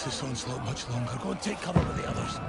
this onslaught much longer. Go and take cover with the others.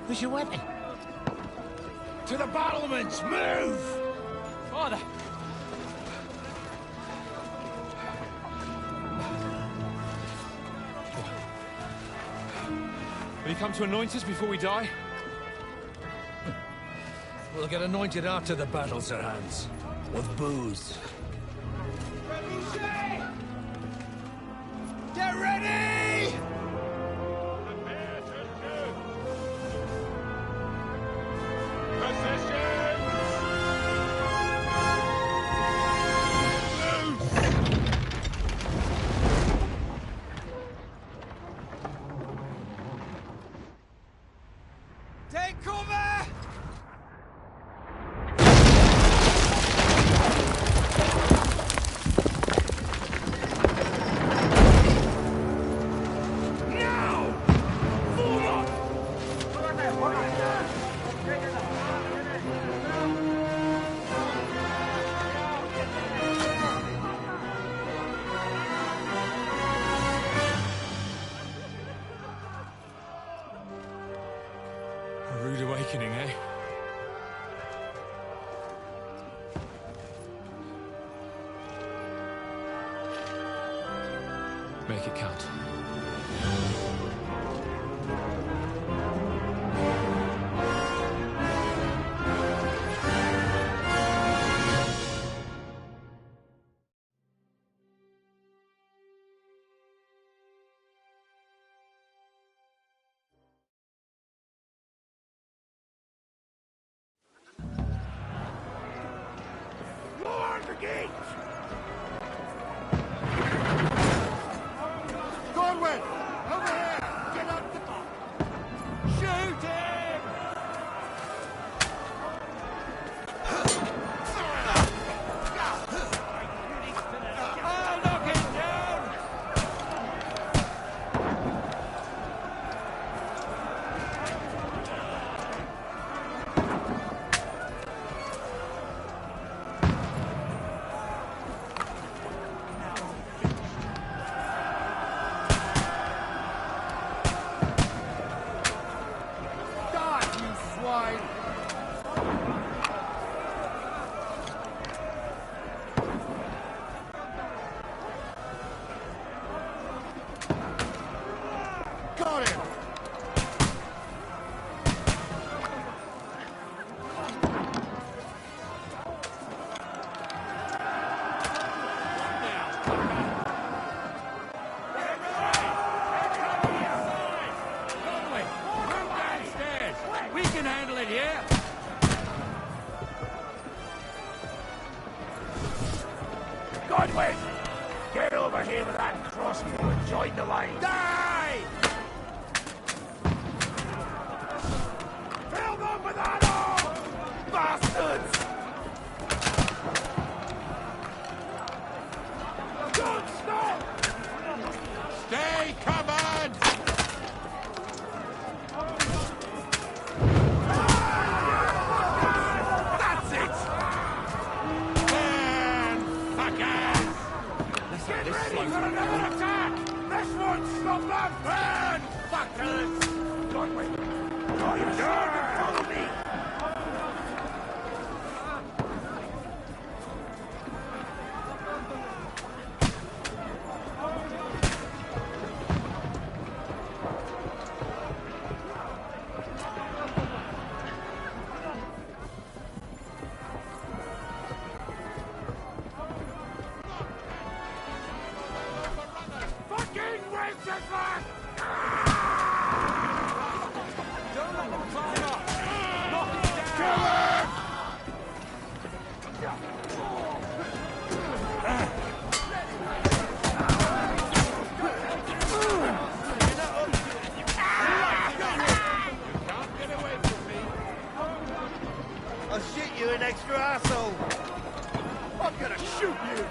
Where's your weapon? To the battlements! Move! Father! Will you come to anoint us before we die? We'll get anointed after the battle, Sir Hans. With booze. Get ready! Take cover! A rude awakening, eh? Make it count. Guard the gates! Godwin! Over here! Get up the... Shoot him! I'll knock him down! Got him! We can handle it here! Godwin! Get over here with that crossbow and join the line! Die! Fill them with ammo! Bastards! Don't stop! Stay covered! That's it! Burn, fuckers! Get ready for another attack! This won't stop them! Burn! Fuckers! Godwin! Draw your sword and follow me! Fucking Wenceslas! Don't let them try an extra asshole! I'm gonna shoot you!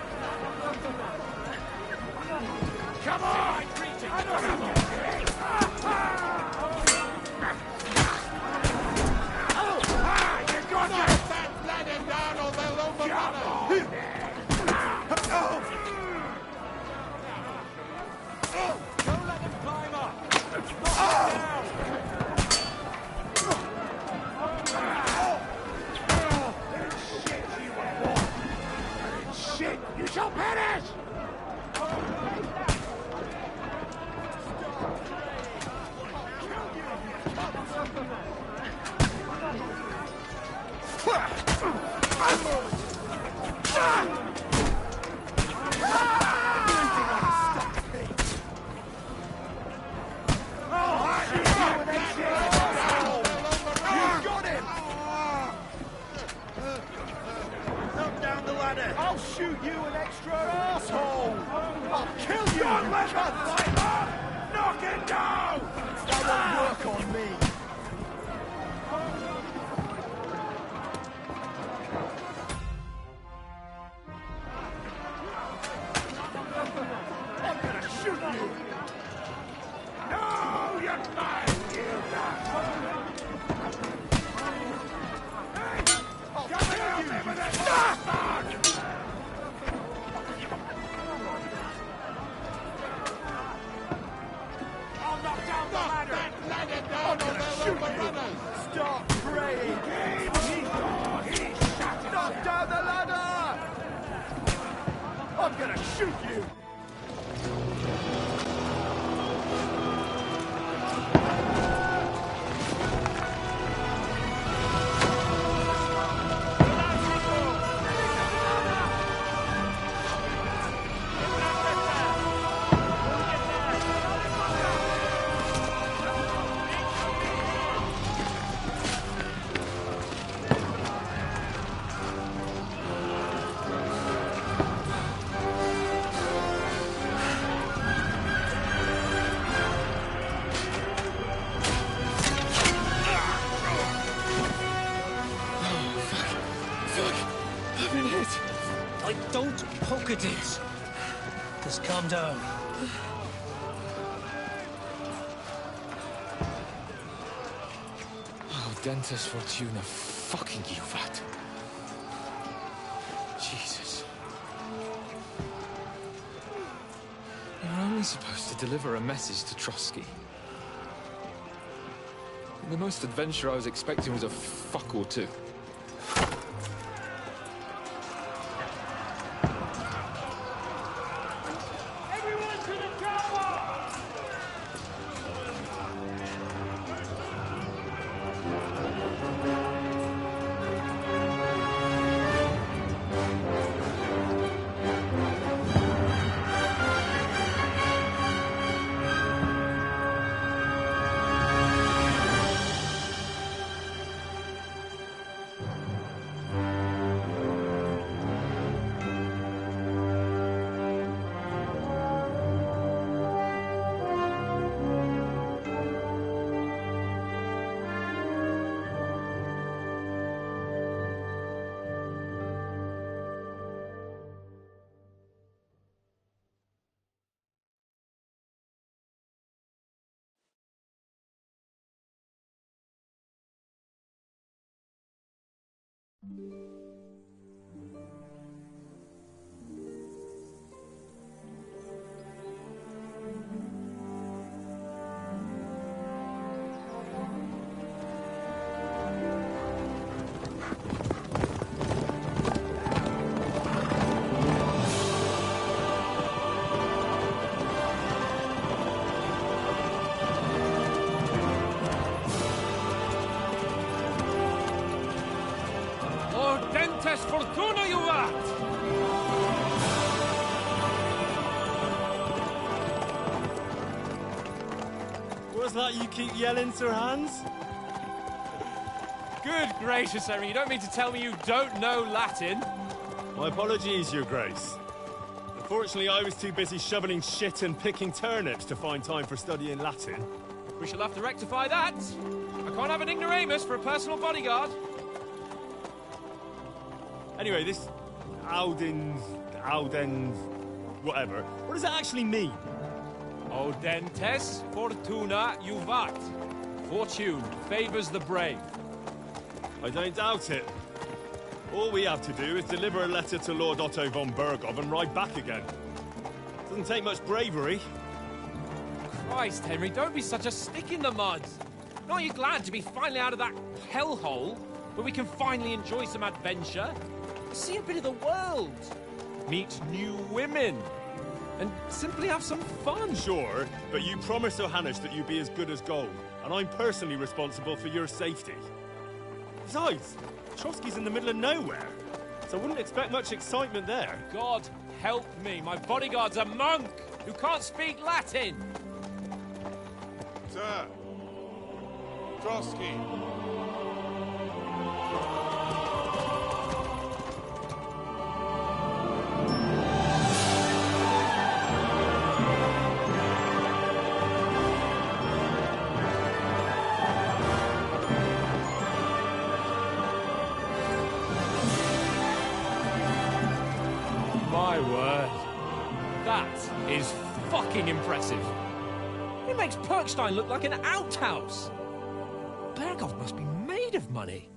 Come on! You got that ladder down or they'll overrun us! Don't let them climb up! Knock them down! Shit! You shall perish! I'll shoot you an extra asshole! I'll kill you! Don't let that fight up! Knock it down! That won't work on me! I'm gonna shoot you! No, you man! You I'll Come kill here, you! me with that bastard! I'll knock down the ladder! That ladder down I'm gonna shoot you! Start praying! Knock down the ladder! I'm gonna shoot you! Don't poke at it. Just calm down. Oh, Dentes Fortuna, fucking you, vat. Jesus. You're only supposed to deliver a message to Trotsky. The most adventure I was expecting was a fuck or two. Fortuna, you vat! What's that you keep yelling, Sir Hans? Good gracious, Henry, you don't mean to tell me you don't know Latin? My apologies, Your Grace. Unfortunately, I was too busy shoveling shit and picking turnips to find time for studying Latin. We shall have to rectify that. I can't have an ignoramus for a personal bodyguard. Anyway, this Auden, whatever. What does that actually mean? Audentes fortuna juvat. Fortune favors the brave. I don't doubt it. All we have to do is deliver a letter to Lord Otto von Bergov and ride back again. Doesn't take much bravery. Christ, Henry, don't be such a stick in the mud. Aren't you glad to be finally out of that hellhole where we can finally enjoy some adventure? See a bit of the world. Meet new women. And simply have some fun. Sure, but you promised Johannes that you'd be as good as gold, and I'm personally responsible for your safety. Besides, Trotsky's in the middle of nowhere, so I wouldn't expect much excitement there. God help me, my bodyguard's a monk who can't speak Latin. Sir! Trotsky! My word. That is fucking impressive. It makes Perkstein look like an outhouse. Bergov must be made of money.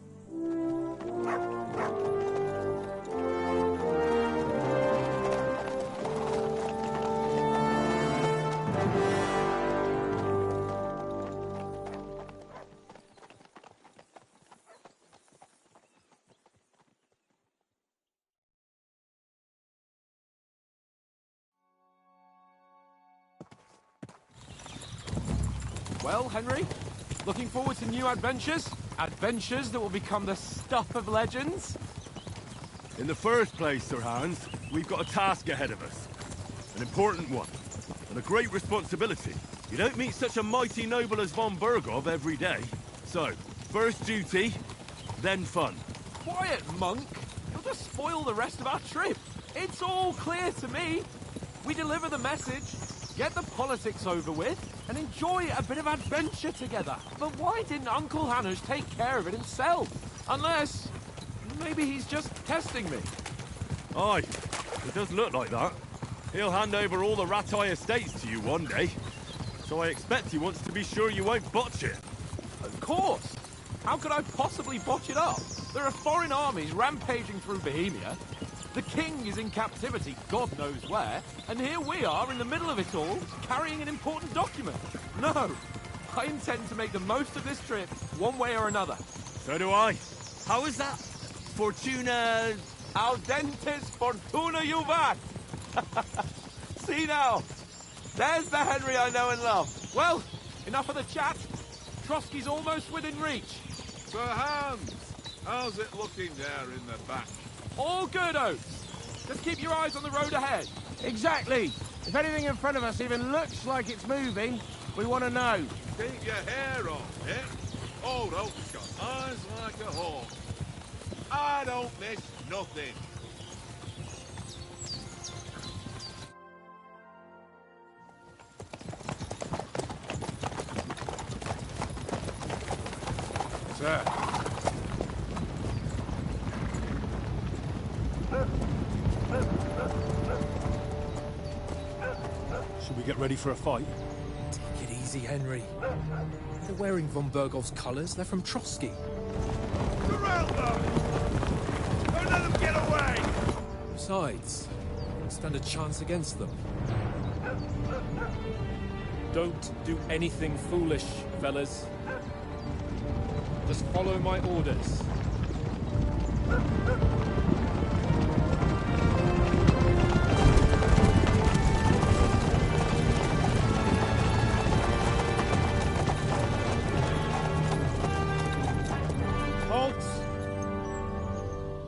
Well, Henry, looking forward to new adventures? Adventures that will become the stuff of legends? In the first place, Sir Hans, we've got a task ahead of us. An important one, and a great responsibility. You don't meet such a mighty noble as von Bergov every day. So, first duty, then fun. Quiet, monk! You'll just spoil the rest of our trip. It's all clear to me. We deliver the message, get the politics over with, and enjoy a bit of adventure together. But why didn't Uncle Hannes take care of it himself? Unless, maybe he's just testing me. Aye, it does look like that. He'll hand over all the Ratai estates to you one day. So I expect he wants to be sure you won't botch it. Of course! How could I possibly botch it up? There are foreign armies rampaging through Bohemia. The king is in captivity, God knows where, and here we are in the middle of it all, carrying an important document. No, I intend to make the most of this trip, one way or another. So do I. How is that? Fortuna... Audentes fortuna juvat! See now, there's the Henry I know and love. Well, enough of the chat. Trotsky's almost within reach. Sir Hans! How's it looking there in the back? All good, Oates. Just keep your eyes on the road ahead. Exactly. If anything in front of us even looks like it's moving, we want to know. Keep your hair on, eh? Old Oak's got eyes like a hawk. I don't miss nothing. Sir. Should we get ready for a fight? Take it easy, Henry. They're wearing von Bergov's colours. They're from Trotsky. Corral them! Don't let them get away! Besides, don't stand a chance against them. Don't do anything foolish, fellas. Just follow my orders.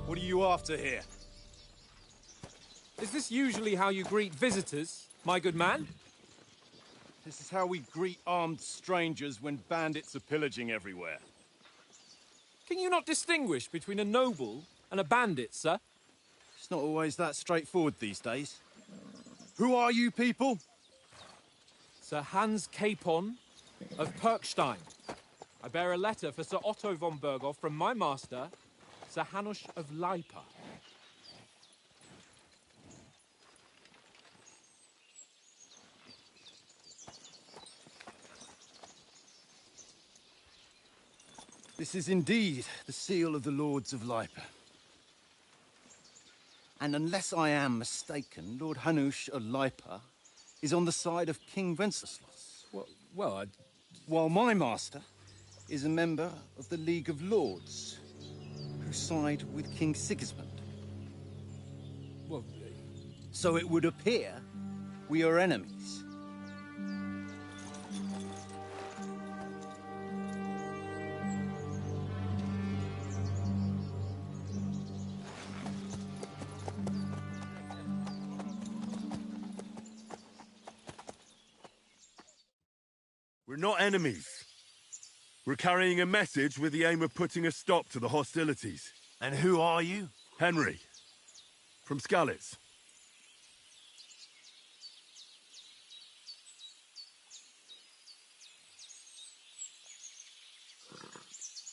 What are you after here? Is this usually how you greet visitors, my good man? This is how we greet armed strangers when bandits are pillaging everywhere. Can you not distinguish between a noble and a bandit, sir? It's not always that straightforward these days. Who are you people? Sir Hans Capon of Perkstein. I bear a letter for Sir Otto von Bergov from my master, Sir Hanush of Leipa. This is indeed the seal of the Lords of Lipa. And unless I am mistaken, Lord Hanush of Lipa is on the side of King Wenceslas. Well, While my master is a member of the League of Lords, who side with King Sigismund. well, So it would appear we are enemies. We're not enemies. We're carrying a message with the aim of putting a stop to the hostilities. And who are you? Henry, from Skalitz.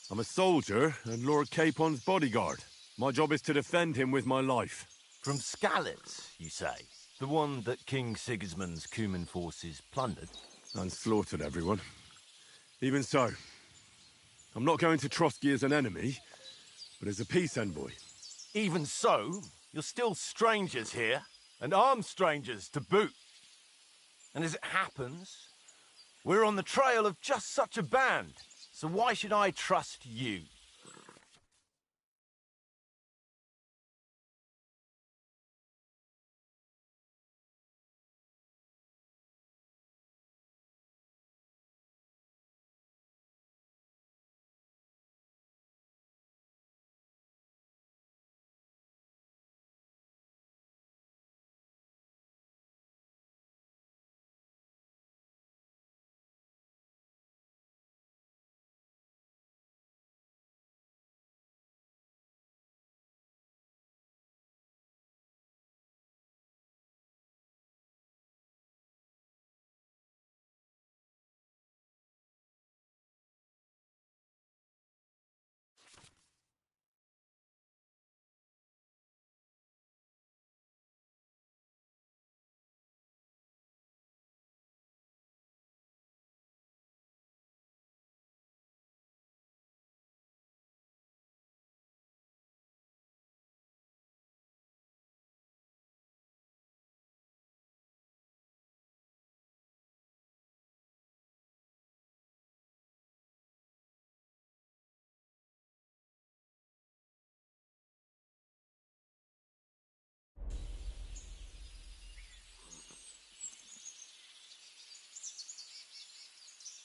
I'm a soldier and Lord Capon's bodyguard. My job is to defend him with my life. From Skalitz, you say? The one that King Sigismund's Cuman forces plundered? And slaughtered everyone. Even so, I'm not going to Trotsky as an enemy, but as a peace envoy. Even so, you're still strangers here, and armed strangers to boot. And as it happens, we're on the trail of just such a band, so why should I trust you?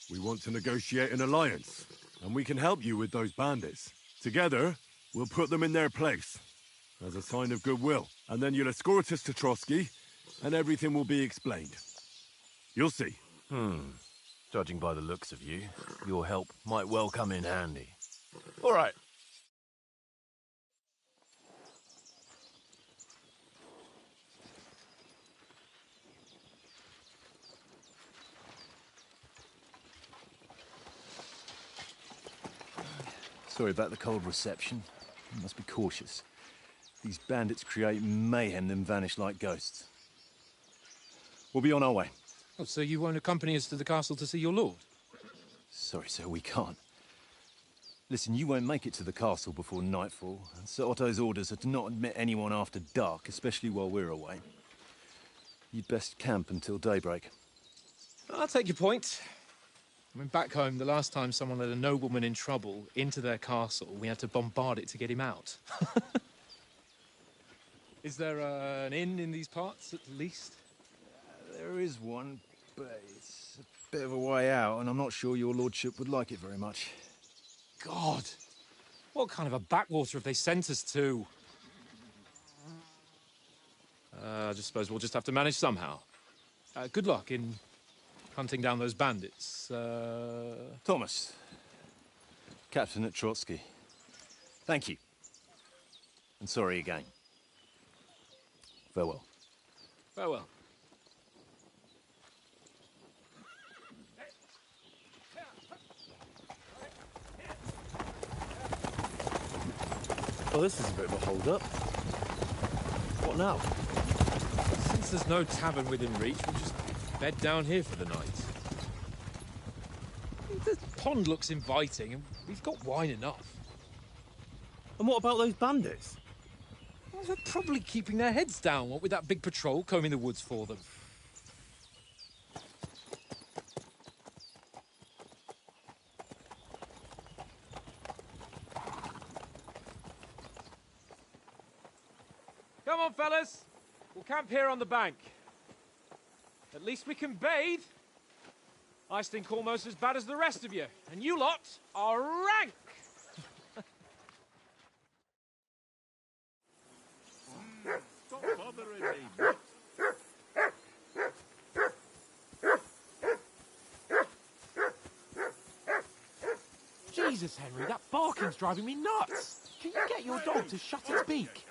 We want to negotiate an alliance, and we can help you with those bandits. Together, we'll put them in their place, as a sign of goodwill. And then you'll escort us to Trotsky, and everything will be explained. You'll see. Judging by the looks of you, your help might well come in handy. All right. Sorry about the cold reception. You must be cautious. These bandits create mayhem, then vanish like ghosts. We'll be on our way. oh, so you won't accompany us to the castle to see your lord? Sorry, sir, we can't. Listen, you won't make it to the castle before nightfall. And Sir Otto's orders are to not admit anyone after dark, especially while we're away. You'd best camp until daybreak. I'll take your point. I mean, back home, the last time someone let a nobleman in trouble into their castle, we had to bombard it to get him out. Is there an inn in these parts, at least? There is one, but it's a bit of a way out, and I'm not sure your lordship would like it very much. God! What kind of a backwater have they sent us to? I just suppose we'll just have to manage somehow. Good luck in hunting down those bandits. Thomas, captain at Trotsky. Thank you. And sorry again. Farewell. Farewell. Well, this is a bit of a hold-up. What now? Since there's no tavern within reach, we'll just bed down here for the night. pond looks inviting, and we've got wine enough. And what about those bandits? Well, they're probably keeping their heads down, what with that big patrol combing the woods for them. Come on, fellas. We'll camp here on the bank. At least we can bathe. I stink almost as bad as the rest of you, and you lot are rank! Stop bothering me. Jesus, Henry, that barking's driving me nuts. Can you get your dog to shut its beak?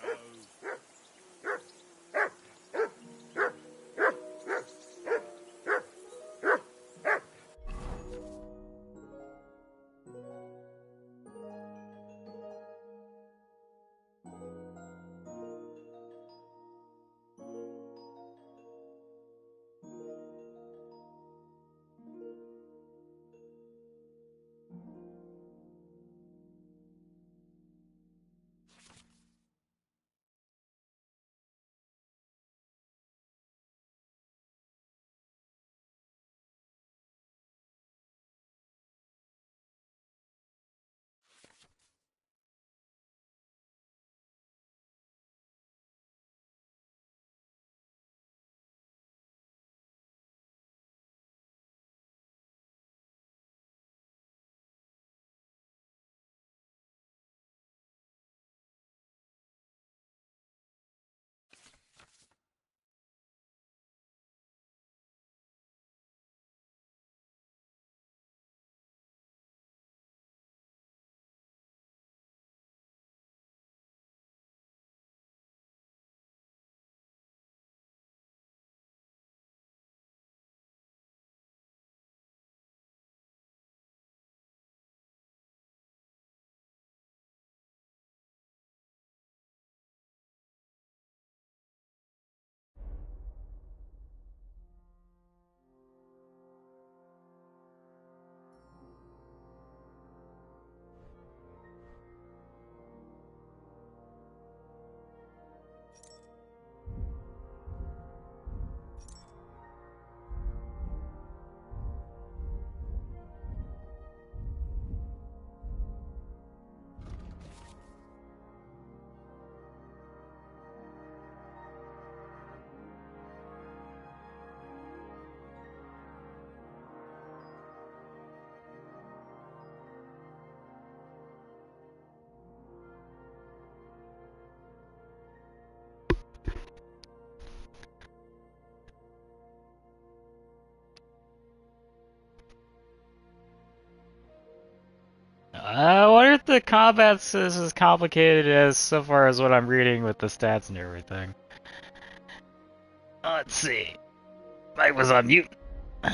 I wonder if the combat is as complicated as so far as what I'm reading with the stats and everything. Let's see. I was on mute. What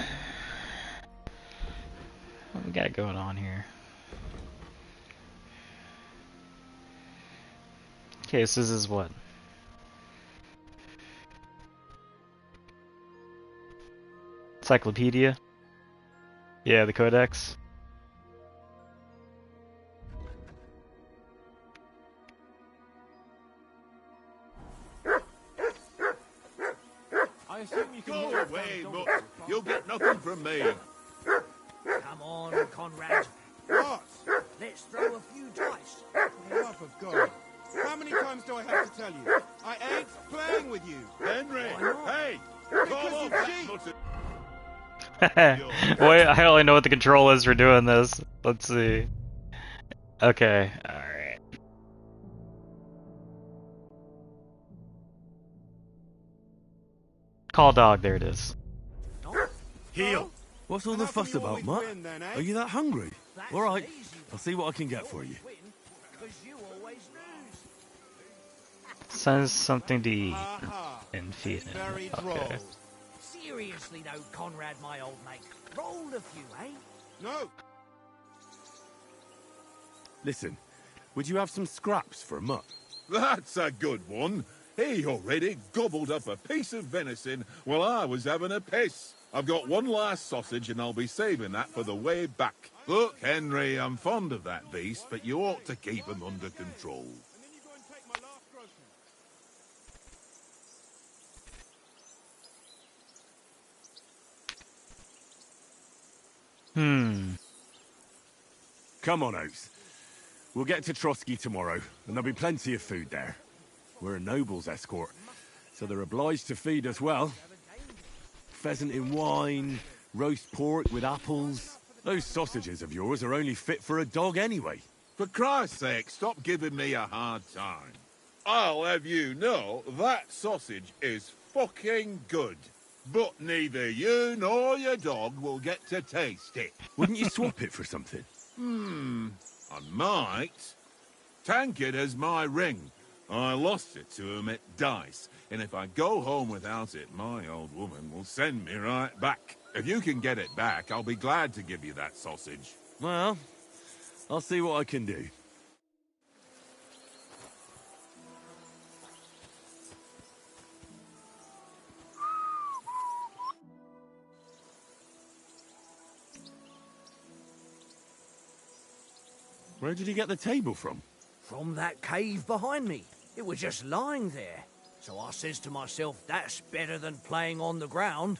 we got going on here? Okay, so this is what? Encyclopedia? Yeah, the Codex. I assume you can Go hear away, that Mutt. dog. You'll get nothing from me. Come on, Conrad. What? Let's throw a few dice. For the love of God. How many times do I have to tell you? I ain't playing with you. Henry! Hey! Because Call you off that cheat. mutter. Wait, I only know what the control is for doing this. Let's see. Okay, alright. Call dog, there it is. Heel! What's all the How come fuss you about, always Mutt? win then, eh? Are you that hungry? That's Alright, easy, I'll see what I can get for you. because you always lose. Send something to eat Aha. and feed him. Very droll. Okay. Seriously though, Conrad, my old mate. Roll a few, eh? No. Listen, would you have some scraps for Mutt? That's a good one. He already gobbled up a piece of venison while I was having a piss. I've got one last sausage and I'll be saving that for the way back. Look, Henry, I'm fond of that beast, but you ought to keep him under control. Come on, Oates. We'll get to Trotsky tomorrow, and there'll be plenty of food there. We're a noble's escort, so they're obliged to feed us well. Pheasant in wine, roast pork with apples. Those sausages of yours are only fit for a dog anyway. For Christ's sake, stop giving me a hard time. I'll have you know that sausage is fucking good. But neither you nor your dog will get to taste it. Wouldn't you swap it for something? I might. Tankard has my ring. I lost it to him at dice, and if I go home without it, my old woman will send me right back. If you can get it back, I'll be glad to give you that sausage. Well, I'll see what I can do. Where did you get the table from? From that cave behind me. It was just lying there. So I says to myself, that's better than playing on the ground.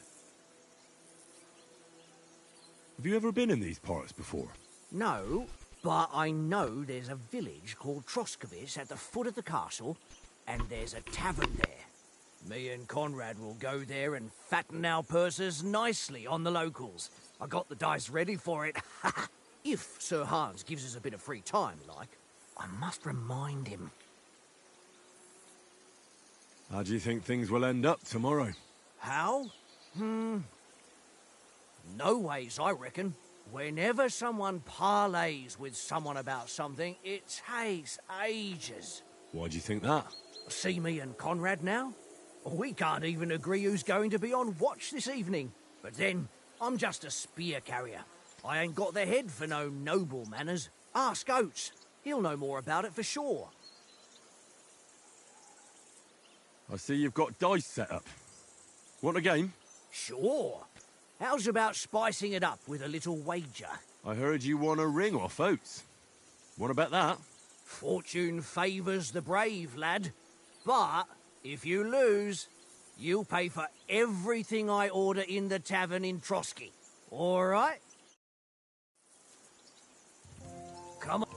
Have you ever been in these parts before? No, but I know there's a village called Troskovic at the foot of the castle, and there's a tavern there. Me and Conrad will go there and fatten our purses nicely on the locals. I got the dice ready for it. If Sir Hans gives us a bit of free time, like, I must remind him. How do you think things will end up tomorrow? How? No ways, I reckon. Whenever someone parleys with someone about something, it takes ages. Why do you think that? See me and Conrad now? We can't even agree who's going to be on watch this evening. But then, I'm just a spear carrier. I ain't got the head for no noble manners. Ask Oates. He'll know more about it for sure. I see you've got dice set up. Want a game? Sure. How's about spicing it up with a little wager? I heard you won a ring off Oates. What about that? Fortune favours the brave, lad. But if you lose, you'll pay for everything I order in the tavern in Trotsky. All right? Come on.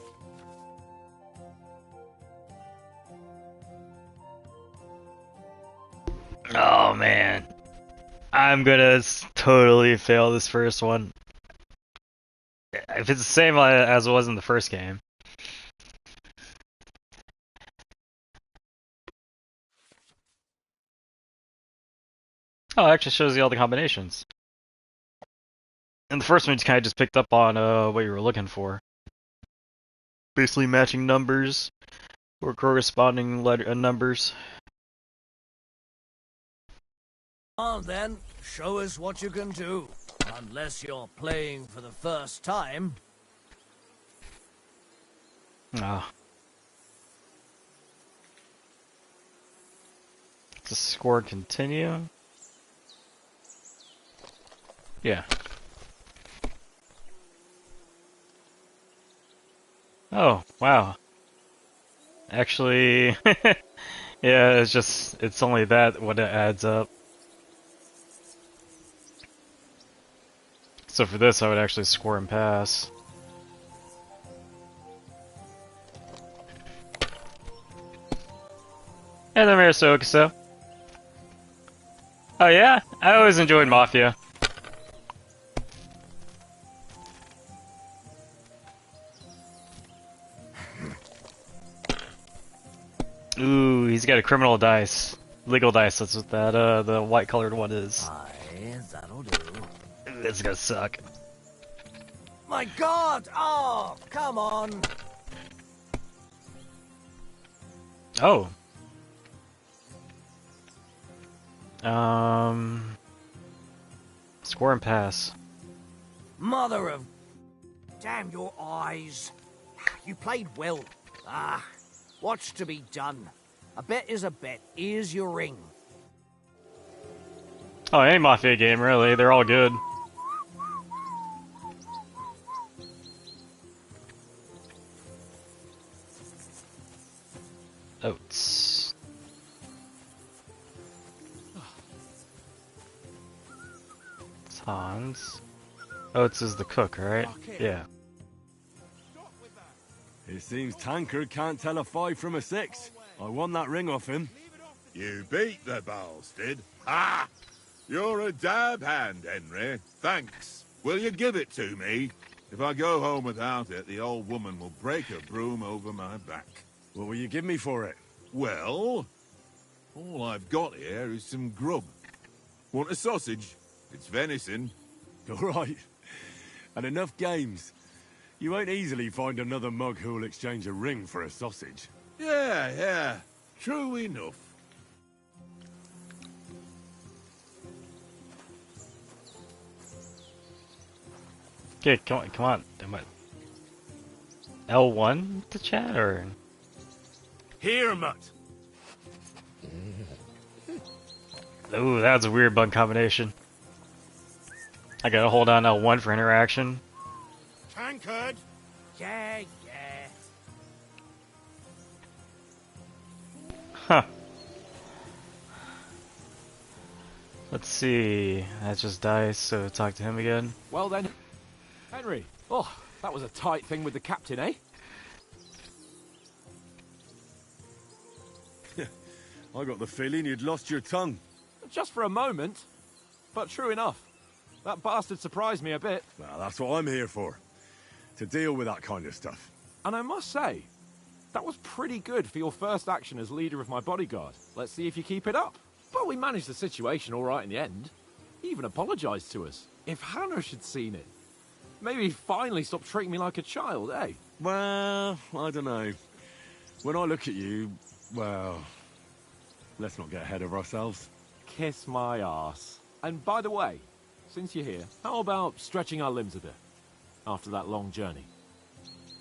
Oh man, I'm gonna totally fail this first one. If it's the same as it was in the first game. Oh, it actually shows you all the combinations. And the first one you kind of just picked up on what you were looking for. Basically matching numbers or corresponding numbers. On then, show us what you can do. Unless you're playing for the first time. Ah. Does score continue? Yeah. Oh, wow. Actually, yeah, it's only that what it adds up. So for this, I would actually score and pass. Hey there, Marisoka. Oh yeah? I always enjoyed Mafia. Ooh, he's got a criminal dice. Legal dice, that's what that, the white colored one is. Aye, that'll do. It's gonna suck. My God! Oh, come on! Oh. Score and pass. Mother of... Damn your eyes. You played well. Ah, what's to be done? A bet is a bet. Here's your ring. Oh, any Mafia game, really. They're all good. Oats. It's Hans. Oats is the cook, right? Yeah. It seems Tankard can't tell a 5 from a 6. I won that ring off him. You beat the bastard. Ha! You're a dab hand, Henry. Thanks. Will you give it to me? If I go home without it, the old woman will break a broom over my back. What will you give me for it? Well, all I've got here is some grub. Want a sausage? It's venison. All right. And enough games. You won't easily find another mug who'll exchange a ring for a sausage. Yeah. True enough. Okay, come on. Am I L1 to chat or? Here, mutt. Ooh, that's a weird bug combination. I gotta hold on L1 for interaction. Tankard! Yeah. Huh. Let's see. That's just dice, so talk to him again. Well then, Henry. Oh, that was a tight thing with the captain, eh? I got the feeling you'd lost your tongue. Just for a moment. But true enough. That bastard surprised me a bit. Well, that's what I'm here for. To deal with that kind of stuff. And I must say, that was pretty good for your first action as leader of my bodyguard. Let's see if you keep it up. But we managed the situation all right in the end. He even apologized to us. If Hannah had seen it, maybe he'd finally stop treating me like a child, eh? Well, I don't know. When I look at you, well, let's not get ahead of ourselves. Kiss my arse. And by the way, since you're here, how about stretching our limbs a bit after that long journey?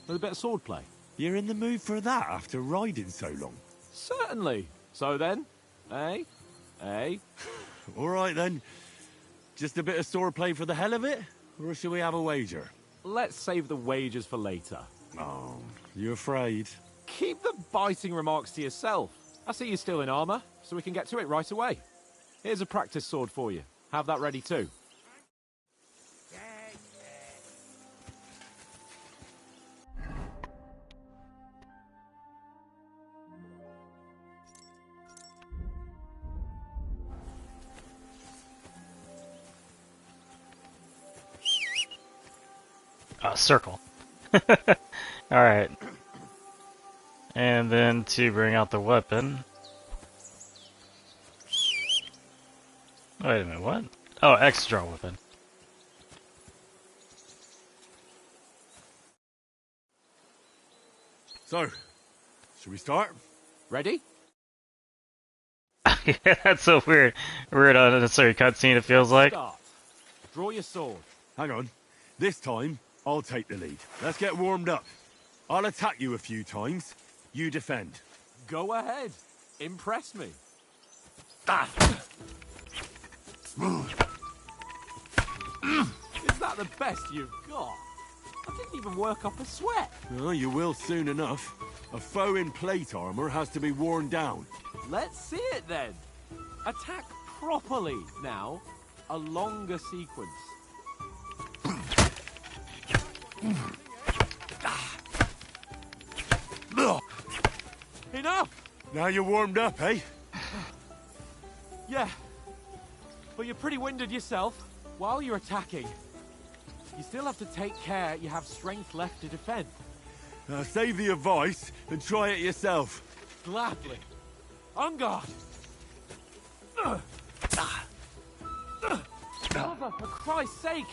With a bit of swordplay. You're in the mood for that after riding so long? Certainly. So then, eh? All right then. Just a bit of swordplay for the hell of it? Or should we have a wager? Let's save the wagers for later. Oh, you afraid? Keep the biting remarks to yourself. I see you're still in armor, so we can get to it right away. Here's a practice sword for you. Have that ready too. Circle. Alright. And then to bring out the weapon. Wait a minute, what? Oh, extra weapon. So, should we start? Ready? Yeah, that's so weird. Weird, unnecessary cutscene, it feels like. Start. Draw your sword. Hang on. This time, I'll take the lead. Let's get warmed up. I'll attack you a few times. You defend. Go ahead. Impress me. Is that the best you've got? I didn't even work up a sweat. Oh, you will soon enough. A foe in plate armor has to be worn down. Let's see it then. Attack properly now. A longer sequence. Enough! Now you're warmed up, eh? Yeah. But you're pretty winded yourself. While you're attacking, you still have to take care you have strength left to defend. Save the advice and try it yourself. Gladly. On guard. Mother, for Christ's sake!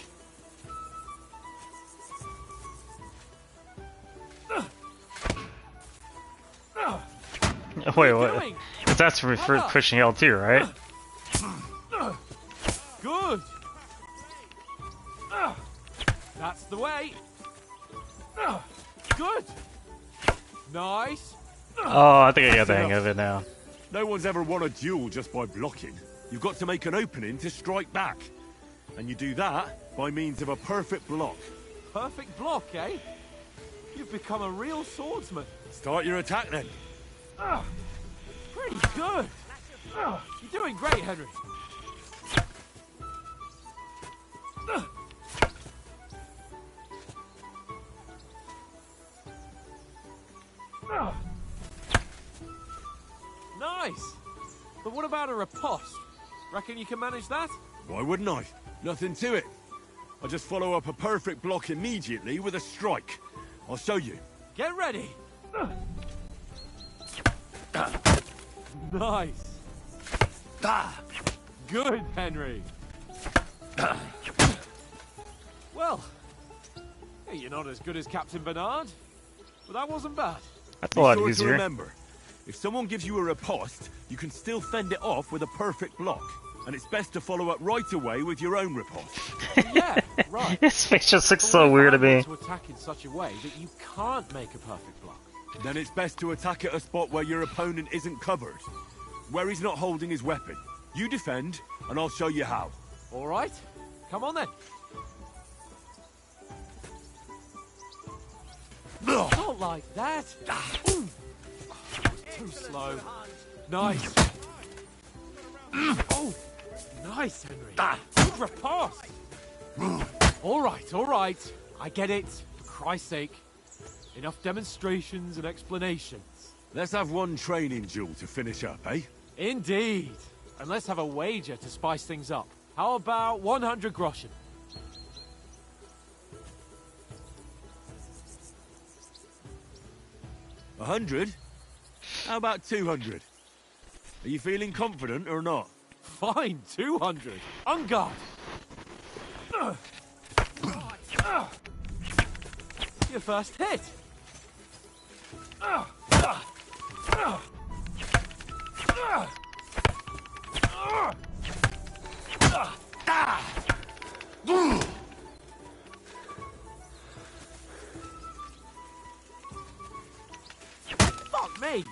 Wait, what? That's for pushing L2, right? Good. That's the way. Good. Nice. Oh, I think I got the hang of it now. No one's ever won a duel just by blocking. you've got to make an opening to strike back. And you do that by means of a perfect block. Perfect block, eh? You've become a real swordsman. Start your attack then. Pretty good. You're doing great, Henry. Nice. But what about a riposte? Reckon you can manage that? Why wouldn't I? Nothing to it. I just follow up a perfect block immediately with a strike. I'll show you. Get ready. Nice. Good, Henry. Well, hey, you're not as good as Captain Bernard, but that wasn't bad. That's a lot Be sure easier. to remember, if someone gives you a riposte, you can still fend it off with a perfect block. And it's best to follow up right away with your own riposte. Yeah, right. His face just looks But so what if weird to I me. want to attack in such a way that you can't make a perfect block? Then it's best to attack at a spot where your opponent isn't covered. Where he's not holding his weapon. You defend, and I'll show you how. All right, come on then. Not like that. Ooh. Too slow. Nice. Oh, nice, Henry. Good riposte. All right. I get it. For Christ's sake. Enough demonstrations and explanations. Let's have one training duel to finish up, eh? Indeed. And let's have a wager to spice things up. How about 100 groschen? 100? How about 200? Are you feeling confident or not? Fine, 200. On guard. Your first hit. Fuck me.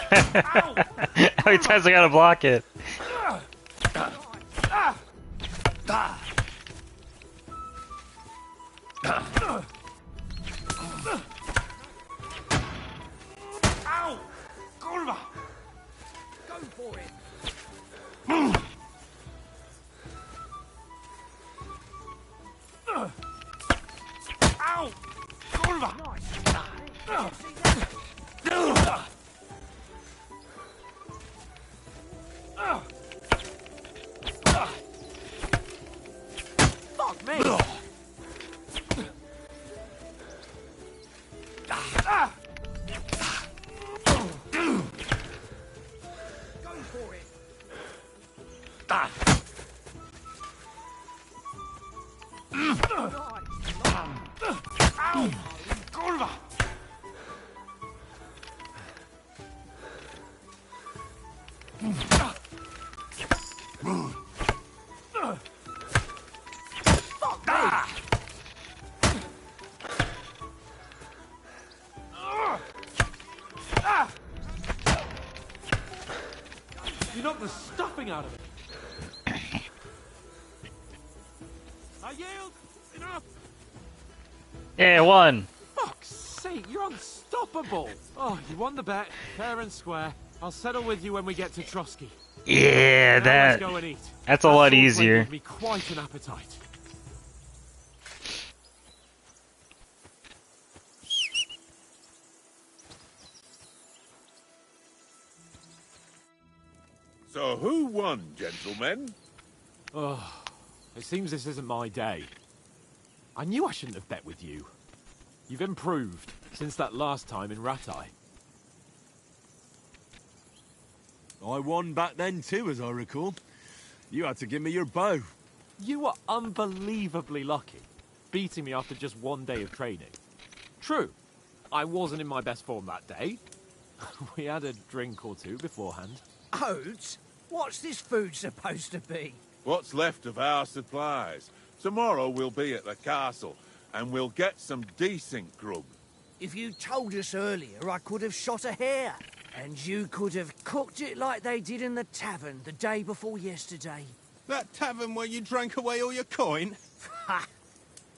How many times I gotta block it? Ow! Kurva! Go for it! Ow! Kurva! Fuck me. Go for it! Ow! Kurva! You knocked the stuffing out of it. I yield. Enough. Yeah, one. Fuck's sake, you're unstoppable. Oh, you won the bet, fair and square. I'll settle with you when we get to Trotsky. Yeah, Now that. let's go and eat. That's a lot sword play easier. gave me quite an appetite. So who won, gentlemen? Oh, it seems this isn't my day. I knew I shouldn't have bet with you. You've improved since that last time in Ratai. I won back then too, as I recall. You had to give me your bow. You were unbelievably lucky, beating me after just one day of training. True, I wasn't in my best form that day. We had a drink or two beforehand. Oats? What's this food supposed to be? What's left of our supplies. Tomorrow we'll be at the castle, and we'll get some decent grub. If you told us earlier, I could have shot a hare. And you could have cooked it like they did in the tavern the day before yesterday. That tavern where you drank away all your coin? Ha!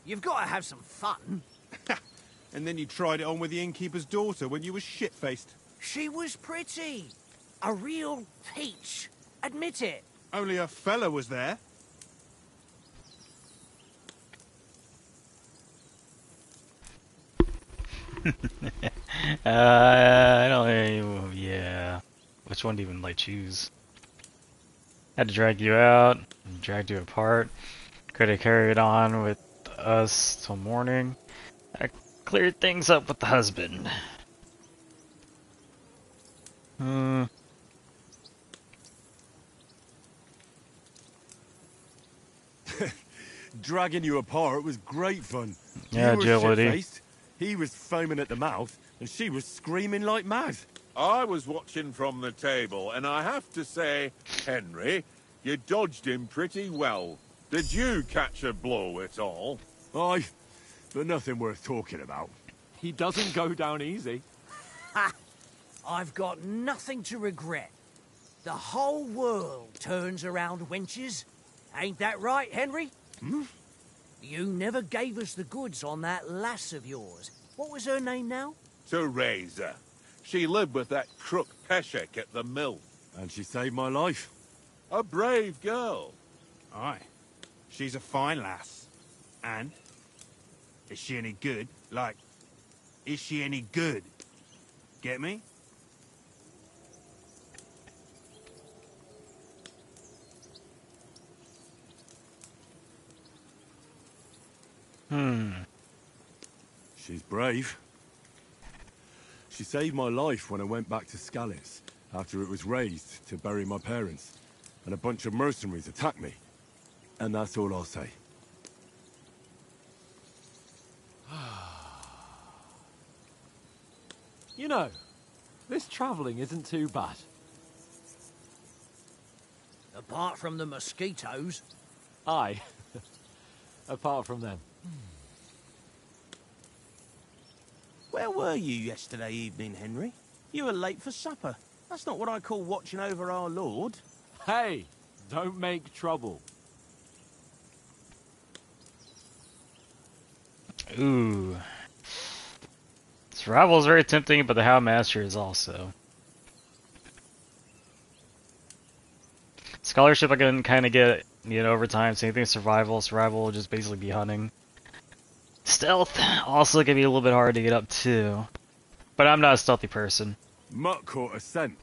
You've got to have some fun. And then you tried it on with the innkeeper's daughter when you were shit-faced. She was pretty. A real peach. Admit it. Only a fella was there. I don't. Yeah. Which one to even like choose? Had to drag you out, dragged you apart. Could have carried on with us till morning. I cleared things up with the husband. Dragging you apart was great fun. Yeah, you were agility. shit-faced, he was foaming at the mouth, and she was screaming like mad. I was watching from the table, and I have to say, Henry, you dodged him pretty well. Did you catch a blow at all? Aye, but nothing worth talking about. He doesn't go down easy. Ha! I've got nothing to regret. The whole world turns around wenches. Ain't that right, Henry? Hmm? You never gave us the goods on that lass of yours. What was her name now? Teresa. She lived with that crook Peshek at the mill. And she saved my life. A brave girl. Aye. She's a fine lass. And? Is she any good? Like, is she any good? Get me? She's brave. She saved my life when I went back to Scallis after it was raised to bury my parents, and a bunch of mercenaries attacked me. And that's all I'll say. You know, this travelling isn't too bad. Apart from the mosquitoes. Aye. Apart from them. Where were you yesterday evening, Henry? You were late for supper. That's not what I call watching over our Lord. Hey, don't make trouble. Ooh. Survival is very tempting, but the How Master is also. Scholarship I can kind of get over time. Same thing with survival. Survival will just basically be hunting. Stealth also can be a little bit hard to get up too. But I'm not a stealthy person. Mutt caught a scent,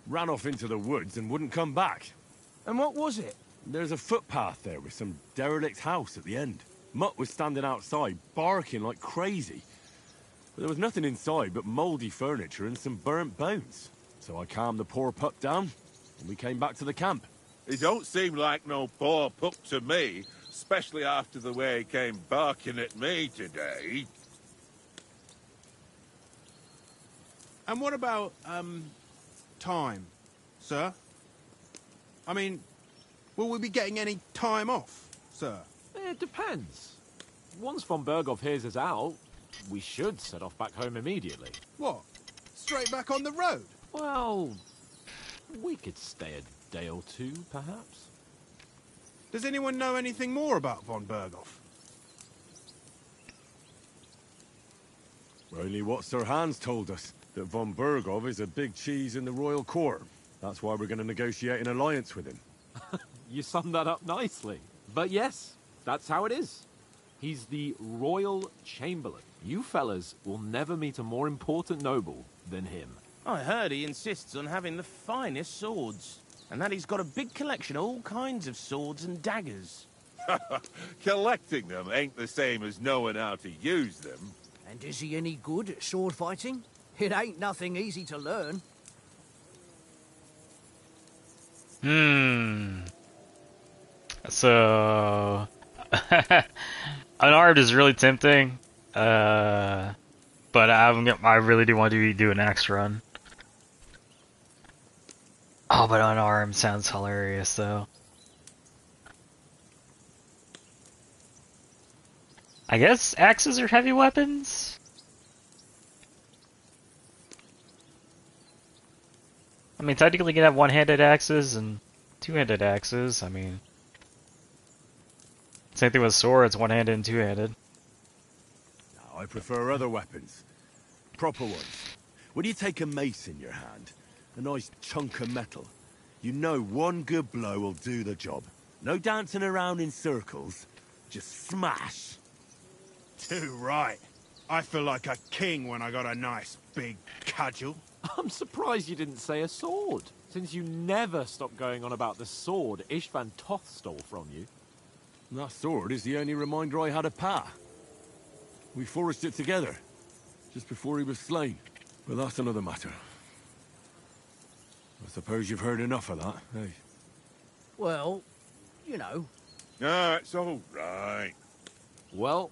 ran off into the woods and wouldn't come back. And what was it? There's a footpath there with some derelict house at the end. Mutt was standing outside, barking like crazy. But there was nothing inside but mouldy furniture and some burnt bones. So I calmed the poor pup down, and we came back to the camp. He don't seem like no poor pup to me, especially after the way he came barking at me today. And what about, time, sir? I mean, will we be getting any time off, sir? It depends. Once von Berghoff hears us out, we should set off back home immediately. What? Straight back on the road? Well, we could stay a day or two, perhaps. Does anyone know anything more about von Berghoff? Only what Sir Hans told us, that von Berghoff is a big cheese in the royal court. That's why we're going to negotiate an alliance with him. You summed that up nicely. But yes, that's how it is. He's the Royal Chamberlain. You fellas will never meet a more important noble than him. I heard he insists on having the finest swords, and that he's got a big collection of all kinds of swords and daggers. Collecting them ain't the same as knowing how to use them. And is he any good at sword fighting? It ain't nothing easy to learn. So unarmed is really tempting. but I really do want to do an axe run. Oh, but unarmed sounds hilarious, though. I guess axes are heavy weapons? I mean, technically you can have one-handed axes and two-handed axes. I mean, same thing with swords, one-handed and two-handed. No, I prefer other weapons. Proper ones. When you take a mace in your hand, a nice chunk of metal, you know one good blow will do the job. No dancing around in circles. Just smash. Too right. I feel like a king when I got a nice big cudgel. I'm surprised you didn't say a sword, since you never stop going on about the sword Ishvan Toth stole from you. That sword is the only reminder I had of Pa. We forged it together, just before he was slain. But that's another matter. I suppose you've heard enough of that, eh? Well, you know. No, it's all right. Well,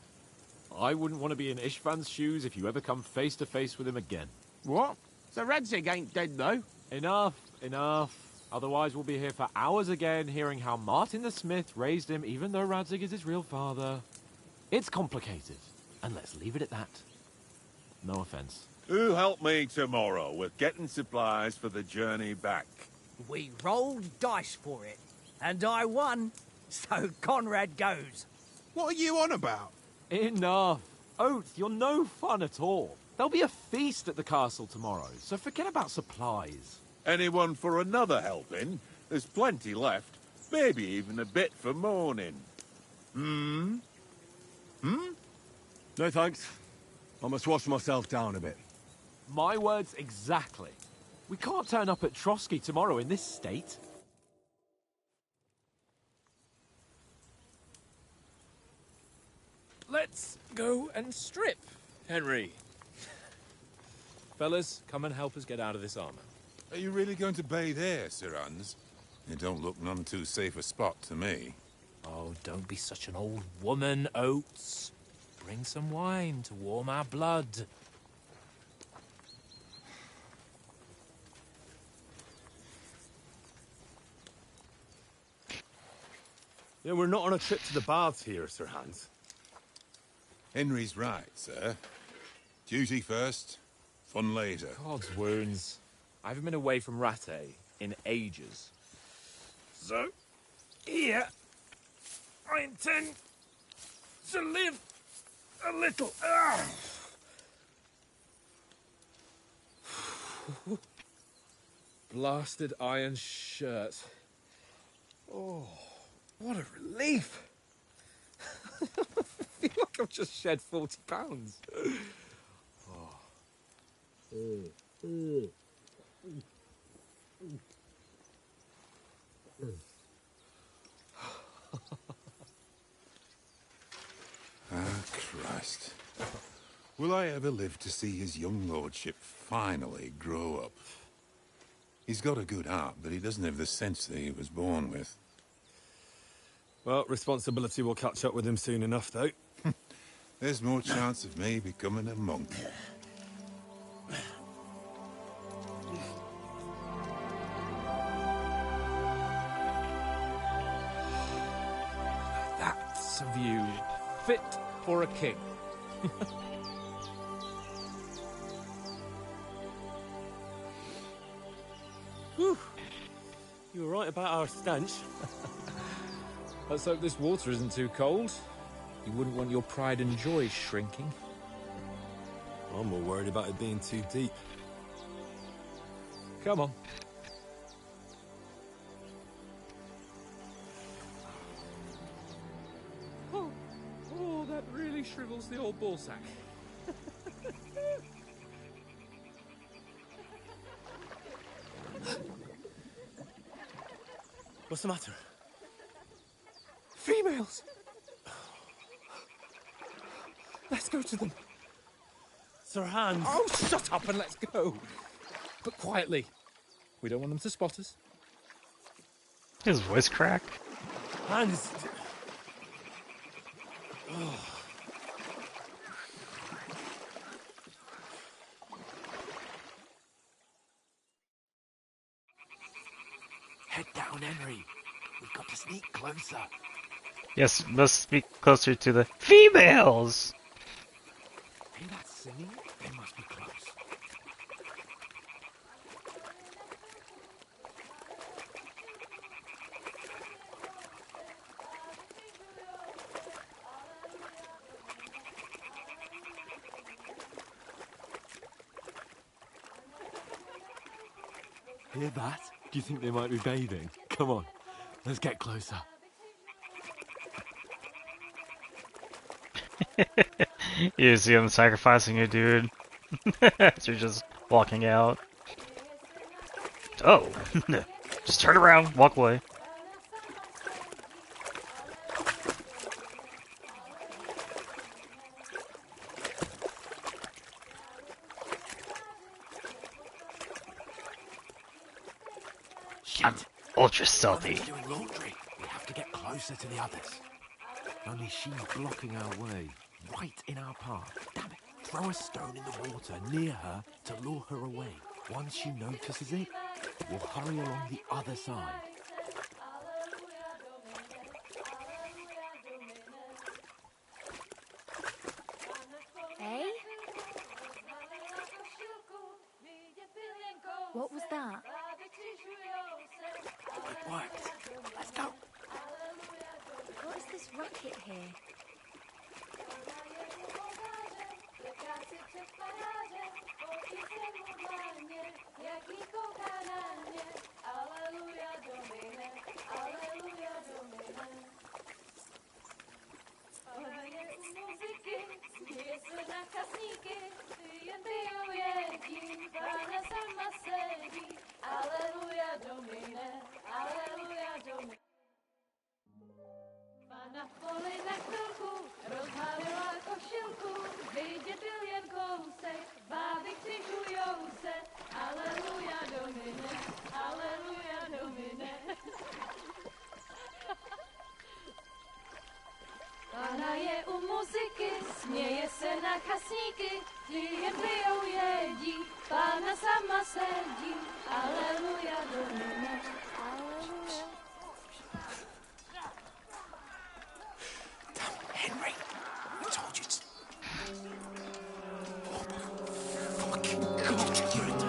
I wouldn't want to be in Ishvan's shoes if you ever come face to face with him again. What? So Radzig ain't dead, though? Enough, enough. Otherwise we'll be here for hours again, hearing how Martin the Smith raised him, even though Radzig is his real father. It's complicated, and let's leave it at that. No offense. Who'll help me tomorrow with getting supplies for the journey back? We rolled dice for it, and I won, so Conrad goes. What are you on about? Enough. Oath, you're no fun at all. There'll be a feast at the castle tomorrow, so forget about supplies. Anyone for another helping? There's plenty left. Maybe even a bit for morning. Hmm? No thanks. I must wash myself down a bit. My words exactly. We can't turn up at Trotsky tomorrow in this state. Let's go and strip, Henry. Fellas, come and help us get out of this armor. Are you really going to bathe here, Sir Hans? It don't look none too safe a spot to me. Oh, don't be such an old woman, Oates. Bring some wine to warm our blood. Yeah, we're not on a trip to the baths here, Sir Hans. Henry's right, sir. Duty first, fun later. God's wounds. I haven't been away from Rattay in ages. So, here, I intend to live a little. Blasted iron shirt. Oh, what a relief. I feel like I've just shed 40 pounds. Ah, Christ. Will I ever live to see his young lordship finally grow up? He's got a good heart, but he doesn't have the sense that he was born with. Well, responsibility will catch up with him soon enough, though. There's more chance of me becoming a monk. That's a view fit for a king. Whew. You were right about our stench. Let's hope this water isn't too cold. You wouldn't want your pride and joy shrinking. I'm more worried about it being too deep. Come on. Oh, that really shrivels the old ballsack. What's the matter? Females! Let's go to them. Sir Hans. Oh, shut up and let's go. But quietly. We don't want them to spot us. His voice crack. Hans. on, Henry. We've got to sneak closer. Yes, must speak closer to the females. Hear that singing? They must be close. Hear that? Do you think they might be bathing? Come on, let's get closer. You see them sacrificing a dude as you're just walking out. Oh, just turn around, walk away. I'm ultra stealthy. Mother's doing laundry. We have to get closer to the others. Only she's blocking our way, right in our path. Damn it. Throw a stone in the water near her to lure her away. Once she notices it, we'll hurry along the other side. Hey? What was that? It worked. Let's go. What is this racket here? Na poli na chvilku rozhalila košilku, vidět byl jen kousek, báby křižujou se, aleluja Domine, aleluja Domine. Pána je u muziky, směje se na chasníky, ty jen pijou jedí, Pána sama sedí, aleluja Domine, aleluja. Henry, I told you to... Oh, fucking God, you're a...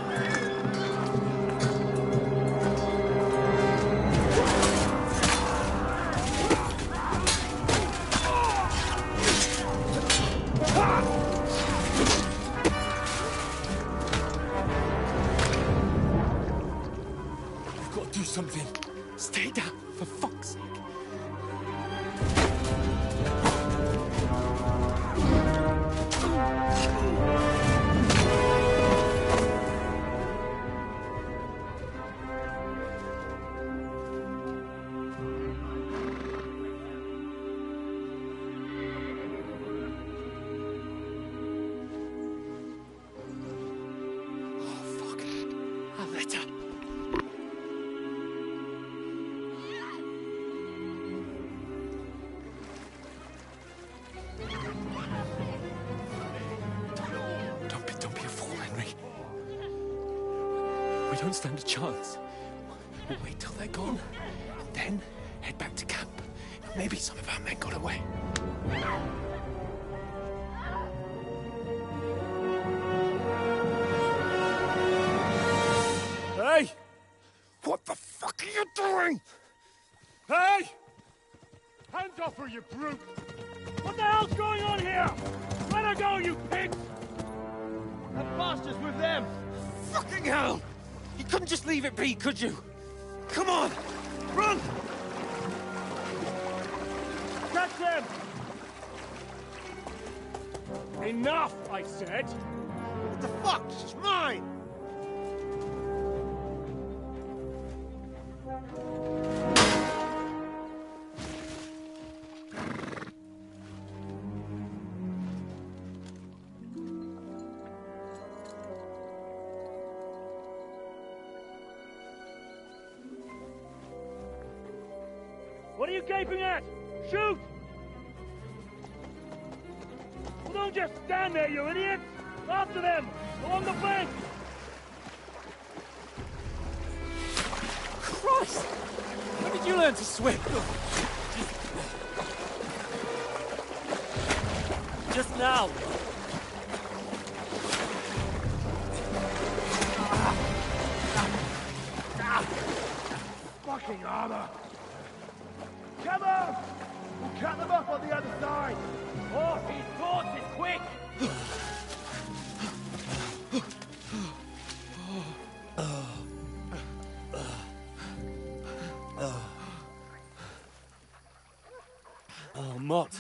You've got to do something. Stay down, for fuck's sake. We don't stand a chance. We'll wait till they're gone, and then head back to camp. Maybe some of our men got away. Hey! What the fuck are you doing? Hey! Hands off her, you brute! What the hell's going on here? Let her go, you pigs! That bastard's with them! Fucking hell! You couldn't just leave it be, could you? Come on! Run! Catch them! Enough, I said! What the fuck? She's mine! What are you gaping at? Shoot! Well, don't just stand there, you idiots! After them! Along the bank! Christ! did you learn to swim? Just now. Fucking armor! Come on! We'll cut them up on the other side! Oh, these torches, quick! Oh, Mott.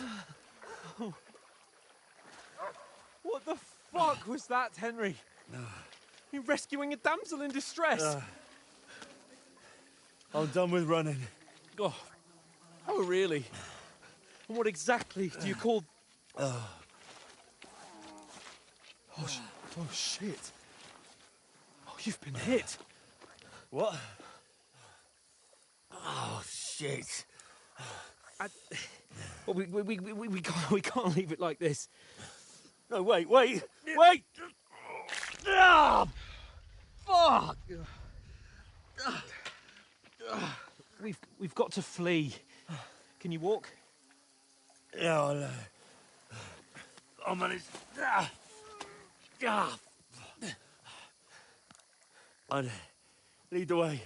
What the fuck was that, Henry? You rescuing a damsel in distress? I'm done with running. Oh, really? And what exactly do you call... Oh, shit. Oh, you've been hit. What? Oh, shit. Well, we can't leave it like this. No, wait! Ah! Fuck! We've got to flee. Can you walk? Yeah, I'll manage. I'd lead the way.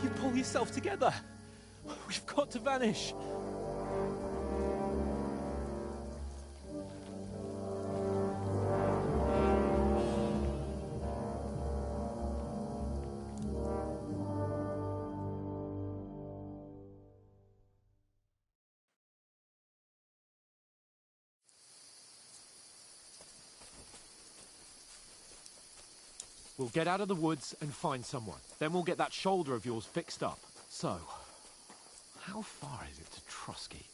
You pull yourself together. We've got to vanish. We'll get out of the woods and find someone. Then we'll get that shoulder of yours fixed up. So, how far is it to Trusky?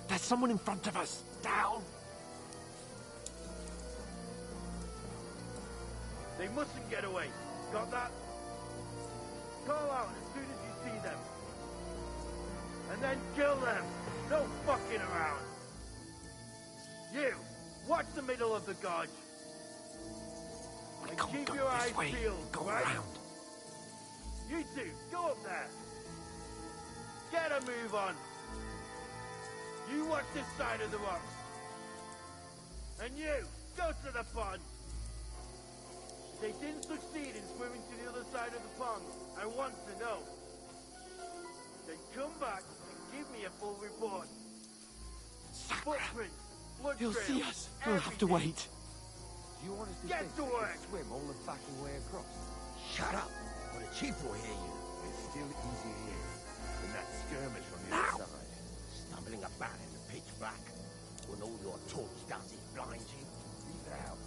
There's someone in front of us. Down! They mustn't get away. Got that? Call out as soon as you see them. And then kill them. No fucking around. You, watch the middle of the gorge. And keep your eyes peeled, Go right? around. You two, go up there. Get a move on. You watch this side of the rocks. And you, go to the pond. If they didn't succeed in swimming to the other side of the pond, I want to know. Then come back and give me a full report. Footprints, blood He'll trails, see us. We'll have to everything. wait. Do you want us to get to work? Swim all the fucking way across. Shut up, or the chief will hear you. It's still easy here. In that skirmish on the other side. Stumbling about in the pitch black. When all your torch does is blind you. Leave the house.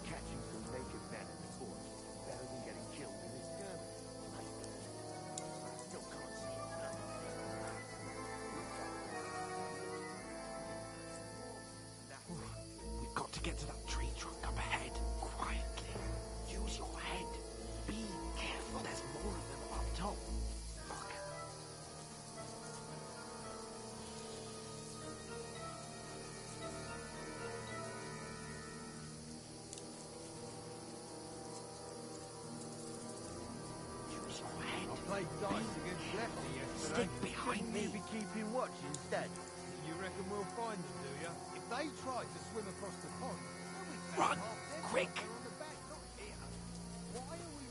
Catching some naked men in the forest. Better than getting killed in this skirmish. I still can't see it. We've got to get to that tree trunk up ahead. Quietly. Use your head. Be careful. There's more of them up top. Look. Use your head. I played dice against Lefty yesterday. Stick behind me. Be keeping watch instead. You reckon we'll find them, do you? If they tried to swim across the pond, Run! Quick! Why are we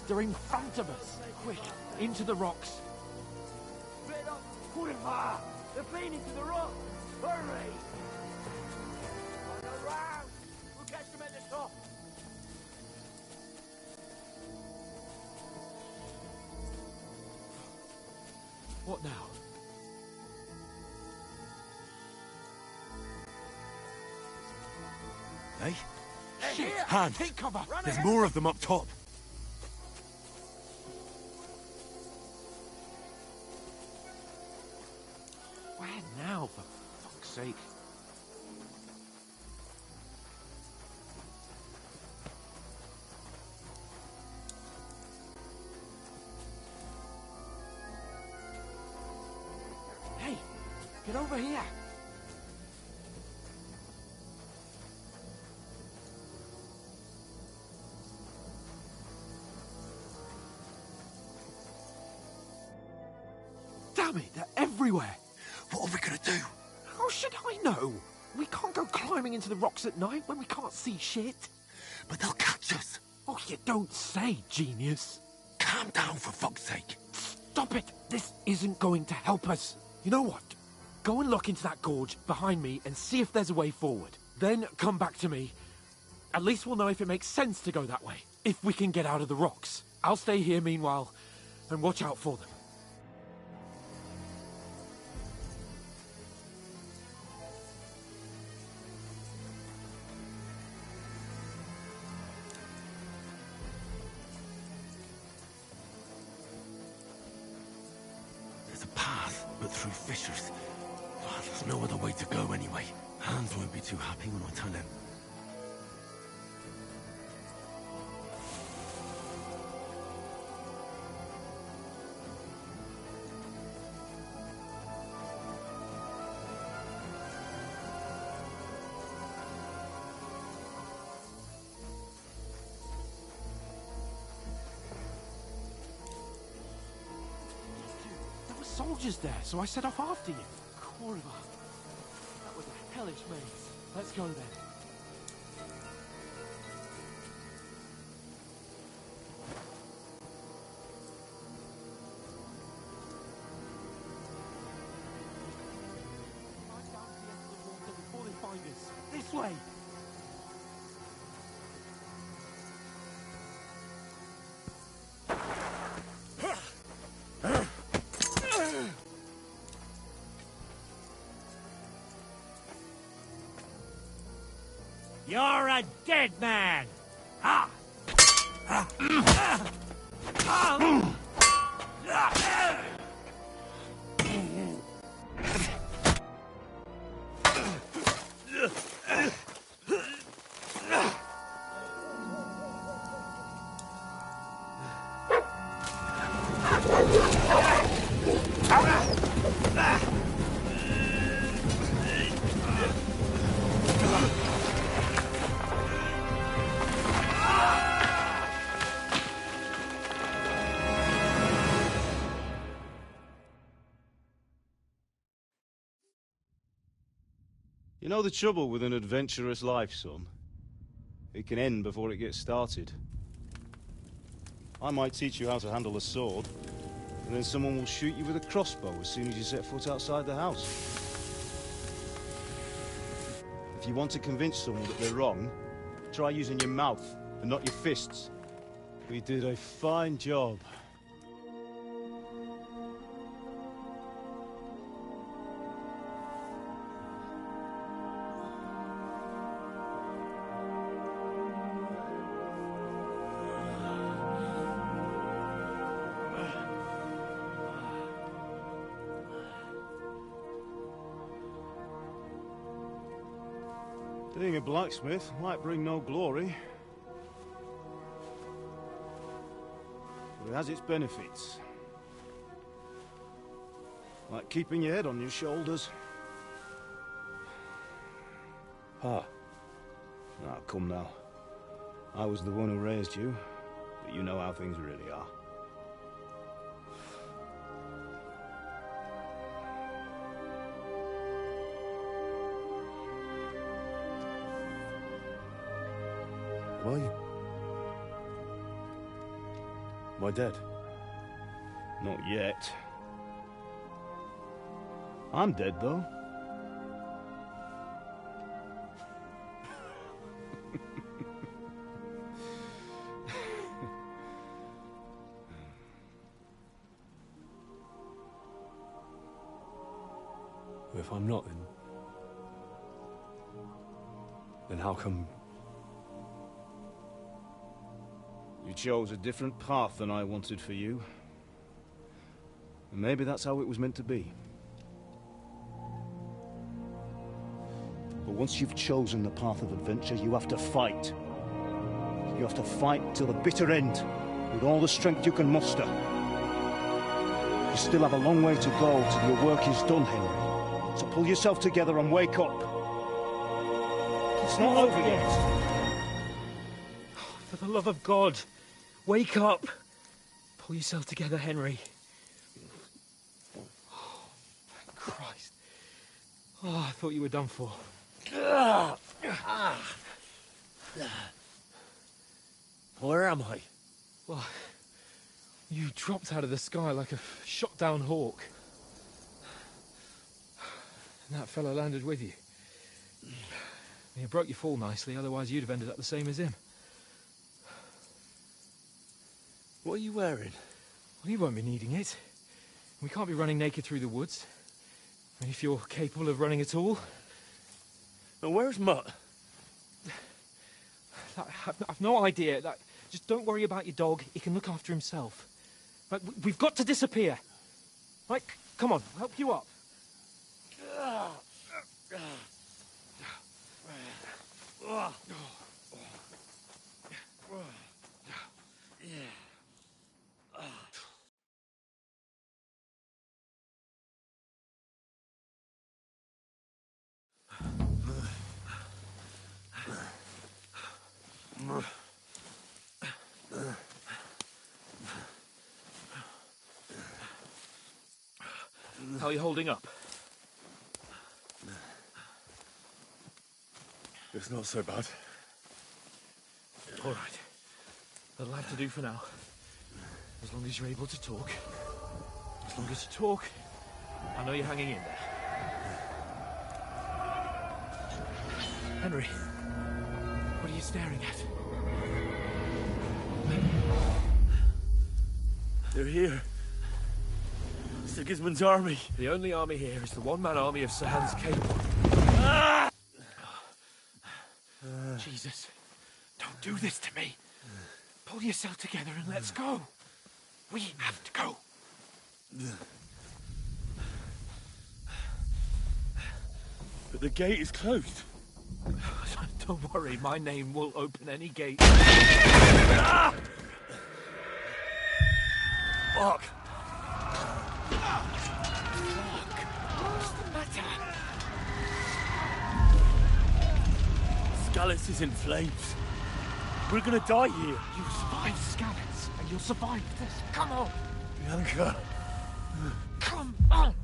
They're in front of us. Quick, into the rocks. Straight up, Kurva! They're playing into the rock! Hurry! On the round! We'll catch them at the top! What now? Hey? Shit! Hans! Take cover! There's more of them up top. Where now, for fuck's sake? Hey, get over here! Damn it, they're everywhere! What are we gonna do? How should I know? We can't go climbing into the rocks at night when we can't see shit. But they'll catch us. Oh, you don't say, genius. Calm down, for fuck's sake. Stop it! This isn't going to help us. You know what? Go and look into that gorge behind me and see if there's a way forward. Then come back to me. At least we'll know if it makes sense to go that way. If we can get out of the rocks. I'll stay here meanwhile and watch out for them. There's a path, but through fissures. Oh, there's no other way to go anyway. Hans won't be too happy when I tell him. There were soldiers there, so I set off after you. Corva. That was a hellish maze. Let's go then. Right down to the end of the water before they find us. This way! You're a dead man! Ah! You know the trouble with an adventurous life, son? It can end before it gets started. I might teach you how to handle a sword, and then someone will shoot you with a crossbow as soon as you set foot outside the house. If you want to convince someone that they're wrong, try using your mouth and not your fists. We did a fine job. Being a blacksmith might bring no glory, but it has its benefits. Like keeping your head on your shoulders. Ah. Now, come now. I was the one who raised you, but you know how things really are. Why? I dead? Not yet. I'm dead, though. If I'm not, then how come... You chose a different path than I wanted for you. And maybe that's how it was meant to be. But once you've chosen the path of adventure, you have to fight. You have to fight till the bitter end, with all the strength you can muster. You still have a long way to go till your work is done, Henry. So pull yourself together and wake up. It's not over yet. For the love of God, wake up. Pull yourself together, Henry. Oh, thank Christ. Oh, I thought you were done for. Where am I? Well, you dropped out of the sky like a shot-down hawk. And that fellow landed with you. You broke your fall nicely, otherwise you'd have ended up the same as him. What are you wearing? Well, you won't be needing it. We can't be running naked through the woods. And if you're capable of running at all. And where's Mutt? I've no idea. Just don't worry about your dog. He can look after himself. Right, we've got to disappear. Right, come on, I'll help you up. How are you holding up? It's not so bad. All right. That'll have to do for now. As long as you're able to talk. As long as you talk, I know you're hanging in there. Henry, what are you staring at? They're here. Sigismund's army. The only army here is the one-man army of Sir Hans Cable. Jesus, don't do this to me. Pull yourself together and let's go. We have to go. But the gate is closed. Don't worry, my name will open any gate. Fuck. What's the matter? Skalitz is in flames. We're gonna die here. You survived Skalitz, and you'll survive this. Come on. Bianca. Come on.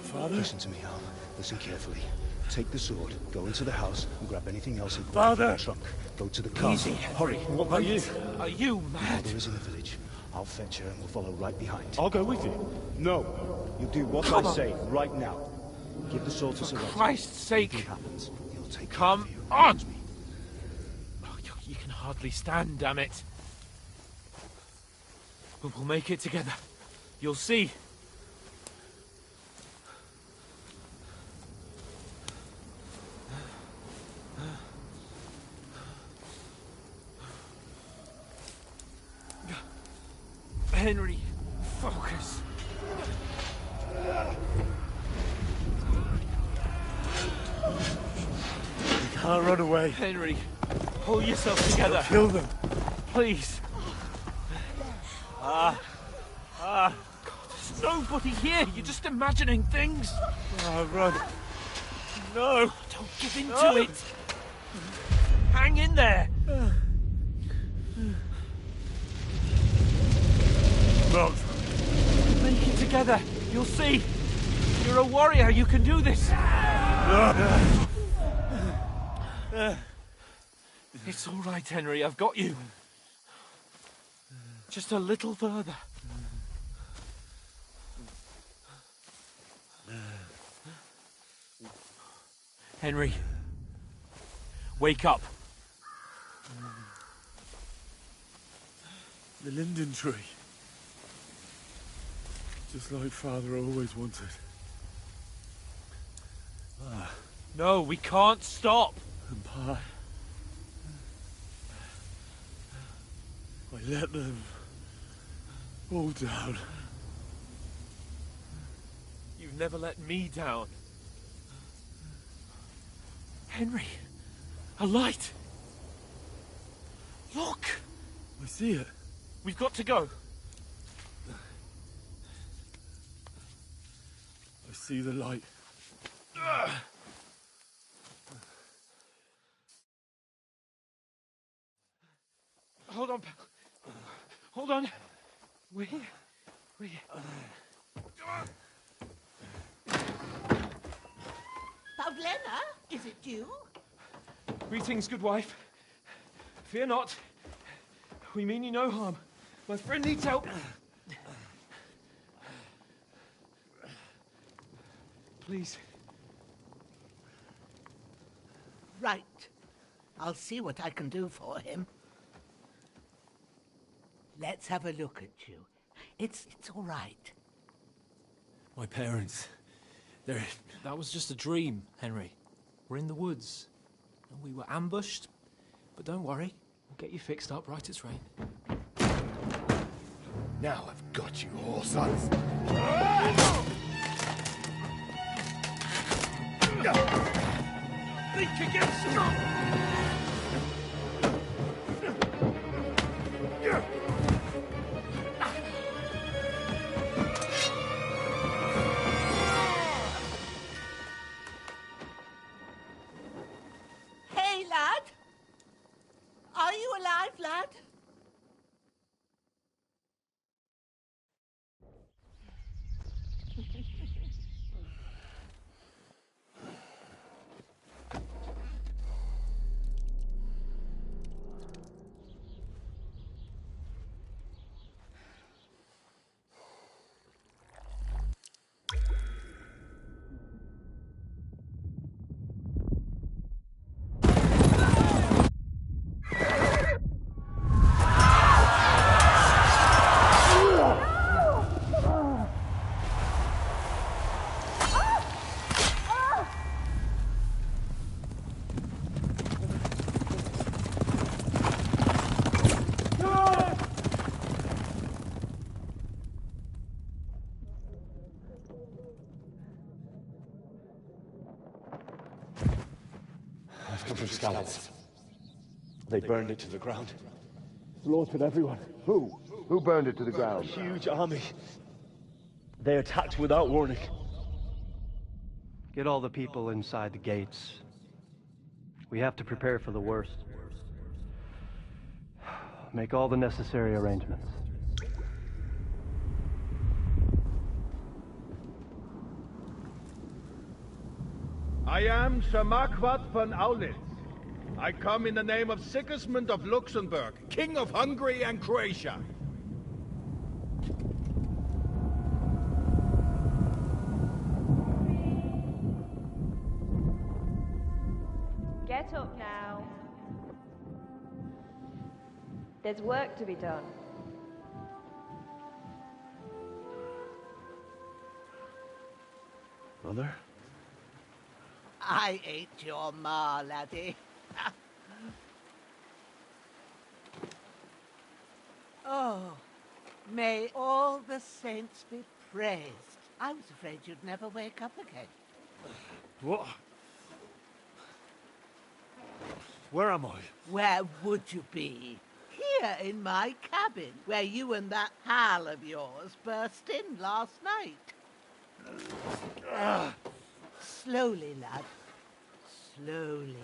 Father? Listen to me, Al. Listen carefully. Take the sword, go into the house, and grab anything else important Father! from the trunk. Go to the car. Easy. Hurry. What about you? Are you mad? Mother is in the village. I'll fetch her and we'll follow right behind. I'll go with you. No. You do what Come I on. say right now. Give the sword to For Sir Roger. Christ's sake. Anything happens, he'll take Come care of you. on. Trust me. Oh, you can hardly stand, damn it. But we'll make it together. You'll see. Henry, focus. We can't run away. Henry, pull yourself together. Kill them. Please. God, there's nobody here. You're just imagining things. Run. No. Don't give in to it. Hang in there. Run. together. You'll see. You're a warrior. You can do this. It's all right, Henry. I've got you. Just a little further. Henry, wake up. The linden tree. Just like Father always wanted. No, we can't stop. And Pa, I let them all down. You've never let me down. Henry, a light. Look. I see it. We've got to go. I see the light. Hold on, pal. Hold on. We're here. We're here. Pavlena, is it you? Greetings, good wife. Fear not. We mean you no harm. My friend needs help. Please. Right. I'll see what I can do for him. Let's have a look at you. It's all right. My parents, they're... That was just a dream, Henry. We're in the woods. And we were ambushed. But don't worry, we'll get you fixed up right as rain. Now I've got you, whore sons. Think again, strong! Hey, lad! Are you alive, lad? I've come from Scallops. They burned it to the ground. Slaughtered everyone. Who? Who burned it to the A ground? huge army. They attacked without warning. Get all the people inside the gates. We have to prepare for the worst. Make all the necessary arrangements. I am Sir Marquardt von Aulitz. I come in the name of Sigismund of Luxembourg, King of Hungary and Croatia. Get up now. There's work to be done. Mother? I ain't your ma, laddie. Oh, may all the saints be praised. I was afraid you'd never wake up again. What? Where am I? Where would you be? Here in my cabin, where you and that pal of yours burst in last night. Slowly, lad. Slowly.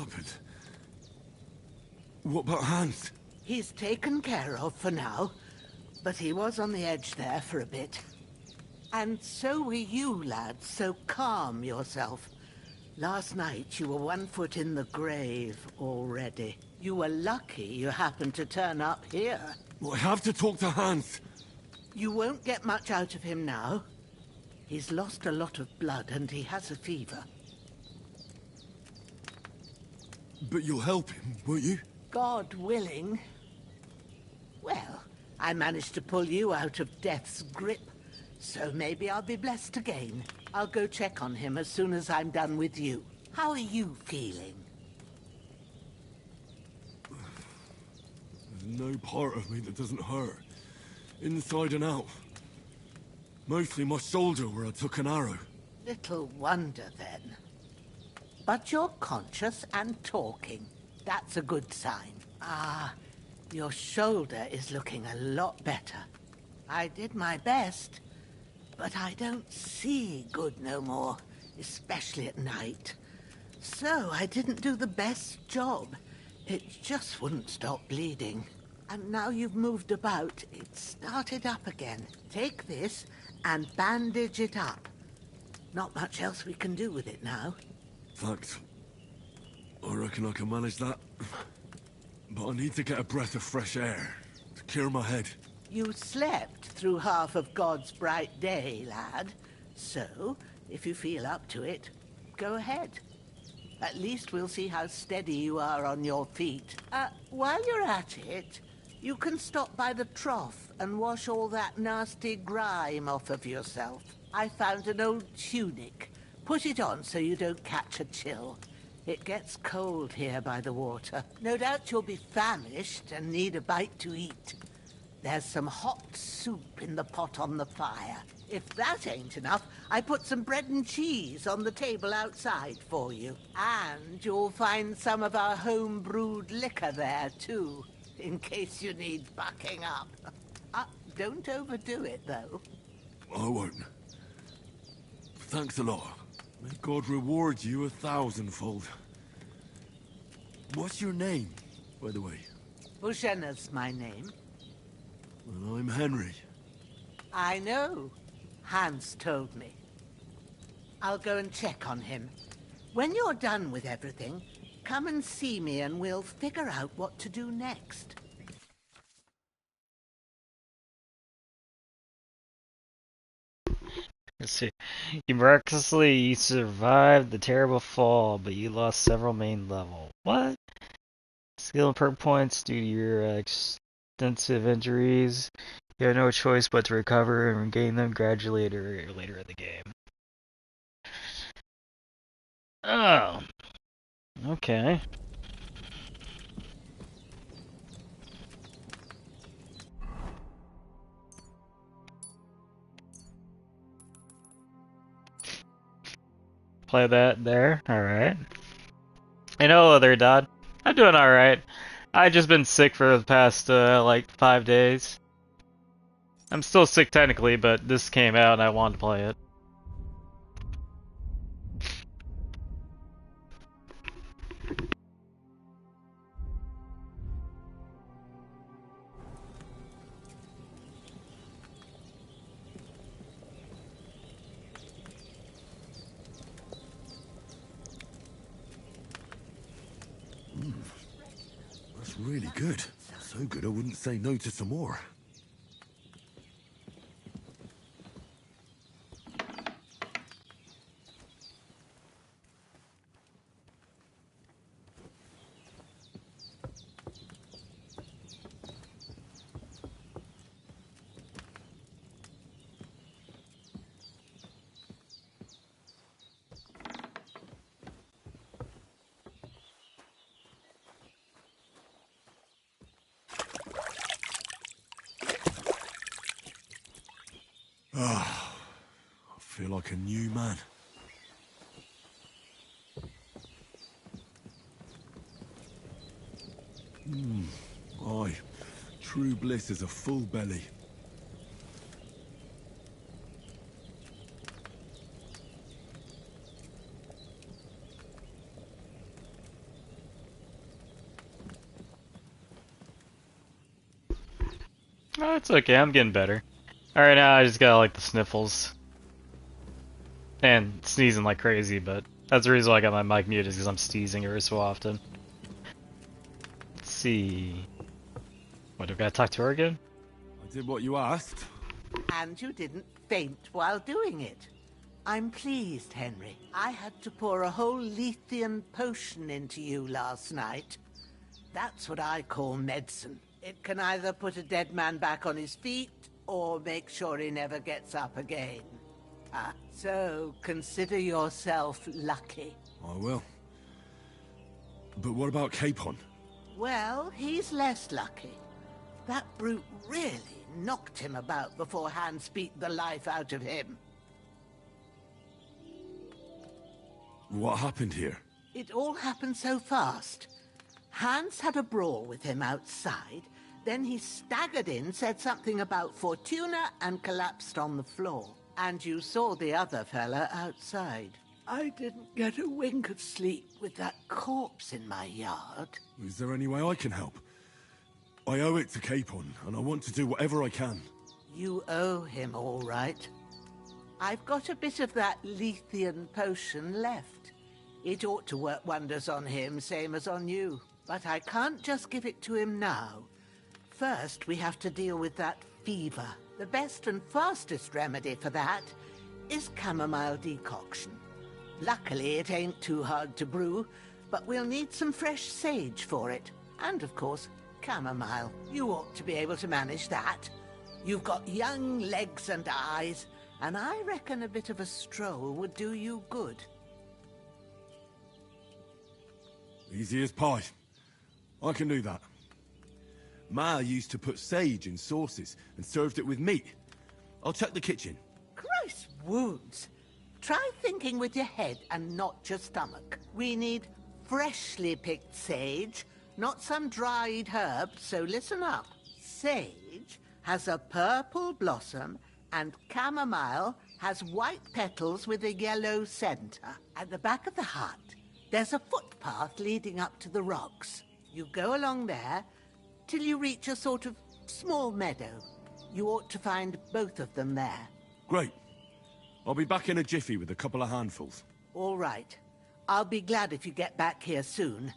happened? What about Hans? He's taken care of for now, but he was on the edge there for a bit. And so were you, lads, so calm yourself. Last night you were 1 foot in the grave already. You were lucky you happened to turn up here. Well, I have to talk to Hans. You won't get much out of him now. He's lost a lot of blood and he has a fever. But you'll help him, won't you? God willing. Well, I managed to pull you out of death's grip, so maybe I'll be blessed again. I'll go check on him as soon as I'm done with you. How are you feeling? There's no part of me that doesn't hurt. Inside and out. Mostly my shoulder where I took an arrow. Little wonder then. But you're conscious and talking. That's a good sign. Ah, your shoulder is looking a lot better. I did my best, but I don't see good no more, especially at night. So I didn't do the best job. It just wouldn't stop bleeding. And now you've moved about, it started up again. Take this and bandage it up. Not much else we can do with it now. Thanks. I reckon I can manage that. But I need to get a breath of fresh air to clear my head. You slept through half of God's bright day, lad. So, if you feel up to it, go ahead. At least we'll see how steady you are on your feet. While you're at it, you can stop by the trough and wash all that nasty grime off of yourself. I found an old tunic. Put it on so you don't catch a chill. It gets cold here by the water. No doubt you'll be famished and need a bite to eat. There's some hot soup in the pot on the fire. If that ain't enough, I put some bread and cheese on the table outside for you. And you'll find some of our home-brewed liquor there, too, in case you need bucking up. Don't overdo it, though. I won't. Thanks a lot. May God reward you 1,000-fold. What's your name, by the way? Bushenna's my name. Well, I'm Henry. I know. Hans told me. I'll go and check on him. When you're done with everything, come and see me and we'll figure out what to do next. Let's see. You miraculously survived the terrible fall, but you lost several main level. What? Skill and perk points due to your extensive injuries. You have no choice but to recover and regain them gradually or later in the game. Oh. Okay. Play that there. Alright. Hello there, Dodd. I'm doing alright. I've just been sick for the past, like, 5 days. I'm still sick technically, but this came out and I wanted to play it. That's really good. So good I wouldn't say no to some more. Ah, I feel like a new man. Aye, true bliss is a full belly. Oh, it's okay. I'm getting better. All right, now I just got like the sniffles and sneezing like crazy, but that's the reason why I got my mic muted, is because I'm sneezing every so often. Let's see. What, do I gotta talk to her again? I did what you asked. And you didn't faint while doing it. I'm pleased, Henry. I had to pour a whole Lethean potion into you last night. That's what I call medicine. It can either put a dead man back on his feet, or make sure he never gets up again. So consider yourself lucky. I will. But what about Capon? Well, he's less lucky. That brute really knocked him about before Hans beat the life out of him. What happened here? It all happened so fast. Hans had a brawl with him outside, then he staggered in, said something about Fortuna, and collapsed on the floor. And you saw the other fella outside. I didn't get a wink of sleep with that corpse in my yard. Is there any way I can help? I owe it to Capon, and I want to do whatever I can. You owe him, all right. I've got a bit of that Lethean potion left. It ought to work wonders on him, same as on you. But I can't just give it to him now. First, we have to deal with that fever. The best and fastest remedy for that is chamomile decoction. Luckily, it ain't too hard to brew, but we'll need some fresh sage for it. And, of course, chamomile. You ought to be able to manage that. You've got young legs and eyes, and I reckon a bit of a stroll would do you good. Easy as pie. I can do that. Ma used to put sage in sauces and served it with meat. I'll check the kitchen. Christ wounds! Try thinking with your head and not your stomach. We need freshly picked sage, not some dried herb, so listen up. Sage has a purple blossom, and chamomile has white petals with a yellow center. At the back of the hut, there's a footpath leading up to the rocks. You go along there till you reach a sort of small meadow. You ought to find both of them there. Great. I'll be back in a jiffy with a couple of handfuls. All right. I'll be glad if you get back here soon.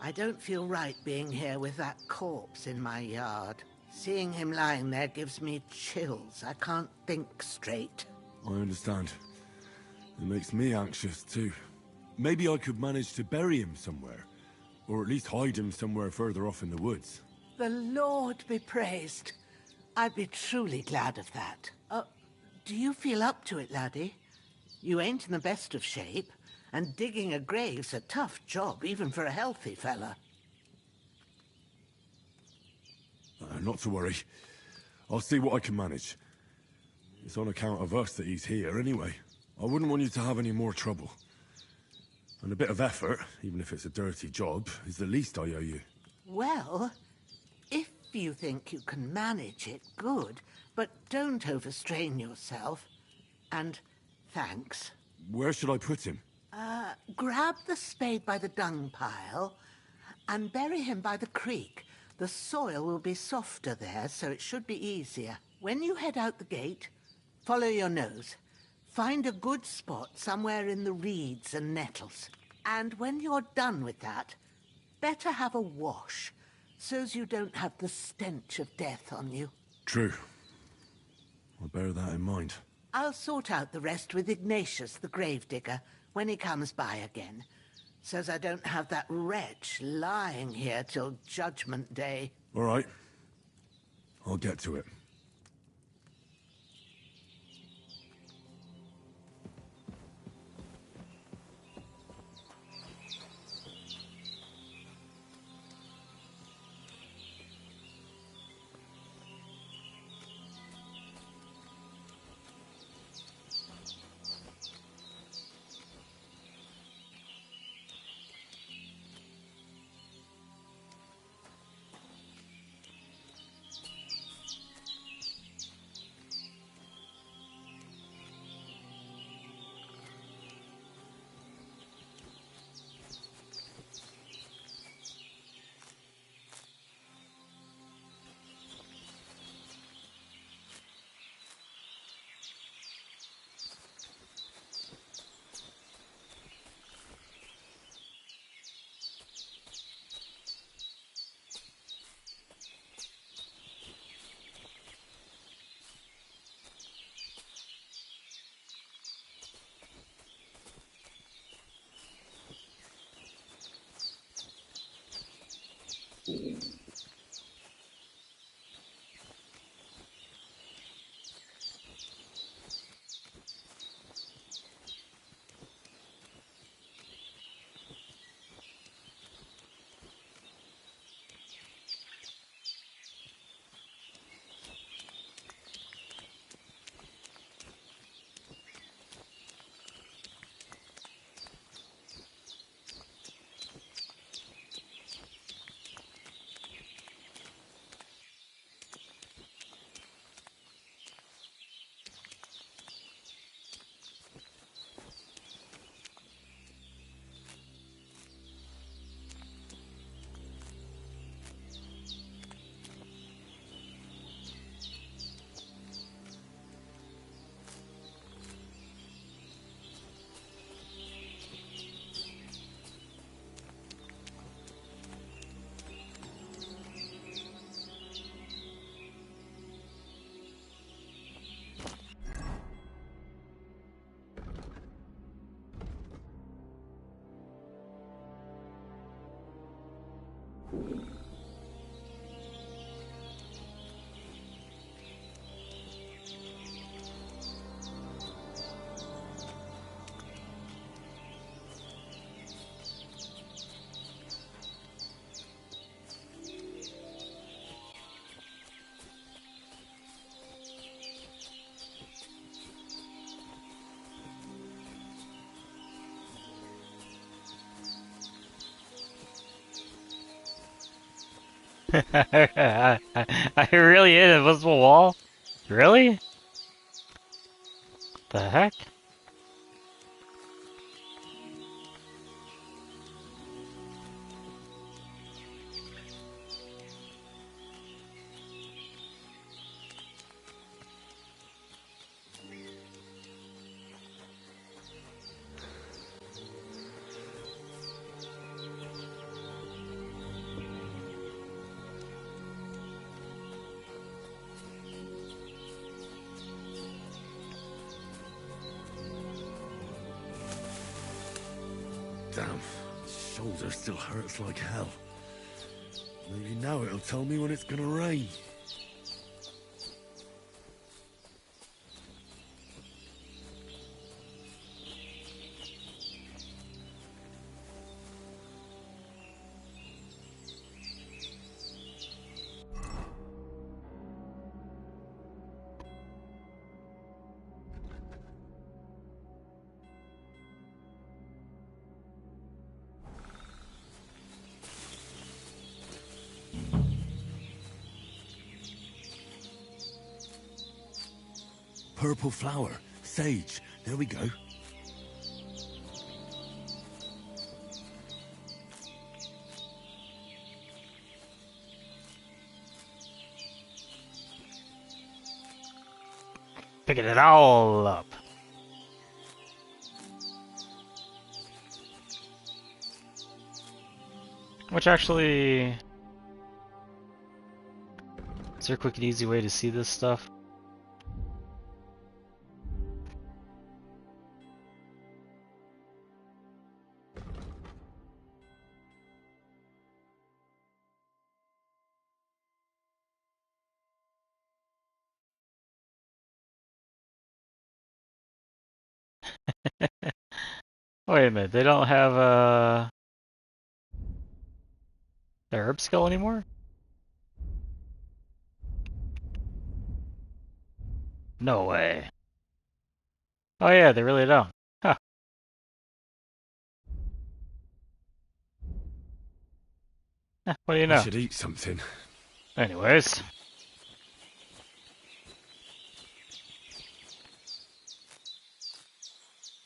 I don't feel right being here with that corpse in my yard. Seeing him lying there gives me chills. I can't think straight. I understand. It makes me anxious too. Maybe I could manage to bury him somewhere. Or at least hide him somewhere further off in the woods. The Lord be praised. I'd be truly glad of that. Do you feel up to it, laddie? You ain't in the best of shape, and digging a grave's a tough job, even for a healthy fella. Not to worry. I'll see what I can manage. It's on account of us that he's here anyway. I wouldn't want you to have any more trouble. And a bit of effort, even if it's a dirty job, is the least I owe you. Well, if you think you can manage it, good. But don't overstrain yourself. And thanks. Where should I put him? Grab the spade by the dung pile and bury him by the creek. The soil will be softer there, so it should be easier. When you head out the gate, follow your nose. Find a good spot somewhere in the reeds and nettles. And when you're done with that, better have a wash, so's you don't have the stench of death on you. True. I'll bear that in mind. I'll sort out the rest with Ignatius, the gravedigger, when he comes by again, so's I don't have that wretch lying here till Judgment Day. All right. I'll get to it. I really hit an invisible wall? Really? The heck? Damn, shoulder still hurts like hell. Maybe now it'll tell me when it's gonna rain. Purple flower, sage, there we go. Picking it all up. Which actually... Is there a quick and easy way to see this stuff? Wait a minute, they don't have the herb skill anymore? No way. Oh yeah, they really don't. Huh. What do you know? I should eat something. Anyways.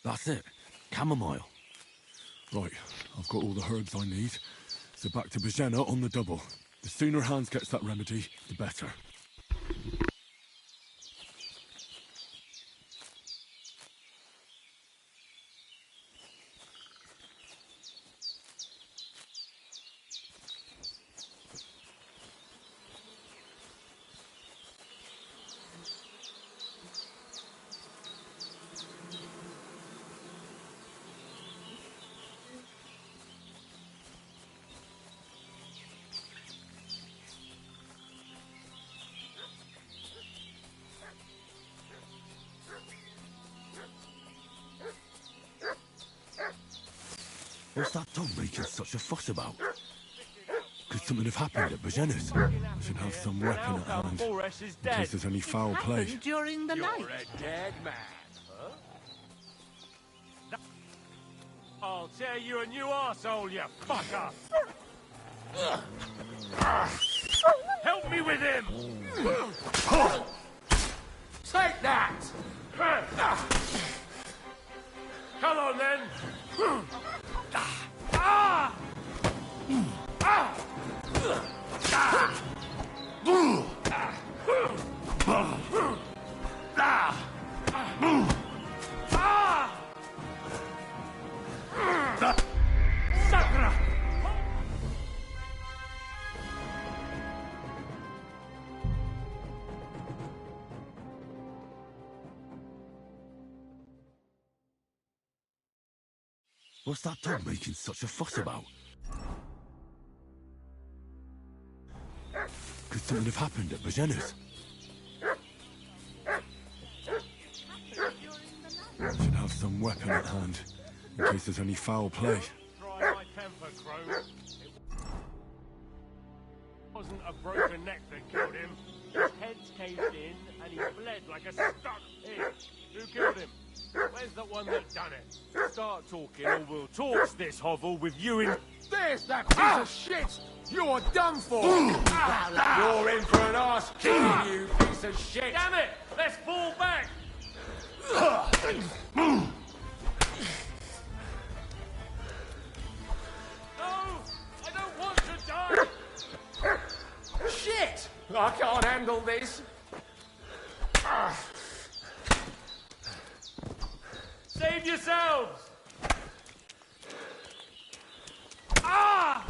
That's it. Chamomile. Right, I've got all the herbs I need. So back to Bajena on the double. The sooner Hans gets that remedy, the better. What's that dog making such a fuss about? Could something have happened at Bajena's? I should have some weapon at hand, in case there's any foul play. During the night. You're a dead man, huh? I'll tear you a new arsehole, you fucker! Help me with him! Take that! Come on, then! Sakra! What's that dog making such a fuss about? Could something have happened at Bajena's? I should have some weapon at hand, in case there's any foul play. Try my temper, Crow. It wasn't a broken neck that killed him. His head's caved in, and he bled like a stuck pig. Who killed him? Where's the one that done it? Start talking, or we'll torch this hovel with you in... There's that piece of shit! You're done for! You're in for an arse kicking, you piece of shit! Damn it! Let's fall back! No! I don't want to die! Shit! I can't handle this. Save yourselves! Ah!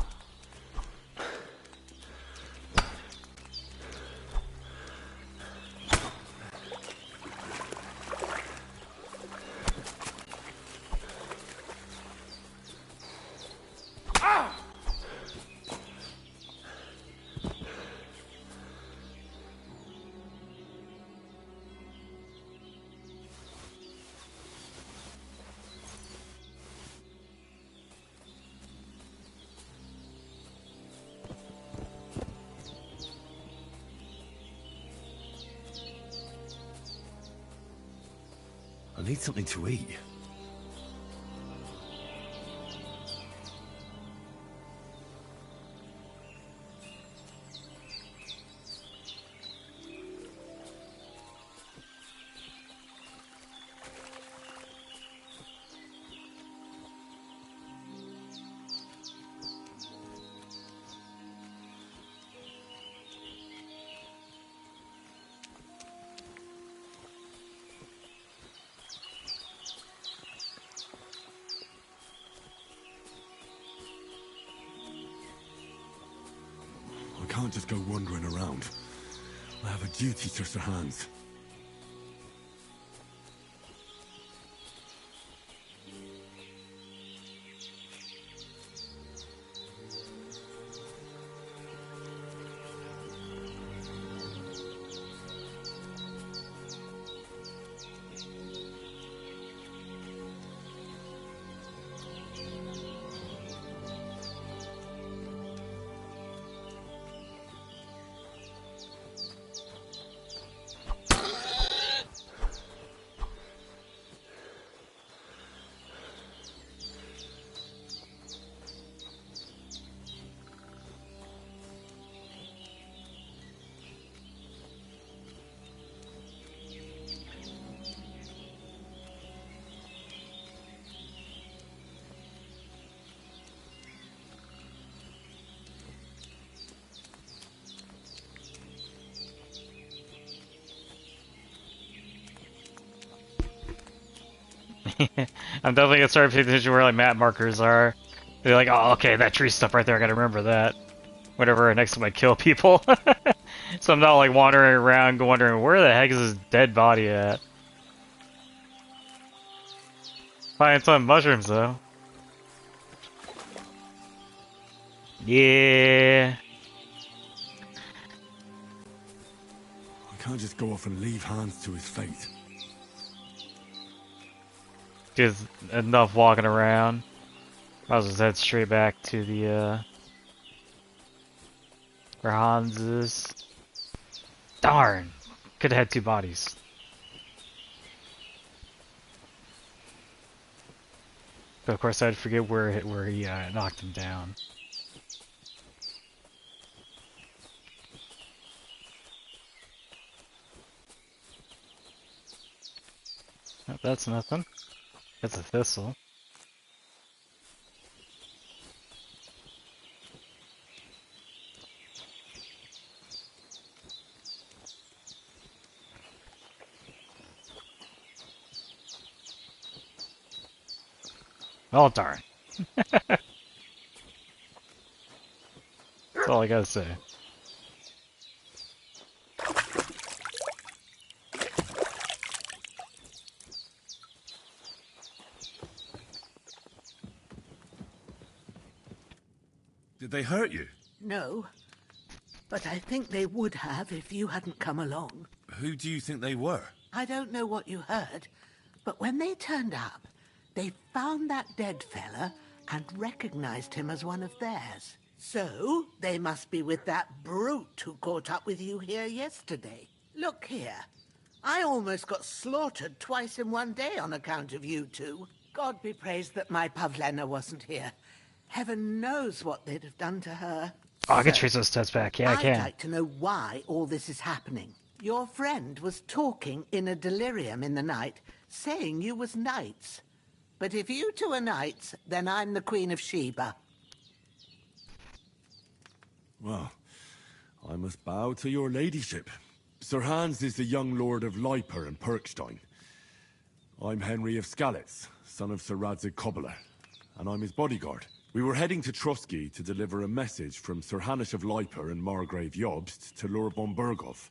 I need something to eat. I can't just go wandering around. I have a duty to Sir Hans. I'm definitely gonna start paying attention where like map markers are. They're like, oh, okay, that tree stuff right there. I gotta remember that. Whenever next time I kill people, so I'm not like wandering around, wondering where the heck is this dead body at. Find some mushrooms though. Yeah. I can't just go off and leave Hans to his fate. Just enough walking around. I'll just head straight back to the where Hans is. Darn! Could have had two bodies. But of course I'd forget where he knocked him down. Oh, that's nothing. That's a thistle. Oh darn. That's all I gotta say. Did they hurt you? No, but I think they would have if you hadn't come along. Who do you think they were? I don't know what you heard, but when they turned up, they found that dead fella and recognized him as one of theirs. So, they must be with that brute who caught up with you here yesterday. Look here. I almost got slaughtered twice in one day on account of you two. God be praised that my Pavlena wasn't here. Heaven knows what they'd have done to her. Oh, I can So, trace those stats back. Yeah, I I'd can. like to know why all this is happening. Your friend was talking in a delirium in the night, saying you was knights. But if you two are knights, then I'm the Queen of Sheba. Well, I must bow to your ladyship. Sir Hans is the young lord of Leiper and Perkstein. I'm Henry of Skalitz, son of Sir Radzig Cobbler, and I'm his bodyguard. We were heading to Trotsky to deliver a message from Sir Hanish of Leiper and Margrave Jobst to Lord von Burgov.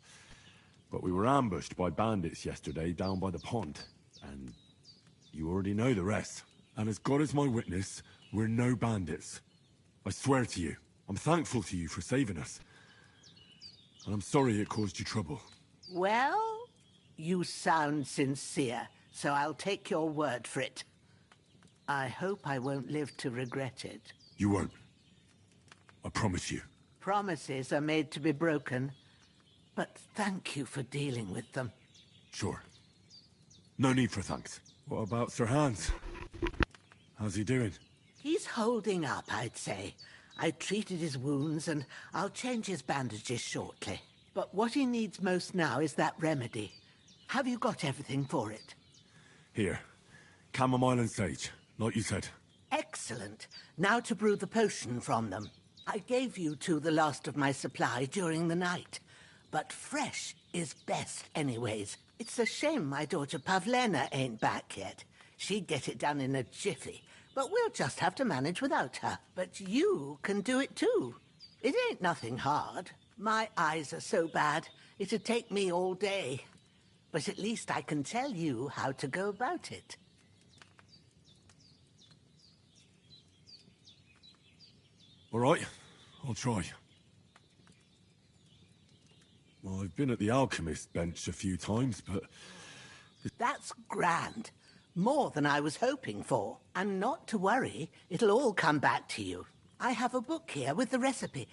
But we were ambushed by bandits yesterday down by the pond, and you already know the rest. And as God is my witness, we're no bandits. I swear to you, I'm thankful to you for saving us. And I'm sorry it caused you trouble. Well, you sound sincere, so I'll take your word for it. I hope I won't live to regret it. You won't. I promise you. Promises are made to be broken, but thank you for dealing with them. Sure. No need for thanks. What about Sir Hans? How's he doing? He's holding up, I'd say. I treated his wounds, and I'll change his bandages shortly. But what he needs most now is that remedy. Have you got everything for it? Here. Chamomile and sage, like you said. Excellent. Now to brew the potion from them. I gave you two the last of my supply during the night. But fresh is best anyways. It's a shame my daughter Pavlena ain't back yet. She'd get it done in a jiffy. But we'll just have to manage without her. But you can do it too. It ain't nothing hard. My eyes are so bad, it'd take me all day. But at least I can tell you how to go about it. All right, I'll try. Well, I've been at the alchemist bench a few times, but... That's grand. More than I was hoping for. And not to worry, it'll all come back to you. I have a book here with the recipe,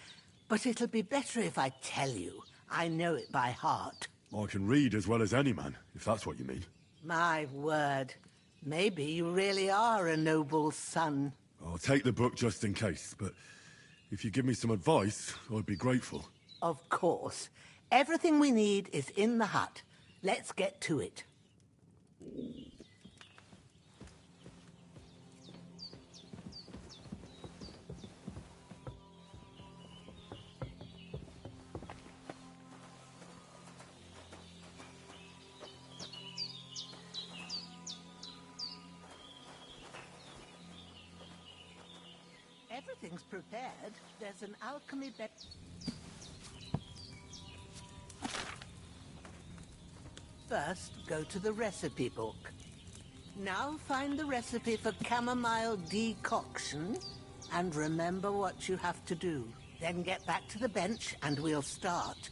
but it'll be better if I tell you. I know it by heart. I can read as well as any man, if that's what you mean. My word. Maybe you really are a noble son. I'll take the book just in case, but if you give me some advice, I'd be grateful. Of course. Everything we need is in the hut. Let's get to it. Everything's prepared. There's an alchemy bed. First, go to the recipe book. Now find the recipe for chamomile decoction, and remember what you have to do. Then get back to the bench, and we'll start.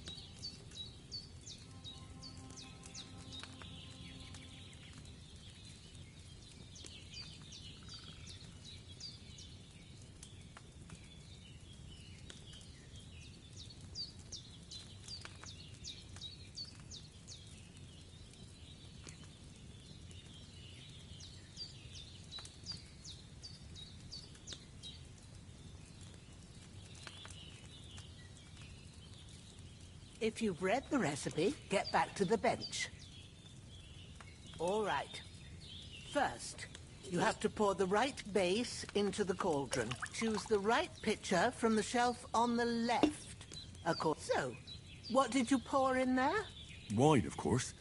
If you've read the recipe, get back to the bench. All right. First, you have to pour the right base into the cauldron. Choose the right pitcher from the shelf on the left. So, what did you pour in there? Wine, of course.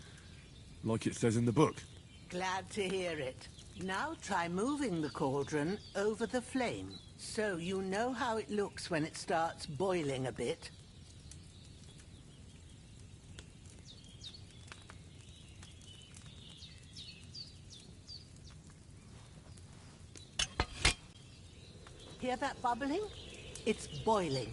Like it says in the book. Glad to hear it. Now try moving the cauldron over the flame, so you know how it looks when it starts boiling a bit. Hear that bubbling? It's boiling.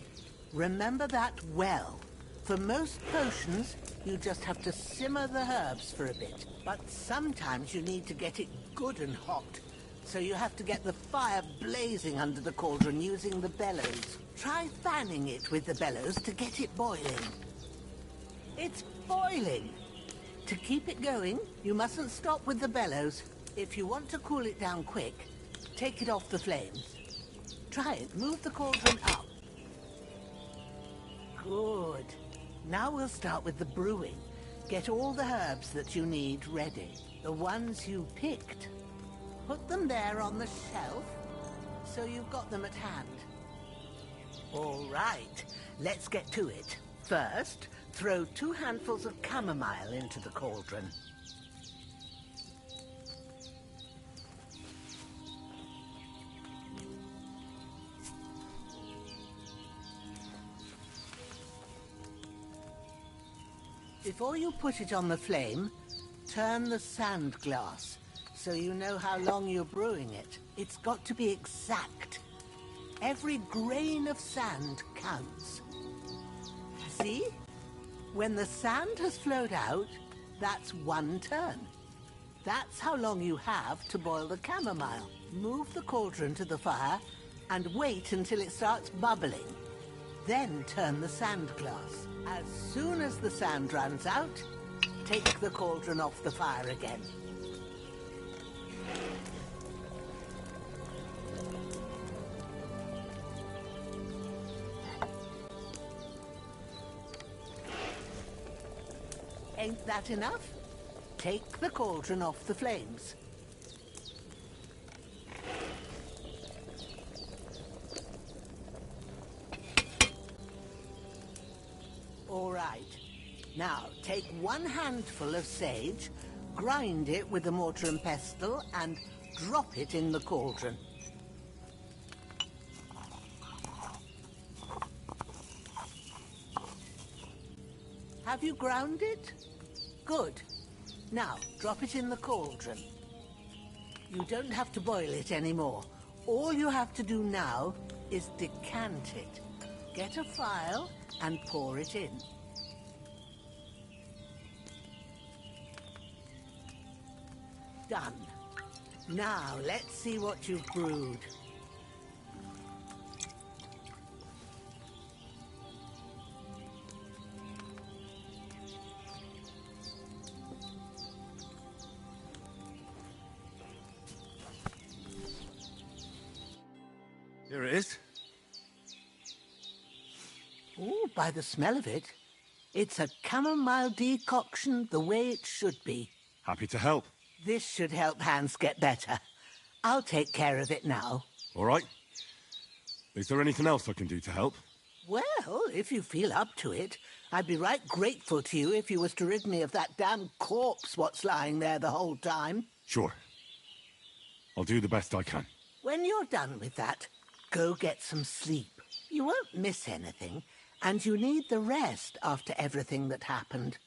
Remember that well. For most potions, you just have to simmer the herbs for a bit. But sometimes you need to get it good and hot. So you have to get the fire blazing under the cauldron using the bellows. Try fanning it with the bellows to get it boiling. It's boiling! To keep it going, you mustn't stop with the bellows. If you want to cool it down quick, take it off the flames. Try it. Move the cauldron up. Good. Now we'll start with the brewing. Get all the herbs that you need ready. The ones you picked. Put them there on the shelf, so you've got them at hand. All right, let's get to it. First, throw 2 handfuls of chamomile into the cauldron. Before you put it on the flame, turn the sand glass so you know how long you're brewing it. It's got to be exact. Every grain of sand counts. See? When the sand has flowed out, that's 1 turn. That's how long you have to boil the chamomile. Move the cauldron to the fire and wait until it starts bubbling. Then turn the sand glass. As soon as the sand runs out, take the cauldron off the fire again. Ain't that enough? Take the cauldron off the flames. All right. Now, take 1 handful of sage, grind it with a mortar and pestle, and drop it in the cauldron. Have you ground it? Good. Now, drop it in the cauldron. You don't have to boil it anymore. All you have to do now is decant it. Get a phial and pour it in. Done. Now, let's see what you've brewed. Here it is. Oh, by the smell of it, it's a chamomile decoction the way it should be. Happy to help. This should help Hans get better. I'll take care of it now. All right. Is there anything else I can do to help? Well, if you feel up to it, I'd be right grateful to you if you was to rid me of that damn corpse what's lying there the whole time. Sure. I'll do the best I can. When you're done with that, go get some sleep. You won't miss anything, and you need the rest after everything that happened.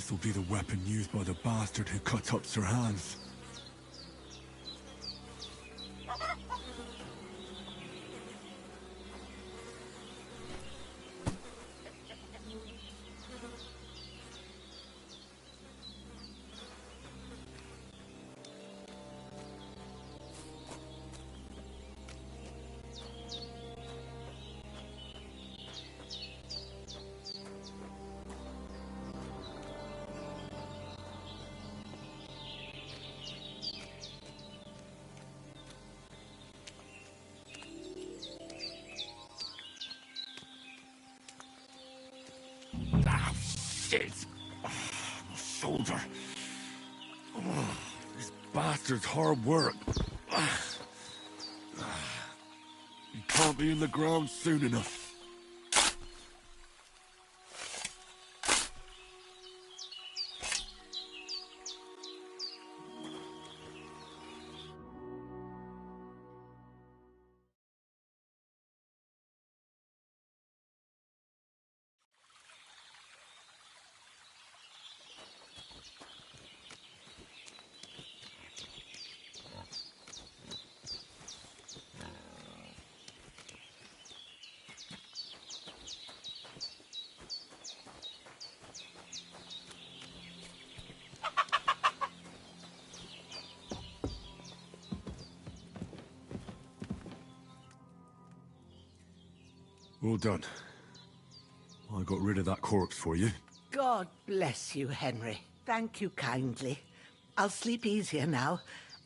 This'll be the weapon used by the bastard who cut up Sir Hans. Shit! My shoulder. This bastard's hard work. He can't be in the ground soon enough. Well done. I got rid of that corpse for you. God bless you, Henry. Thank you kindly. I'll sleep easier now,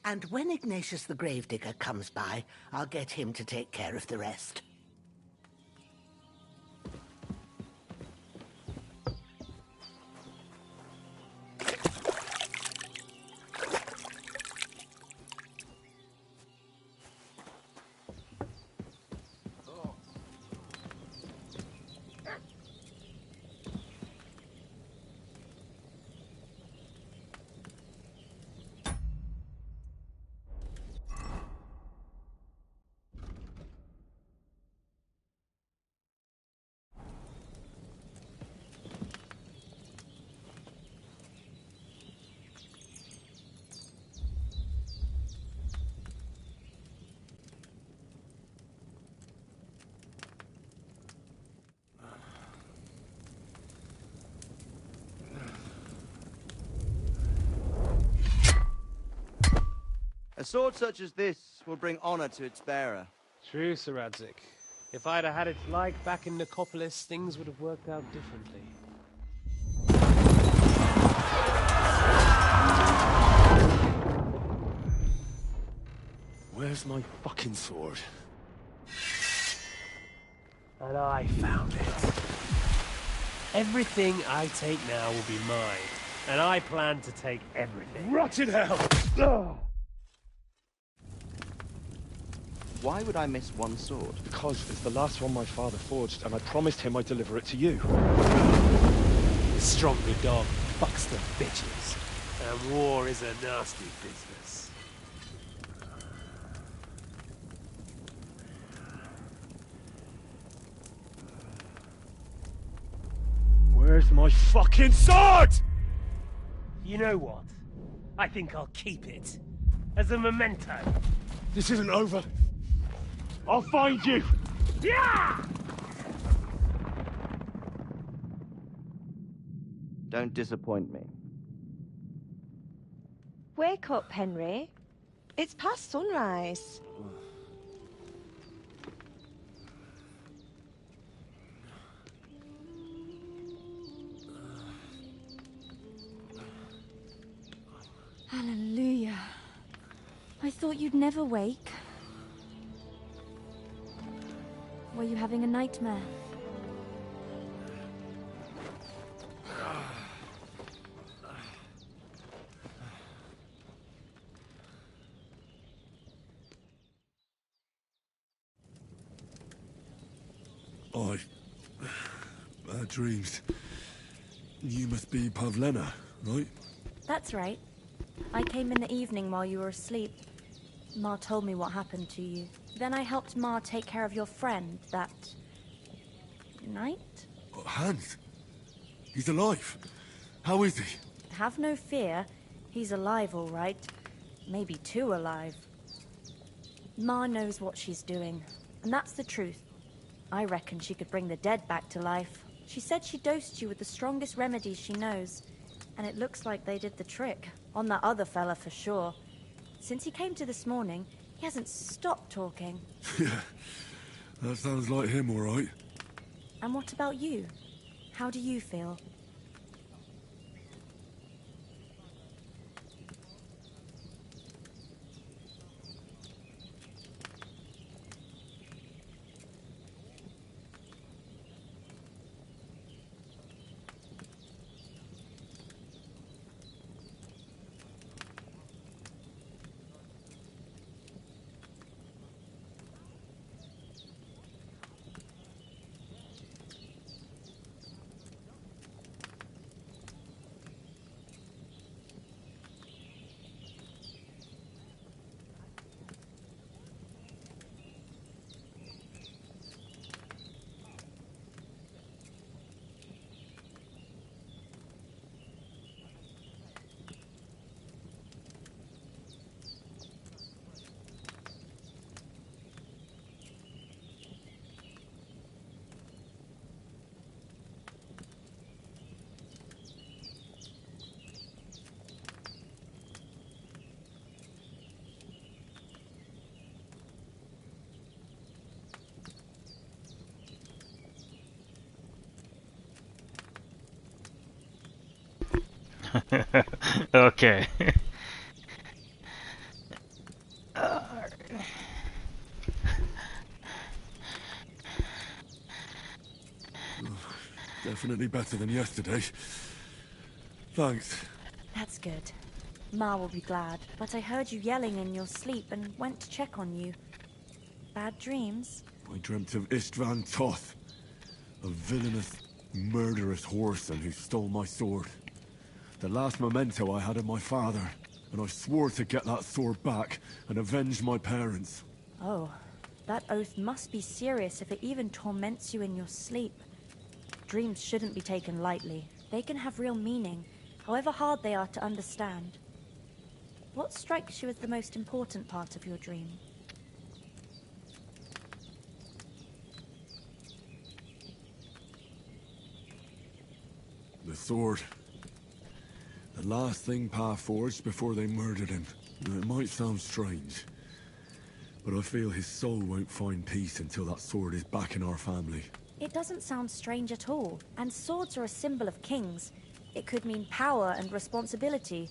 and when Ignatius the Gravedigger comes by, I'll get him to take care of the rest. A sword such as this will bring honor to its bearer. True, Sir Radzik. If I'd have had it like back in Nicopolis, things would have worked out differently. Where's my fucking sword? And I found it. Everything I take now will be mine, and I plan to take everything. Rotted hell! Ugh. Why would I miss one sword? Because it's the last one my father forged, and I promised him I'd deliver it to you. The stronger dog fucks the bitches, and war is a nasty business. Where's my fucking sword? You know what? I think I'll keep it. As a memento. This isn't over. I'll find you! Yeah! Don't disappoint me. Wake up, Henry. It's past sunrise. Hallelujah. I thought you'd never wake. Were you having a nightmare? Bad dreams. You must be Pavlena, right? That's right. I came in the evening while you were asleep. Ma told me what happened to you. Then I helped Ma take care of your friend that night? Hans! He's alive! How is he? Have no fear. He's alive, all right. Maybe too alive. Ma knows what she's doing, and that's the truth. I reckon she could bring the dead back to life. She said she dosed you with the strongest remedies she knows, and it looks like they did the trick. On that other fella for sure. Since he came to this morning, he hasn't stopped talking. Yeah, that sounds like him, all right. And what about you? How do you feel? Okay. Definitely better than yesterday. Thanks. That's good. Ma will be glad, but I heard you yelling in your sleep and went to check on you. Bad dreams? I dreamt of Istvan Toth, a villainous, murderous whoreson who stole my sword. The last memento I had of my father, and I swore to get that sword back and avenge my parents. Oh, that oath must be serious if it even torments you in your sleep. Dreams shouldn't be taken lightly. They can have real meaning, however hard they are to understand. What strikes you as the most important part of your dream? The sword. The last thing Pa forged before they murdered him. It might sound strange, but I feel his soul won't find peace until that sword is back in our family. It doesn't sound strange at all, and swords are a symbol of kings. It could mean power and responsibility,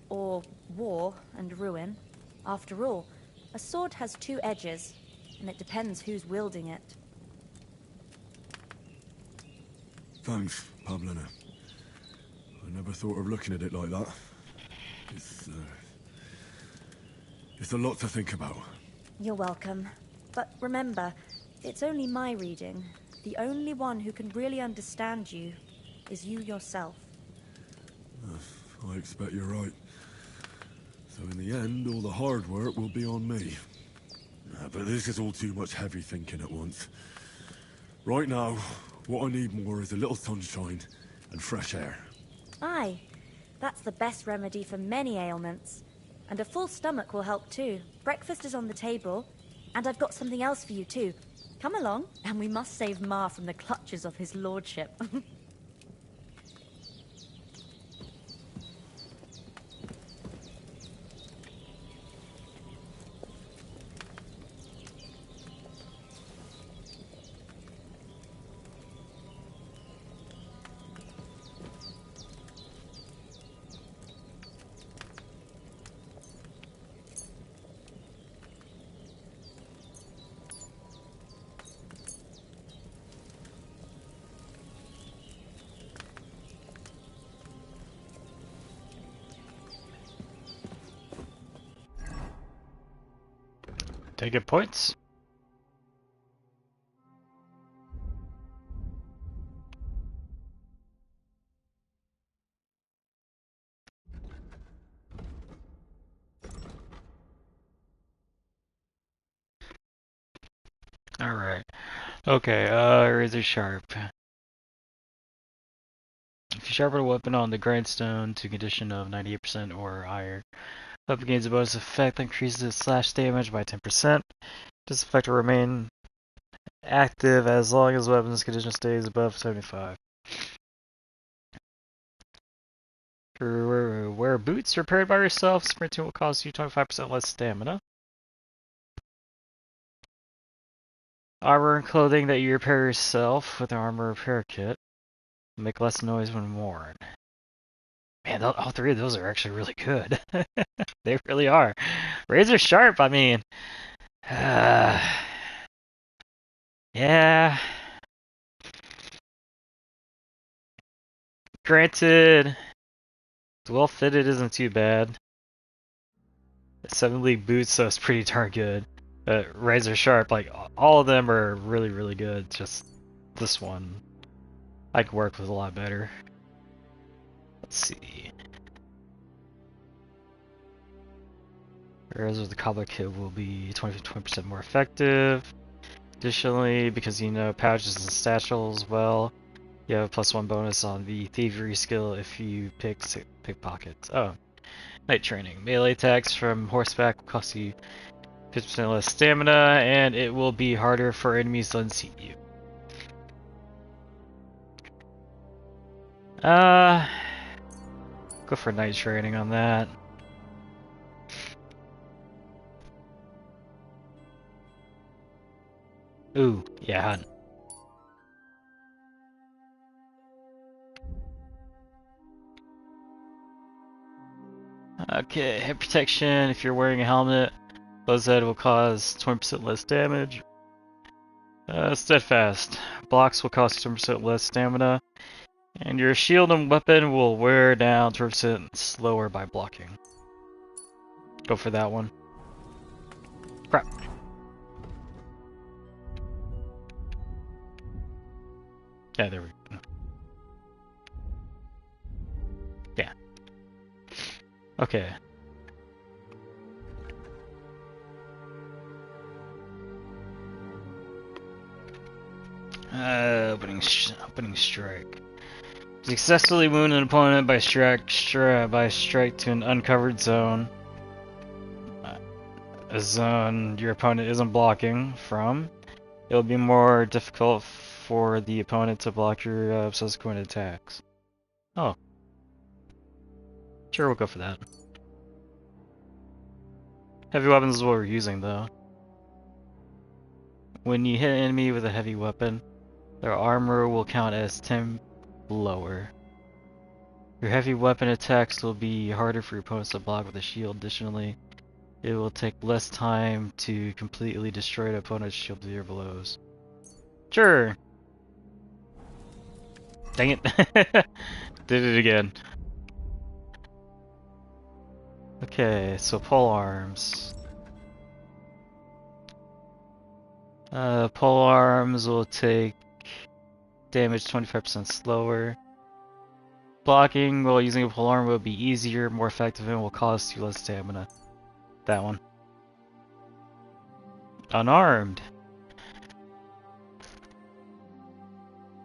or war and ruin. After all, a sword has two edges, and it depends who's wielding it. Thanks, Pavlina. I never thought of looking at it like that. It's a lot to think about. You're welcome. But remember, it's only my reading. The only one who can really understand you is you yourself. I expect you're right. So in the end, all the hard work will be on me. But this is all too much heavy thinking at once. Right now, what I need more is a little sunshine and fresh air. Aye, that's the best remedy for many ailments. And a full stomach will help too. Breakfast is on the table, and I've got something else for you too. Come along, and we must save Ma from the clutches of his lordship. Take it points. Alright. Okay, razor sharp. If you sharpen a weapon on the grindstone to condition of 98% or higher, the weapon gains a bonus effect that increases its slash damage by 10%. This effect will remain active as long as the weapon's condition stays above 75. Wear boots repaired by yourself. Sprinting will cost you 25% less stamina. Armor and clothing that you repair yourself with an armor repair kit make less noise when worn. Man, all three of those are actually really good. They really are. Razor sharp, I mean. Yeah. Granted, well fitted isn't too bad. 7 league boots, so it's pretty darn good. Razor sharp, like all of them are really, really good. Just this one, I could work with a lot better. Let's see. Whereas with the cobbler kit will be 20% more effective. Additionally, because you know pouches and satchels well, you have a +1 bonus on the thievery skill if you pickpockets. Oh, night training. Melee attacks from horseback will cost you 50% less stamina, and it will be harder for enemies to unseat you. Go for night training on that. Ooh, yeah. Okay, head protection. If you're wearing a helmet, closed head will cause 20% less damage. Steadfast. Blocks will cost 20% less stamina. And your shield and weapon will wear down 20% slower by blocking. Go for that one. Crap. Yeah, there we go. Yeah. Okay. Opening strike. Successfully wound an opponent by strike to an uncovered zone. A zone your opponent isn't blocking from. It will be more difficult for the opponent to block your subsequent attacks. Oh. Sure, we'll go for that. Heavy weapons is what we're using, though. When you hit an enemy with a heavy weapon, their armor will count as 10 lower. Your heavy weapon attacks will be harder for your opponents to block with a shield. Additionally, it will take less time to completely destroy the opponent's shield with your blows. Sure! Dang it. Did it again. Okay, so pole arms. Pole arms will take damage 25% slower. Blocking while using a pole arm will be easier, more effective, and will cost you less stamina. That one. Unarmed.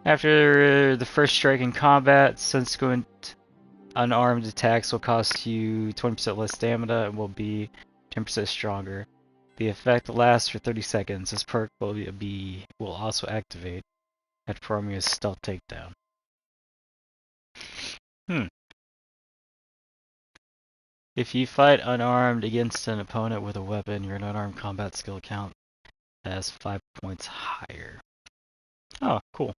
After the first strike in combat, subsequent unarmed attacks will cost you 20% less stamina and will be 10% stronger. The effect lasts for 30 seconds. This perk will also activate after performing a stealth takedown. If you fight unarmed against an opponent with a weapon, your unarmed combat skill count has 5 points higher. Oh, cool.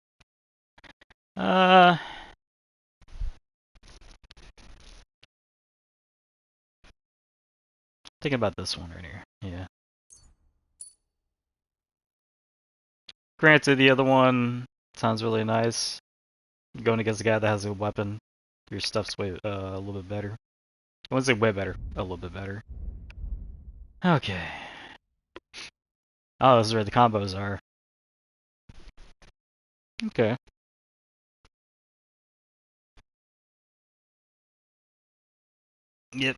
Thinking about this one right here. Yeah. Granted, the other one sounds really nice. Going against a guy that has a weapon, your stuff's way a little bit better. I wouldn't say way better, a little bit better. Okay. Oh, this is where the combos are. Okay. Yep.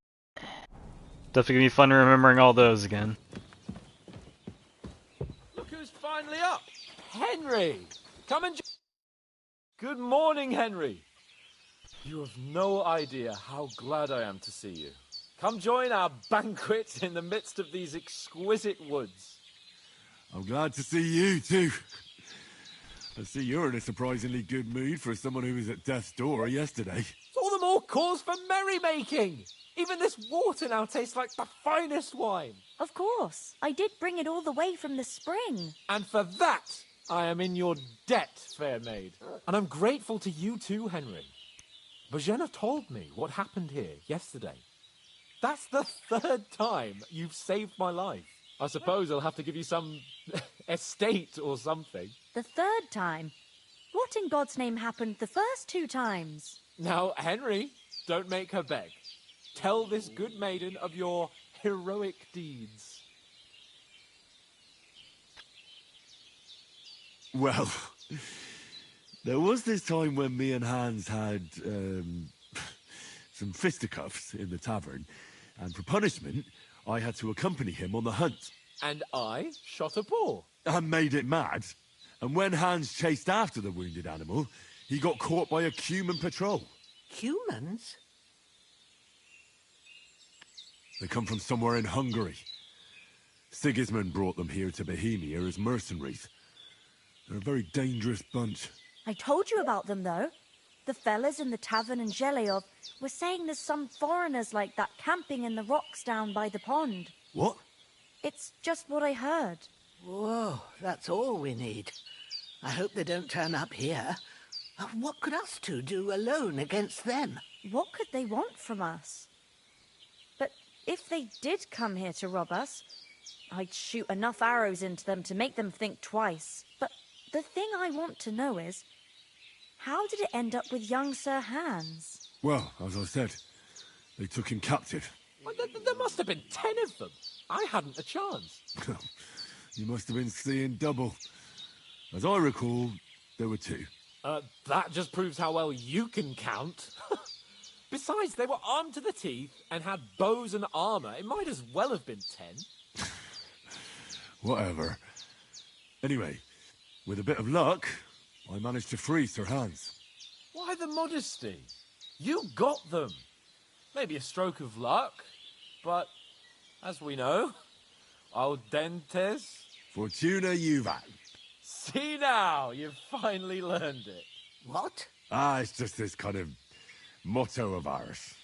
Definitely gonna be fun remembering all those again. Look who's finally up! Henry! Come and... Good morning, Henry. You have no idea how glad I am to see you. Come join our banquet in the midst of these exquisite woods. I'm glad to see you, too. I see you're in a surprisingly good mood for someone who was at death's door yesterday. It's all the more cause for merrymaking. Even this water now tastes like the finest wine. Of course. I did bring it all the way from the spring. And for that, I am in your debt, fair maid. And I'm grateful to you too, Henry. Bojena told me what happened here yesterday. That's the third time you've saved my life. I suppose I'll have to give you some estate or something. The third time? What in God's name happened the first 2 times? Now, Henry, don't make her beg. Tell this good maiden of your heroic deeds. Well, there was this time when me and Hans had some fisticuffs in the tavern, and for punishment, I had to accompany him on the hunt. And I shot a boar. And made it mad. And when Hans chased after the wounded animal, he got caught by a human patrol. Humans? They come from somewhere in Hungary. Sigismund brought them here to Bohemia as mercenaries. They're a very dangerous bunch. I told you about them, though. The fellas in the tavern in Zheleov were saying there's some foreigners like that camping in the rocks down by the pond. What? It's just what I heard. Whoa, that's all we need. I hope they don't turn up here. What could us two do alone against them? What could they want from us? But if they did come here to rob us, I'd shoot enough arrows into them to make them think twice. But the thing I want to know is, how did it end up with young Sir Hans? Well, as I said, they took him captive. Well, there must have been 10 of them. I hadn't a chance. You must have been seeing double. As I recall, there were 2. That just proves how well you can count. Besides, they were armed to the teeth and had bows and armor. It might as well have been 10. Whatever. Anyway, with a bit of luck, I managed to free Sir Hans. Why the modesty? You got them. Maybe a stroke of luck, but as we know, al dentes... Fortuna juvat. See now, you've finally learned it. What? It's just this kind of motto of ours.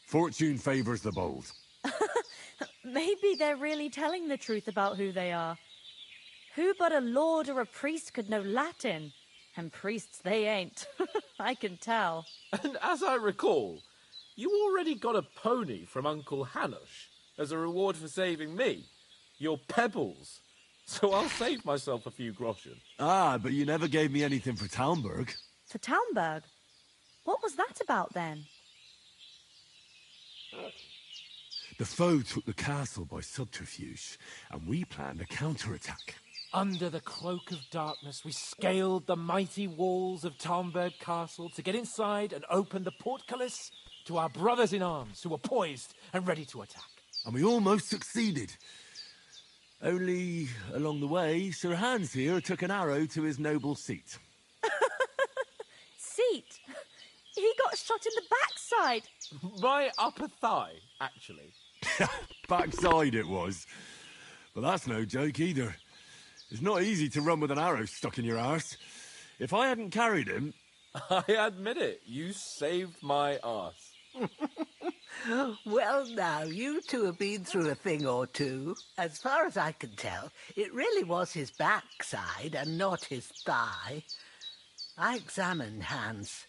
Fortune favours the bold. Maybe they're really telling the truth about who they are. Who but a lord or a priest could know Latin? And priests they ain't. I can tell. And as I recall, you already got a pony from Uncle Hanush as a reward for saving me. Your pebbles. So I'll save myself a few groschen. But you never gave me anything for Talmberg. For Talmberg? What was that about then? The foe took the castle by subterfuge, and we planned a counterattack. Under the cloak of darkness, we scaled the mighty walls of Talmberg Castle to get inside and open the portcullis to our brothers in arms who were poised and ready to attack. And we almost succeeded. Only, along the way, Sir Hans here took an arrow to his noble seat. Seat? He got shot in the backside. My upper thigh, actually. Backside it was. But that's no joke either. It's not easy to run with an arrow stuck in your arse. If I hadn't carried him... I admit it. You saved my arse. Well, now, you two have been through a thing or two. As far as I can tell, it really was his backside and not his thigh. I examined Hans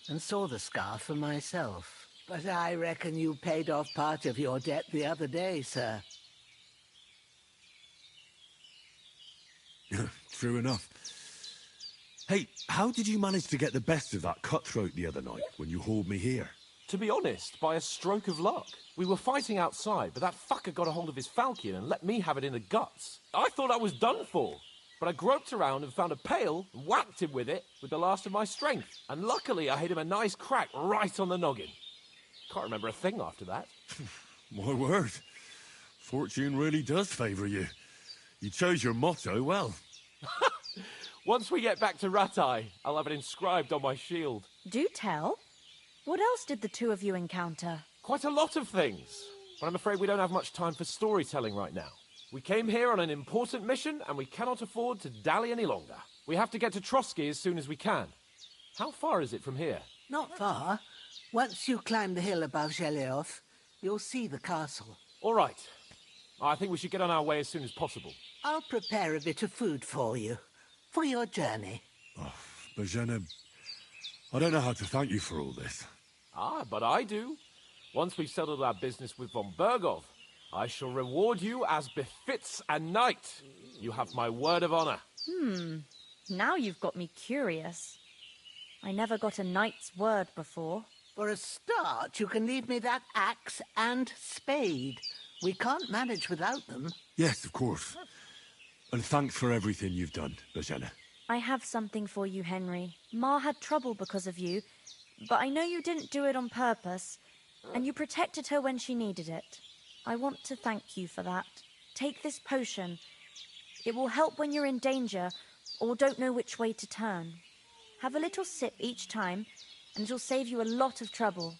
and saw the scar for myself. But I reckon you paid off part of your debt the other day, sir. True enough. Hey, how did you manage to get the best of that cutthroat the other night when you hauled me here? To be honest, by a stroke of luck. We were fighting outside, but that fucker got a hold of his falchion and let me have it in the guts. I thought I was done for, but I groped around and found a pail and whacked him with it with the last of my strength. And luckily, I hit him a nice crack right on the noggin. Can't remember a thing after that. My word. Fortune really does favour you. You chose your motto well. Once we get back to Ratai, I'll have it inscribed on my shield. Do tell. What else did the two of you encounter? Quite a lot of things, but I'm afraid we don't have much time for storytelling right now. We came here on an important mission, and we cannot afford to dally any longer. We have to get to Trotsky as soon as we can. How far is it from here? Not far. Once you climb the hill above Zheleoth, you'll see the castle. All right. I think we should get on our way as soon as possible. I'll prepare a bit of food for you, for your journey. Oh, Bozhena, I don't know how to thank you for all this. Ah, but I do. Once we've settled our business with von Bergov, I shall reward you as befits a knight. You have my word of honor. Now you've got me curious. I never got a knight's word before. For a start, you can leave me that axe and spade. We can't manage without them. Yes, of course. And thanks for everything you've done, Bozhena. I have something for you, Henry. Ma had trouble because of you, but I know you didn't do it on purpose, and you protected her when she needed it. I want to thank you for that. Take this potion. It will help when you're in danger or don't know which way to turn. Have a little sip each time, and it'll save you a lot of trouble.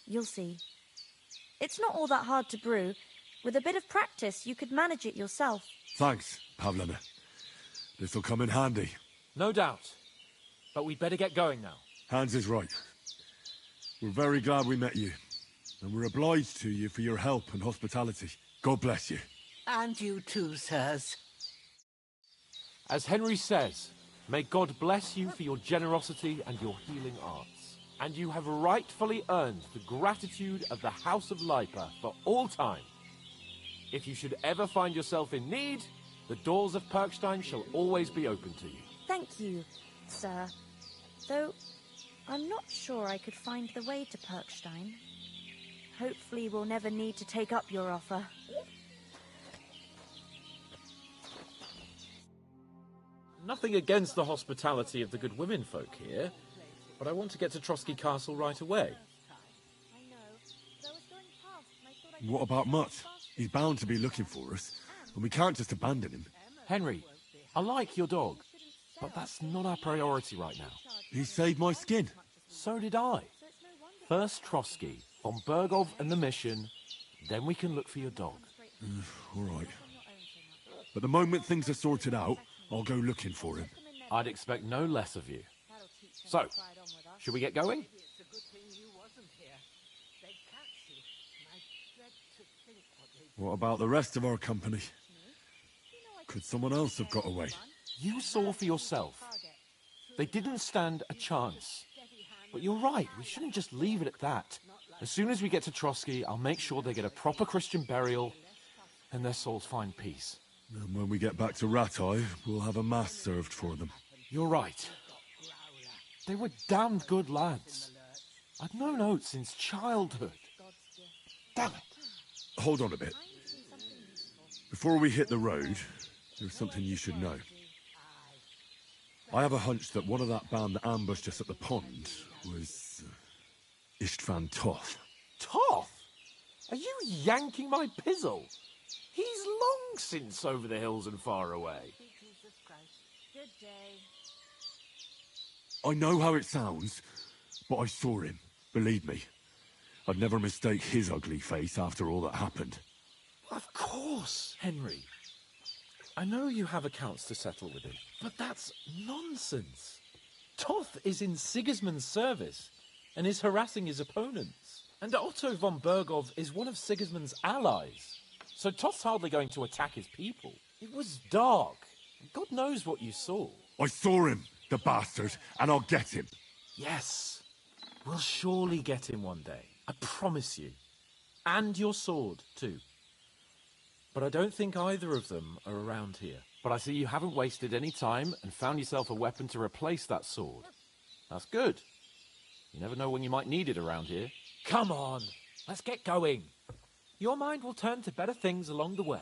You'll see. It's not all that hard to brew. With a bit of practice, you could manage it yourself. Thanks, Pavlena. This'll come in handy. No doubt. But we'd better get going now. Hans is right. We're very glad we met you. And we're obliged to you for your help and hospitality. God bless you. And you too, sirs. As Henry says, may God bless you for your generosity and your healing arts. And you have rightfully earned the gratitude of the House of Lipa for all time. If you should ever find yourself in need, the doors of Perkstein shall always be open to you. Thank you, sir. Though, I'm not sure I could find the way to Perkstein. Hopefully we'll never need to take up your offer. Nothing against the hospitality of the good women folk here, but I want to get to Trotsky Castle right away. What about Mutt? He's bound to be looking for us, and we can't just abandon him. Henry, I like your dog, but that's not our priority right now. He saved my skin. So did I. First Trotsky, von Bergov and the mission, then we can look for your dog. All right. But the moment things are sorted out, I'll go looking for him. I'd expect no less of you. So, should we get going? What about the rest of our company? Could someone else have got away? You saw for yourself. They didn't stand a chance. But you're right, we shouldn't just leave it at that. As soon as we get to Trotsky, I'll make sure they get a proper Christian burial and their souls find peace. And when we get back to Ratai, we'll have a mass served for them. You're right. They were damned good lads. I've known Oates since childhood. Damn it. Hold on a bit. Before we hit the road, there's something you should know. I have a hunch that one of that band that ambushed us at the pond was Istvan Toth. Toth? Are you yanking my pizzle? He's long since over the hills and far away. Good day. I know how it sounds, but I saw him. Believe me. I'd never mistake his ugly face after all that happened. Of course, Henry. I know you have accounts to settle with him, but that's nonsense. Toth is in Sigismund's service and is harassing his opponents. And Otto von Bergov is one of Sigismund's allies. So Toth's hardly going to attack his people. It was dark. God knows what you saw. I saw him, the bastard, and I'll get him. Yes. We'll surely get him one day. I promise you. And your sword, too. But I don't think either of them are around here. But I see you haven't wasted any time and found yourself a weapon to replace that sword. That's good. You never know when you might need it around here. Come on, let's get going. Your mind will turn to better things along the way.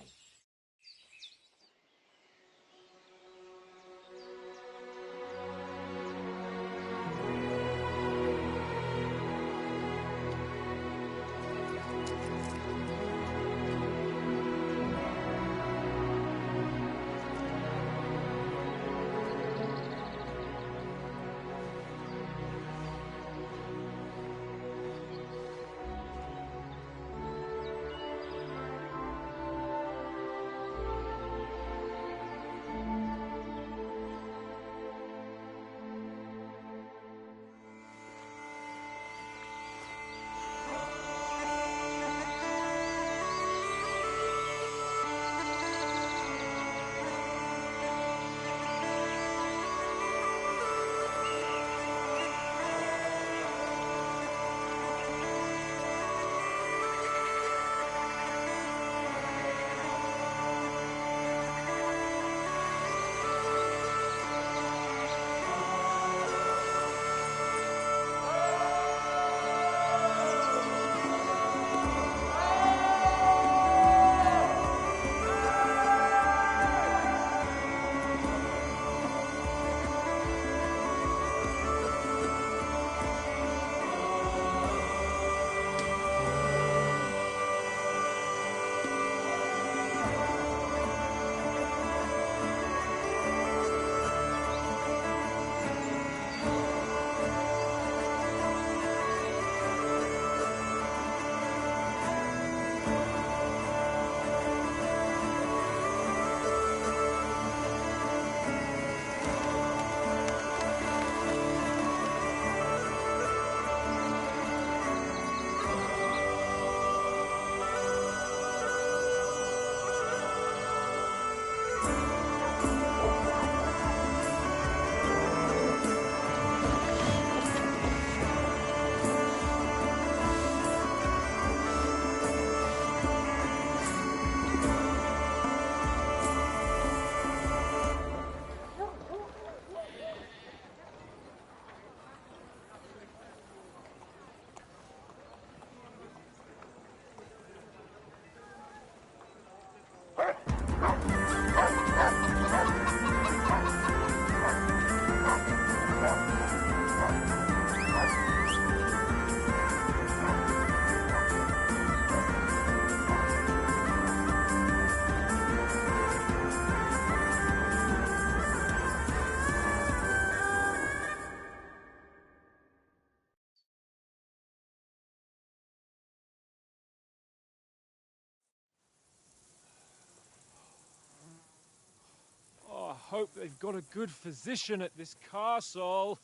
hope they've got a good physician at this castle.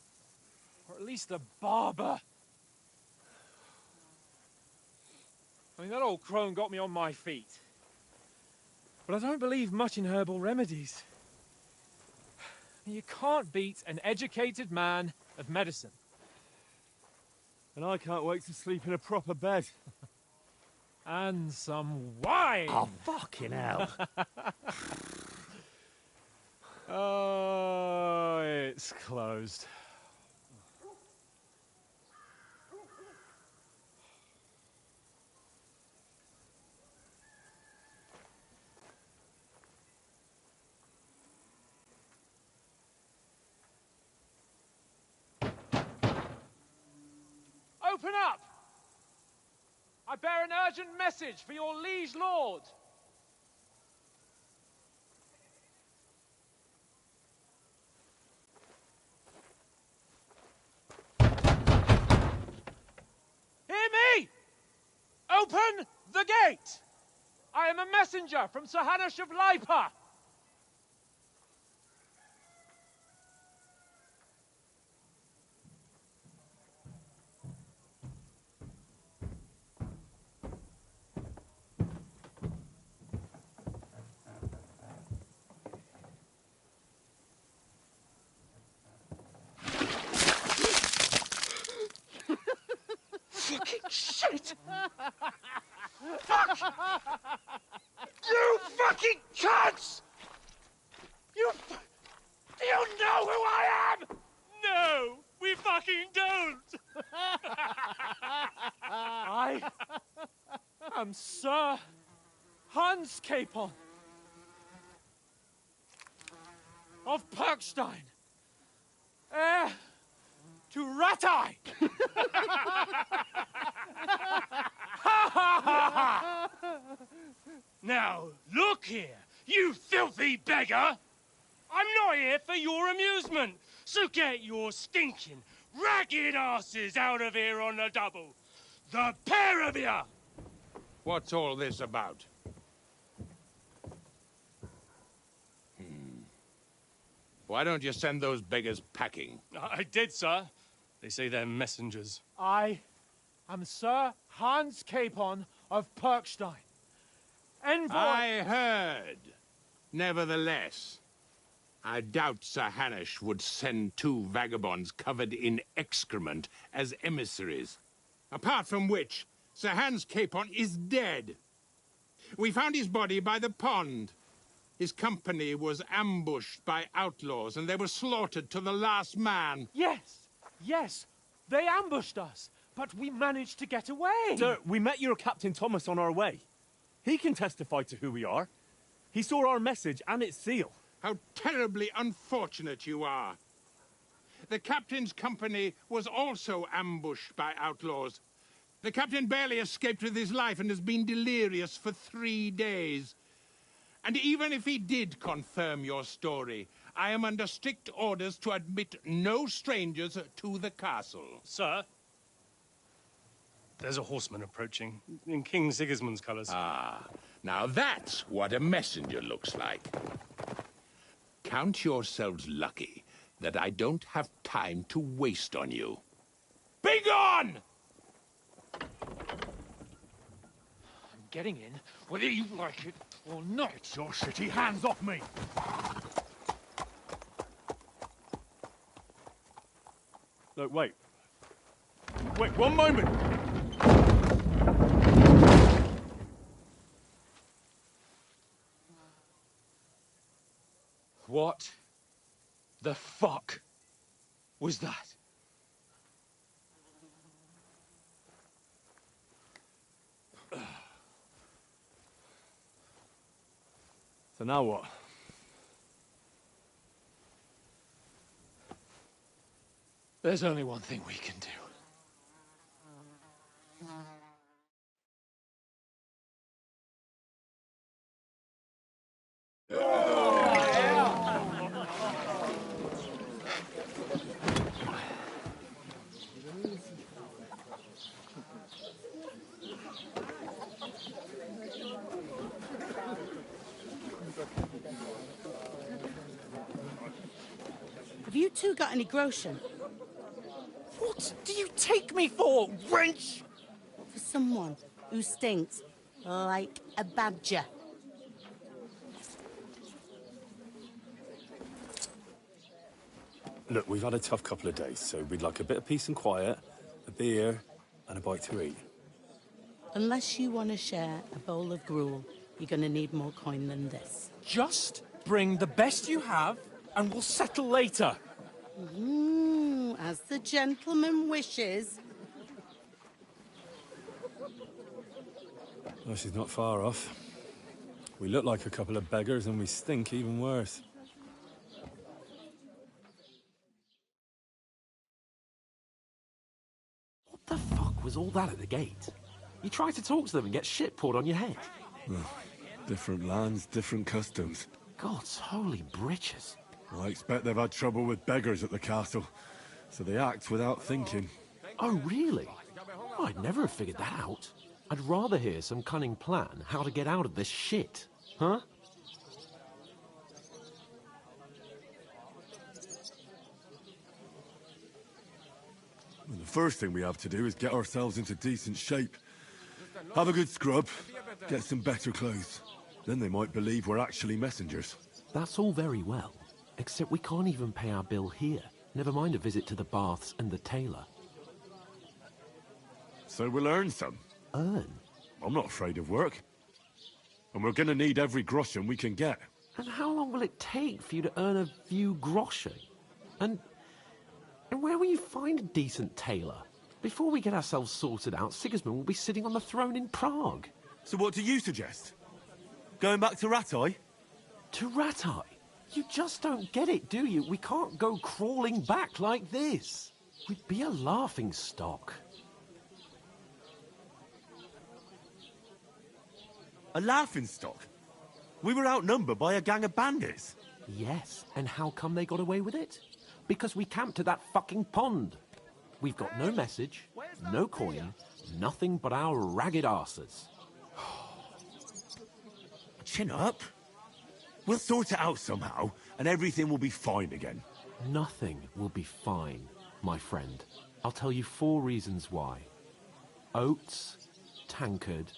Or at least a barber. I mean, that old crone got me on my feet. But I don't believe much in herbal remedies. You can't beat an educated man of medicine. And I can't wait to sleep in a proper bed. And some wine! Oh, fucking hell. Oh, it's closed. Open up! I bear an urgent message for your liege lord. Hear me! Open the gate! I am a messenger from Sir Hanush of Lipa. Fucking shit! Fuck! You fucking cunts! Do you know who I am? No, we fucking don't! I am Sir Hans Capon of Perkstein, heir to Ratai! Now, look here, you filthy beggar! I'm not here for your amusement, so get your stinking, ragged asses out of here on the double. The pair of you! What's all this about? Why don't you send those beggars packing? I did, sir. They say they're messengers. I am Sir Hans Capon of Perkstein. Envoy... I heard. Nevertheless, I doubt Sir Hanush would send two vagabonds covered in excrement as emissaries. Apart from which, Sir Hans Capon is dead. We found his body by the pond. His company was ambushed by outlaws, and they were slaughtered to the last man. Yes, yes, they ambushed us, but we managed to get away. Sir, we met your Captain Thomas on our way. He can testify to who we are. He saw our message and its seal. How terribly unfortunate you are. The captain's company was also ambushed by outlaws. The captain barely escaped with his life and has been delirious for 3 days. And even if he did confirm your story, I am under strict orders to admit no strangers to the castle. Sir, there's a horseman approaching, in King Sigismund's colours. Ah, now that's what a messenger looks like. Count yourselves lucky that I don't have time to waste on you. Be gone! I'm getting in, whether you like it or not. Your shitty hands off me! Look, wait. Wait, one moment! What the fuck was that? So now what? There's only one thing we can do. Have you two got any groschen? What do you take me for, wench? For someone who stinks like a badger. Look, we've had a tough couple of days, so we'd like a bit of peace and quiet, a beer, and a bite to eat. Unless you want to share a bowl of gruel, you're going to need more coin than this. Just bring the best you have, and we'll settle later. As the gentleman wishes. Well, she's not far off. We look like a couple of beggars, and we stink even worse. What the fuck was all that at the gate? You try to talk to them and get shit poured on your head. Well, different lands, different customs. God's holy britches. I expect they've had trouble with beggars at the castle, so they act without thinking. Oh, really? I'd never have figured that out. I'd rather hear some cunning plan how to get out of this shit. Huh? Well, the first thing we have to do is get ourselves into decent shape. Have a good scrub, get some better clothes. Then they might believe we're actually messengers. That's all very well, except we can't even pay our bill here. Never mind a visit to the baths and the tailor. So we'll earn some. Earn? I'm not afraid of work. And we're gonna need every groschen we can get. And how long will it take for you to earn a few groschen? And where will you find a decent tailor? Before we get ourselves sorted out, Sigismund will be sitting on the throne in Prague. So what do you suggest? Going back to Rattay? To Rattay? You just don't get it, do you? We can't go crawling back like this. We'd be a laughing stock. A laughing stock? We were outnumbered by a gang of bandits. Yes, and how come they got away with it? Because we camped at that fucking pond. We've got no message, no coin, nothing but our ragged arses. Chin up. We'll sort it out somehow, and everything will be fine again. Nothing will be fine, my friend. I'll tell you 4 reasons why. Oates, Tankard,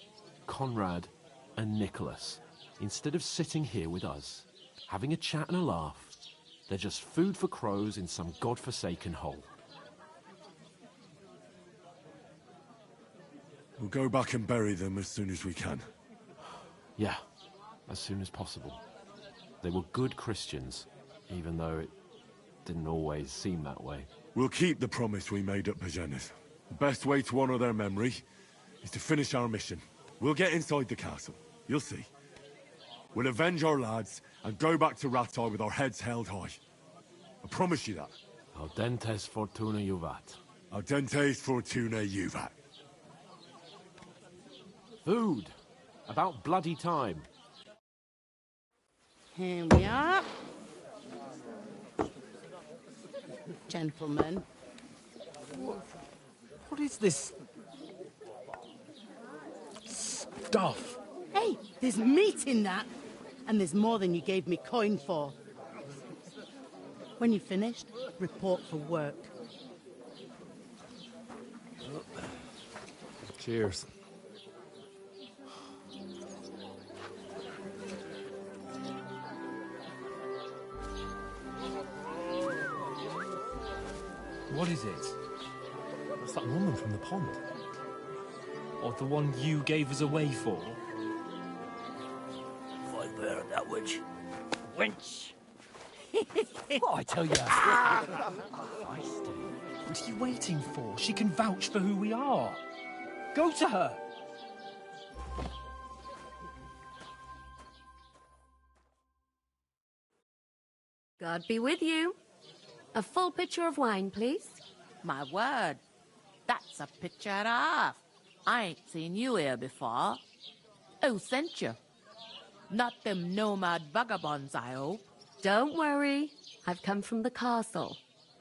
Conrad, and Nicholas, instead of sitting here with us, having a chat and a laugh, they're just food for crows in some godforsaken hole. We'll go back and bury them as soon as we can. Yeah, as soon as possible. They were good Christians, even though it didn't always seem that way. We'll keep the promise we made at Pagenes. The best way to honor their memory is to finish our mission. We'll get inside the castle. You'll see. We'll avenge our lads and go back to Rattay with our heads held high. I promise you that. Audentes fortuna juvat. Audentes fortuna juvat. Food. About bloody time. Here we are. Gentlemen. What is this stuff? Hey, there's meat in that. And there's more than you gave me coin for. When you're finished, report for work. Cheers. What is it? It's that woman from the pond. Or the one you gave us away for? I bear that witch. Wench! Oh, I tell you. What are you waiting for? She can vouch for who we are. Go to her. God be with you. A full pitcher of wine, please. My word, that's a picture and a half. I ain't seen you here before. Who sent you? Not them nomad vagabonds, I hope. Don't worry. I've come from the castle.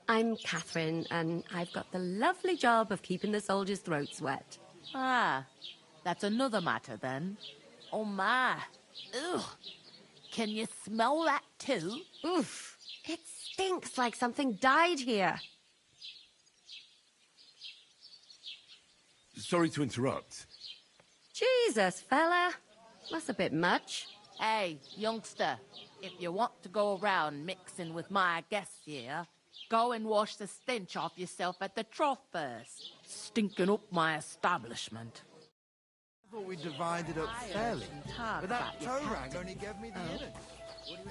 I'm Catherine, and I've got the lovely job of keeping the soldiers' throats wet. Ah, that's another matter then. Oh my. Ugh. Can you smell that too? Oof. It's stinks like something died here. Sorry to interrupt. Jesus, fella. That's a bit much. Hey, youngster, if you want to go around mixing with my guests here, go and wash the stench off yourself at the trough first. Stinking up my establishment. I thought we divided up fairly, but that toe rag only gave me the innards. What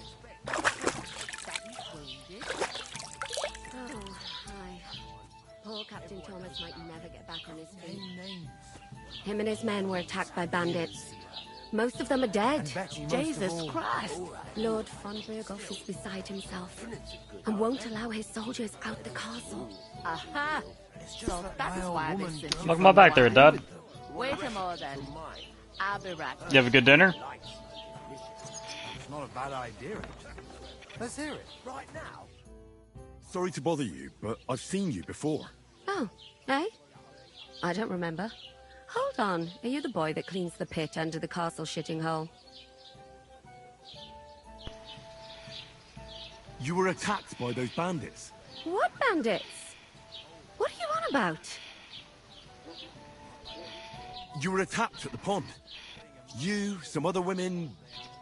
do you expect? Oh, hi. Poor Captain Thomas might never get back on his feet. Him and his men were attacked by bandits. Most of them are dead. Jesus Christ! Lord von Berghoff is beside himself and won't allow his soldiers out the castle. Aha! So that's why this is... Welcome on back there, Dad. Wait a moment then. I'll be right back. You have a good dinner? It's not a bad idea. Let's hear it. Right now. Sorry to bother you, but I've seen you before. Oh, eh? I don't remember. Hold on. Are you the boy that cleans the pit under the castle shitting hole? You were attacked by those bandits. What bandits? What are you on about? You were attacked at the pond. You, some other women,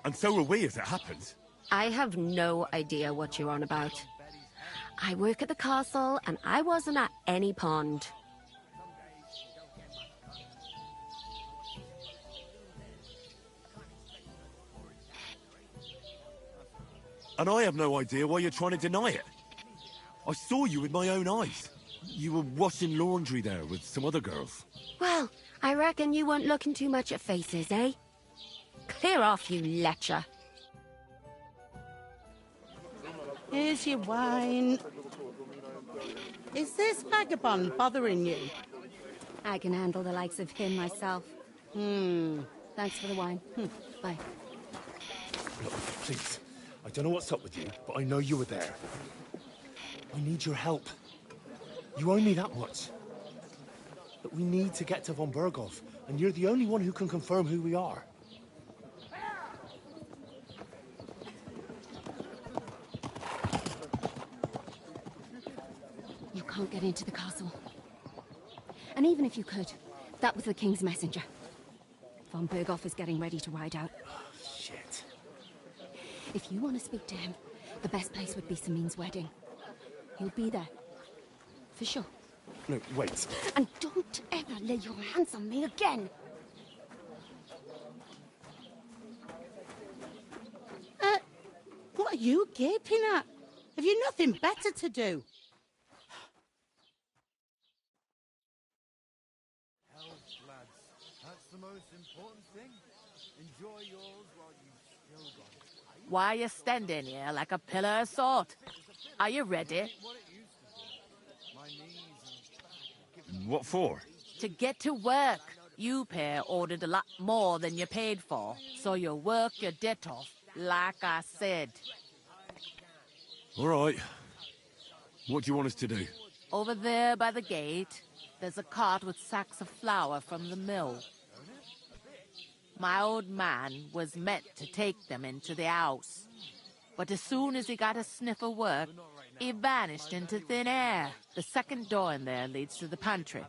and so were we as it happened. I have no idea what you're on about. I work at the castle, and I wasn't at any pond. And I have no idea why you're trying to deny it. I saw you with my own eyes. You were washing laundry there with some other girls. Well, I reckon you weren't looking too much at faces, eh? Clear off, you lecher. Here's your wine. Is this vagabond bothering you? I can handle the likes of him myself. Thanks for the wine. Bye. Look, please. I don't know what's up with you, but I know you were there. I need your help. You owe me that much. But we need to get to von Berghoff, and you're the only one who can confirm who we are. You can't get into the castle. And even if you could, that was the King's messenger. Von Berghoff is getting ready to ride out. Shit. If you want to speak to him, the best place would be Samin's wedding. He'll be there. For sure. No, wait. And don't ever lay your hands on me again! What are you gaping at? Have you nothing better to do? Health, lads. That's the most important thing. Enjoy yours while you've still got it. Why are you standing here like a pillar of salt? Are you ready? What for? To get to work. You pair ordered a lot more than you paid for, so you'll work your debt off, like I said. All right. What do you want us to do? Over there by the gate, there's a cart with sacks of flour from the mill. My old man was meant to take them into the house, but as soon as he got a sniff of work, he vanished into thin air. The second door in there leads to the pantry.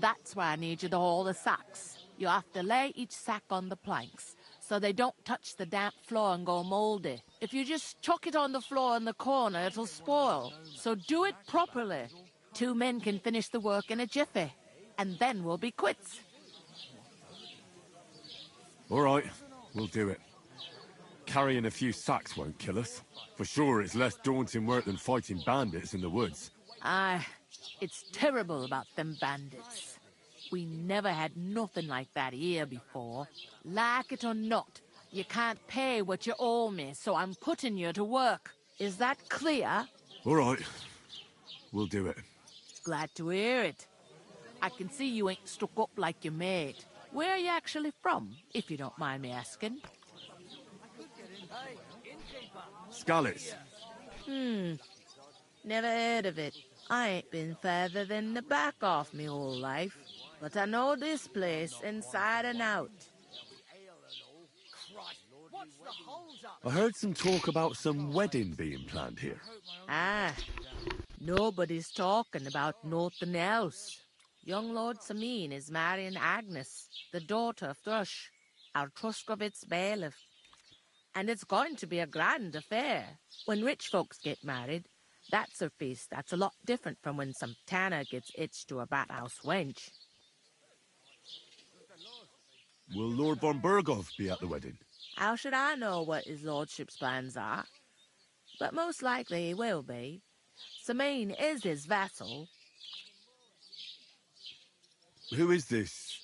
That's where I need you to haul the sacks. You have to lay each sack on the planks, so they don't touch the damp floor and go moldy. If you just chuck it on the floor in the corner, it'll spoil. So do it properly. 2 men can finish the work in a jiffy, and then we'll be quits. All right, we'll do it. Carrying a few sacks won't kill us. For sure, it's less daunting work than fighting bandits in the woods. Aye, it's terrible about them bandits. We never had nothing like that here before. Like it or not, you can't pay what you owe me, so I'm putting you to work. Is that clear? All right, we'll do it. Glad to hear it. I can see you ain't stuck up like your mate. Where are you actually from, if you don't mind me asking? Skalitz. Never heard of it. I ain't been further than the back off me whole life. But I know this place inside and out. What's the holes I heard some talk about some wedding being planned here. Ah, nobody's talking about nothing else. Young Lord Samin is marrying Agnes, the daughter of Thrush, our Truskovitz bailiff. And it's going to be a grand affair. When rich folks get married, that's a feast that's a lot different from when some tanner gets hitched to a bathhouse wench. Will Lord von Burgov be at the wedding? How should I know what his lordship's plans are? But most likely he will be. Samin is his vassal. Who is this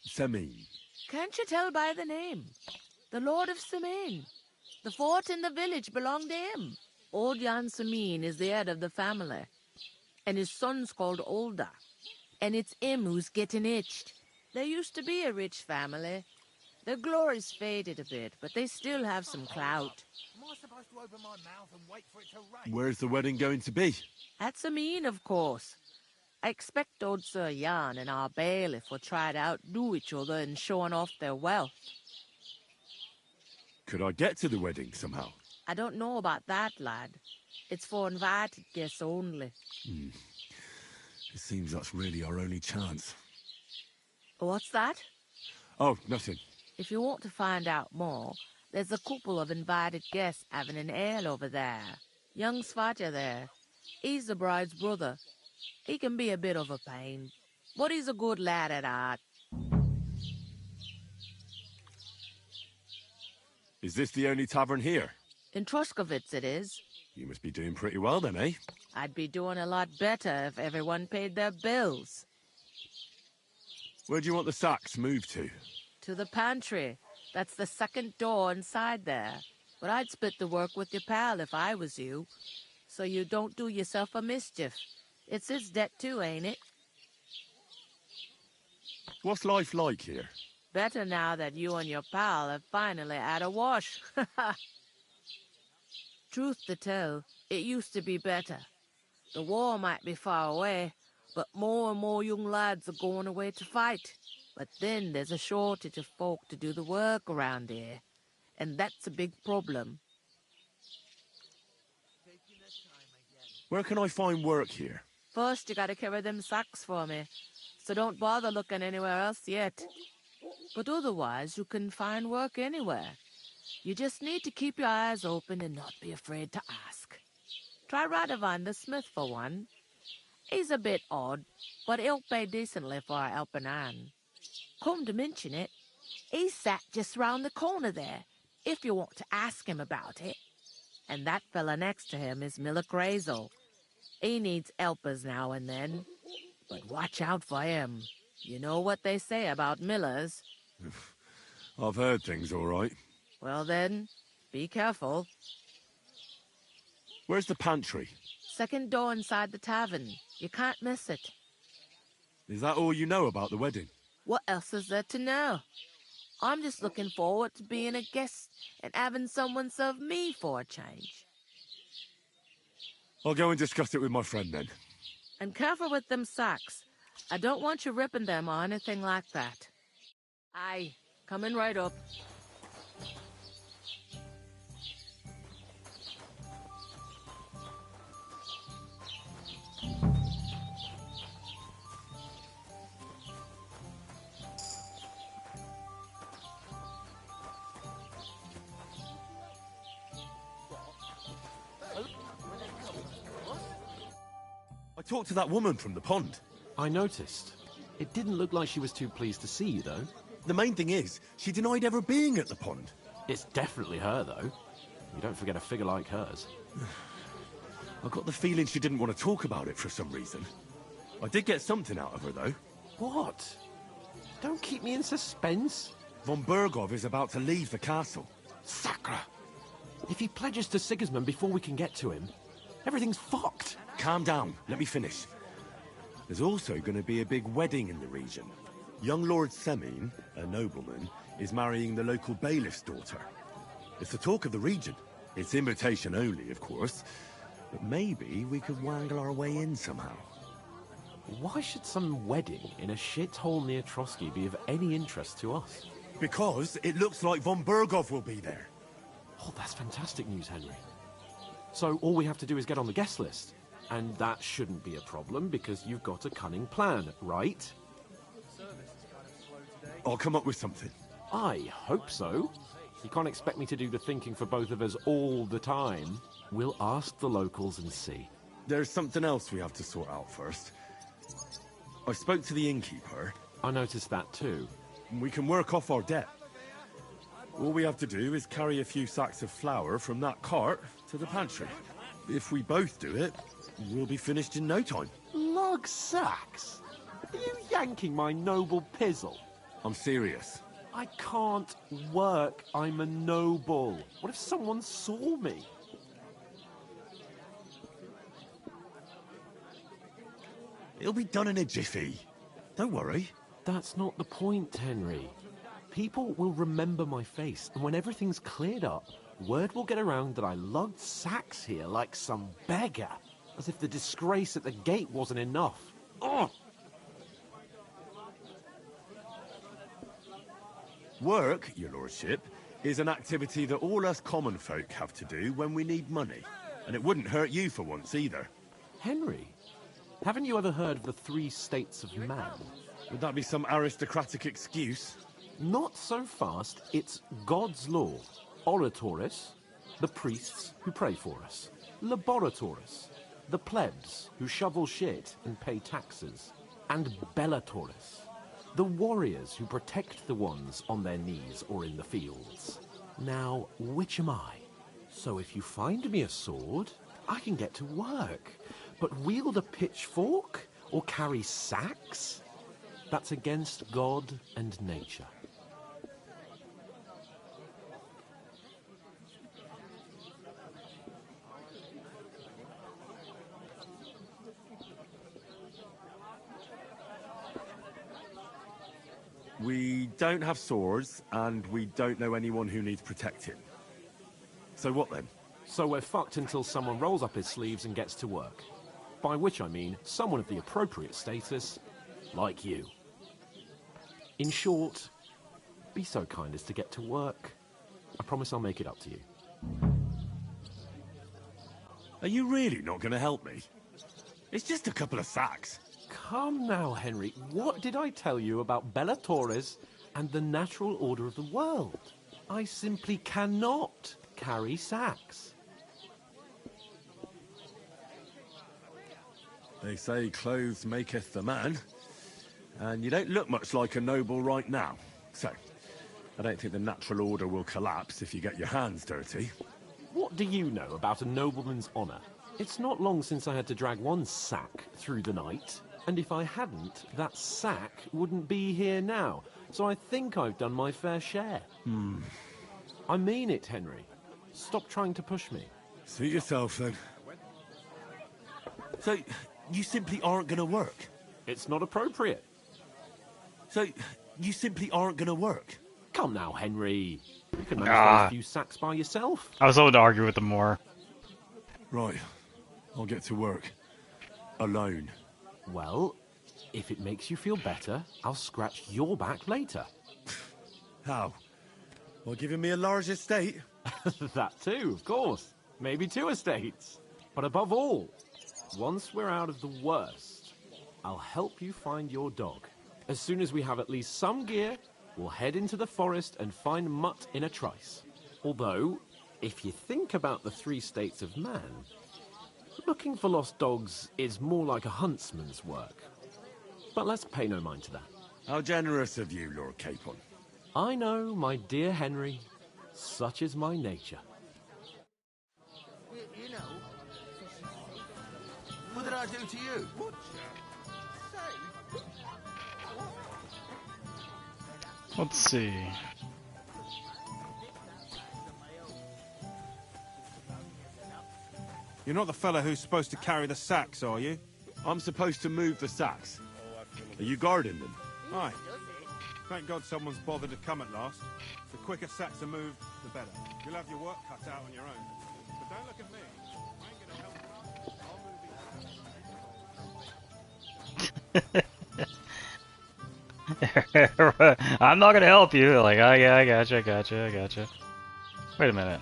Semin? Can't you tell by the name? The Lord of Samin. The fort and the village belong to him. Old Jan Samin is the head of the family, and his son's called Olda, and it's him who's getting itched. There used to be a rich family. Their glory's faded a bit, but they still have some clout. Am I supposed to open my mouth and wait for it to rain? Where's the wedding going to be? At Samin, of course. I expect old Sir Jan and our bailiff will try to outdo each other in showing off their wealth. Could I get to the wedding somehow? I don't know about that, lad. It's for invited guests only. It seems that's really our only chance. What's that? Oh, nothing. If you want to find out more, there's a couple of invited guests having an ale over there. Young Svatja there. He's the bride's brother. He can be a bit of a pain, but he's a good lad at heart. Is this the only tavern here? In Truskovitz it is. You must be doing pretty well then, eh? I'd be doing a lot better if everyone paid their bills. Where do you want the sacks moved to? To the pantry. That's the second door inside there. But I'd split the work with your pal if I was you, so you don't do yourself a mischief. It's his debt too, ain't it? What's life like here? Better now that you and your pal have finally had a wash. Truth to tell, it used to be better. The war might be far away, but more and more young lads are going away to fight. But then there's a shortage of folk to do the work around here, and that's a big problem. Where can I find work here? First, you gotta carry them sacks for me, so don't bother looking anywhere else yet. But otherwise, you can find work anywhere. You just need to keep your eyes open and not be afraid to ask. Try Radovan the smith for one. He's a bit odd, but he'll pay decently for a helping hand. Come to mention it, he's sat just round the corner there, if you want to ask him about it. And that fella next to him is Miller Crazel. He needs helpers now and then, but watch out for him. You know what they say about Millers. I've heard things all right. Well then, be careful. Where's the pantry? Second door inside the tavern. You can't miss it. Is that all you know about the wedding? What else is there to know? I'm just looking forward to being a guest and having someone serve me for a change. I'll go and discuss it with my friend then. And careful with them sacks. I don't want you ripping them or anything like that. Aye, coming right up. I talked to that woman from the pond. I noticed. It didn't look like she was too pleased to see you, though. The main thing is, she denied ever being at the pond. It's definitely her, though. You don't forget a figure like hers. I got the feeling she didn't want to talk about it for some reason. I did get something out of her, though. What? Don't keep me in suspense. Von Burgov is about to leave the castle. Sacre! If he pledges to Sigismund before we can get to him, everything's fucked. Calm down. Let me finish. There's also going to be a big wedding in the region. Young Lord Semin, a nobleman, is marrying the local bailiff's daughter. It's the talk of the region. It's invitation only, of course. But maybe we could wangle our way in somehow. Why should some wedding in a shithole near Trotsky be of any interest to us? Because it looks like von Burgov will be there. Oh, that's fantastic news, Henry. So all we have to do is get on the guest list. And that shouldn't be a problem because you've got a cunning plan, right? I'll come up with something. I hope so. You can't expect me to do the thinking for both of us all the time. We'll ask the locals and see. There's something else we have to sort out first. I spoke to the innkeeper. I noticed that too. We can work off our debt. All we have to do is carry a few sacks of flour from that cart to the pantry. If we both do it, we'll be finished in no time. Lug sacks? Are you yanking my noble pizzle? I'm serious. I can't work. I'm a noble. What if someone saw me? It'll be done in a jiffy. Don't worry. That's not the point, Henry. People will remember my face, and when everything's cleared up, word will get around that I lugged sacks here like some beggar. As if the disgrace at the gate wasn't enough. Ugh! Work, your lordship, is an activity that all us common folk have to do when we need money. And it wouldn't hurt you for once either. Henry, haven't you ever heard of the 3 states of man? Would that be some aristocratic excuse? Not so fast. It's God's law. Oratoris, the priests who pray for us. Laboratoris, the plebs who shovel shit and pay taxes. And Bellatoris, the warriors who protect the ones on their knees or in the fields. Now, which am I? So if you find me a sword, I can get to work. But wield a pitchfork or carry sacks? That's against God and nature. We don't have swords, and we don't know anyone who needs protecting. So what then? So we're fucked until someone rolls up his sleeves and gets to work. By which I mean someone of the appropriate status, like you. In short, be so kind as to get to work. I promise I'll make it up to you. Are you really not going to help me? It's just a couple of sacks. Come now, Henry. What did I tell you about Bellatoris and the natural order of the world? I simply cannot carry sacks. They say clothes maketh the man. And you don't look much like a noble right now. So, I don't think the natural order will collapse if you get your hands dirty. What do you know about a nobleman's honour? It's not long since I had to drag one sack through the night. And if I hadn't, that sack wouldn't be here now. So I think I've done my fair share. I mean it, Henry. Stop trying to push me. Suit yourself, then. So, you simply aren't going to work? It's not appropriate. So, you simply aren't going to work? Come now, Henry. You can manage those few sacks by yourself. I was hoping to argue with him more. Right. I'll get to work. Alone. Well, if it makes you feel better, I'll scratch your back later. How? Well, giving me a large estate? That too, of course. Maybe 2 estates. But above all, once we're out of the worst, I'll help you find your dog. As soon as we have at least some gear, we'll head into the forest and find Mutt in a trice. Although, if you think about the 3 states of man, looking for lost dogs is more like a huntsman's work. But let's pay no mind to that. How generous of you, Lord Capon. I know, my dear Henry. Such is my nature. You know, what did I do to you? Let's see. You're not the fella who's supposed to carry the sacks, are you? I'm supposed to move the sacks. Are you guarding them? Aye. Thank God someone's bothered to come at last. The quicker sacks are moved, the better. You'll have your work cut out on your own. But don't look at me. I ain't gonna help you. I'm not gonna help you. Like, oh, yeah, I gotcha. Wait a minute.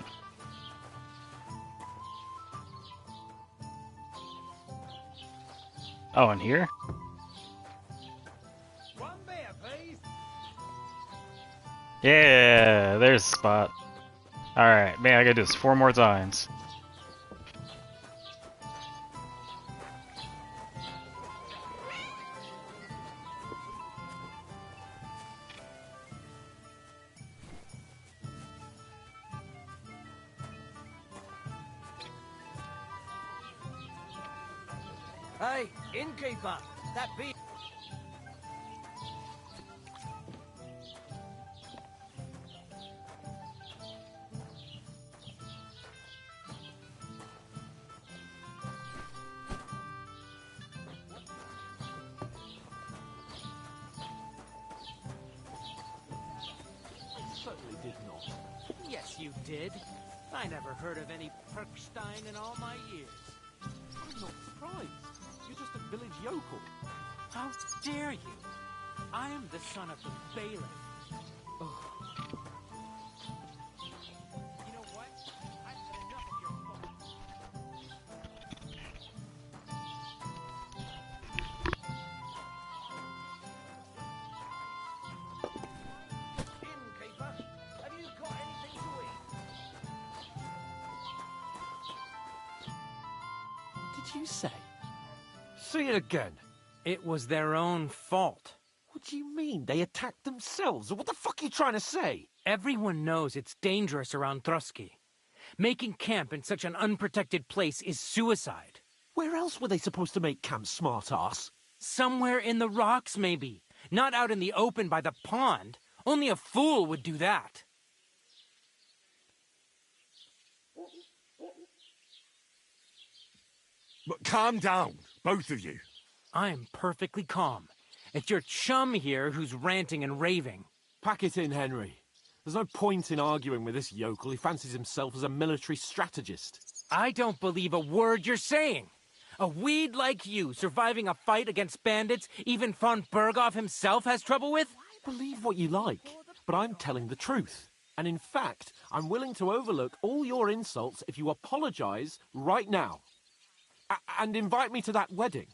Oh, in here? Yeah, there's the spot. Alright, man, I gotta do this 4 more times. Hey, innkeeper, that beer. Certainly did not. Yes, you did. I never heard of any Perkstein in all my years. I'm not surprised. You're just a village yokel. How dare you? I am the son of the bailiff. You know what? I've had enough of your Innkeeper, have you got anything to eat? What did you say? Say it again. It was their own fault. What do you mean? They attacked themselves? What the fuck are you trying to say? Everyone knows it's dangerous around Trotsky. Making camp in such an unprotected place is suicide. Where else were they supposed to make camp, smart-ass? Somewhere in the rocks, maybe. Not out in the open by the pond. Only a fool would do that. But calm down, both of you. I'm perfectly calm. It's your chum here who's ranting and raving. Pack it in, Henry. There's no point in arguing with this yokel. He fancies himself as a military strategist. I don't believe a word you're saying. A weed like you surviving a fight against bandits even von Berghoff himself has trouble with? Believe what you like, but I'm telling the truth. And in fact, I'm willing to overlook all your insults if you apologize right now. And invite me to that wedding.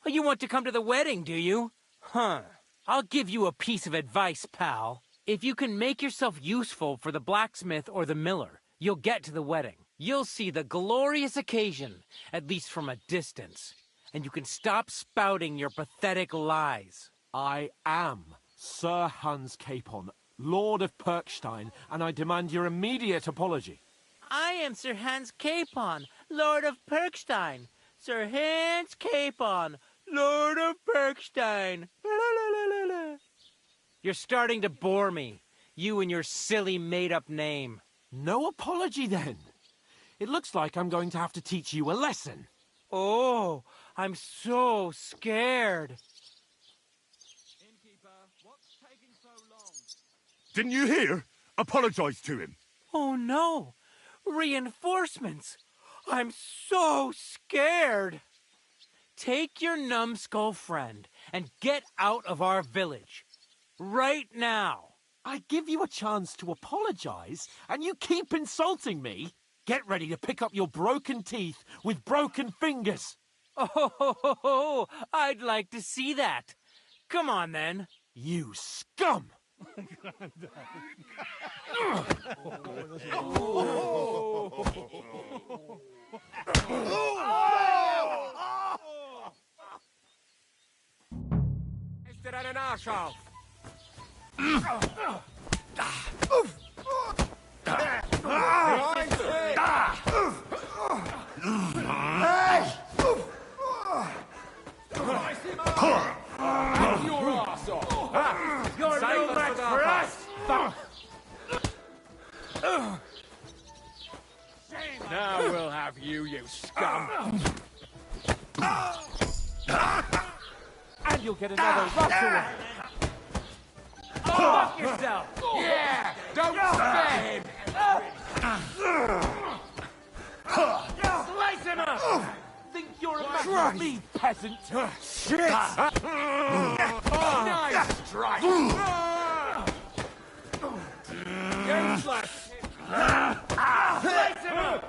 Oh, you want to come to the wedding, do you? Huh. I'll give you a piece of advice, pal. If you can make yourself useful for the blacksmith or the miller, you'll get to the wedding. You'll see the glorious occasion, at least from a distance. And you can stop spouting your pathetic lies. I am Sir Hans Capon, Lord of Perkstein, and I demand your immediate apology. I am Sir Hans Capon, Lord of Perkstein. Sir Hans Capon, Lord of Perkstein. You're starting to bore me. You and your silly made-up name. No apology, then. It looks like I'm going to have to teach you a lesson. Oh, I'm so scared. Innkeeper, what's taking so long? Didn't you hear? Apologize to him. Oh, no. Reinforcements. I'm so scared. Take your numbskull friend and get out of our village. Right now. I give you a chance to apologize, and you keep insulting me. Get ready to pick up your broken teeth with broken fingers. Oh, I'd like to see that. Come on, then. You scum! Is there an arsehole? Your ass off! You're no match for us! Now we'll have you, you scum! And you'll get another rush away. Fuck yourself! Yeah! Don't spare him! Slice him up! Think you're a match for me, peasant? Shit! Nice strike! Useless! Slice him up!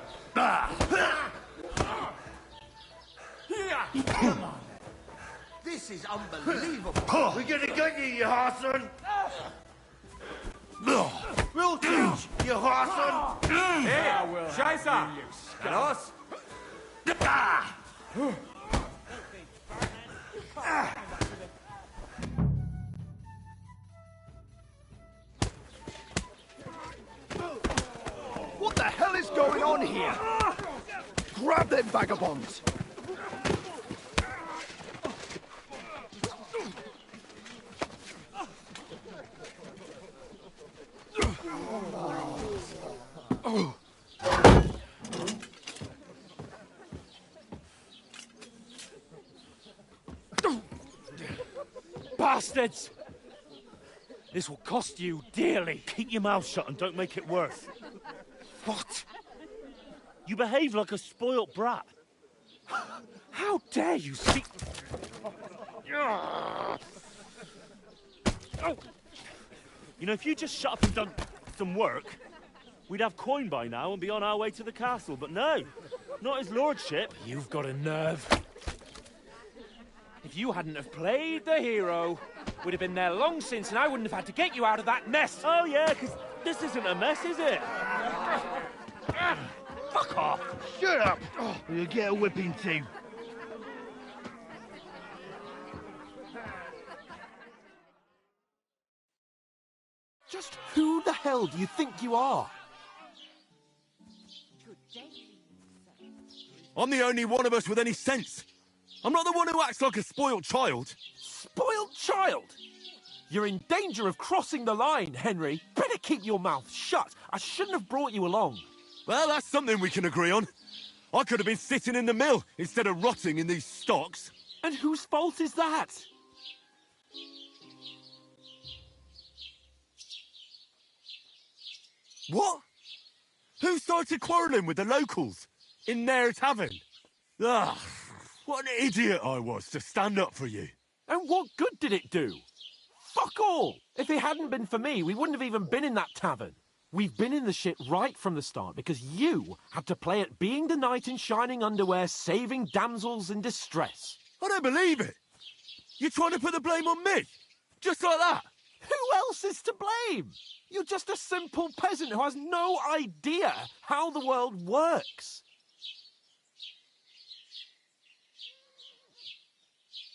Come on. This is unbelievable. We're gonna get you, you harson! We'll teach you, harson! Here, Scheiße! Los! What the hell is going on here? Grab them vagabonds! Bastards! This will cost you dearly. Keep your mouth shut and don't make it worse. What? You behave like a spoilt brat. How dare you speak... You know, if you just shut up and done some work, we'd have coin by now and be on our way to the castle. But no, not his lordship. You've got a nerve. If you hadn't have played the hero, we'd have been there long since and I wouldn't have had to get you out of that mess. Oh yeah, because this isn't a mess, is it? Fuck off! Shut up! Or you'll get a whipping too. Just who the hell do you think you are? I'm the only one of us with any sense. I'm not the one who acts like a spoiled child. Spoiled child? You're in danger of crossing the line, Henry. Better keep your mouth shut. I shouldn't have brought you along. Well, that's something we can agree on. I could have been sitting in the mill instead of rotting in these stocks. And whose fault is that? What? Who started quarrelling with the locals in their tavern? Ah, what an idiot I was to stand up for you. And what good did it do? Fuck all! If it hadn't been for me, we wouldn't have even been in that tavern. We've been in the shit right from the start because you had to play at being the knight in shining underwear, saving damsels in distress. I don't believe it. You're trying to put the blame on me? Just like that? Who else is to blame? You're just a simple peasant who has no idea how the world works.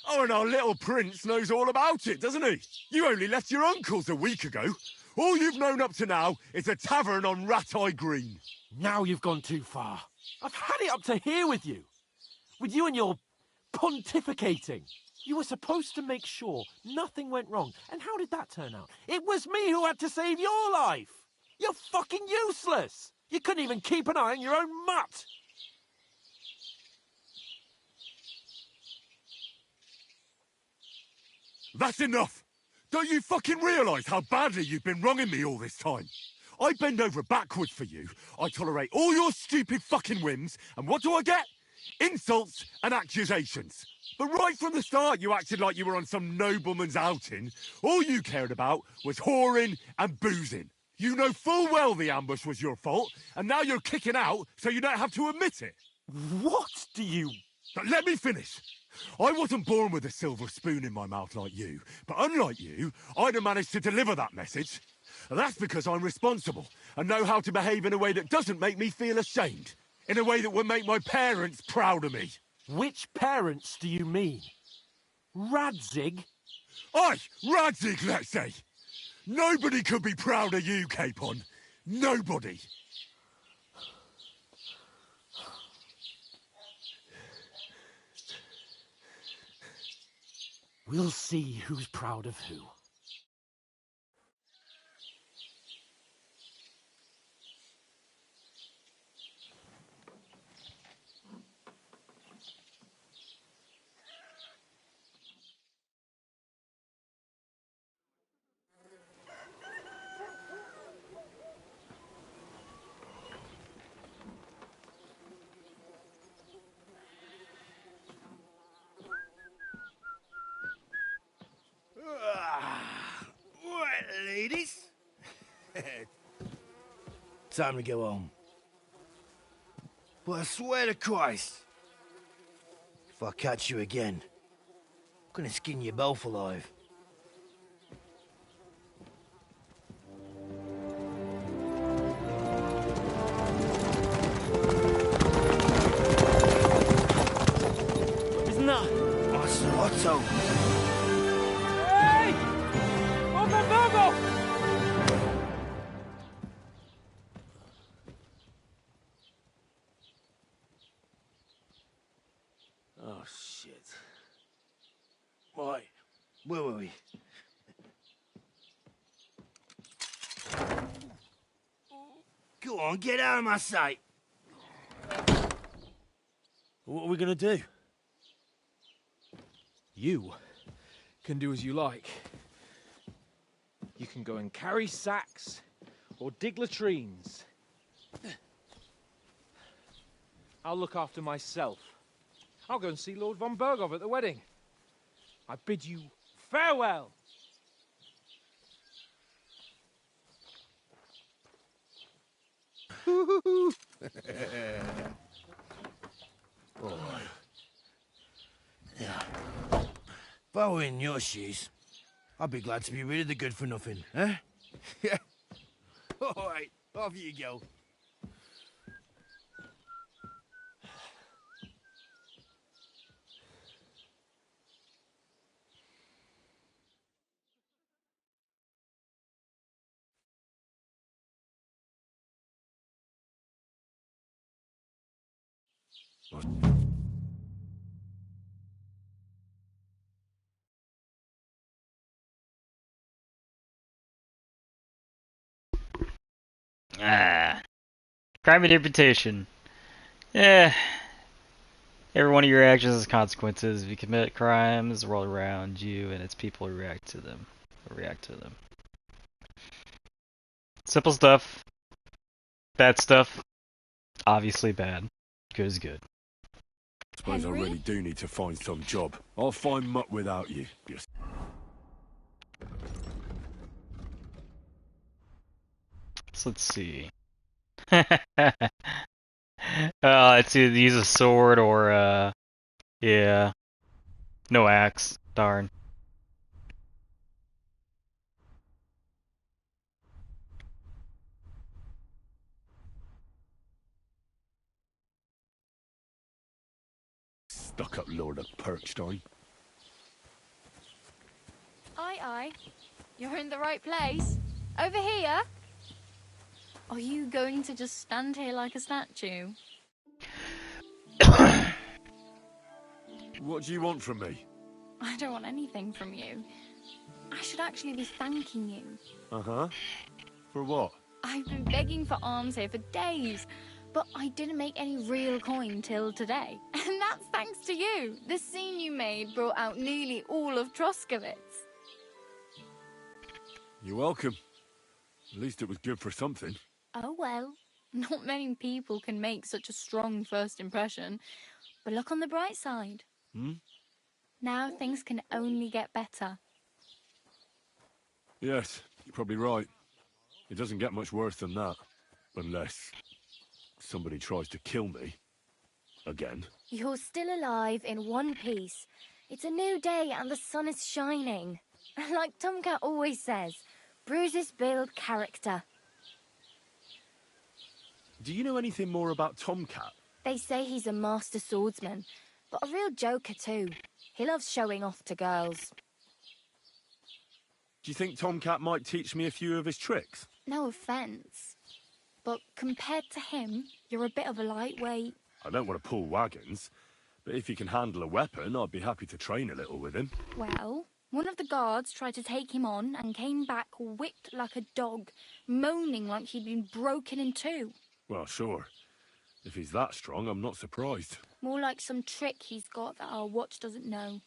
Oh, and our little prince knows all about it, doesn't he? You only left your uncle's a week ago. All you've known up to now is a tavern on Rat-Eye Green. Now you've gone too far. I've had it up to here with you. With you and your pontificating. You were supposed to make sure nothing went wrong. And how did that turn out? It was me who had to save your life. You're fucking useless. You couldn't even keep an eye on your own mutt. That's enough. Don't you fucking realise how badly you've been wronging me all this time? I bend over backwards for you. I tolerate all your stupid fucking whims. And what do I get? Insults and accusations. But right from the start, you acted like you were on some nobleman's outing. All you cared about was whoring and boozing. You know full well the ambush was your fault, and now you're kicking out so you don't have to admit it. What do you... But let me finish. I wasn't born with a silver spoon in my mouth like you, but unlike you, I'd have managed to deliver that message. That's because I'm responsible and know how to behave in a way that doesn't make me feel ashamed. In a way that would make my parents proud of me. Which parents do you mean? Radzig? Aye, Radzig, let's say. Nobody could be proud of you, Capon. Nobody. We'll see who's proud of who. Right, ladies. Time to go home. But I swear to Christ, if I catch you again, Gonna skin you both alive. Isn't that? Otto. Hey! Open Virgo! Oh, shit. Right. Where were we? Go on, get out of my sight. What are we gonna do? You can do as you like. You can go and carry sacks or dig latrines. I'll look after myself. I'll go and see Lord von Bergov at the wedding. I bid you farewell. All right. Yeah. If I were in your shoes, I'd be glad to be rid of the good for nothing, eh? Yeah. All right, off you go. Crime and reputation. Yeah. Every one of your actions has consequences. If you commit crimes, the world around you and its people react to them. Simple stuff. Bad stuff. Obviously bad. Good is good. Suppose I really do need to find some job. I'll find mutt without you. So let's see. Let's either use a sword or, yeah. No axe. Darn. Stuck-up Lord of Perkstein. Aye. You're in the right place. Over here. Are you going to just stand here like a statue? What do you want from me? I don't want anything from you. I should actually be thanking you. Uh-huh. For what? I've been begging for alms here for days, but I didn't make any real coin till today. And that's thanks to you. The scene you made brought out nearly all of Troskowitz. You're welcome. At least it was good for something. Oh well, not many people can make such a strong first impression. But look on the bright side. Now things can only get better. Yes, you're probably right. It doesn't get much worse than that. Unless somebody tries to kill me. Again. You're still alive in one piece. It's a new day and the sun is shining. Like Tomcat always says, bruises build character. Do you know anything more about Tomcat? They say he's a master swordsman, but a real joker too. He loves showing off to girls. Do you think Tomcat might teach me a few of his tricks? No offence, but compared to him, you're a bit of a lightweight. I don't want to pull wagons, but if he can handle a weapon, I'd be happy to train a little with him. Well, one of the guards tried to take him on and came back whipped like a dog, moaning like he'd been broken in two. Well, sure. If he's that strong, I'm not surprised. More like some trick he's got that our watch doesn't know.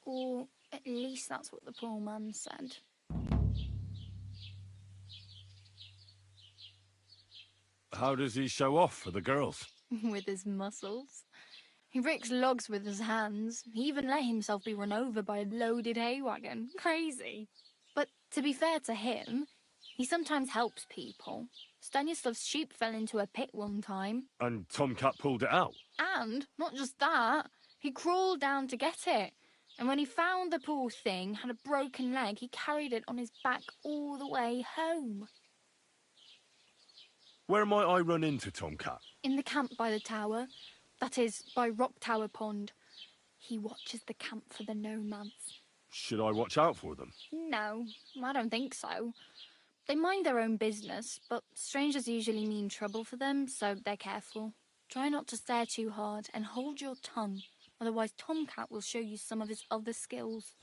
Or at least that's what the poor man said. How does he show off for the girls? With his muscles. He breaks logs with his hands. He even let himself be run over by a loaded hay wagon. Crazy. But to be fair to him, he sometimes helps people. Stanislav's sheep fell into a pit one time. And Tomcat pulled it out? And, not just that, he crawled down to get it. And when he found the poor thing had a broken leg, he carried it on his back all the way home. Where might I run into Tomcat? In the camp by the tower. That is, by Rock Tower Pond. He watches the camp for the nomads. Should I watch out for them? No, I don't think so. They mind their own business, but strangers usually mean trouble for them, so they're careful. Try not to stare too hard and hold your tongue, otherwise Tomcat will show you some of his other skills.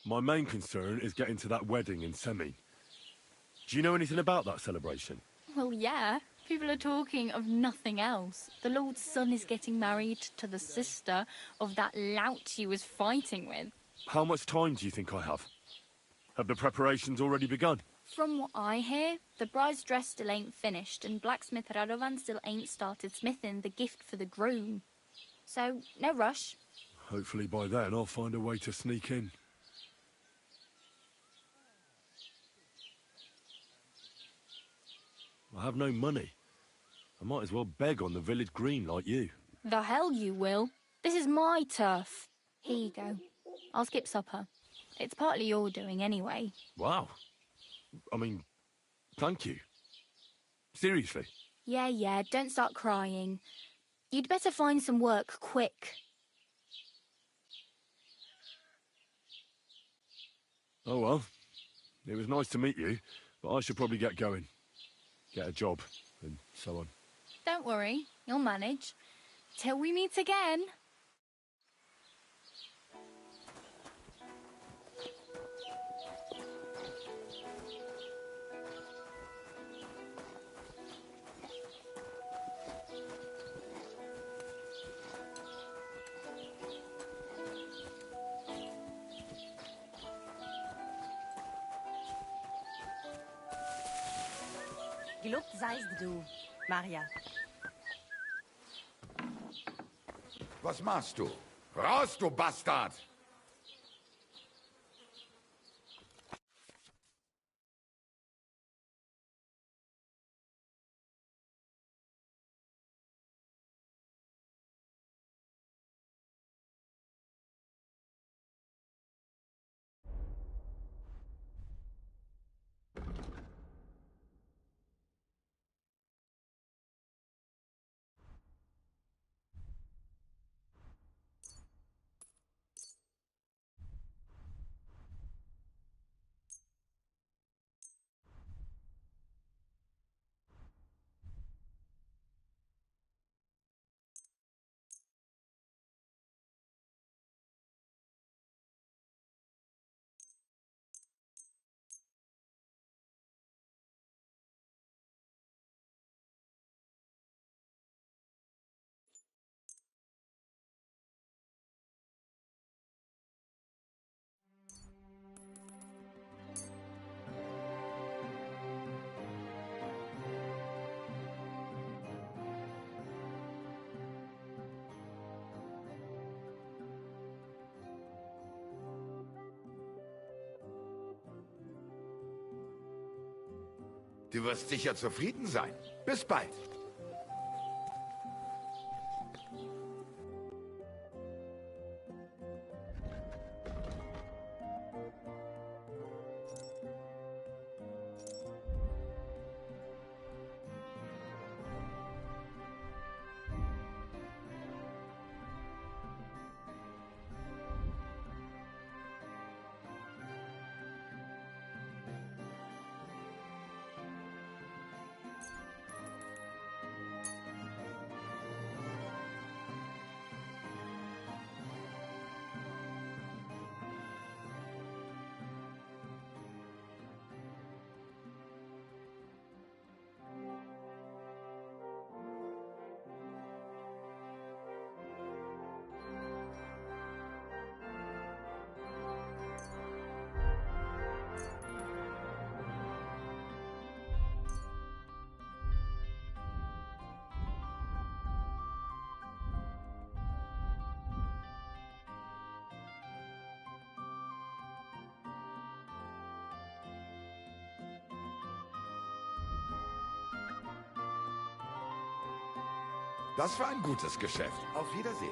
My main concern is getting to that wedding in Semi. Do you know anything about that celebration? Well, yeah. People are talking of nothing else. The Lord's son is getting married to the sister of that lout he was fighting with. How much time do you think I have? Have the preparations already begun? From what I hear, the bride's dress still ain't finished, and blacksmith Radovan still ain't started smithing the gift for the groom. So, no rush. Hopefully by then I'll find a way to sneak in. I have no money. I might as well beg on the village green like you. The hell you will. This is my turf. Here you go. I'll skip supper. It's partly your doing anyway. Wow. I mean, thank you. Seriously. Yeah, don't start crying. You'd better find some work quick. Oh well. It was nice to meet you, but I should probably get going. Get a job, and so on. Don't worry, you'll manage. Till we meet again. Gelobt seist du, Maria. Was machst du? Raus, du Bastard! Du wirst sicher zufrieden sein. Bis bald. Das war ein gutes Geschäft. Auf Wiedersehen.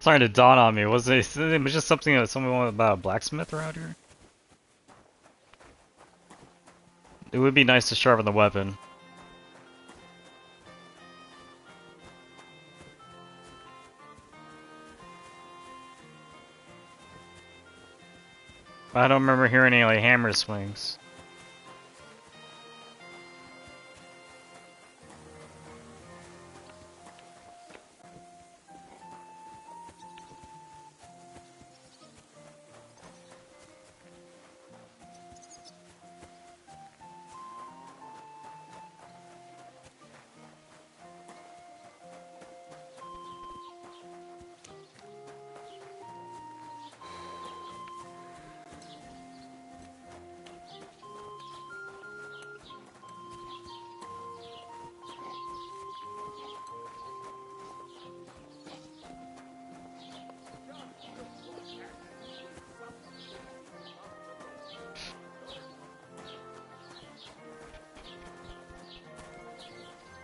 Starting to dawn on me. Was it was just something that someone about a blacksmith around here? It would be nice to sharpen the weapon. I don't remember hearing any like hammer swings.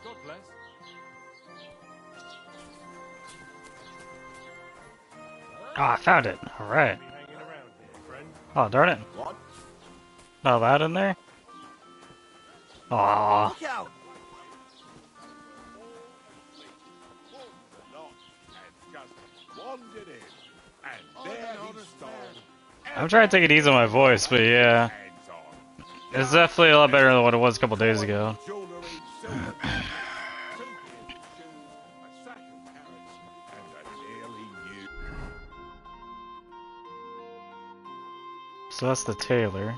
God bless. Ah, I found it. Alright. Oh, darn it. Not allowed in there? Aww. Look out! I'm trying to take it easy on my voice, but yeah. It's definitely a lot better than what it was a couple days ago. So that's the tailor.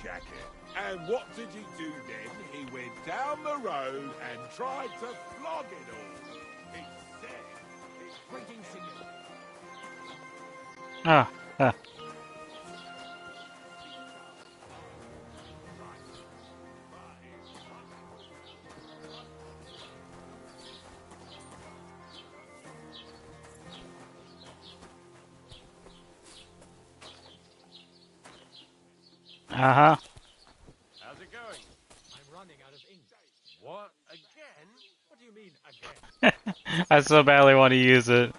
Jacket. And what did he do then? He went down the road and tried to flog it all. He said, "Greetings to you." Ah, ah. Uh-huh. How's it going? I'm running out of ink. What? Again? What do you mean, again? I so badly want to use it. So it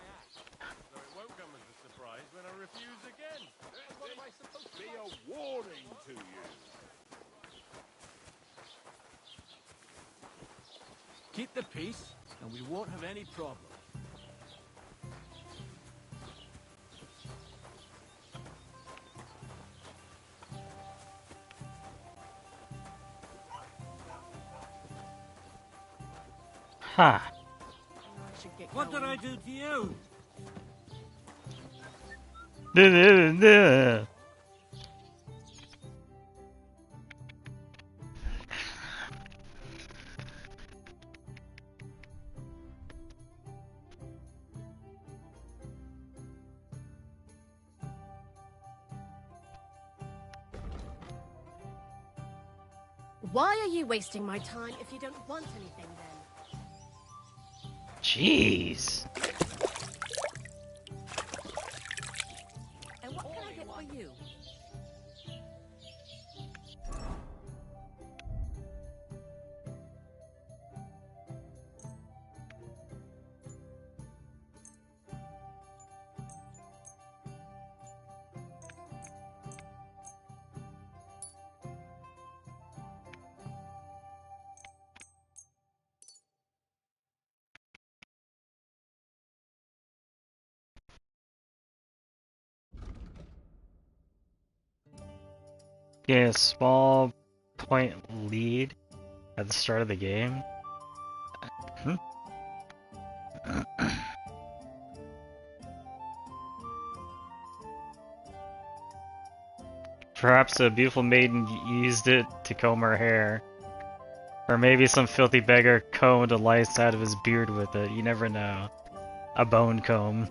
won't come as a surprise when I refuse again. What am I supposed to be a warning to you? the peace, and we won't have any problem. Huh. What did I do to you? Why are you wasting my time if you don't want anything then? Jeez. And what can I get for you? Yeah, small point lead at the start of the game. Hmm. Perhaps a beautiful maiden used it to comb her hair. Or maybe some filthy beggar combed the lice out of his beard with it. You never know. A bone comb.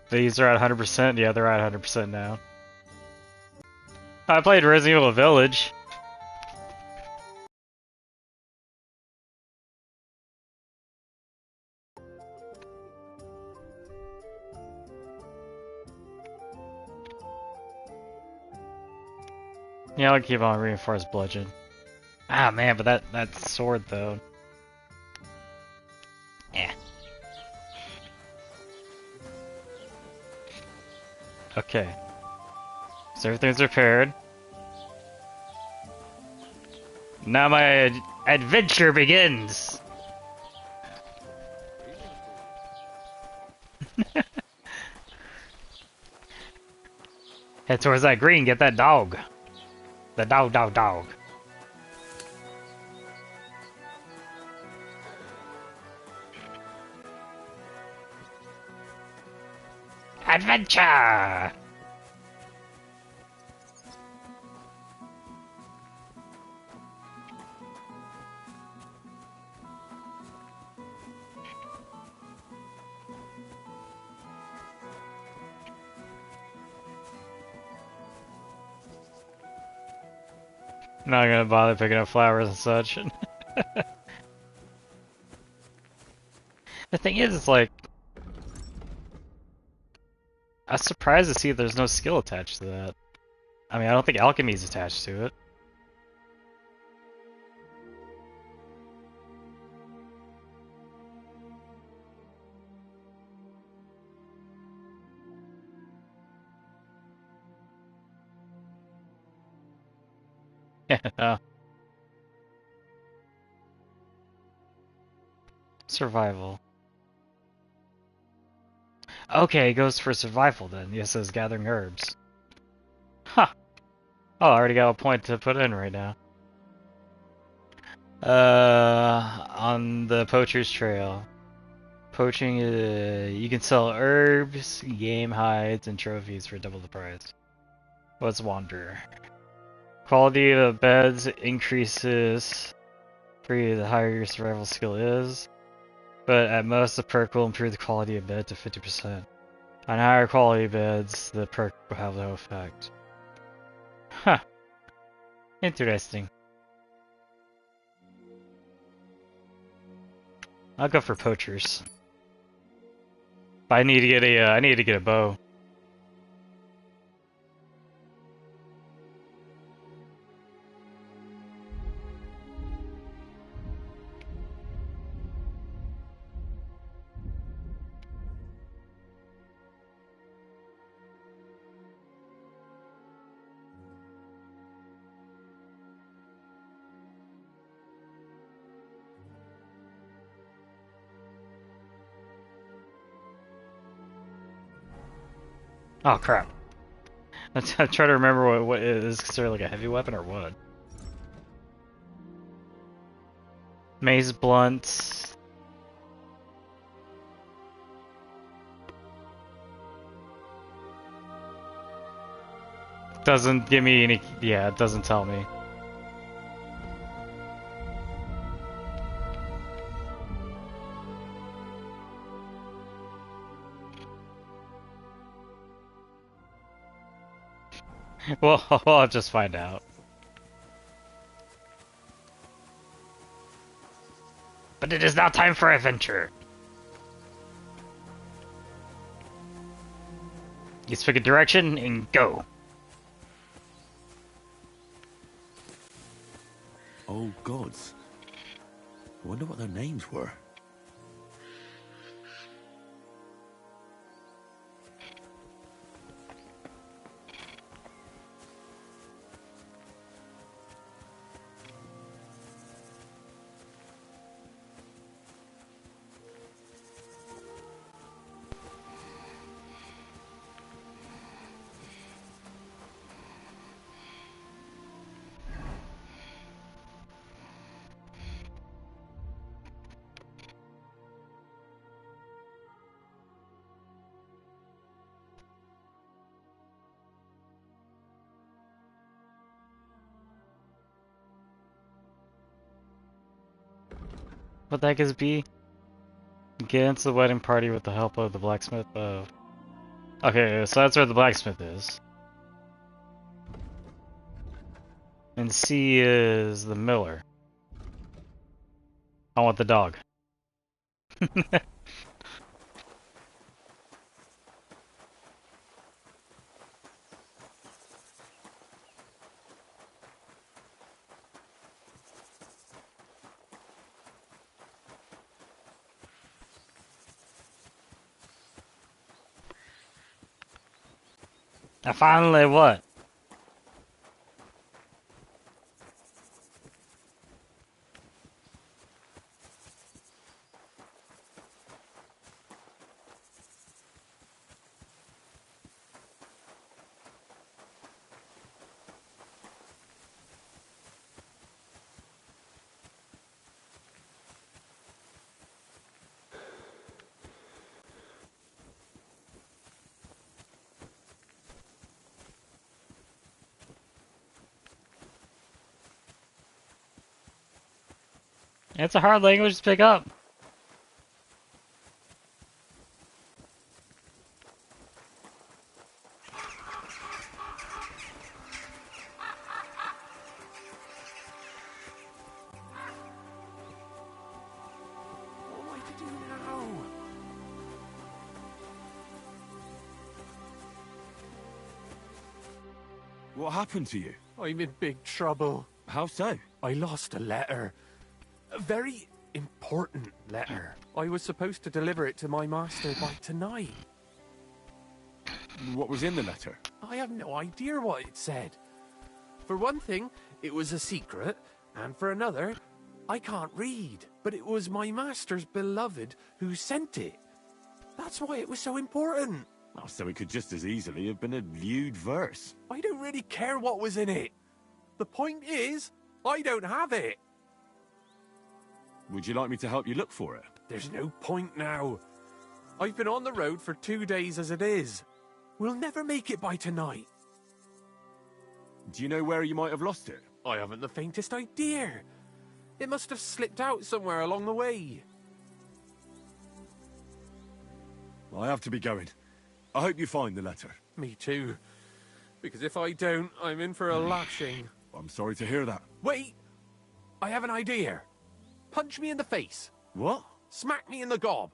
These are at 100%. Yeah, they're at 100% now. I played Resident Evil Village. Yeah, I'll keep on reinforced bludgeon. Ah man, but that sword though. Yeah. Okay. So everything's repaired. Now my adventure begins! Head towards that green, get that dog. The dog. Adventure! Not gonna bother picking up flowers and such. The thing is, it's like... I was surprised to see there's no skill attached to that. I mean, I don't think alchemy is attached to it. Yeah. Survival. Okay, it goes for survival then. Yes, it says gathering herbs. Huh. Oh, I already got a point to put in right now. On the Poacher's Trail. Poaching, you can sell herbs, game hides, and trophies for double the price. What's Wanderer? Quality of beds increases the higher your survival skill is, but at most the perk will improve the quality of bed to 50%. On higher quality beds, the perk will have no effect. Huh. Interesting. I'll go for poachers. But I need to get a bow. Oh crap! I'm trying to remember what is considered like a heavy weapon or what. Mace blunt. Doesn't give me any. Yeah, it doesn't tell me. Well, I'll just find out. But it is now time for adventure. Let's pick a direction and go. Oh gods. I wonder what their names were. What the heck is B? Get into the wedding party with the help of the blacksmith. Okay, so that's where the blacksmith is. And C is the miller. I want the dog. I finally what? It's a hard language to pick up. What am I to do now? What happened to you? I'm in big trouble. How so? I lost a letter. A very important letter. I was supposed to deliver it to my master by tonight. What was in the letter? I have no idea what it said. For one thing, it was a secret, and for another, I can't read. But it was my master's beloved who sent it. That's why it was so important. Oh, so it could just as easily have been a lewd verse. I don't really care what was in it. The point is, I don't have it. Would you like me to help you look for it? There's no point now. I've been on the road for 2 days as it is. We'll never make it by tonight. Do you know where you might have lost it? I haven't the faintest idea. It must have slipped out somewhere along the way. I have to be going. I hope you find the letter. Me too. Because if I don't, I'm in for a lashing. I'm sorry to hear that. Wait! I have an idea. Punch me in the face. What? Smack me in the gob.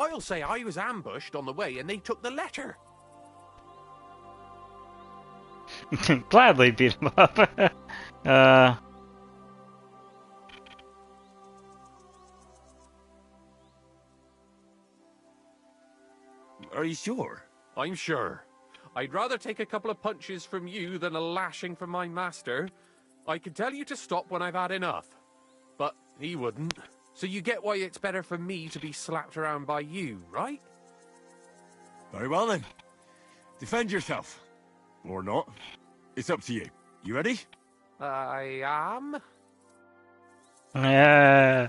I'll say I was ambushed on the way and they took the letter. Gladly beat him up. Are you sure? I'm sure. I'd rather take a couple of punches from you than a lashing from my master. I could tell you to stop when I've had enough. But he wouldn't. So you get why it's better for me to be slapped around by you, right? Very well then. Defend yourself. Or not. It's up to you. You ready? I am. Yeah.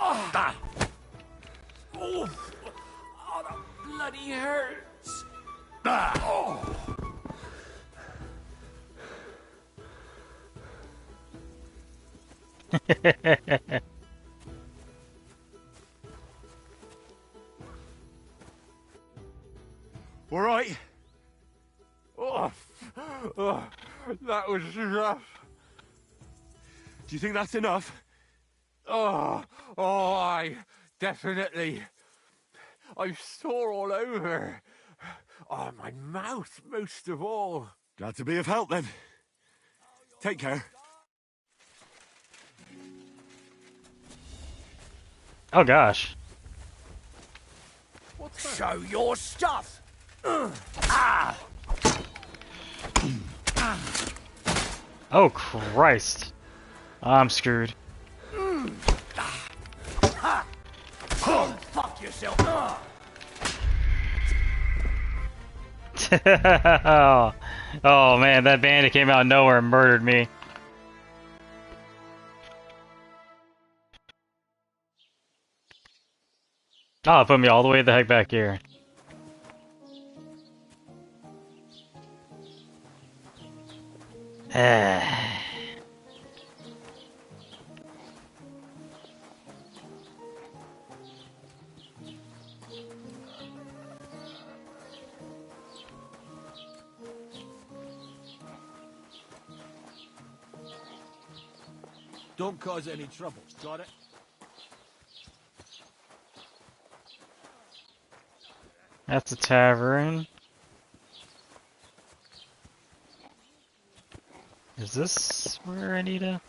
Oh, that bloody hurts. Oh. All right. Oh, that was rough. Do you think that's enough? I definitely. I'm sore all over. Oh, my mouth, most of all. Glad to be of help, then. Take care. Oh, gosh. Show your stuff! Oh, Christ. I'm screwed. Oh, fuck yourself! Oh, man, that bandit came out of nowhere and murdered me. Oh, it put me all the way the heck back here. Don't cause any trouble. Got it? That's a tavern. Is this where I need to?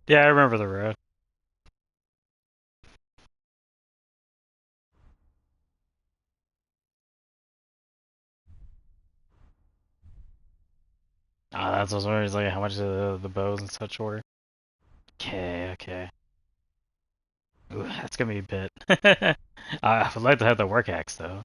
Yeah, I remember the road. Ah, that's what's always like how much the bows and such order. Okay, okay. Ooh, that's gonna be a bit. I would like to have the work axe though.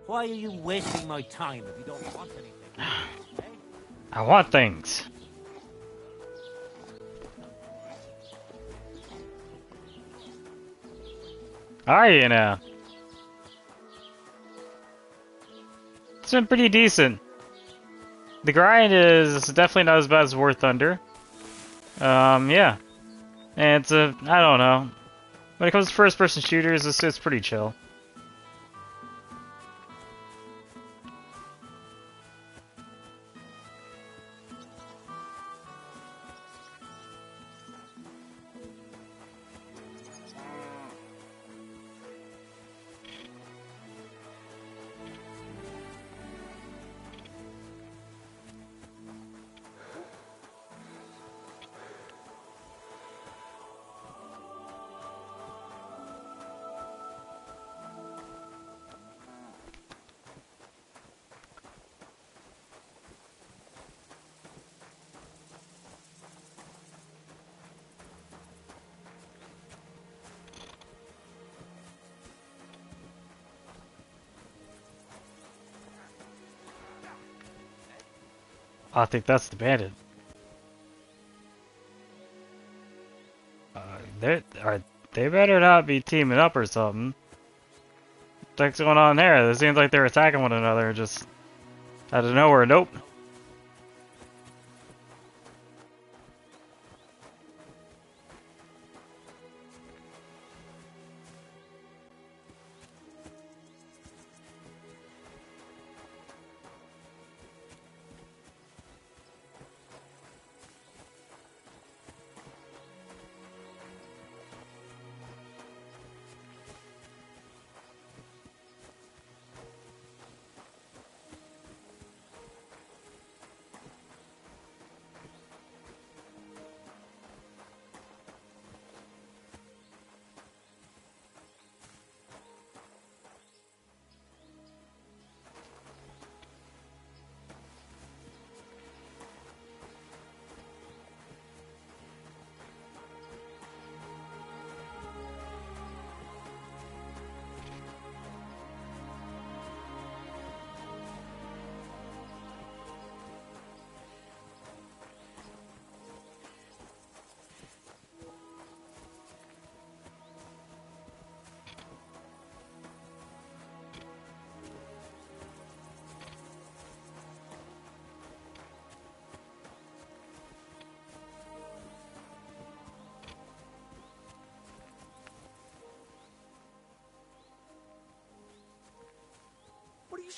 Why are you wasting my time if you don't want anything? I want things. Are you now? It's been pretty decent. The grind is definitely not as bad as War Thunder. Yeah. And it's a, I don't know. When it comes to first-person shooters, it's pretty chill. I think that's the bandit. They better not be teaming up or something. What's going on there? It seems like they're attacking one another just out of nowhere. Nope.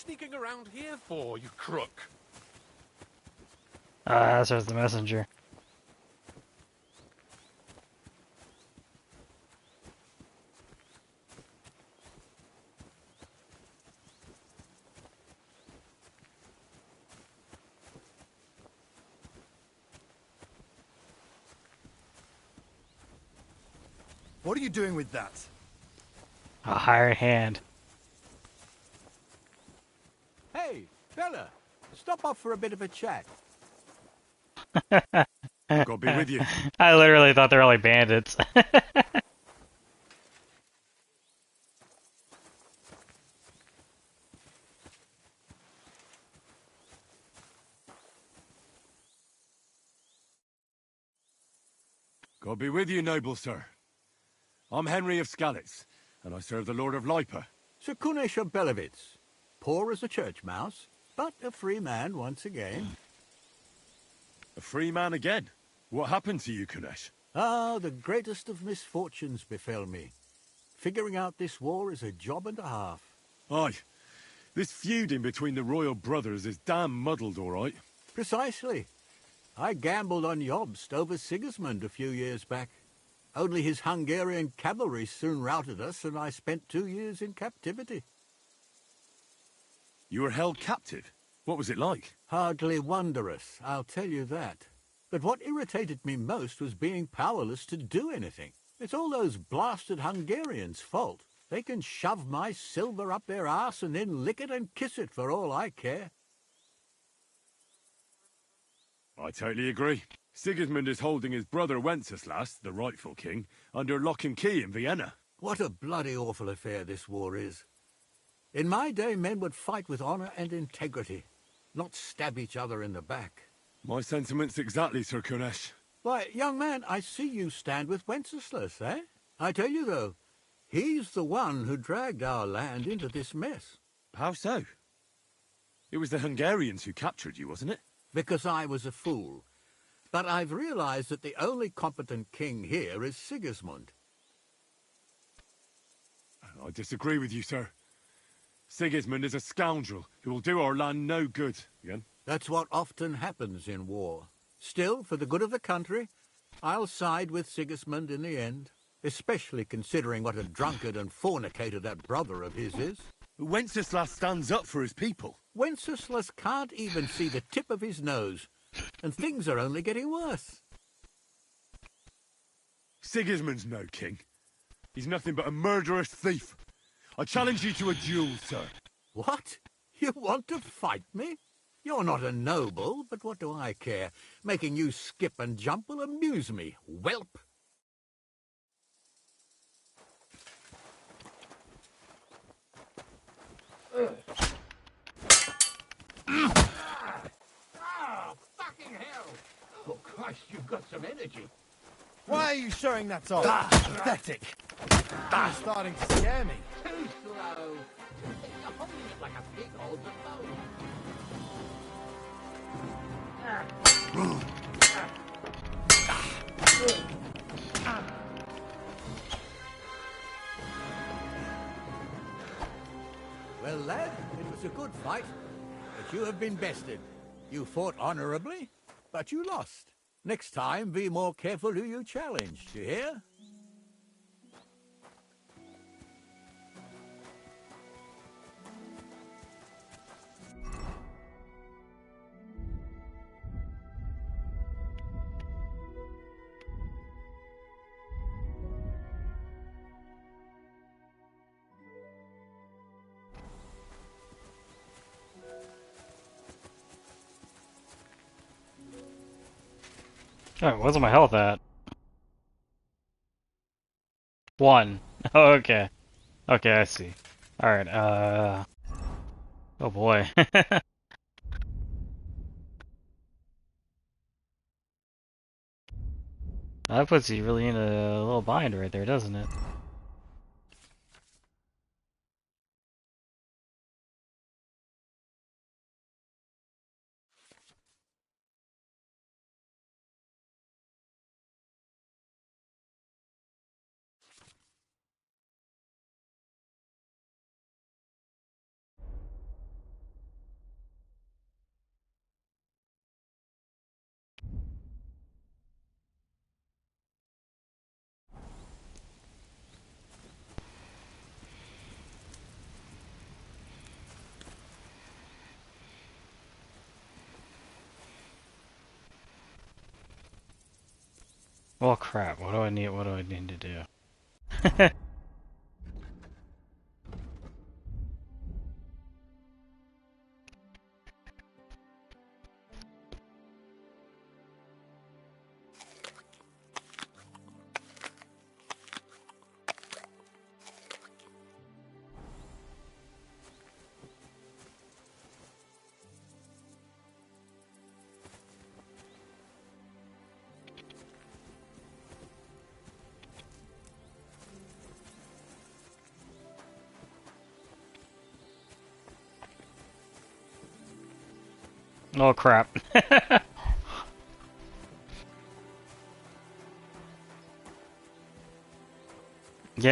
sneaking around here for, you crook? There's the messenger. What are you doing with that? A hired hand. Hey, fella, stop off for a bit of a chat. Gotta be with you. I literally thought they were like bandits. God be with you, noble sir. I'm Henry of Skalitz, and I serve the Lord of Lipa. Sir Kunesh of Belevitz, poor as a church mouse, but a free man once again. A free man again? What happened to you, Kunesh? Ah, the greatest of misfortunes befell me. Figuring out this war is a job and a half. Aye. This feuding between the royal brothers is damn muddled, all right. Precisely. I gambled on Jobst over Sigismund a few years back. Only his Hungarian cavalry soon routed us, and I spent 2 years in captivity. You were held captive? What was it like? Hardly wondrous, I'll tell you that. But what irritated me most was being powerless to do anything. It's all those blasted Hungarians' fault. They can shove my silver up their arse and then lick it and kiss it for all I care. I totally agree. Sigismund is holding his brother Wenceslas, the rightful king, under lock and key in Vienna. What a bloody awful affair this war is. In my day, men would fight with honor and integrity, not stab each other in the back. My sentiments exactly, Sir Kunesh. Why, young man, I see you stand with Wenceslas, eh? I tell you, though, he's the one who dragged our land into this mess. How so? It was the Hungarians who captured you, wasn't it? Because I was a fool. But I've realized that the only competent king here is Sigismund. I disagree with you, sir. Sigismund is a scoundrel who will do our land no good. Again? That's what often happens in war. Still, for the good of the country, I'll side with Sigismund in the end, especially considering what a drunkard and fornicator that brother of his is. Wenceslas stands up for his people. Wenceslas can't even see the tip of his nose, and things are only getting worse. Sigismund's no king. He's nothing but a murderous thief. I challenge you to a duel, sir. What? You want to fight me? You're not a noble, but what do I care? Making you skip and jump will amuse me, whelp. Fucking hell! Oh, Christ, you've got some energy. Why are you showing that off? Pathetic. You're starting to scare me. Too slow. You're holding it like a pig holds a bone. Well, lad, it was a good fight, but you have been bested. You fought honorably, but you lost. Next time, be more careful who you challenge, you hear? Oh, where's my health at? 1. Oh, okay. Okay, I see. Alright, oh boy. That puts you really in a little bind right there, doesn't it? Well, crap. What do I need? What do I need to do? Oh, crap. Yeah,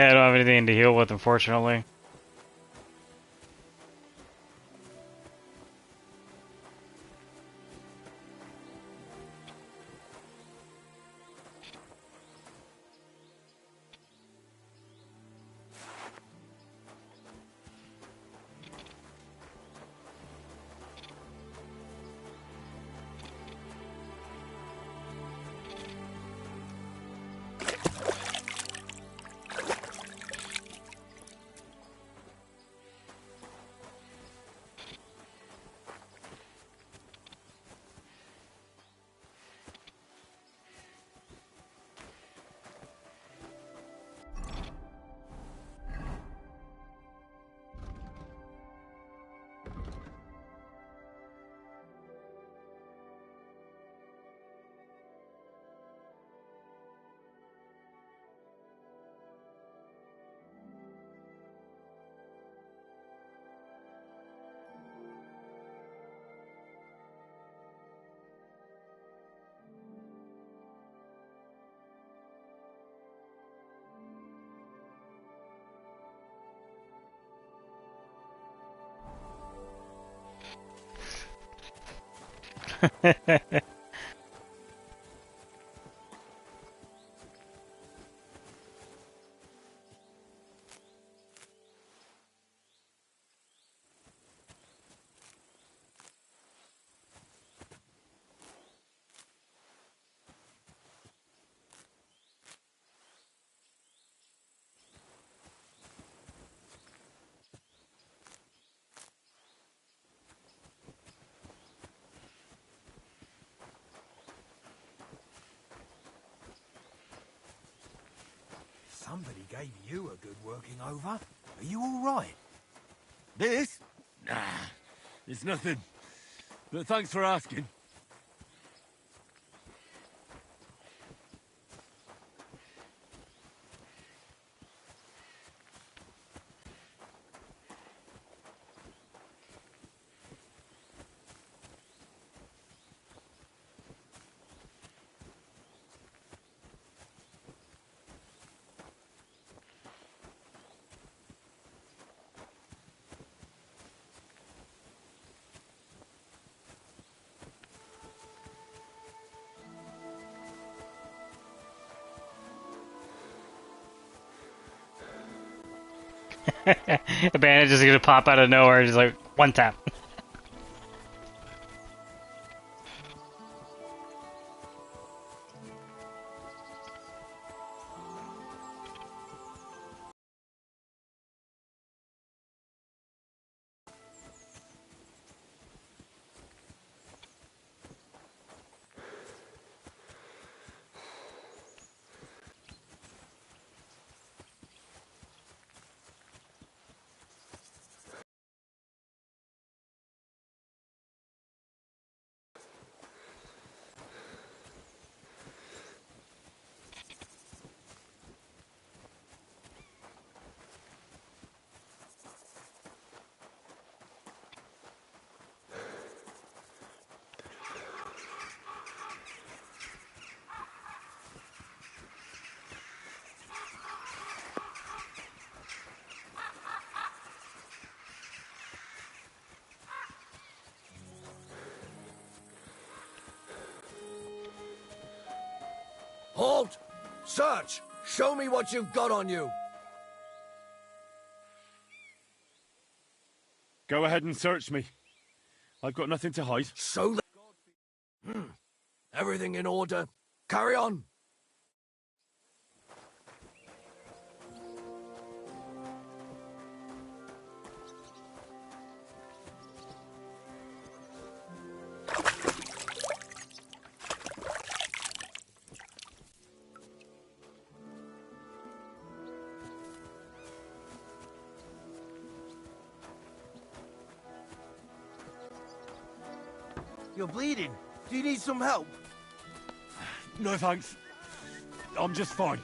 I don't have anything to heal with, unfortunately. Somebody gave you a good working over. Are you all right? This? Nah, it's nothing. But thanks for asking. The bandage is gonna pop out of nowhere, just like one tap. Halt! Search! Show me what you've got on you! Go ahead and search me. I've got nothing to hide. So that... Everything in order. Carry on. You're bleeding. Do you need some help? No thanks. I'm just fine.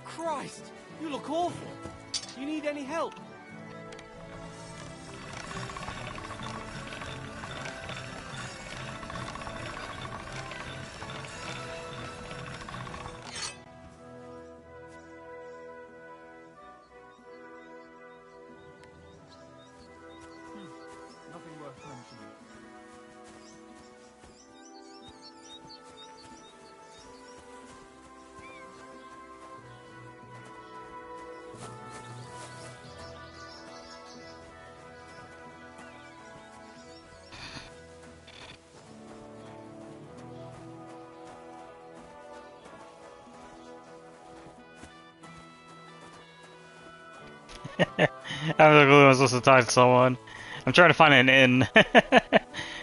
Christ, you look awful. Do you need any help? Nothing worth mentioning. I'm really supposed to talk to someone. I'm trying to find an inn.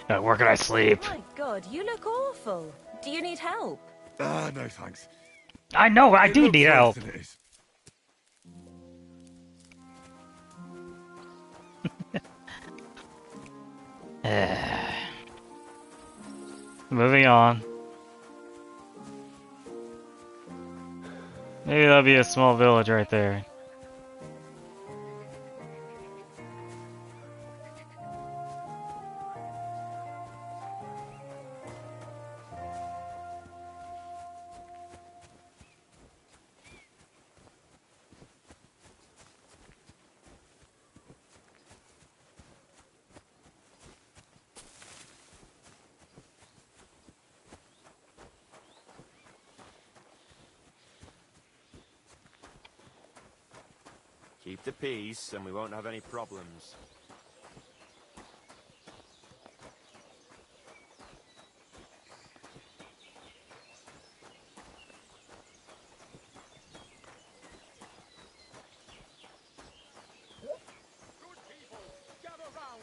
Where can I sleep? My God, you look awful. Do you need help? No thanks. I know, I It do looks need worse help. than it is. Moving on. Maybe that'll be a small village right there. Keep the peace, and we won't have any problems. Gather round.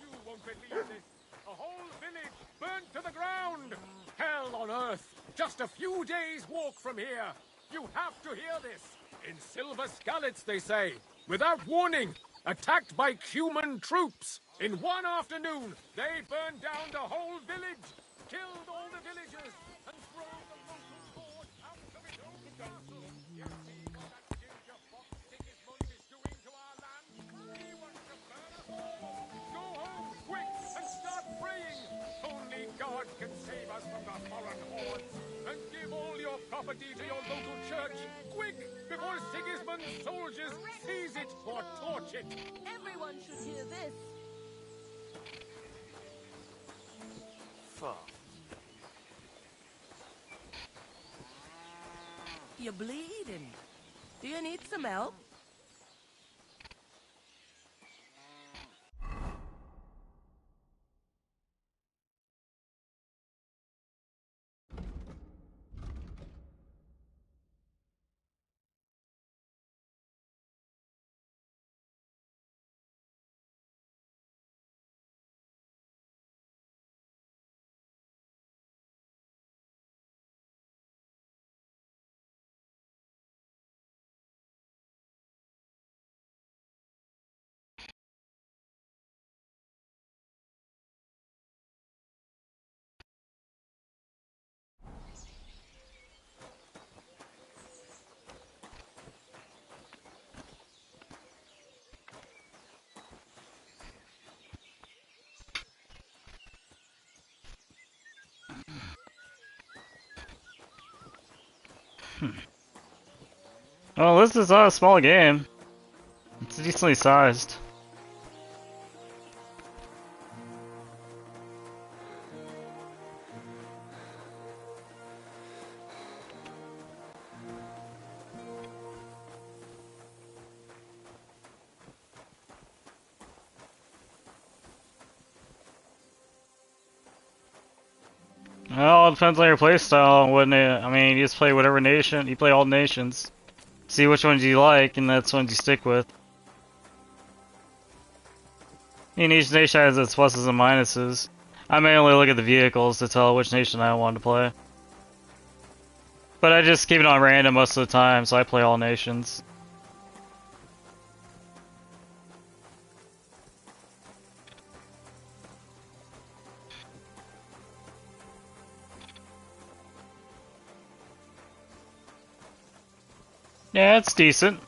You won't believe this. A whole village burnt to the ground. Hell on earth. Just a few days' walk from here. You have to hear this. In silver skallets, they say. Without warning. Attacked by human troops. In one afternoon, they burned down the whole village. Killed all the villagers. And thrown the local board out of its own council. You see what that ginger fox Sigismund is doing to our land? He wants to burn us all. Go home, quick, and start praying. Only God can save us from the foreign hordes. And give all your property to your local church. Quick, before Sigismund's soldiers seize it or torch it. Everyone should hear this. Fuck. You're bleeding. Do you need some help? Well, this is not a small game. It's decently sized. Well, it depends on your playstyle, wouldn't it? I mean, you just play whatever nation, you play all nations. See which ones you like, and that's ones you stick with. I mean, each nation has its pluses and minuses. I mainly look at the vehicles to tell which nation I want to play. But I just keep it on random most of the time, so I play all nations. Yeah, it's decent.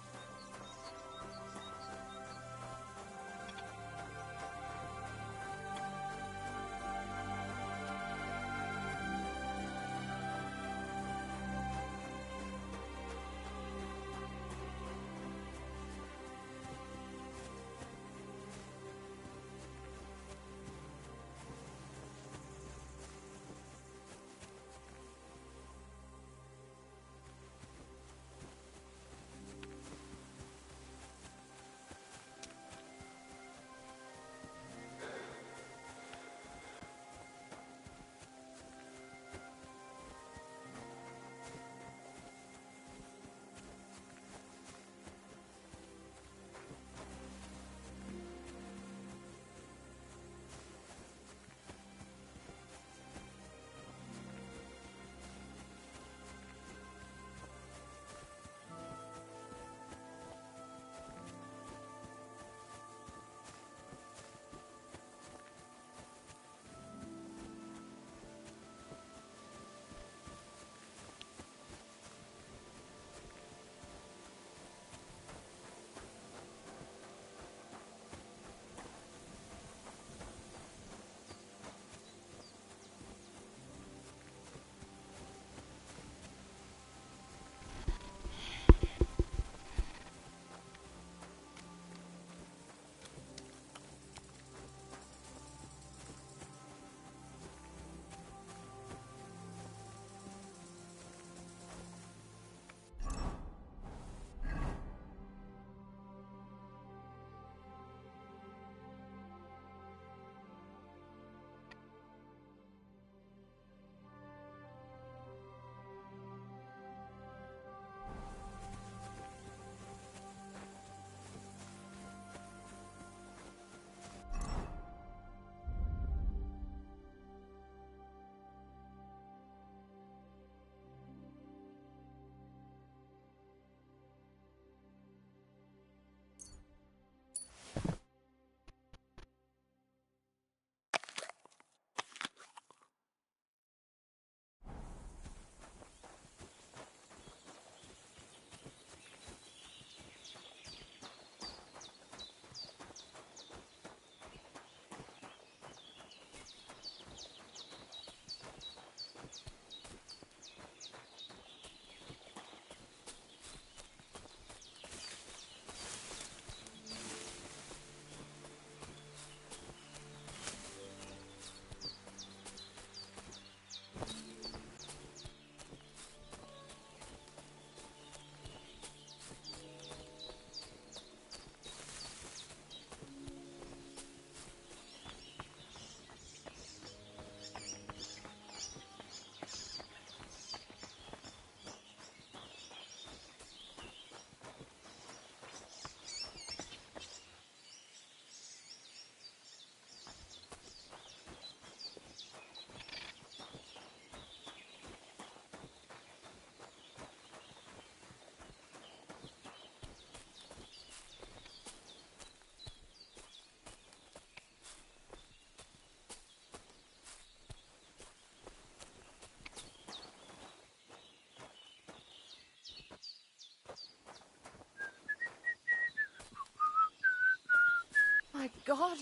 My God,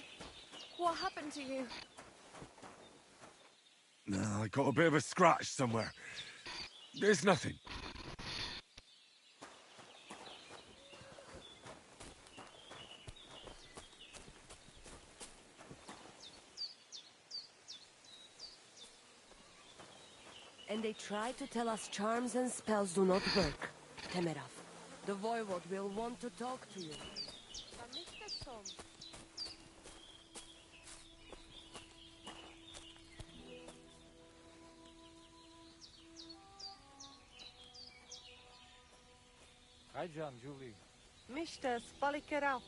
what happened to you? No, I got a bit of a scratch somewhere. There's nothing. And they try to tell us charms and spells do not work. Temerov, the Voivod will want to talk to you. Hi, John, Julie. Mr. Spalikera.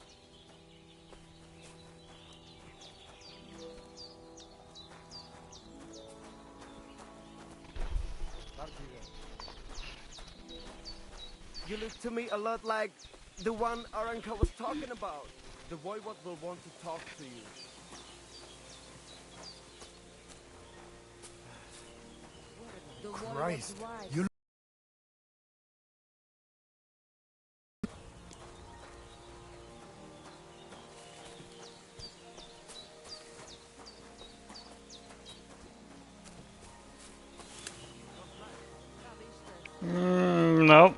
You look to me a lot like the one Aranka was talking about. The Voivod will want to talk to you. Christ, you Nope.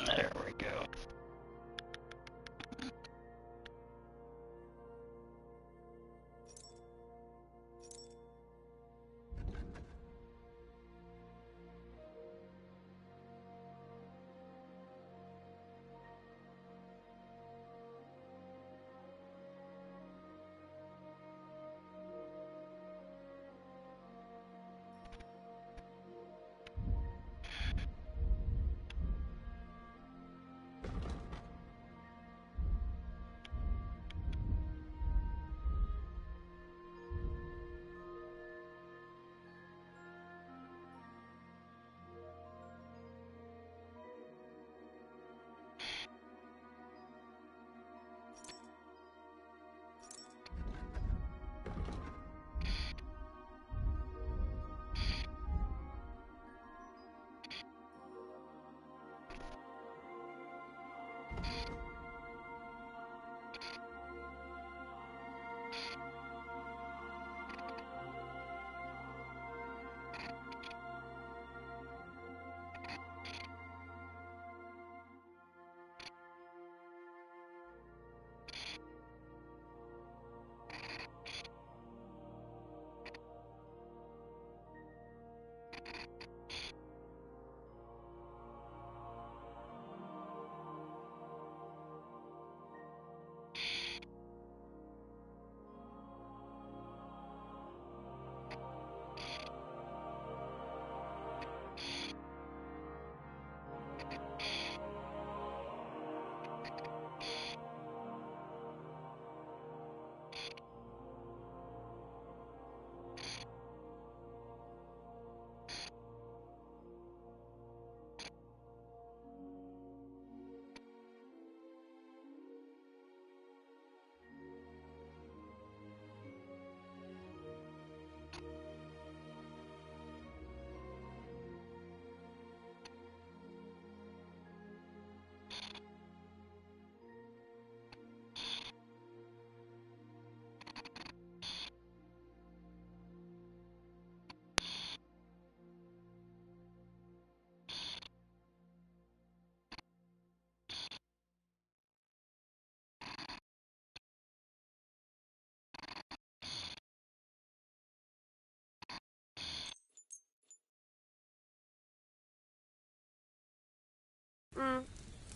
There we go.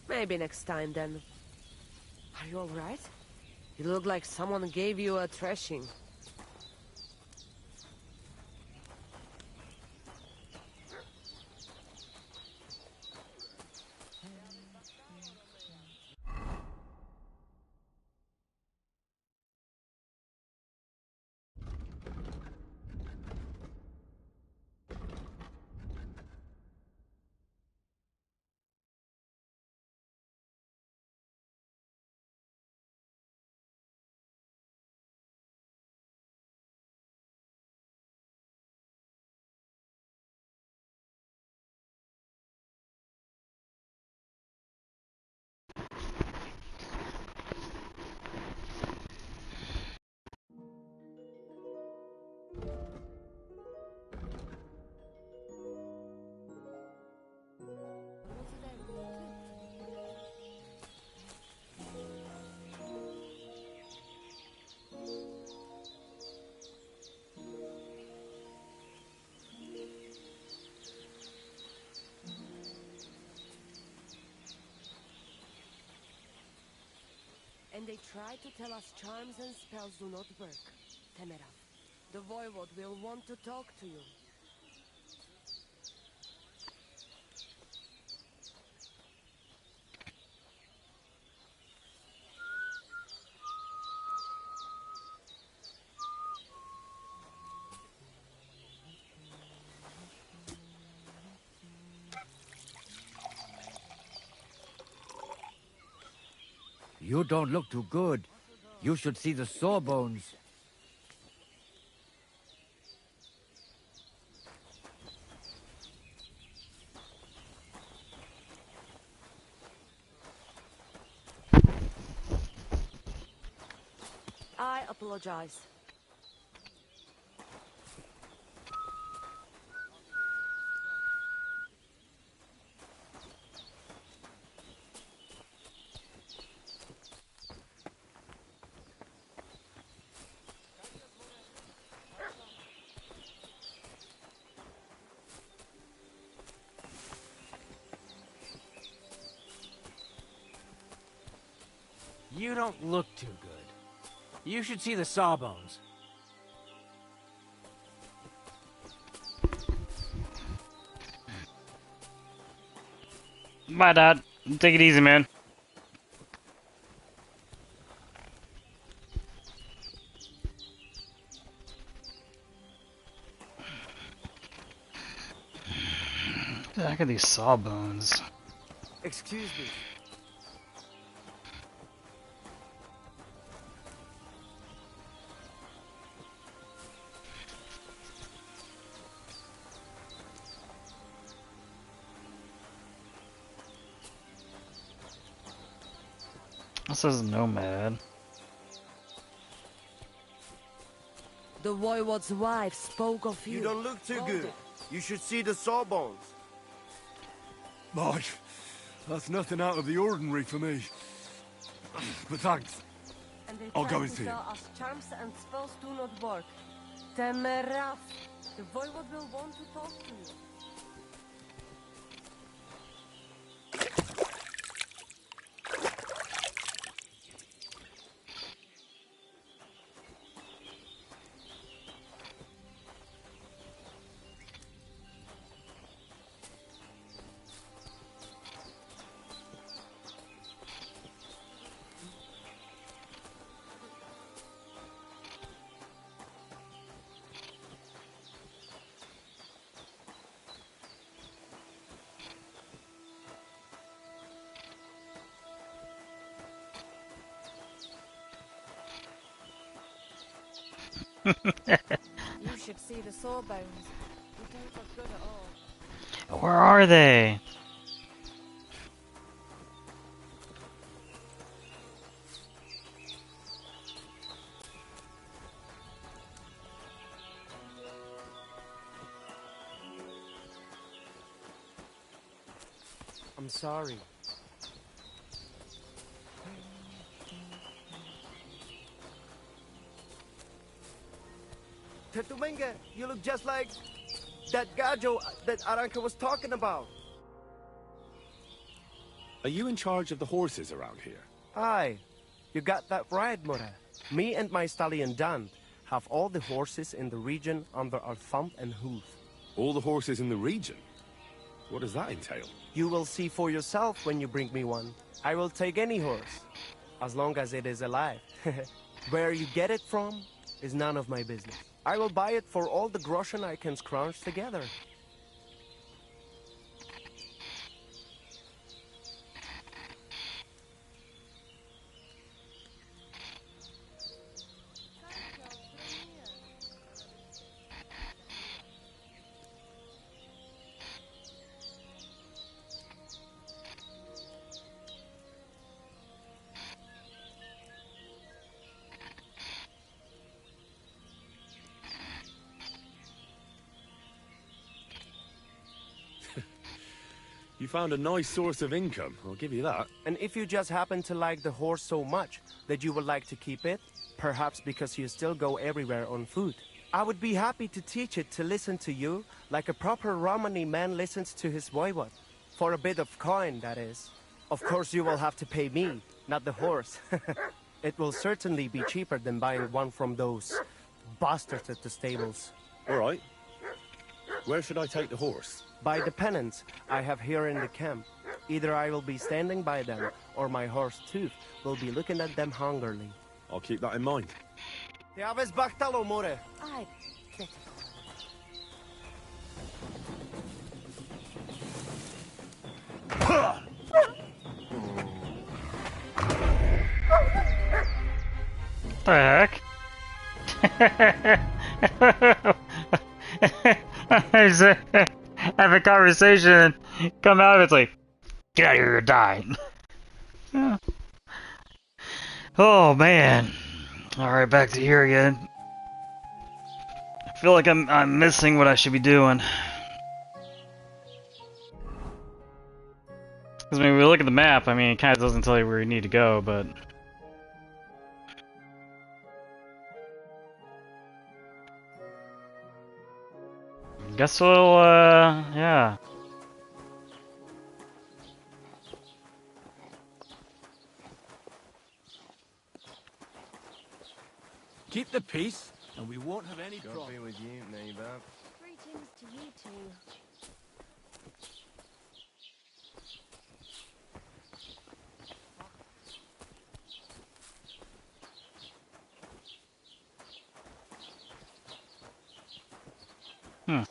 Maybe next time then. Are you alright? You look like someone gave you a thrashing. And they try to tell us charms and spells do not work. Temeraf, the voivode will want to talk to you. You don't look too good. You should see the sawbones. I apologize. You don't look too good. You should see the sawbones. Bye, Dad. Take it easy, man. Look at these sawbones. Excuse me. This is Nomad. The voivode's wife spoke of you. You don't look too good. You should see the sawbones. Boy, that's nothing out of the ordinary for me. But thanks. And they I'll try go to and see him. tell us charms and spells do not work. Temeraf, the voivode will want to talk to you. You should see the sawbones. They don't look good at all. Where are they? I'm sorry. Tetumenga, you look just like that Gajo that Aranka was talking about. Are you in charge of the horses around here? Aye, you got that right, Mura. Me and my stallion Dan have all the horses in the region under our thumb and hoof. All the horses in the region? What does that entail? You will see for yourself when you bring me one. I will take any horse, as long as it is alive. Where you get it from is none of my business. I will buy it for all the groschen I can scrounge together. You found a nice source of income, I'll give you that. And if you just happen to like the horse so much that you would like to keep it, perhaps because you still go everywhere on foot, I would be happy to teach it to listen to you like a proper Romani man listens to his voivode. For a bit of coin, that is. Of course you will have to pay me, not the horse. It will certainly be cheaper than buying one from those bastards at the stables. All right. Where should I take the horse? By the pennants I have here in the camp. Either I will be standing by them, or my horse Tooth will be looking at them hungrily. I'll keep that in mind. Te aves bachtalo, more. Ai, The heck? Have a conversation, come out, it's like, get out of here, die. Oh man. Alright, back to here again. I feel like I'm missing what I should be doing. Because when we look at the map, I mean, it kind of doesn't tell you where you need to go, but... Guess we'll, yeah. Keep the peace, and we won't have any problems. Good be with you, neighbor. Greetings to you two. Hmm.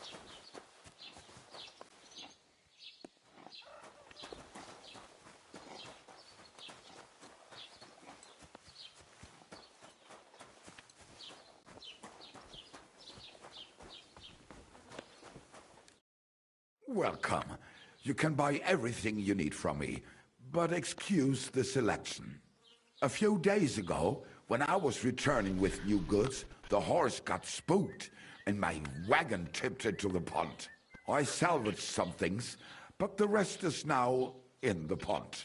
Welcome. You can buy everything you need from me, but excuse the selection. A few days ago, when I was returning with new goods, the horse got spooked and my wagon tipped into the pond. I salvaged some things, but the rest is now in the pond.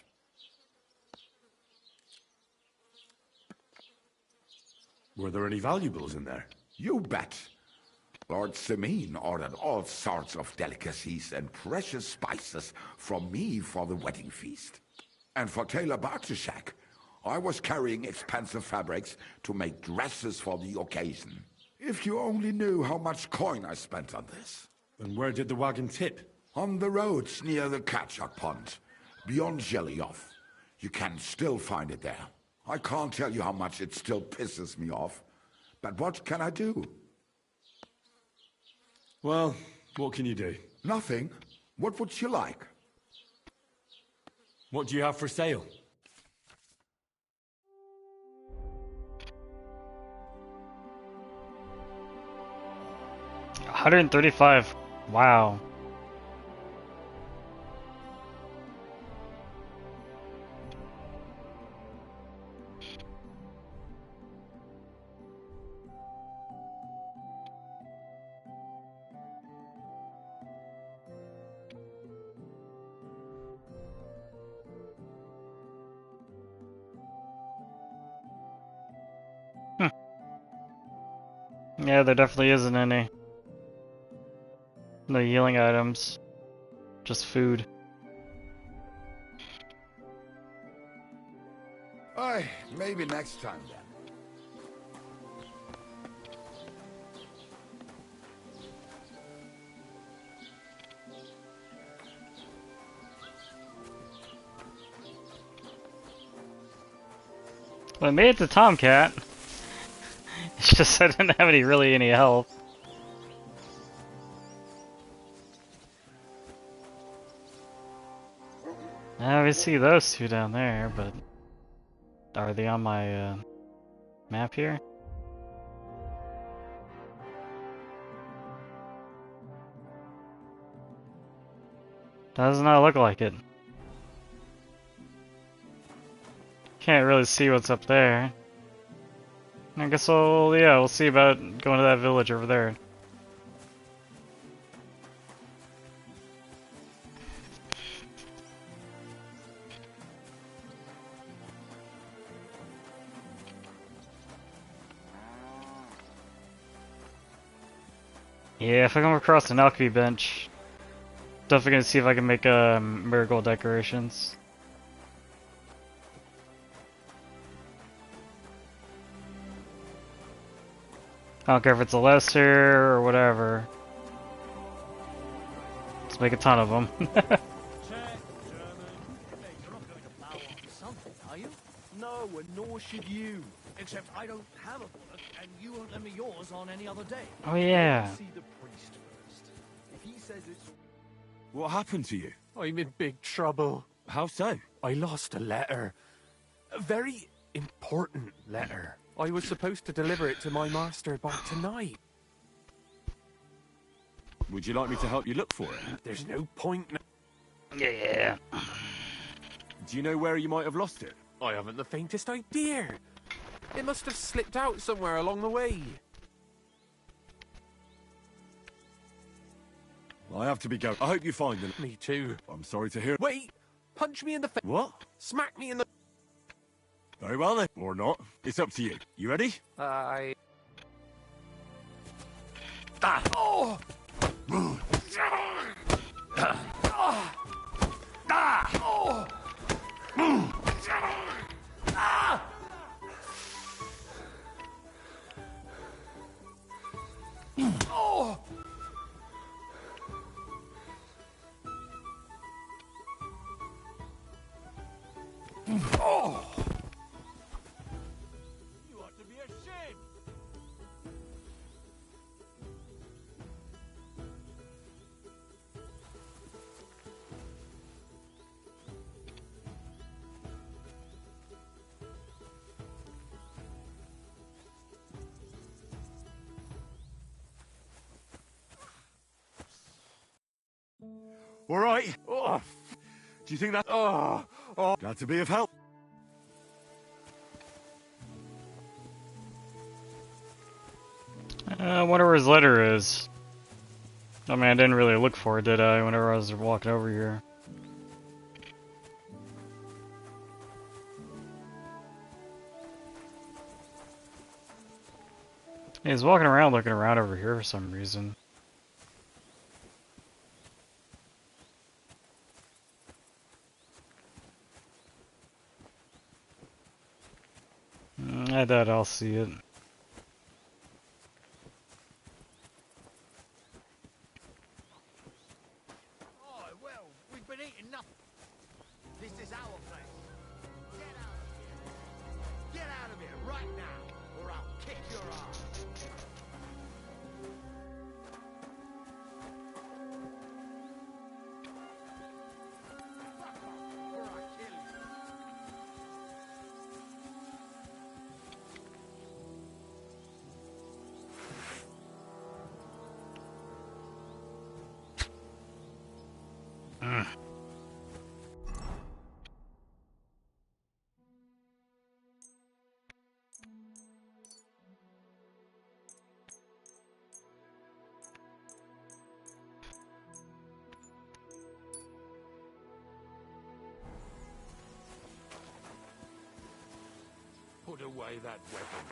Were there any valuables in there? You bet. Lord Simeon ordered all sorts of delicacies and precious spices from me for the wedding feast. And for Taylor Bartishak, I was carrying expensive fabrics to make dresses for the occasion. If you only knew how much coin I spent on this. And where did the wagon tip? On the roads near the Katchak Pond, beyond Jellyov. You can still find it there. I can't tell you how much it still pisses me off. But what can I do? Well, what can you do? Nothing. What would you like? What do you have for sale? $135. Wow. Yeah, there definitely isn't any. No healing items. Just food. Aye, maybe next time then. Well, I made it to Tomcat. It's just I didn't have any health. I see those two down there, but are they on my map here? Does not look like it. Can't really see what's up there. I guess we'll see about going to that village over there. Yeah, if I come across an alchemy bench, definitely gonna see if I can make marigold decorations. I don't care if it's a lesser or whatever. Let's make a ton of them. Something, are you? No, and nor should you. Except I don't have a bullock, and you won't lend me yours on any other day. Oh, yeah. See the priest first. If he says it's... What happened to you? I'm in big trouble. How so? I lost a letter. A very important letter. I was supposed to deliver it to my master by tonight. Would you like me to help you look for it? There's no point now. Yeah. Do you know where you might have lost it? I haven't the faintest idea. It must have slipped out somewhere along the way. I have to be going. I hope you find them. Me too. I'm sorry to hear. Wait! Punch me in the face. What? Smack me in the... Very well then. Or not. It's up to you. You ready? I... Ah! Oh! You ought to be ashamed. All right. Oh, do you think that? Oh, glad to be of help. I wonder where his letter is. I mean, I didn't really look for it, did I, whenever I was walking over here? He's walking around looking around over here for some reason. I doubt I'll see it. Oh, well, we've been eating nothing. This is our place. Get out of here. Get out of here right now, or I'll kick your ass. Fuck off, or I kill you. Put away that weapon.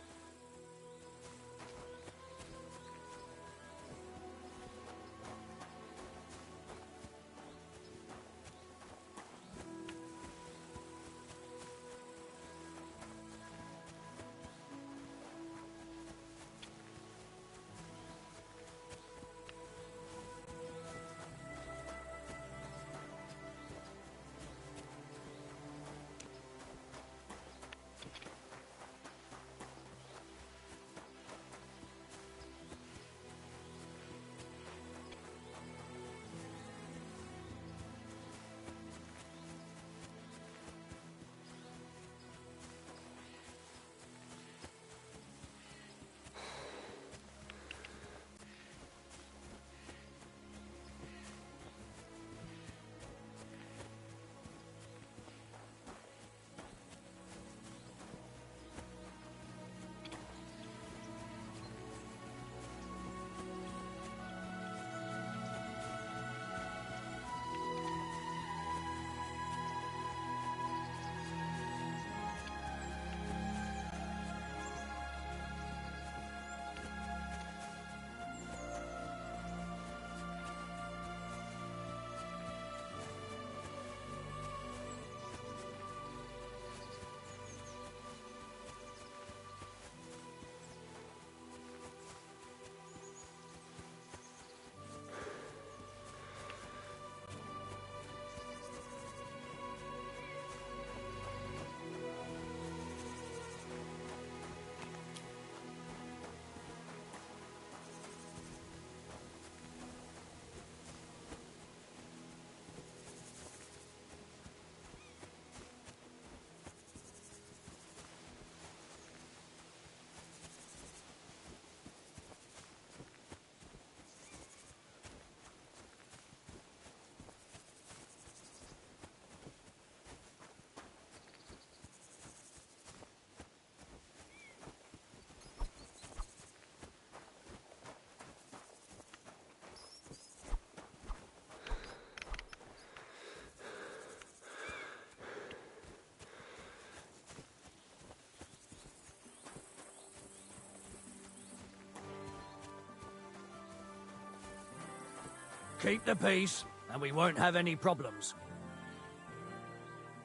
Keep the peace, and we won't have any problems.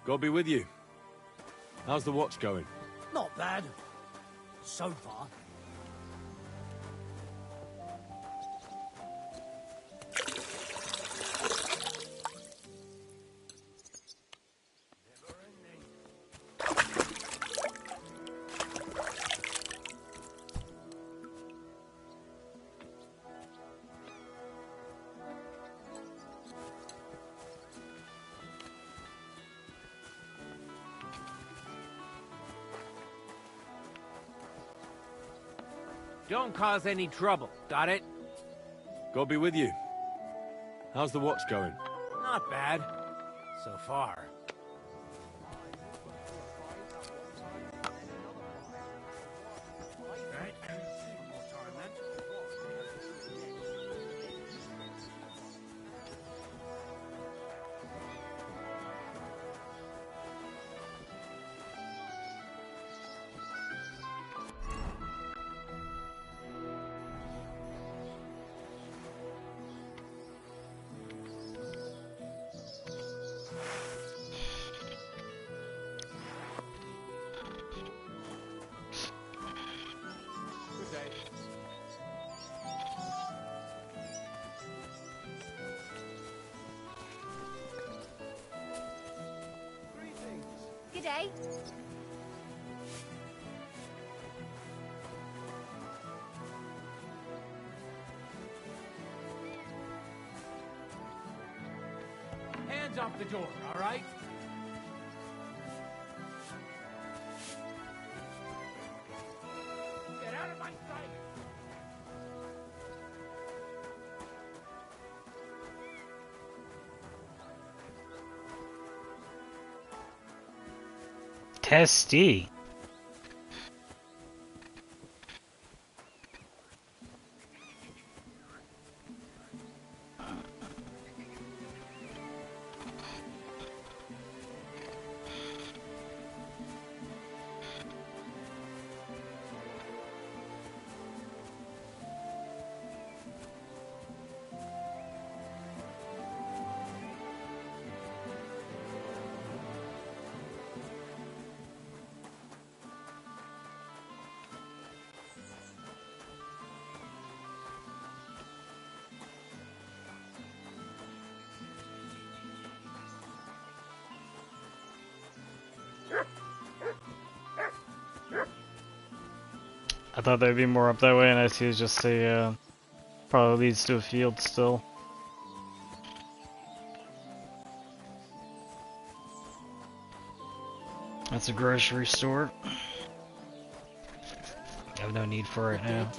God be with you. How's the watch going? Not bad. So far. Don't cause any trouble, got it? God be with you. How's the watch going? Not bad. So far. Good day. Hands off the door, all right? Get out of my sight! Testy. I thought there'd be more up that way, and I see it's just a, probably leads to a field still. That's a grocery store. I have no need for it now.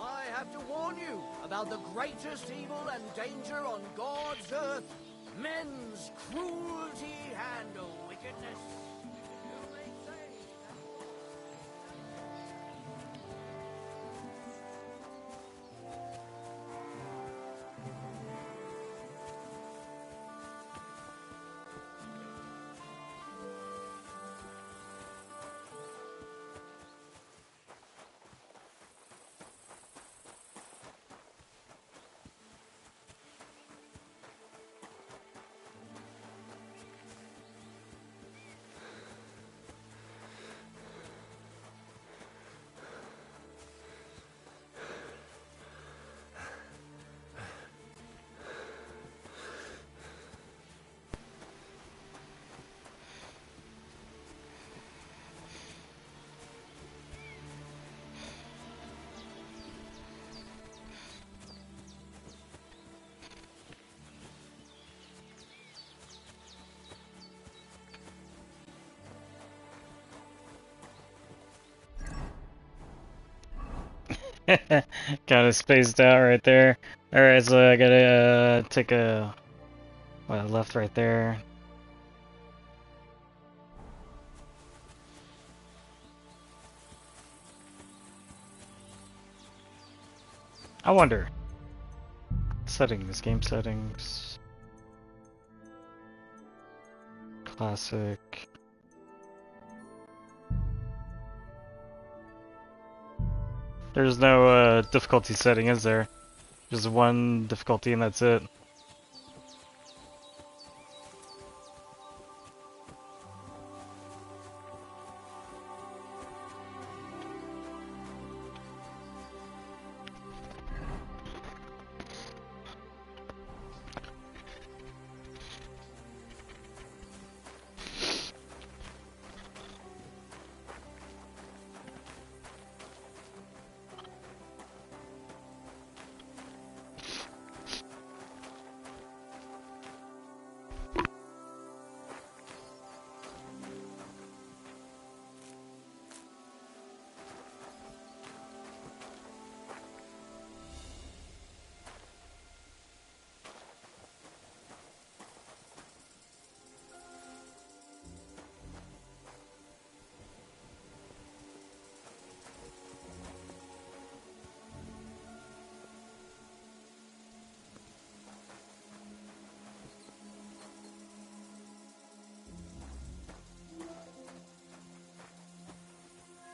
I have to warn you about the greatest evil and danger on God's earth. Men's cruelty and wickedness. Kinda spaced out right there. Alright, so I gotta take a left right there. I wonder. Settings, game settings. Classic. There's no difficulty setting, is there? Just one difficulty and that's it.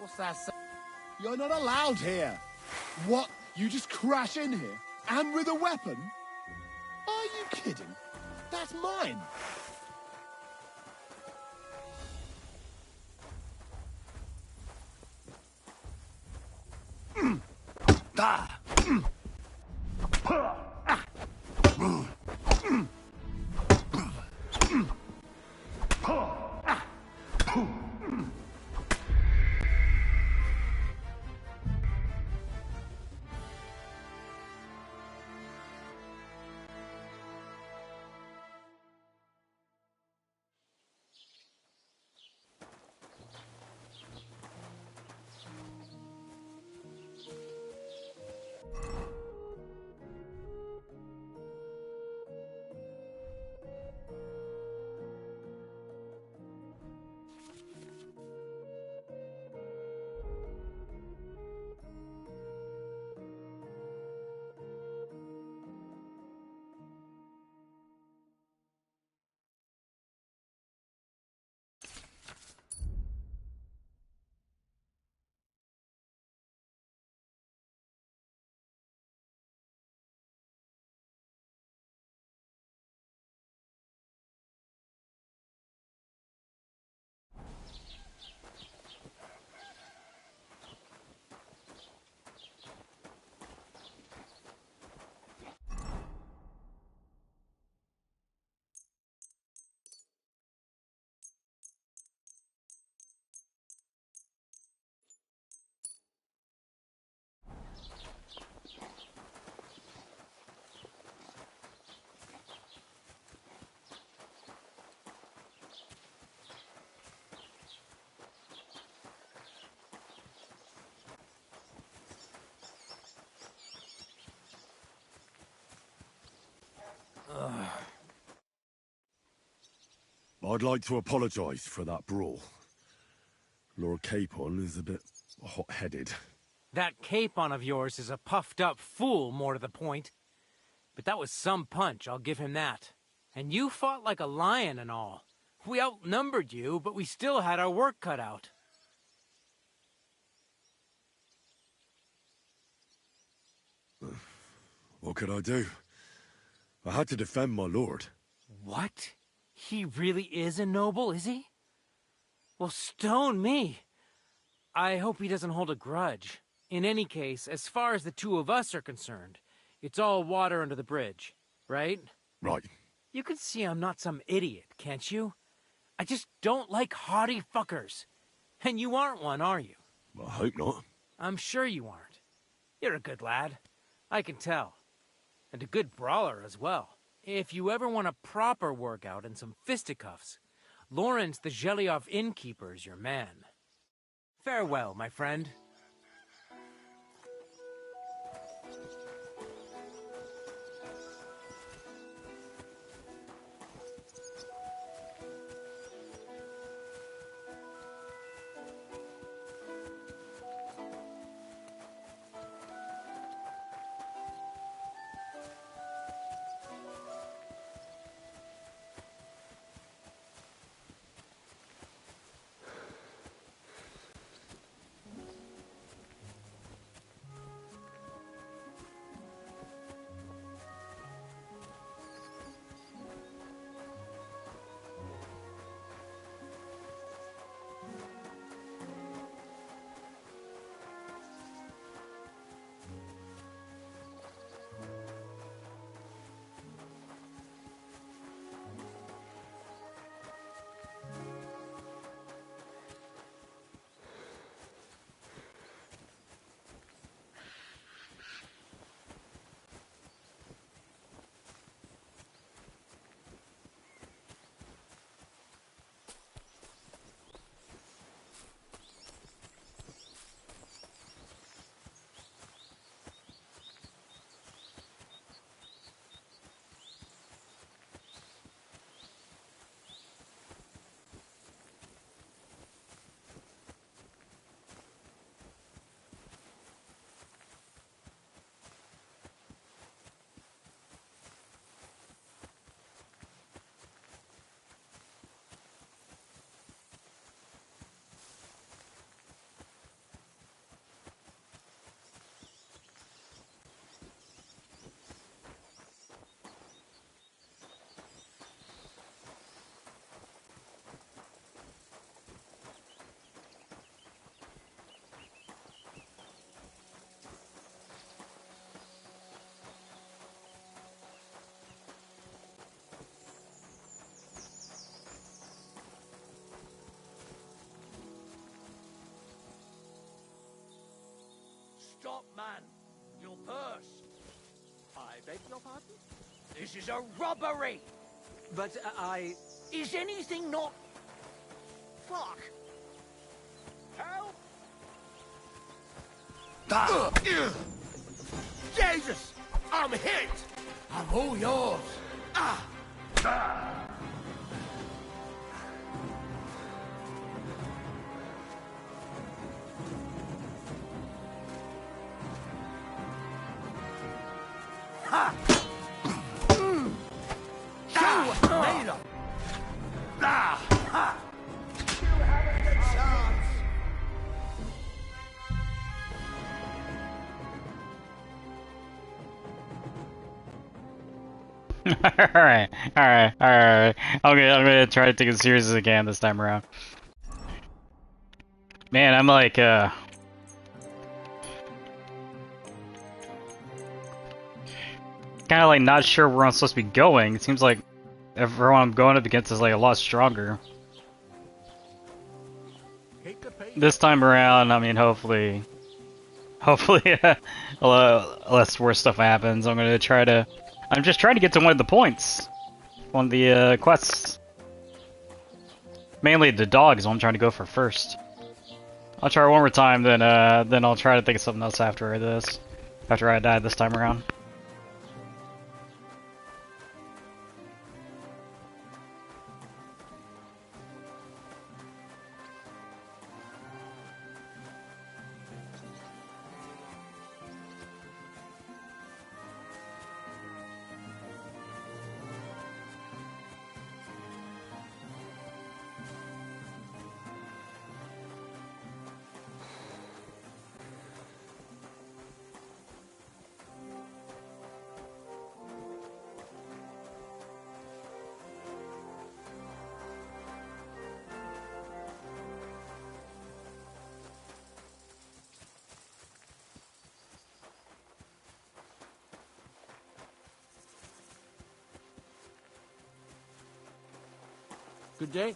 What's that? You're not allowed here. What? You just crash in here? And with a weapon? Are you kidding? That's mine. Ah. I'd like to apologise for that brawl. Lord Capon is a bit hot-headed. That Capon of yours is a puffed-up fool, more to the point. But that was some punch, I'll give him that. And you fought like a lion and all. We outnumbered you, but we still had our work cut out. What could I do? I had to defend my lord. What? He really is a noble, is he? Well, stone me. I hope he doesn't hold a grudge. In any case, as far as the two of us are concerned, it's all water under the bridge, right? Right. You can see I'm not some idiot, can't you? I just don't like haughty fuckers. And you aren't one, are you? I hope not. I'm sure you aren't. You're a good lad. I can tell. And a good brawler as well. If you ever want a proper workout and some fisticuffs, Lawrence the Zhelyov innkeeper is your man. Farewell, my friend. Stop, man. Your purse. I beg your pardon? This is a robbery. But I... Is anything not... Fuck. Help! Jesus! I'm hit! I'm all yours! Ha! Made up! Ha! You haven't a chance! Alright. I'm gonna try to take it as serious as I can this time around. Man, I'm like, kinda like not sure where I'm supposed to be going. It seems like everyone I'm going up against is like a lot stronger. This time around, I mean, hopefully, less worse stuff happens. I'm just trying to get to one of the points. One of the, quests. Mainly the dog is what I'm trying to go for first. I'll try one more time, then I'll try to think of something else after this. After I die this time around. Good day.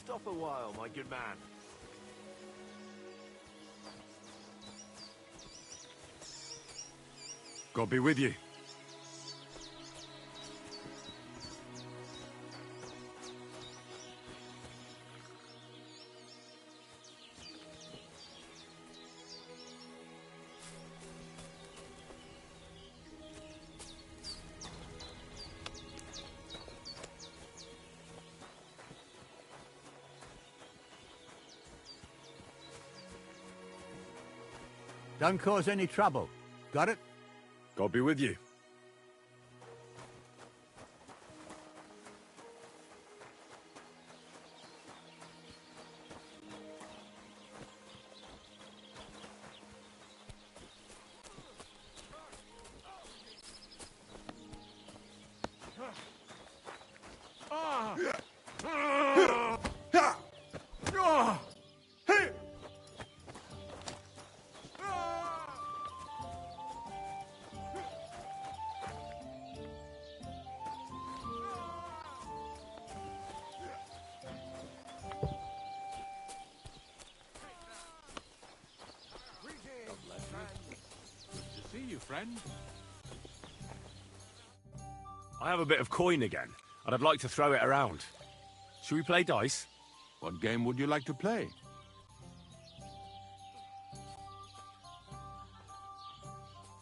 Stop a while, my good man. God be with you. Don't cause any trouble. Got it? God be with you. friend. I have a bit of coin again, and I'd like to throw it around. Should we play dice? What game would you like to play?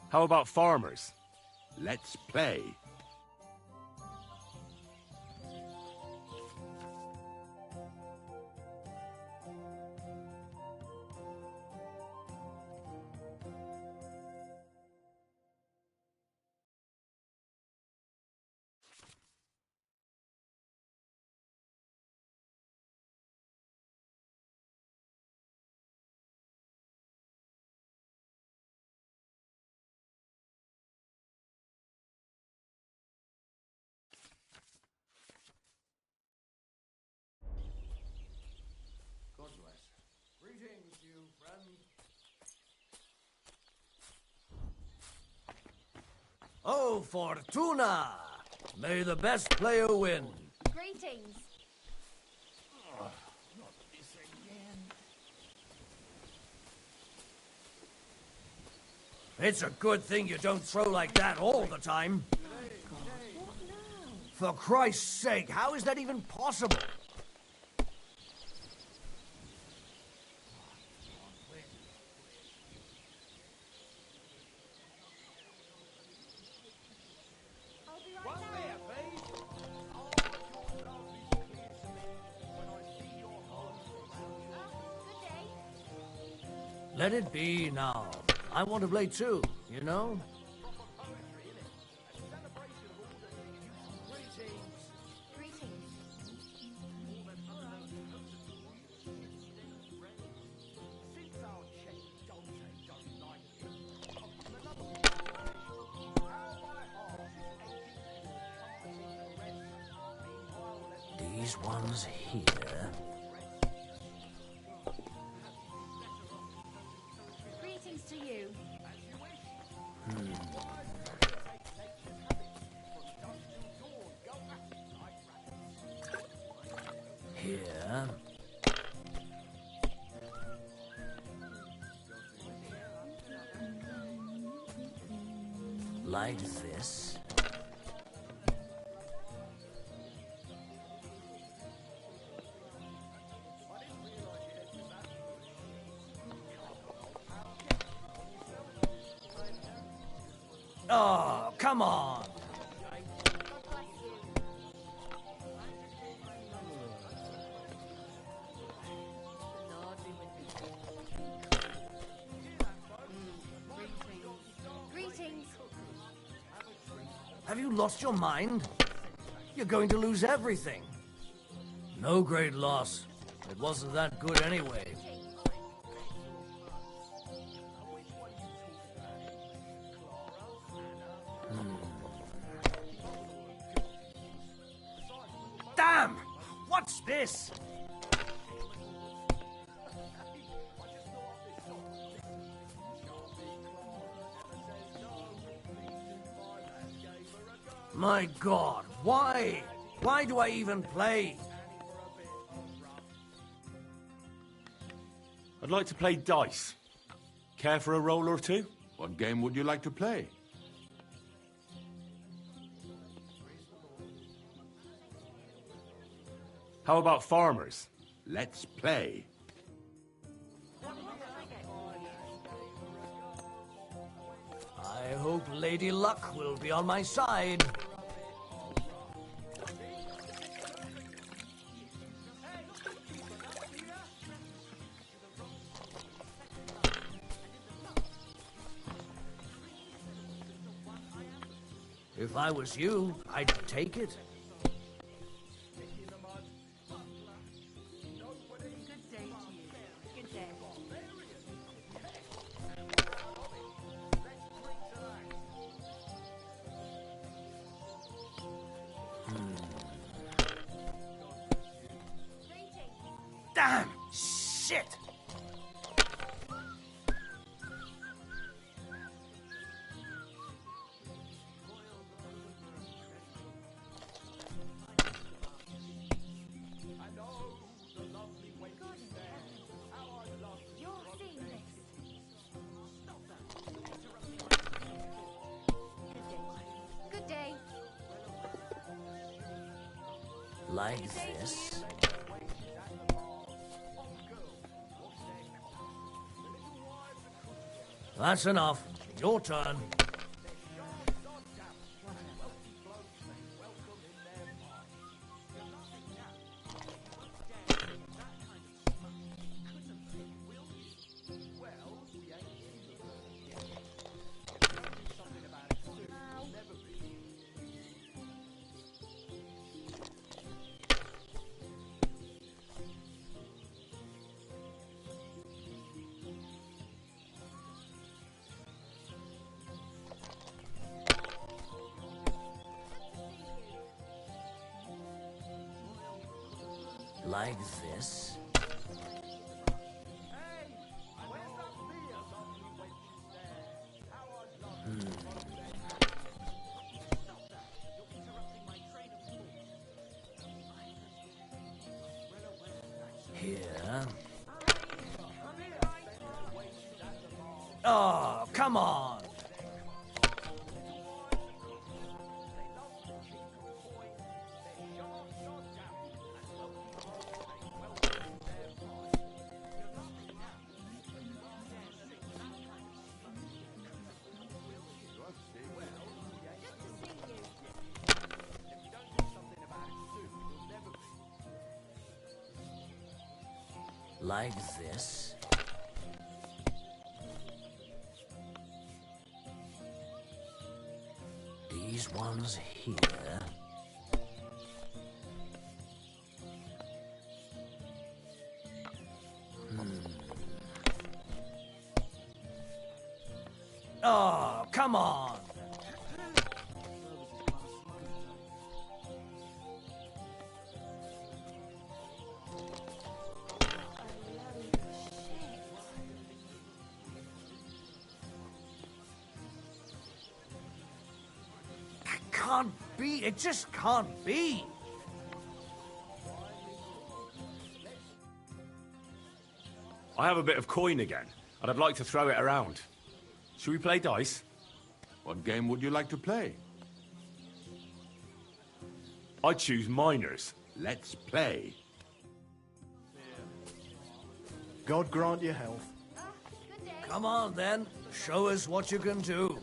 How about farmers? Let's play. God bless. Greetings, you friend. Oh, Fortuna! May the best player win. Greetings. Not this again. It's a good thing you don't throw like that all the time. For Christ's sake, how is that even possible? Let it be now. I want to play too, you know? These ones here. Greetings to you. Here. Like this. Oh, come on. Greetings. Have you lost your mind? You're going to lose everything. No great loss. It wasn't that good anyway. Damn! What's this? My God, why? Why do I even play? I'd like to play dice. Care for a roll or two? What game would you like to play? How about farmers? Let's play. I hope Lady Luck will be on my side. If I was you, I'd take it. Damn! Shit! Like this. That's enough. Your turn. Like this. Here. Oh, come on. Like this. These ones here. Oh, come on. Can't be. It just can't be. I have a bit of coin again, and I'd like to throw it around. Should we play dice? What game would you like to play? I choose miners. Let's play. God grant you health. Come on, then. Show us what you can do.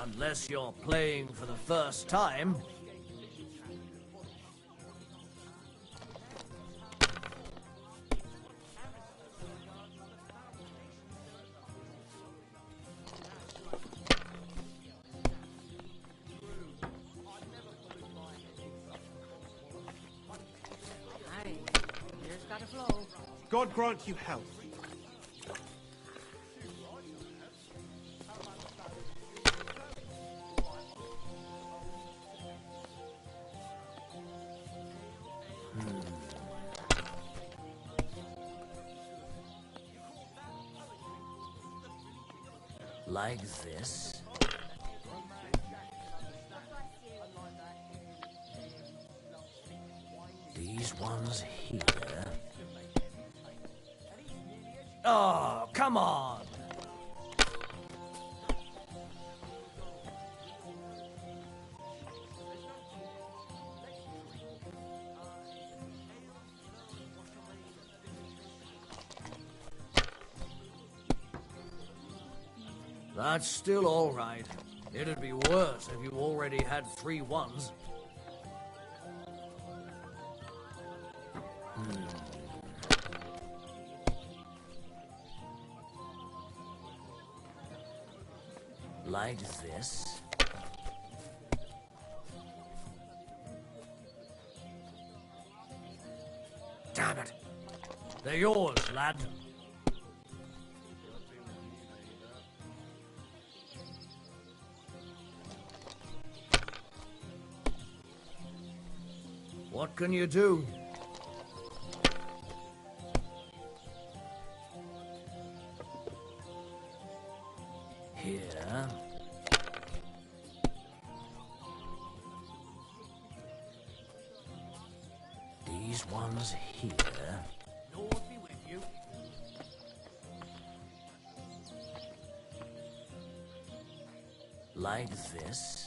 Unless you're playing for the first time. God grant you health. Like this. These ones here. Oh, come on! That's still all right. It'd be worse if you already had 3 ones. Like this. Damn it! They're yours, lad. What can you do? Here. These ones here. Lord be with you. Like this.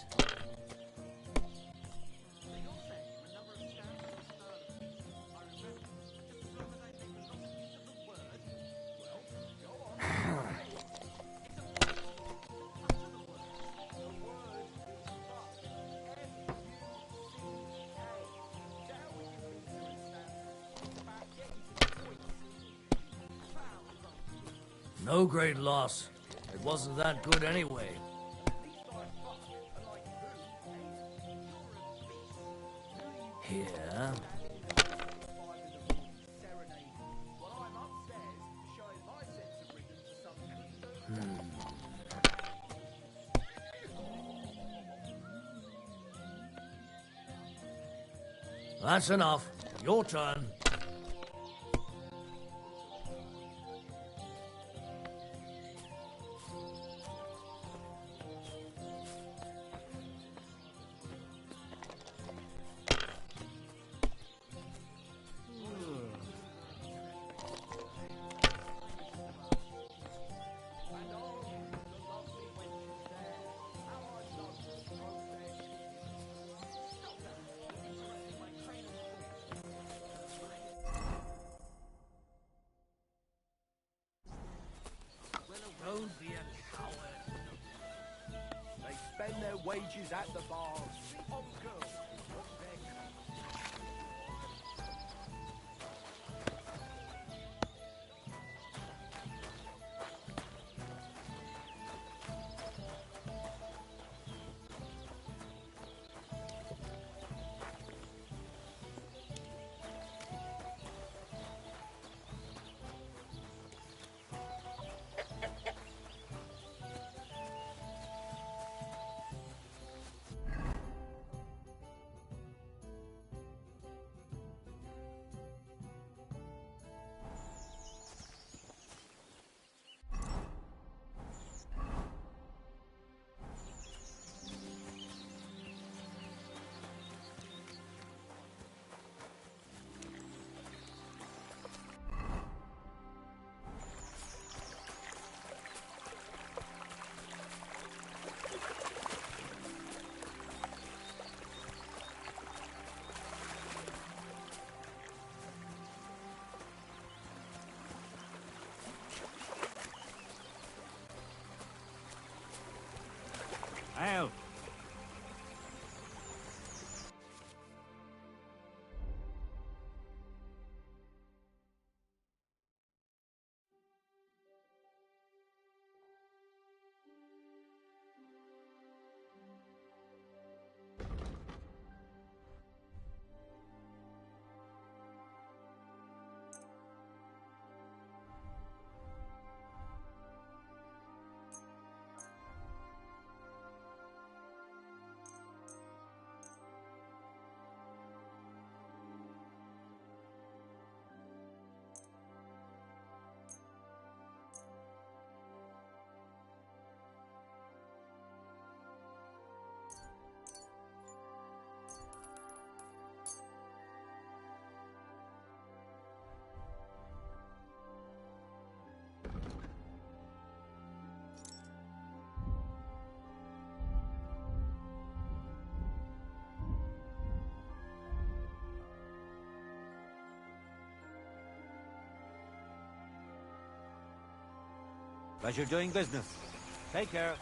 No great loss. It wasn't that good anyway. Here. That's enough. Your turn. Don't be a coward. They spend their wages at the bars. On girls. What their Al. Pleasure doing business. Take care.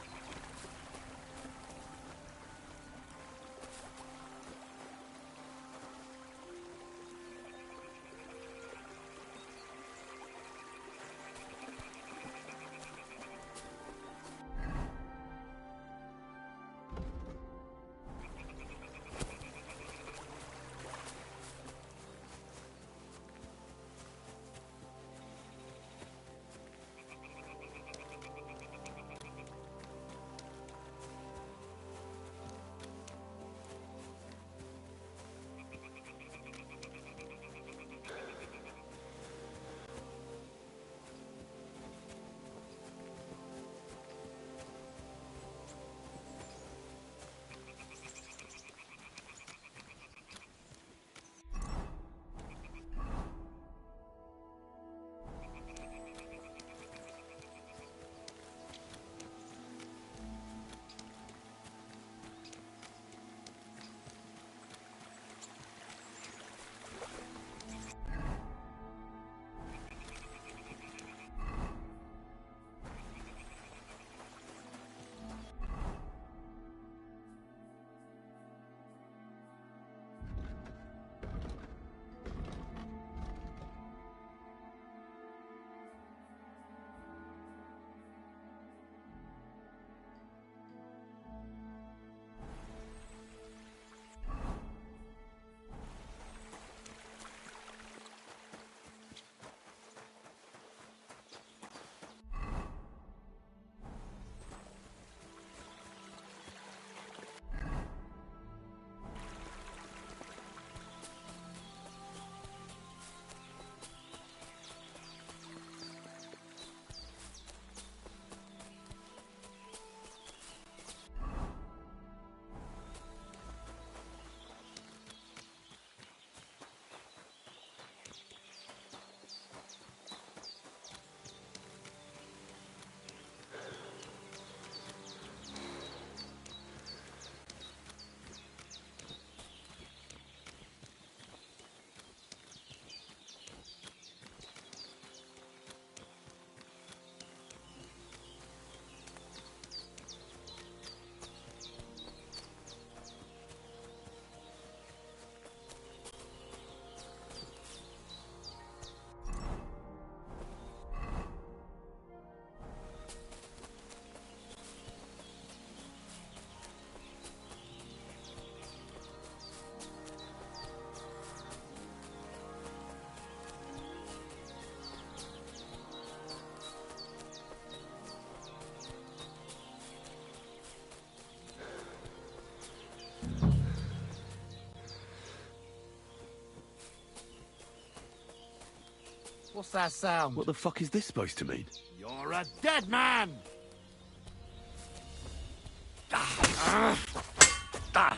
What's that sound? What the fuck is this supposed to mean? You're a dead man!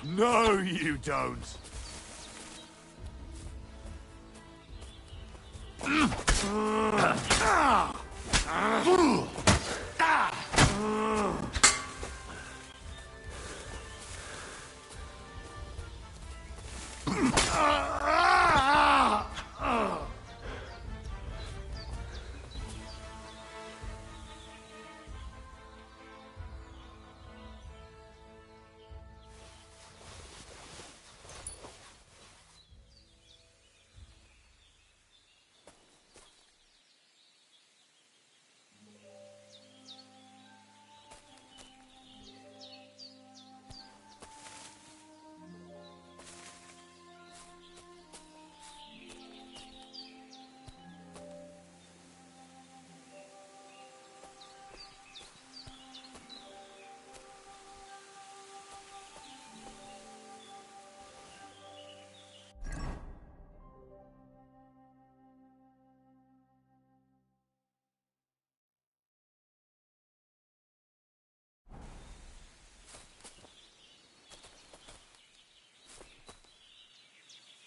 No, you don't!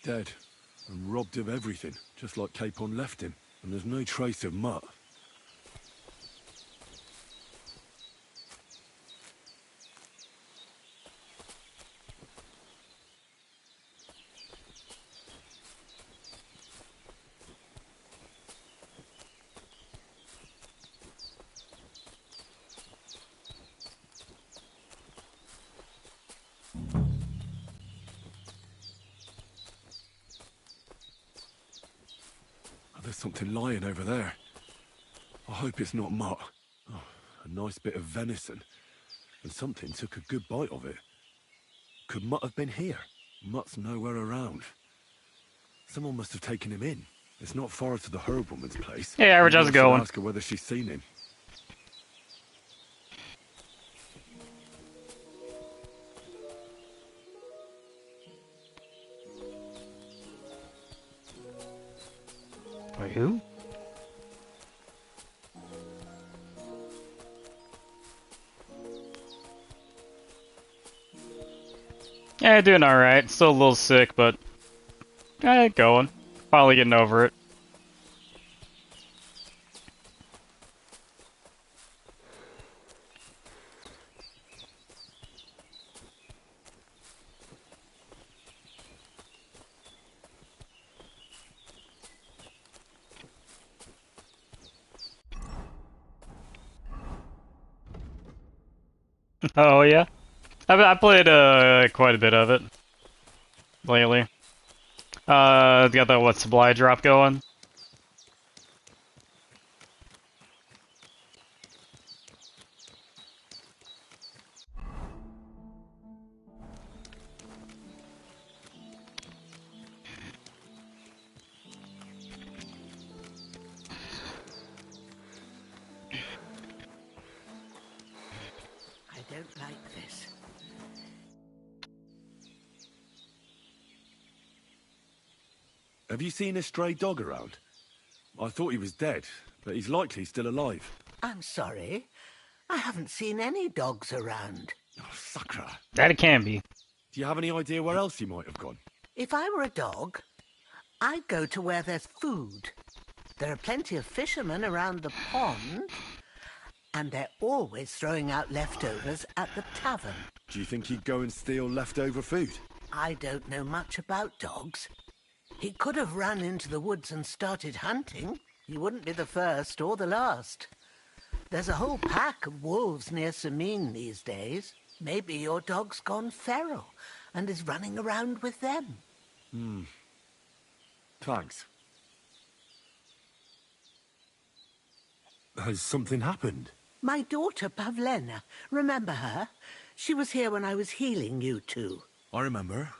Dead. And robbed of everything, just like Capon left him. And there's no trace of Mutt. There's something lying over there. I hope it's not Mutt. Oh, a nice bit of venison. And something took a good bite of it. Could Mutt have been here? Mutt's nowhere around. Someone must have taken him in. It's not far to the herb-woman's place. Hey, Average, how's it Maybe I should going? ask her whether she's seen him. Wait, who? Yeah, doing alright. Still a little sick, but going. Finally getting over it. Oh yeah, I played quite a bit of it lately. Got that what supply drop going. I don't like this. Have you seen a stray dog around? I thought he was dead, but he's likely still alive. I'm sorry. I haven't seen any dogs around. Oh, sucker. That it can be. Do you have any idea where else he might have gone? If I were a dog, I'd go to where there's food. There are plenty of fishermen around the pond, and they're always throwing out leftovers at the tavern. Do you think he'd go and steal leftover food? I don't know much about dogs. He could have run into the woods and started hunting. He wouldn't be the first or the last. There's a whole pack of wolves near Samine these days. Maybe your dog's gone feral and is running around with them. Thanks. Has something happened? My daughter, Pavlena. Remember her? She was here when I was healing you two. I remember.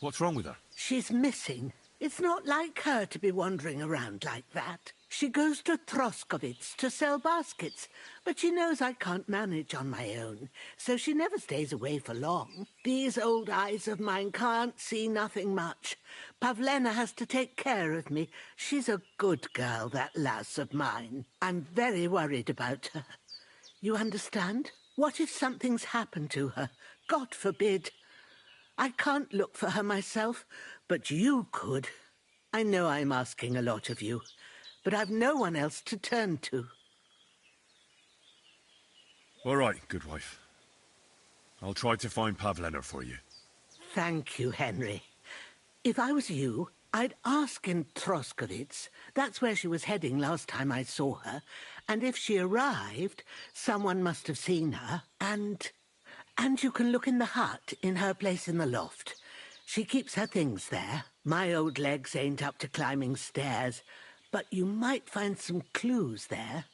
What's wrong with her? She's missing. It's not like her to be wandering around like that. She goes to Troskovitz to sell baskets, but she knows I can't manage on my own, so she never stays away for long. These old eyes of mine can't see nothing much. Pavlena has to take care of me. She's a good girl, that lass of mine. I'm very worried about her. You understand? What if something's happened to her? God forbid. I can't look for her myself, but you could. I know I'm asking a lot of you, but I've no one else to turn to. All right, good wife. I'll try to find Pavlena for you. Thank you, Henry. If I was you, I'd ask in Troskovitz. That's where she was heading last time I saw her. And if she arrived, someone must have seen her. And you can look in the hut in her place in the loft. She keeps her things there. My old legs ain't up to climbing stairs, but you might find some clues there.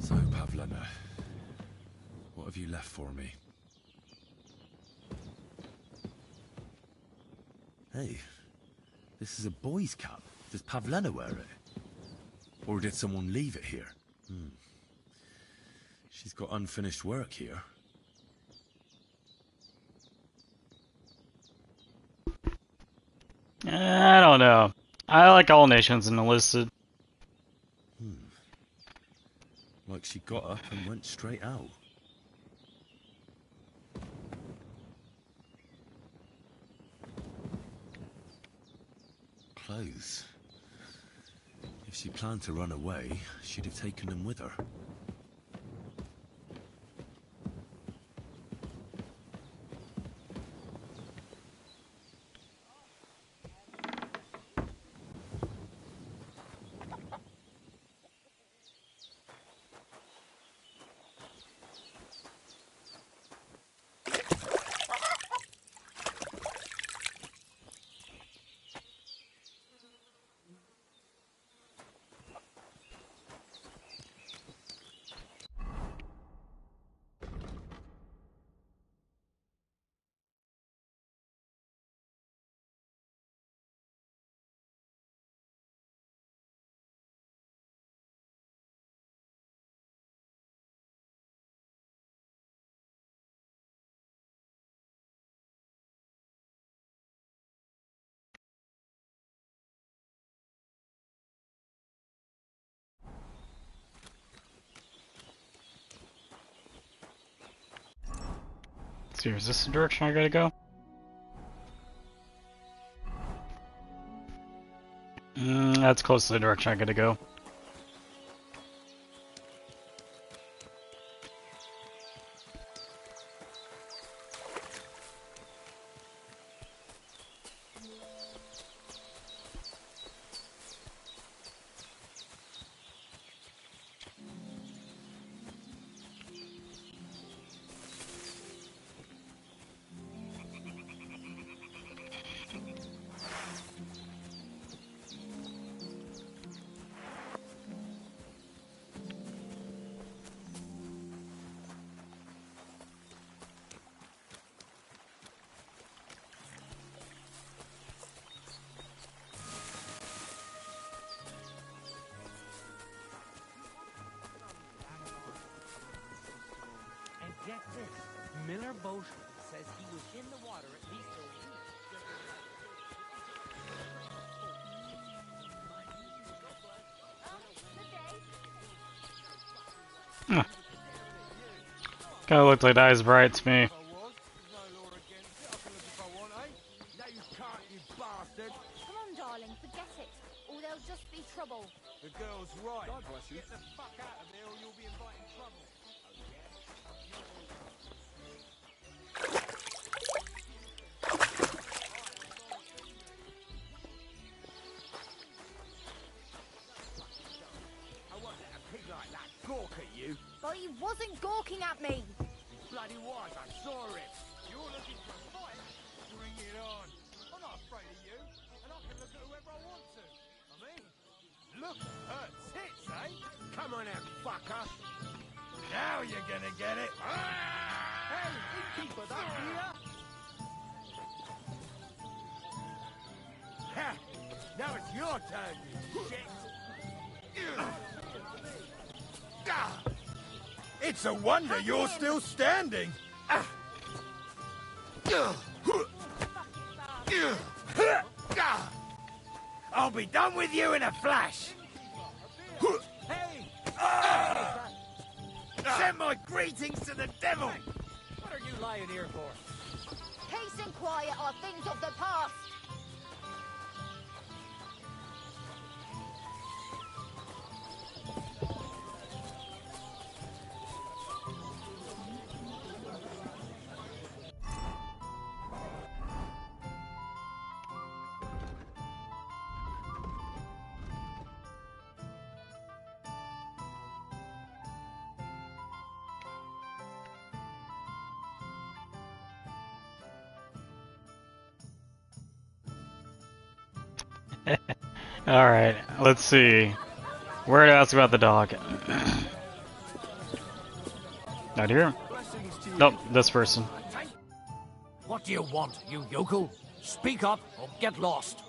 So, Pavlena, what have you left for me? Hey, this is a boy's cap. Does Pavlena wear it? Or did someone leave it here? She's got unfinished work here. I don't know. I like all nations enlisted. Like she got up and went straight out. Clothes. If she planned to run away, she'd have taken them with her. See, is this the direction I gotta go? That's close to the direction I gotta go. Their bosun says he was in the water at least a week. Kinda looks like Eyes Bright to me. Come on, darling, forget it. Or there'll just be trouble. The girl's right. God bless you. Get the fuck out of there or you'll be inviting trouble. I won't let a pig like that gawk at you. But he wasn't gawking at me. Bloody was, I saw it. You're looking for a fight? Bring it on. I'm not afraid of you, and I can look at whoever I want to. I mean, look at her tits, eh? Come on out, fucker. Now you're gonna get it. Hey, innkeeper, that's here. Ha! Now it's your turn, you shit. It's a wonder you're still standing. I'll be done with you in a flash. Hey! Send my greetings to the devil. What are you lying here for? Peace and quiet are things of the past. Alright, let's see. Where to ask about the dog? Not here? Nope, this person. What do you want, you yokel? Speak up or get lost.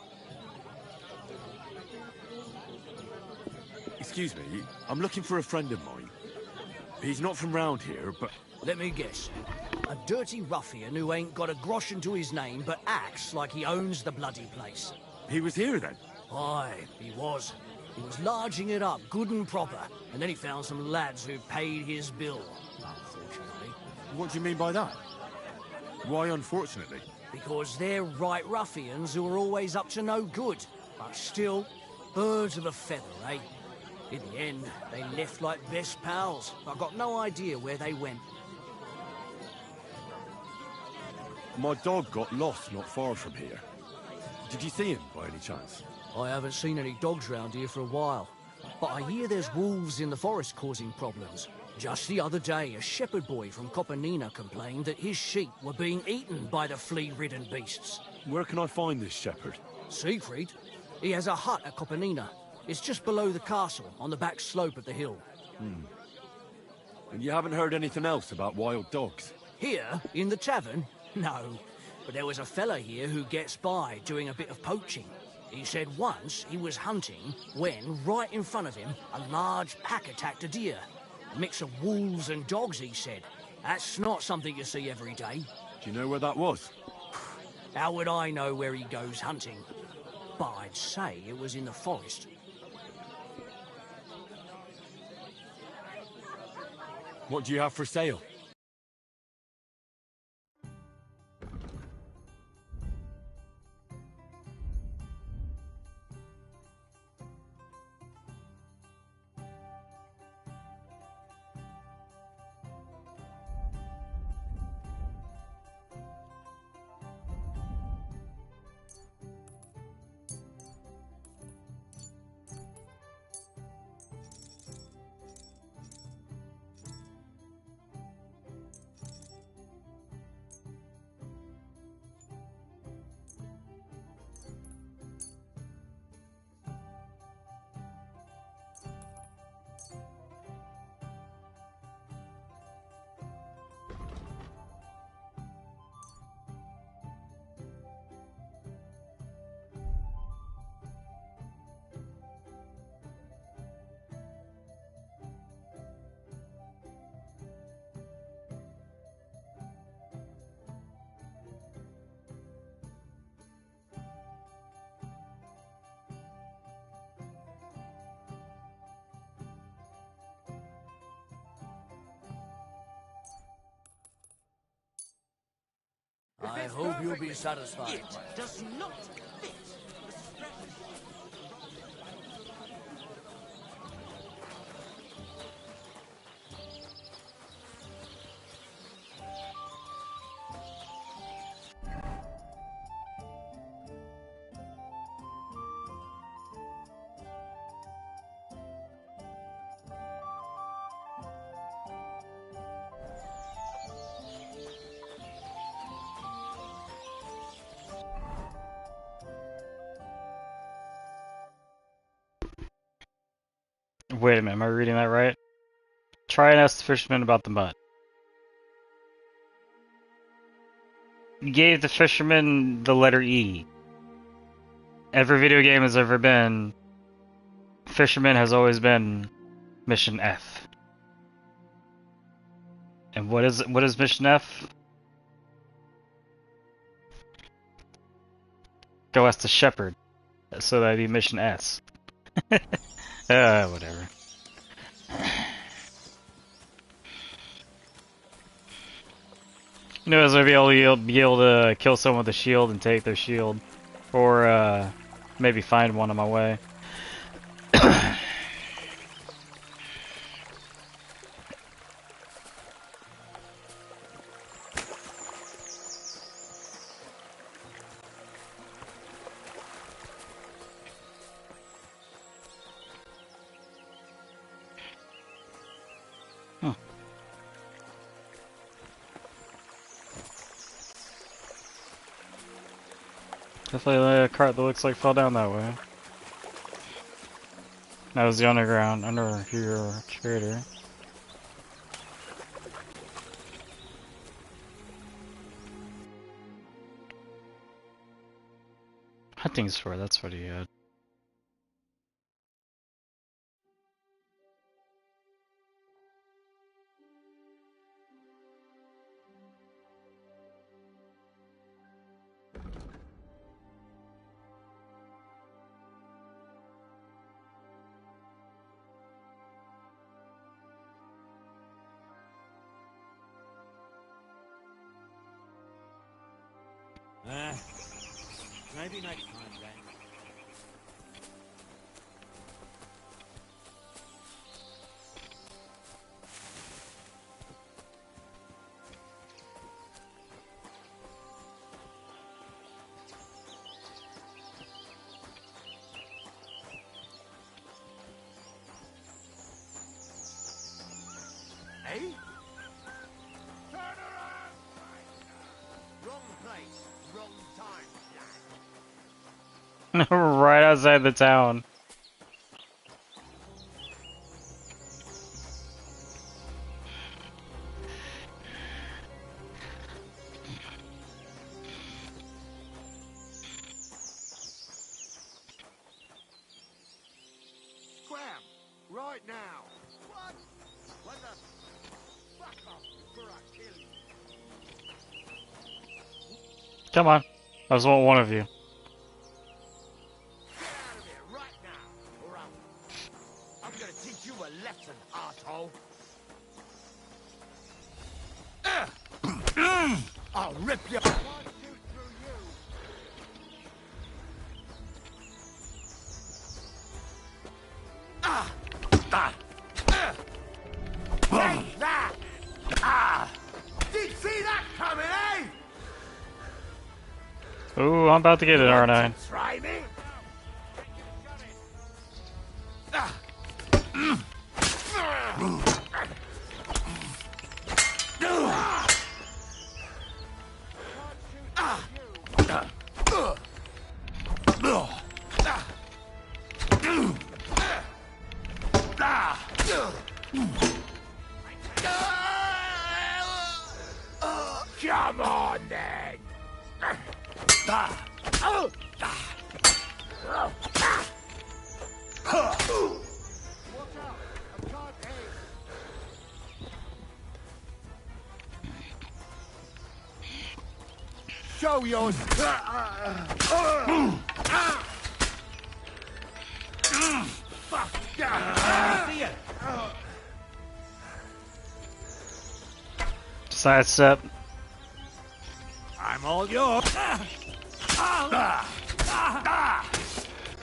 Excuse me, I'm looking for a friend of mine. He's not from round here, but... Let me guess. A dirty ruffian who ain't got a groschen to his name but acts like he owns the bloody place. He was here then? Aye, he was. He was larging it up, good and proper, and then he found some lads who paid his bill, unfortunately. What do you mean by that? Why unfortunately? Because they're right ruffians who are always up to no good, but still, birds of a feather, eh? In the end, they left like best pals. I've got no idea where they went. My dog got lost not far from here. Did you see him by any chance? I haven't seen any dogs round here for a while, but I hear there's wolves in the forest causing problems. Just the other day, a shepherd boy from Copenina complained that his sheep were being eaten by the flea-ridden beasts. Where can I find this shepherd? Siegfried? He has a hut at Copenina. It's just below the castle, on the back slope of the hill. And you haven't heard anything else about wild dogs? Here, in the tavern? No. But there was a fella here who gets by doing a bit of poaching. He said once he was hunting when, right in front of him, a large pack attacked a deer. A mix of wolves and dogs, he said. That's not something you see every day. Do you know where that was? How would I know where he goes hunting? But I'd say it was in the forest. What do you have for sale? hope you'll be satisfied. It does not fit. Wait a minute, am I reading that right? Try and ask the fisherman about the mud. You gave the fisherman the letter E. Every video game has ever been, fisherman has always been mission F. And what is mission F? Go ask the shepherd. So that'd be mission S. Whatever. You know, as you'll be able to kill someone with a shield and take their shield. Or, maybe find one on my way. Definitely a cart that looks like fell down that way. That was the underground, under here trader. Hunting sword, that's what he had. Maybe next time, then. Hey? Turn around! Wrong place, wrong time, lad. Right outside the town. Scram! Right now! What? What the? Fuck off before I kill you. Come on. I just want one of you. Get out of here right now, or I'm gonna teach you a lesson, asshole. I'll rip you. One, two, through you. Take that! Did you see that coming, eh? Ooh, I'm about to get it, aren't I? Try me? Come on, then. Show yours. Sidestep. I'm all yours.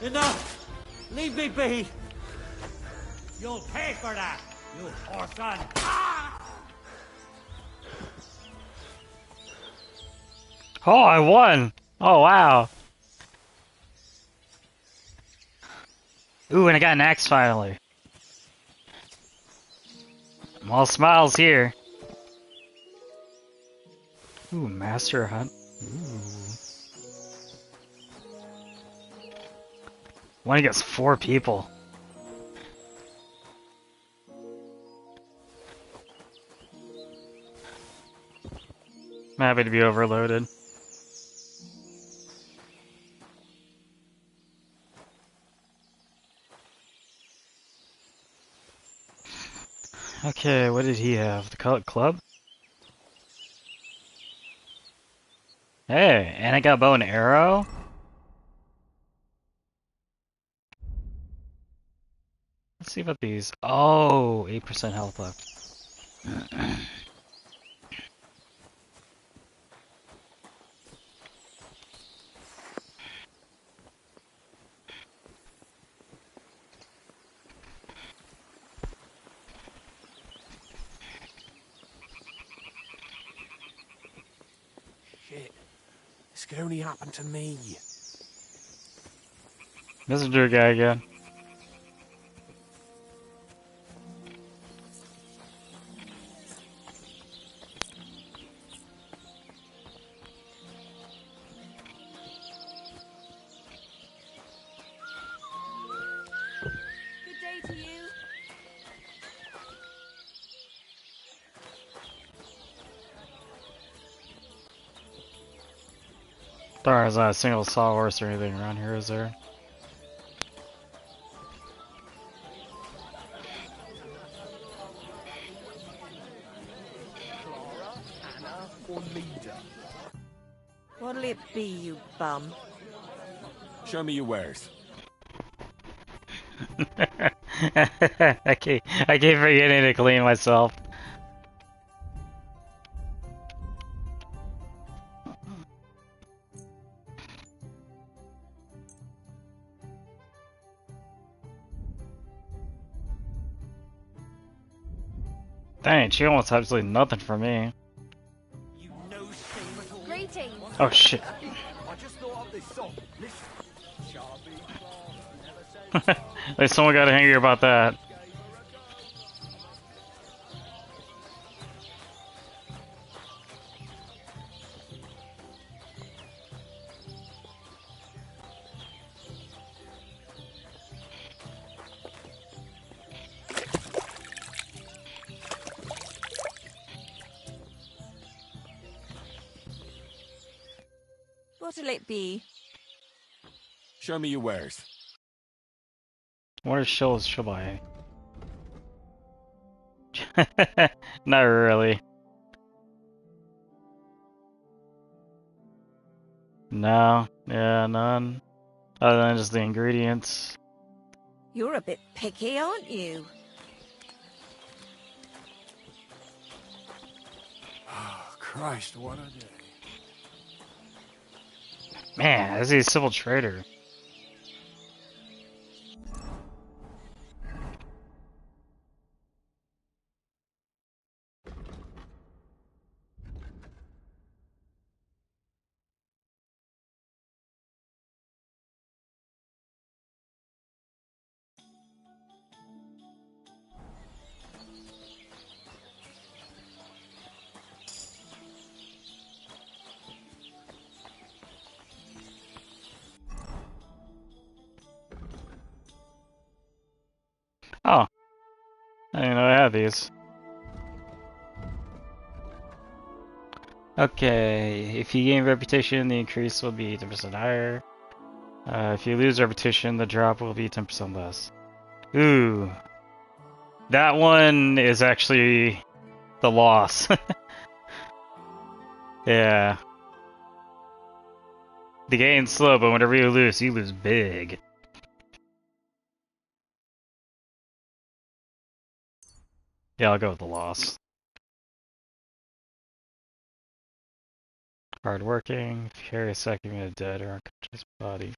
Enough! Leave me be! You'll pay for that, you whoreson! Oh, I won! Oh, wow. Ooh, and I got an axe finally. I'm all smiles here. Ooh, Master Hunt. Ooh. One against 4 people. I'm happy to be overloaded. Okay, what did he have? The club? Hey, and I got bow and arrow? Let's see about these. Oh, 8% health left. Shit. This could only happen to me. Messenger guy again. Good day to you. There's not a single sawhorse or anything around here, is there? What'll it be, you bum? Show me your wares. I keep forgetting to clean myself. Dang, she almost absolutely nothing for me. Greetings. Oh shit. I just thought of this song. Listen. At least someone got angry about that. What'll it be? Show me your wares. What shows should I? Not really. No, yeah, none. Other than just the ingredients. You're a bit picky, aren't you? Oh, Christ, what a day. Man, this is a civil trader. Oh, I didn't know I had these. Okay, if you gain reputation, the increase will be 10% higher. If you lose reputation, the drop will be 10% less. Ooh. That one is actually the loss. Yeah. The gain's slow, but whenever you lose big. Yeah, I'll go with the loss. Hardworking. If you carry a sack, even a dead or unconscious body.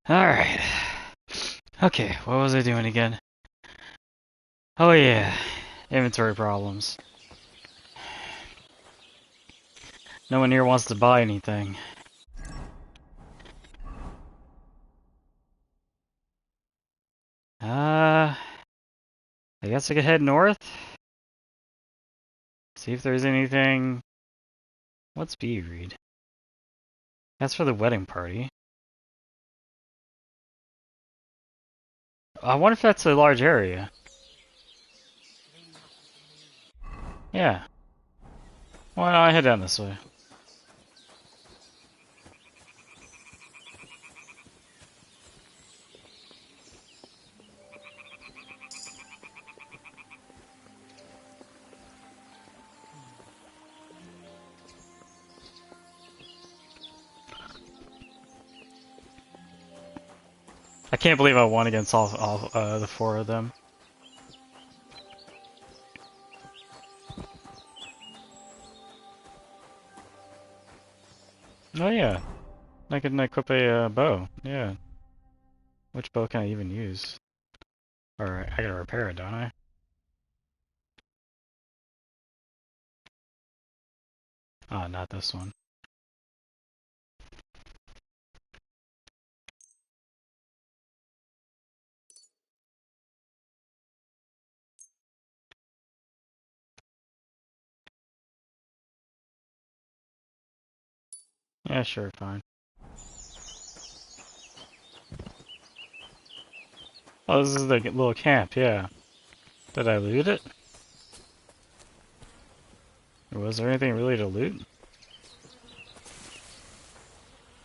Alright. Okay, what was I doing again? Oh yeah, inventory problems. No one here wants to buy anything. I guess I could head north? See if there's anything... What's B read? That's for the wedding party. I wonder if that's a large area. Yeah. Why don't I head down this way? I can't believe I won against all the four of them. Oh yeah, I can equip a bow. Yeah. Which bow can I even use? Alright, I gotta repair it, don't I? Ah, not this one. Yeah, sure, fine. Oh, this is the little camp, yeah. Did I loot it? Or was there anything really to loot?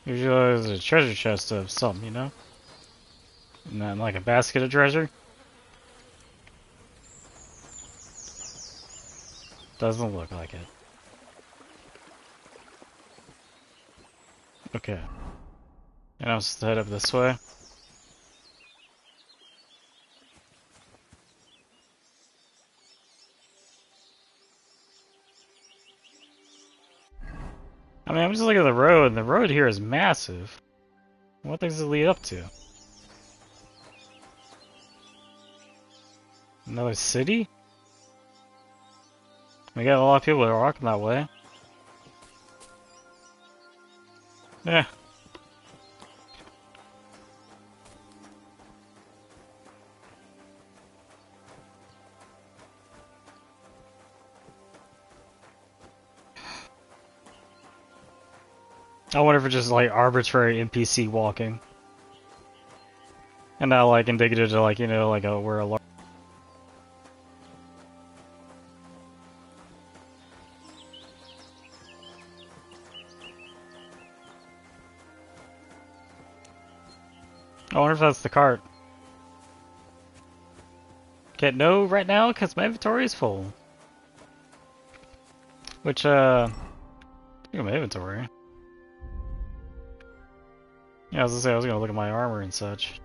Usually there's a treasure chest of something, you know? Not like a basket of treasure? Doesn't look like it. Okay. And I'll just head up this way. I mean, I'm just looking at the road, and the road here is massive. What does it lead up to? Another city? We got a lot of people that are walking that way. Yeah. I wonder if it's just like arbitrary NPC walking. And not like indicative to like, you know, like where a large... I wonder if that's the cart. Can't know right now because my inventory is full. Which, look at my inventory. Yeah, I was gonna say, I was gonna look at my armor and such.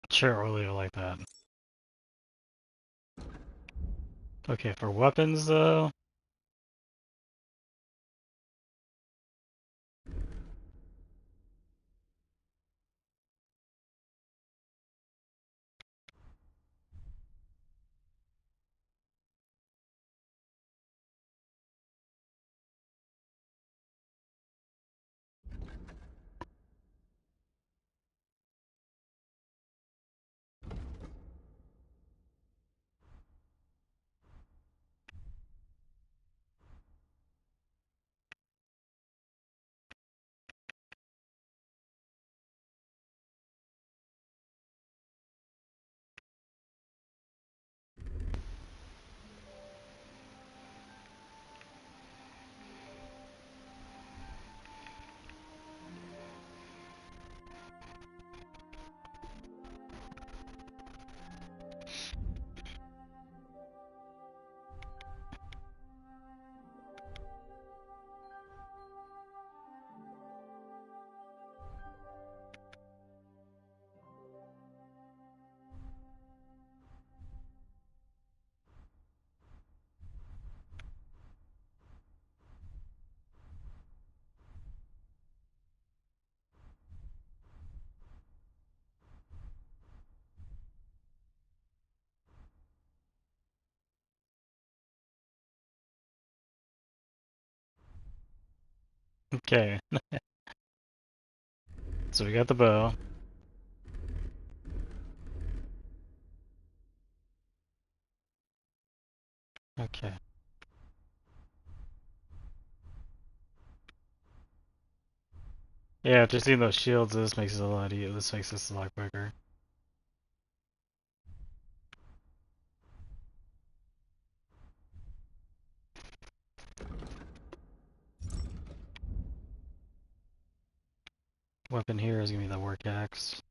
Sure, we'll leave it like that. Okay, for weapons though... Okay. So we got the bow. Okay. Yeah, after seeing those shields, this makes it a lot easier. This makes this a lot quicker. Weapon here is gonna be the work axe.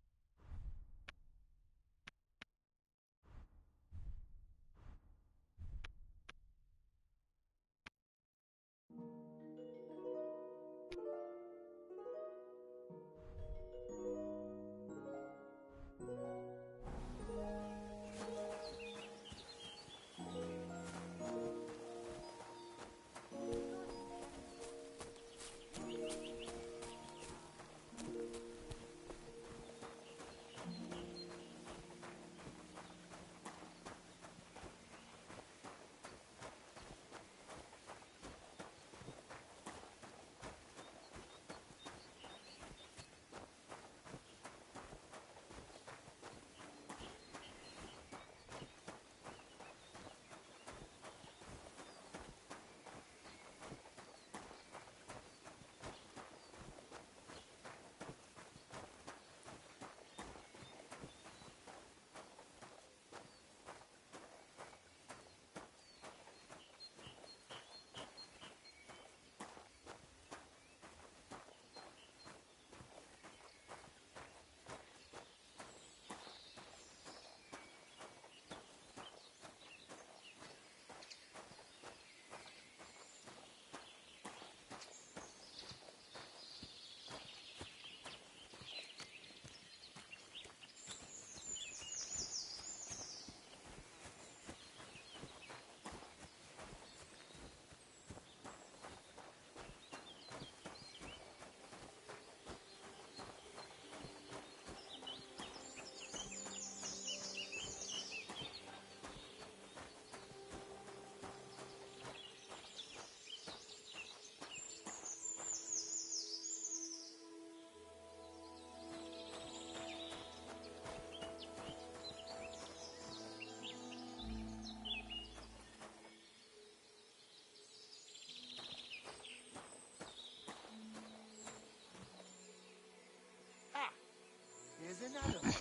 Here's another one.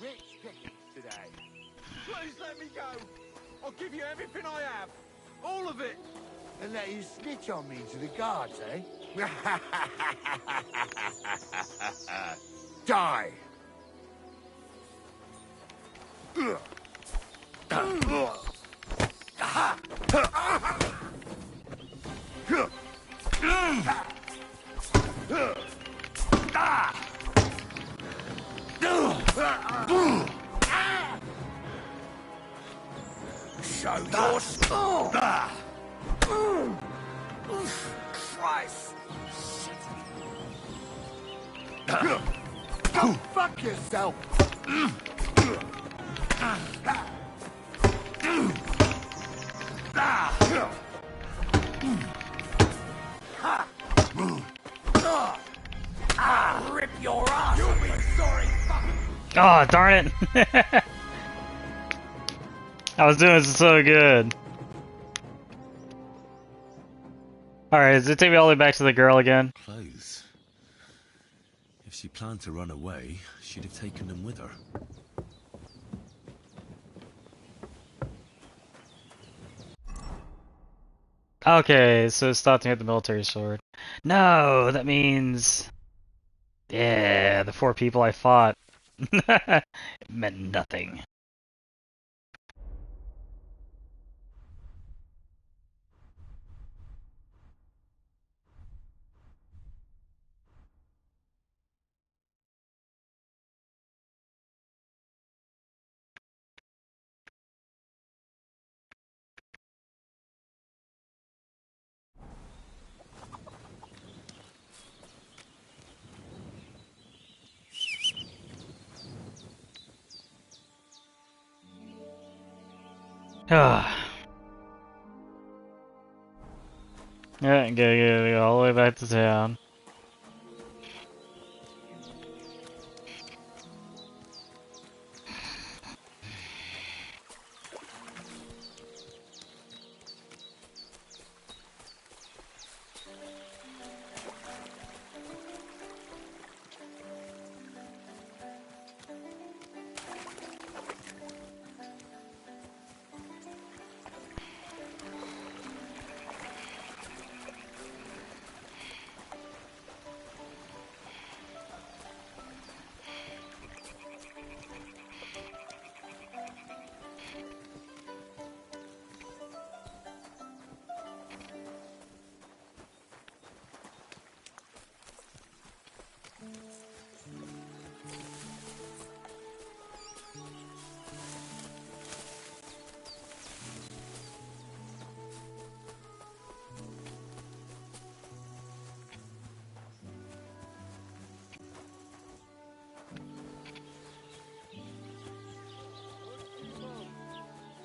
Rich pickings today. Please let me go. I'll give you everything I have. All of it. And let you snitch on me to the guards, eh? Die. Show your skull! Christ! Go fuck yourself! Rip your ass! You'll be sorry, fuck! Oh, darn it! I was doing so good. Alright, does it take me all the way back to the girl again? Clothes. If she planned to run away, she'd have taken them with her. Okay, so it stopped me at the military sword. No, that means... Yeah, the 4 people I fought. It meant nothing. Yeah, gotta go all the way back to town.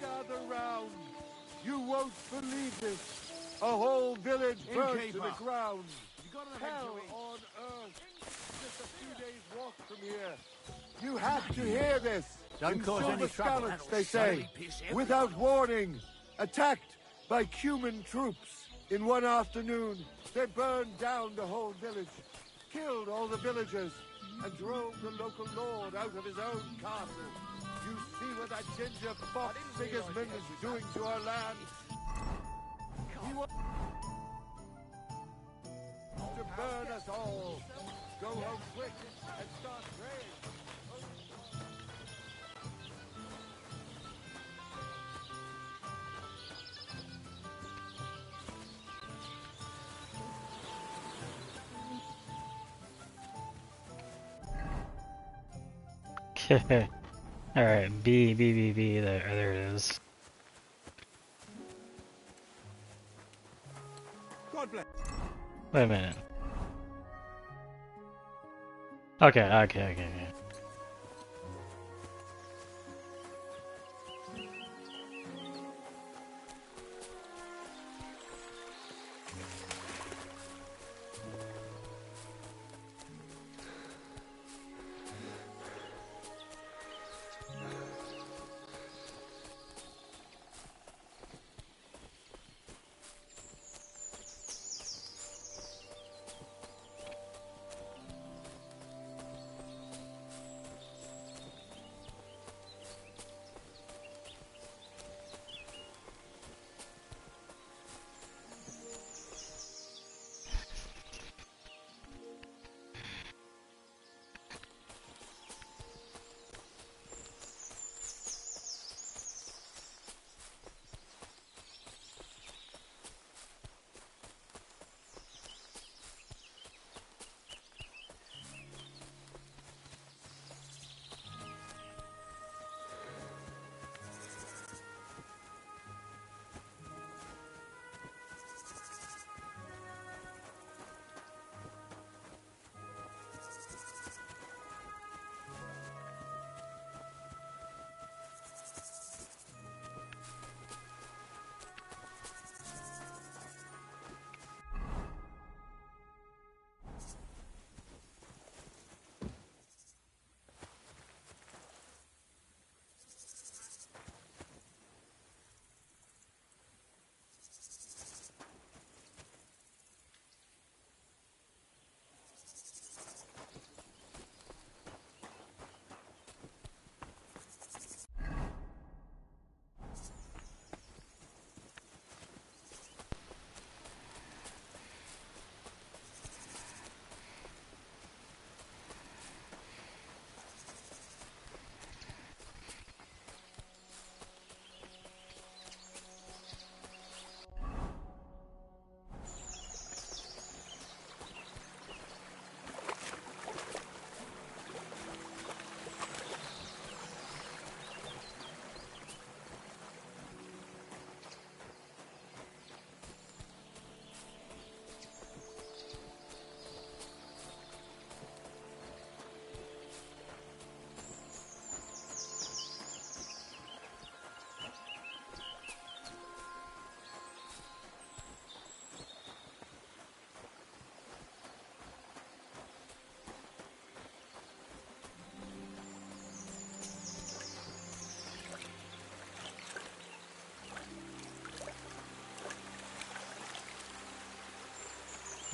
Gather round. You won't believe this. A whole village burnt to the ground. Hell on earth. Just a few days' walk from here. You have to hear this. Don't In cause any Silver trouble. Scallops, they say. Without warning. Attacked by Cuman troops. In one afternoon, they burned down the whole village. Killed all the villagers. And drove the local lord out of his own castle. You see what that ginger fox Sigismund is doing to our land? He wants to burn us all. Go home quick and start praying. Okay. Alright, B, there it is. God bless. Wait a minute. Okay.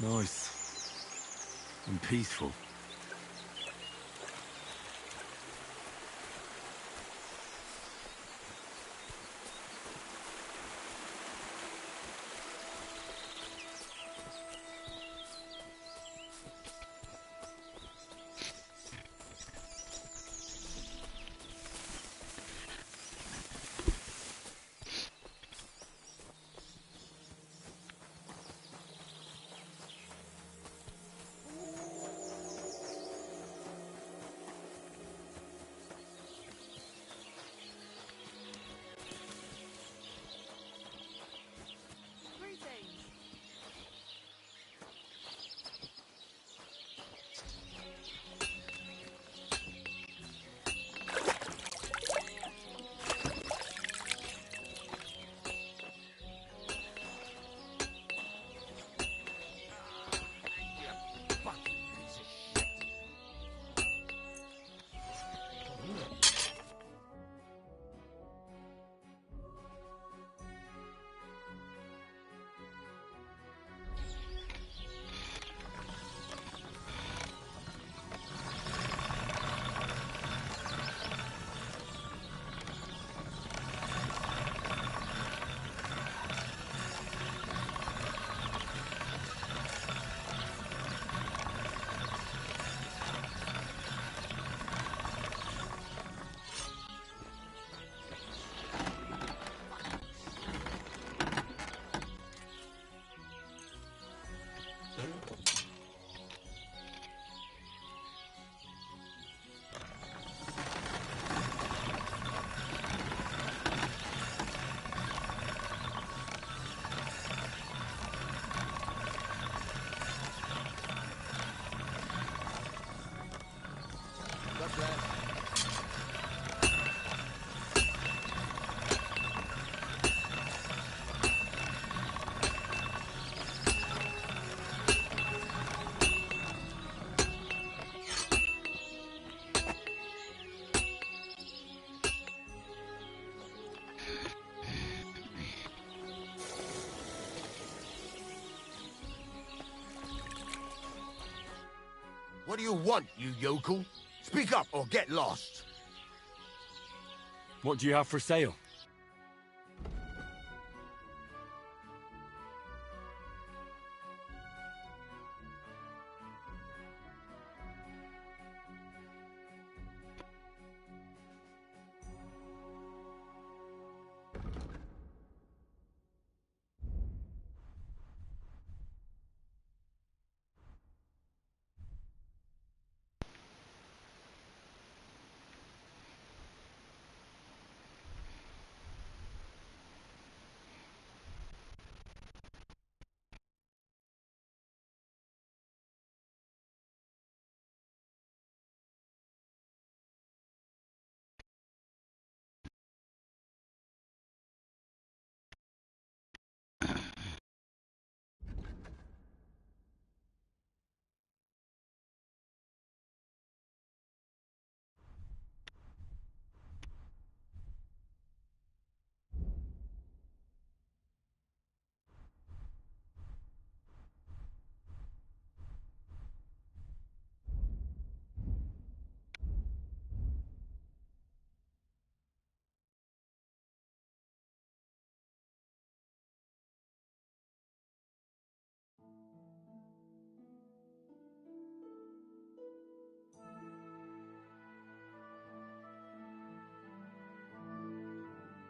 Nice. And peaceful. What do you want, you yokel? Speak up or get lost. What do you have for sale?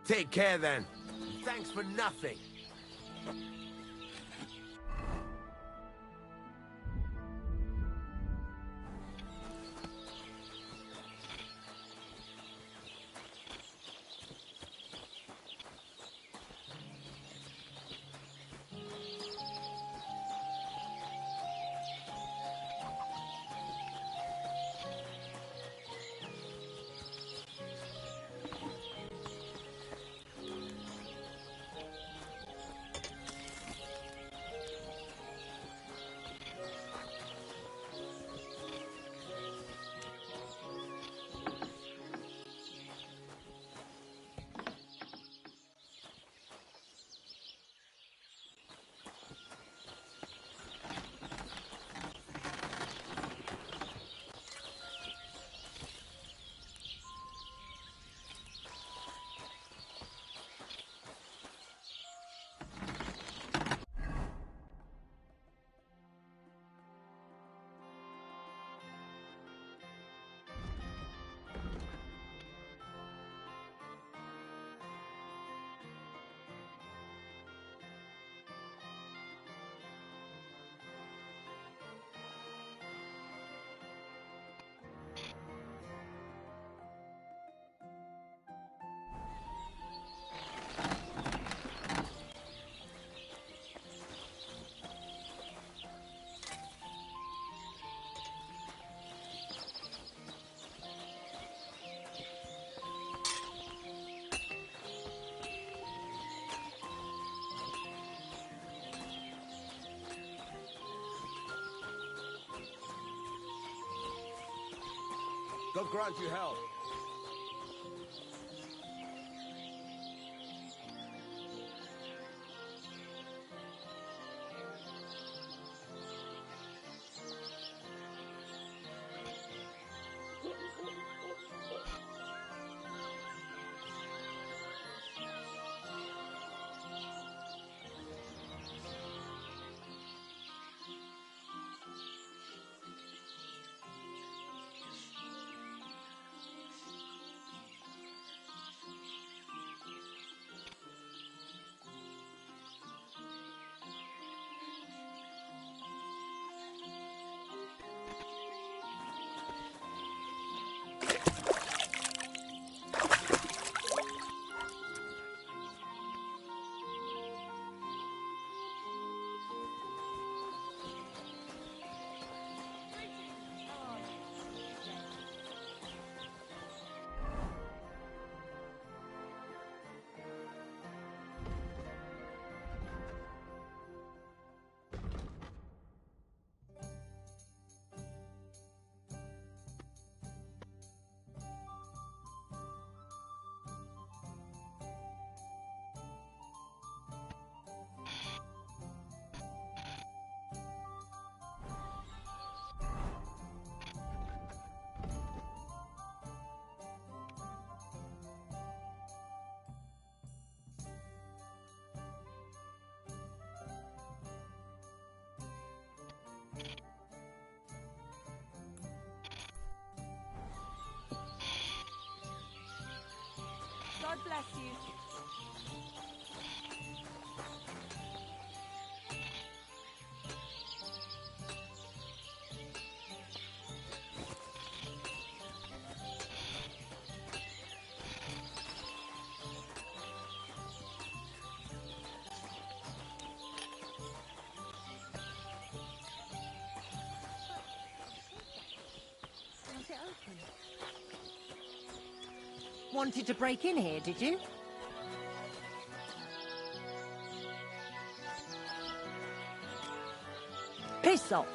Take care then. Thanks for nothing. God grant you health. God bless you. How's it open? Wanted to break in here, did you? Piss off!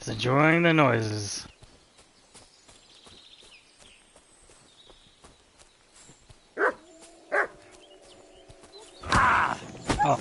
Just enjoying the noises. Oh.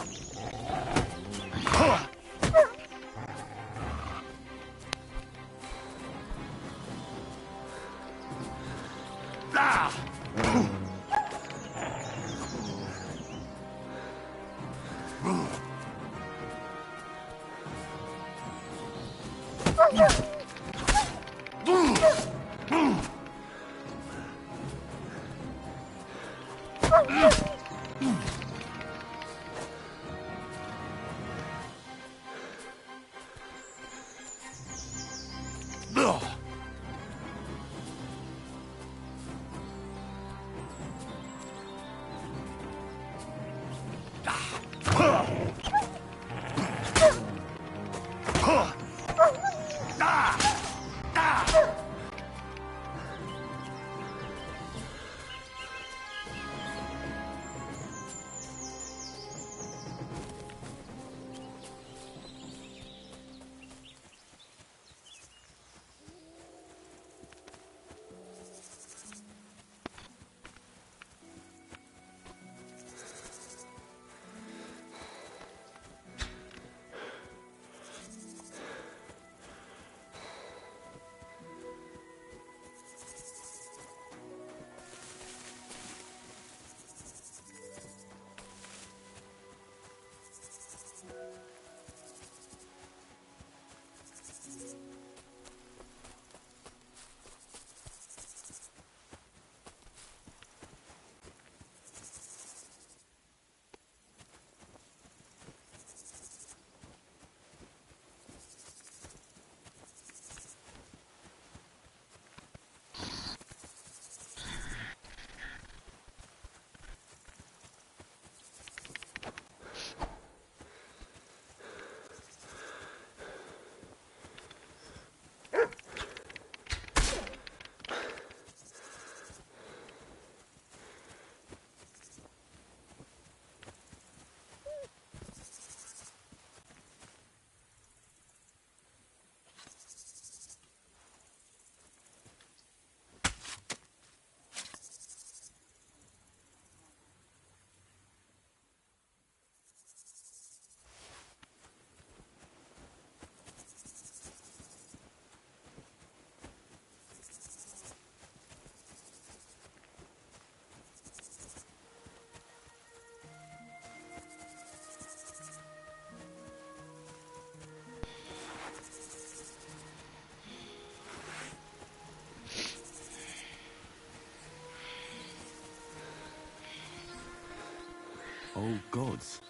Oh, gods.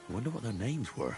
I wonder what their names were.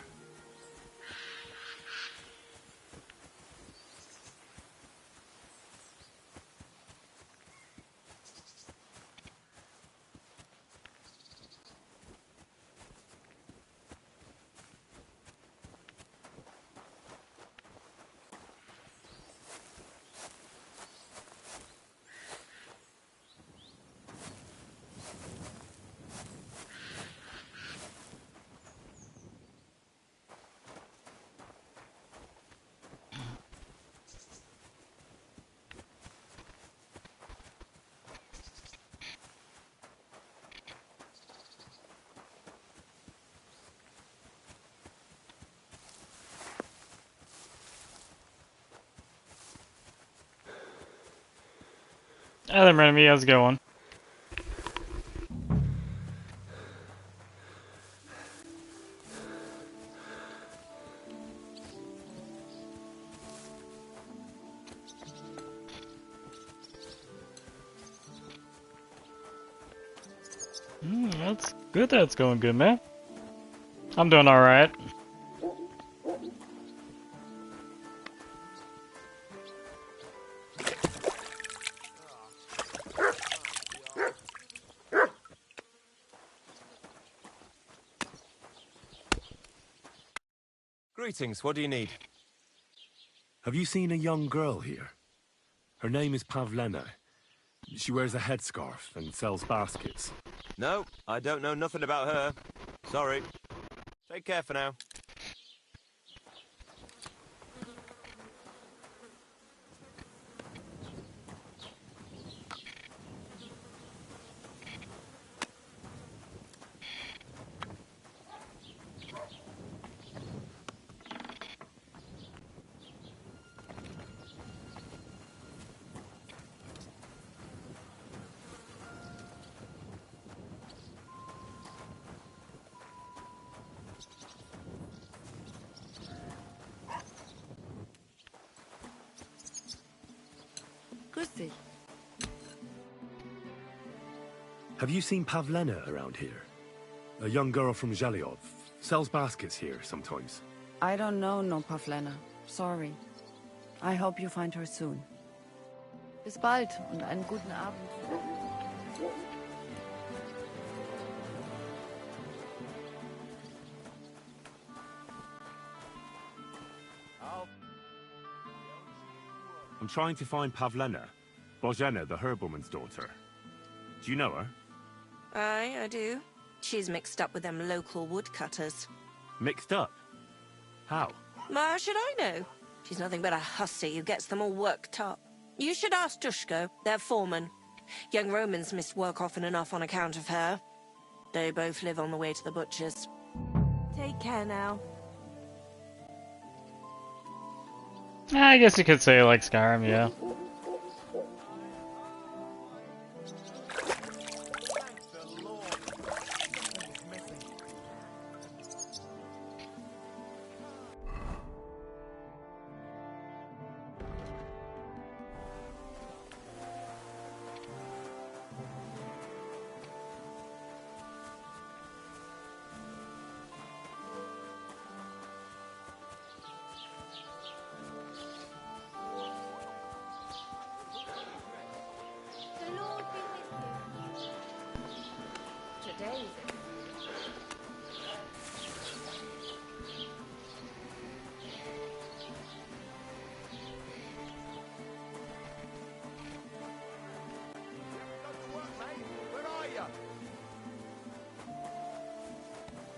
Hi there, enemy. How's it going? That's good that's going good, man. I'm doing alright. Greetings, what do you need? Have you seen a young girl here? Her name is Pavlena. She wears a headscarf and sells baskets. No, I don't know nothing about her. Sorry. Take care for now. dich. Have you seen Pavlena around here? A young girl from Zhelyov. Sells baskets here sometimes. I don't know no Pavlena. Sorry. I hope you find her soon. Bis bald und einen guten Abend. I'm trying to find Pavlena. Bozhena, the herbalman's daughter. Do you know her? Aye, I do. She's mixed up with them local woodcutters. Mixed up? How? How should I know? She's nothing but a hussy who gets them all worked up. You should ask Dushko, their foreman. Young Romans missed work often enough on account of her. They both live on the way to the butcher's. Take care now. I guess you could say like Skyrim, yeah.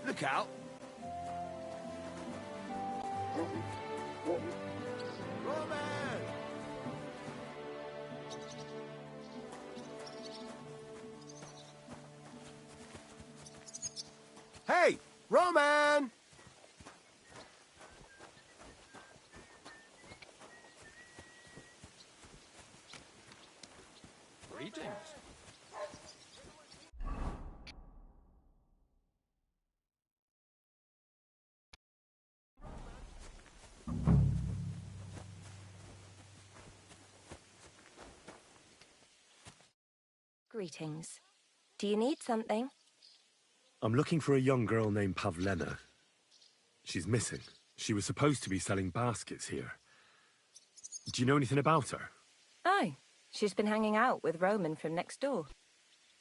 Look out! Roman! Hey, Roman! Greetings. Greetings. Do you need something? I'm looking for a young girl named Pavlena. She's missing. She was supposed to be selling baskets here. Do you know anything about her? Oh, she's been hanging out with Roman from next door.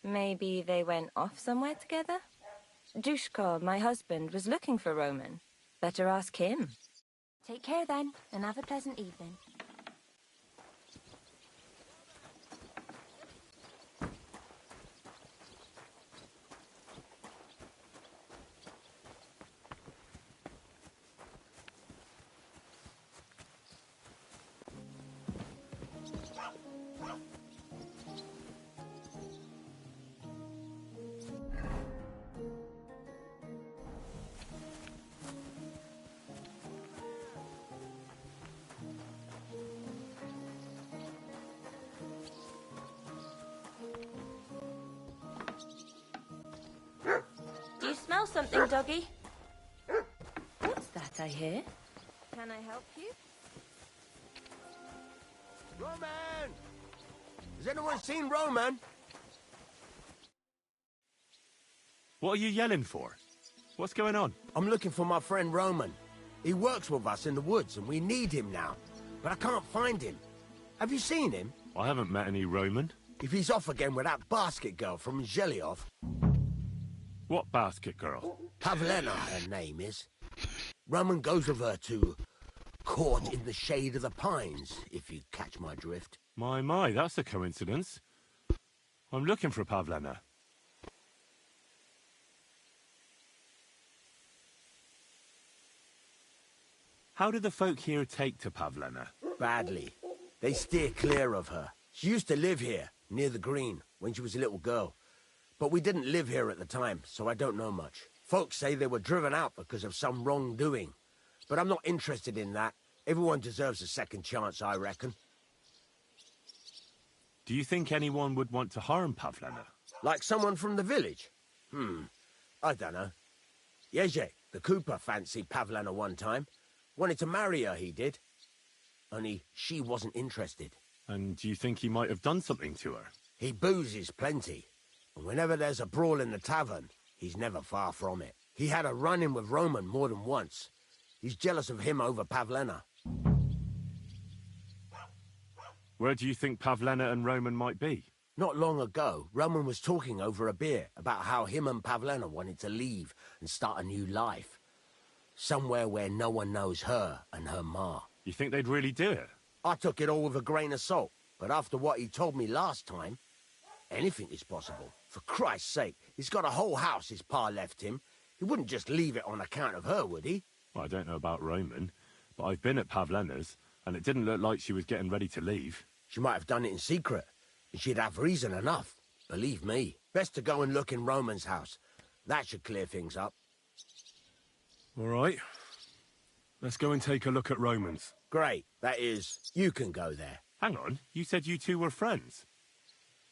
Maybe they went off somewhere together? Dushko, my husband, was looking for Roman. Better ask him. Take care then, and have a pleasant evening. Do you smell something, doggy? What's that I hear? Can I help you? Roman! Has anyone seen Roman? What are you yelling for? What's going on? I'm looking for my friend Roman. He works with us in the woods and we need him now. But I can't find him. Have you seen him? I haven't met any Roman. If he's off again with that basket girl from Zhelyov. What basket girl? Pavlena, her name is. Roman goes with her to court in the shade of the pines, if you catch my drift. My, that's a coincidence. I'm looking for Pavlena. How do the folk here take to Pavlena? Badly. They steer clear of her. She used to live here, near the green, when she was a little girl. But we didn't live here at the time, so I don't know much. Folks say they were driven out because of some wrongdoing. But I'm not interested in that. Everyone deserves a second chance, I reckon. Do you think anyone would want to harm Pavlena? Like someone from the village? I don't know. Yezhe, the cooper, fancied Pavlena one time. Wanted to marry her, he did. Only she wasn't interested. And do you think he might have done something to her? He boozes plenty. And whenever there's a brawl in the tavern, he's never far from it. He had a run-in with Roman more than once. He's jealous of him over Pavlena. Where do you think Pavlena and Roman might be? Not long ago, Roman was talking over a beer about how him and Pavlena wanted to leave and start a new life. Somewhere where no one knows her and her ma. You think they'd really do it? I took it all with a grain of salt, but after what he told me last time, anything is possible. For Christ's sake, he's got a whole house his pa left him. He wouldn't just leave it on account of her, would he? Well, I don't know about Roman, but I've been at Pavlena's, and it didn't look like she was getting ready to leave. She might have done it in secret, and she'd have reason enough. Believe me. Best to go and look in Roman's house. That should clear things up. All right. Let's go and take a look at Roman's. Great. That is, you can go there. Hang on, you said you two were friends.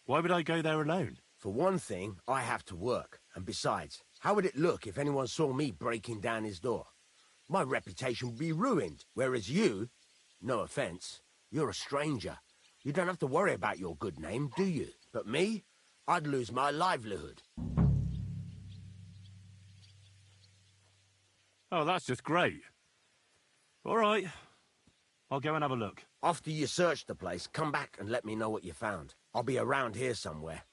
Why would I go there alone? For one thing, I have to work. And besides, how would it look if anyone saw me breaking down his door? My reputation would be ruined. Whereas you, no offense, you're a stranger. You don't have to worry about your good name, do you? But me, I'd lose my livelihood. Oh, that's just great. All right. I'll go and have a look. After you search the place, come back and let me know what you found. I'll be around here somewhere.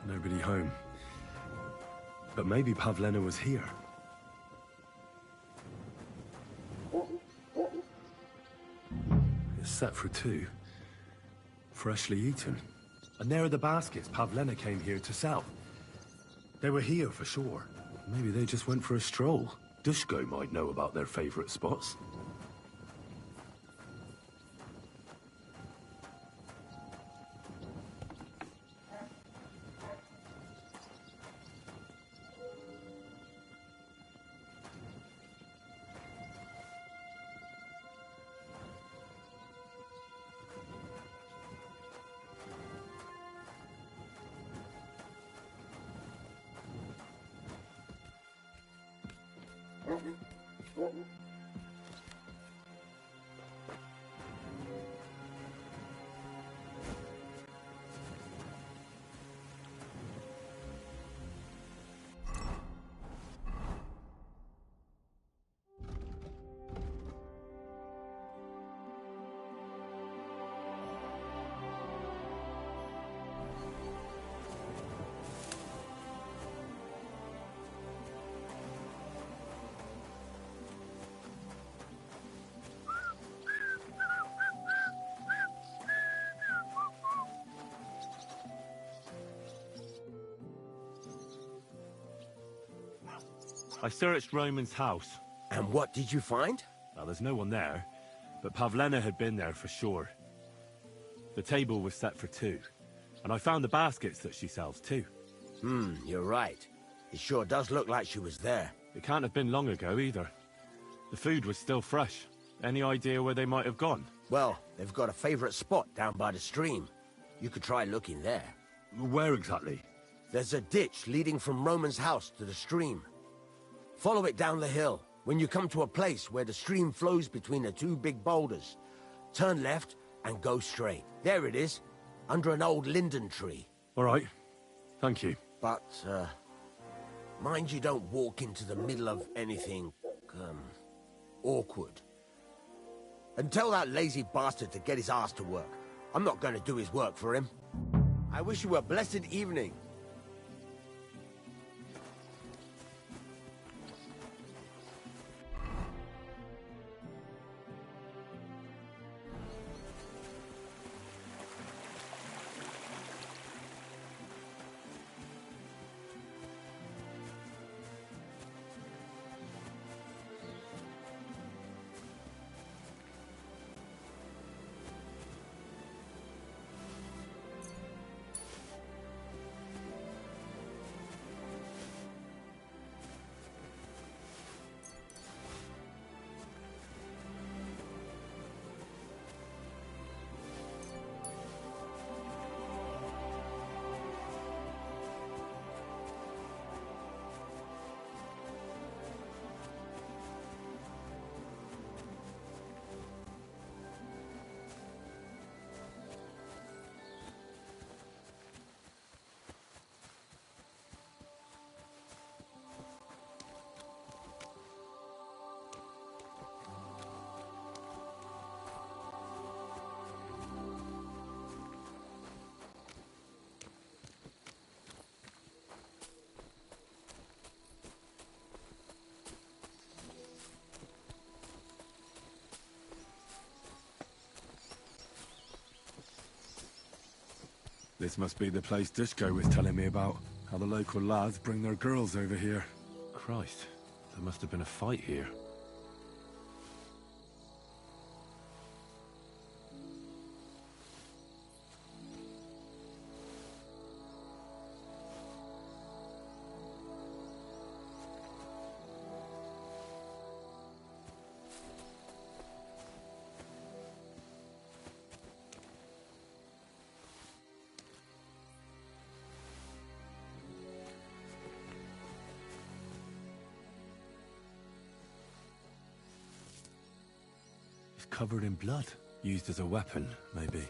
Nobody home. But maybe Pavlena was here. It's set for two. Freshly eaten. And there are the baskets Pavlena came here to sell. They were here for sure. Maybe they just went for a stroll. Dushko might know about their favorite spots. I searched Roman's house. And what did you find? Well, there's no one there, but Pavlena had been there for sure. The table was set for two, and I found the baskets that she sells too. You're right. It sure does look like she was there. It can't have been long ago either. The food was still fresh. Any idea where they might have gone? Well, they've got a favorite spot down by the stream. You could try looking there. Where exactly? There's a ditch leading from Roman's house to the stream. Follow it down the hill. When you come to a place where the stream flows between the two big boulders, turn left and go straight. There it is, under an old linden tree. All right. Thank you. But, mind you don't walk into the middle of anything, awkward. And tell that lazy bastard to get his ass to work. I'm not going to do his work for him. I wish you a blessed evening. This must be the place Dushko was telling me about. How the local lads bring their girls over here. Christ, there must have been a fight here. Covered in blood. Used as a weapon, maybe.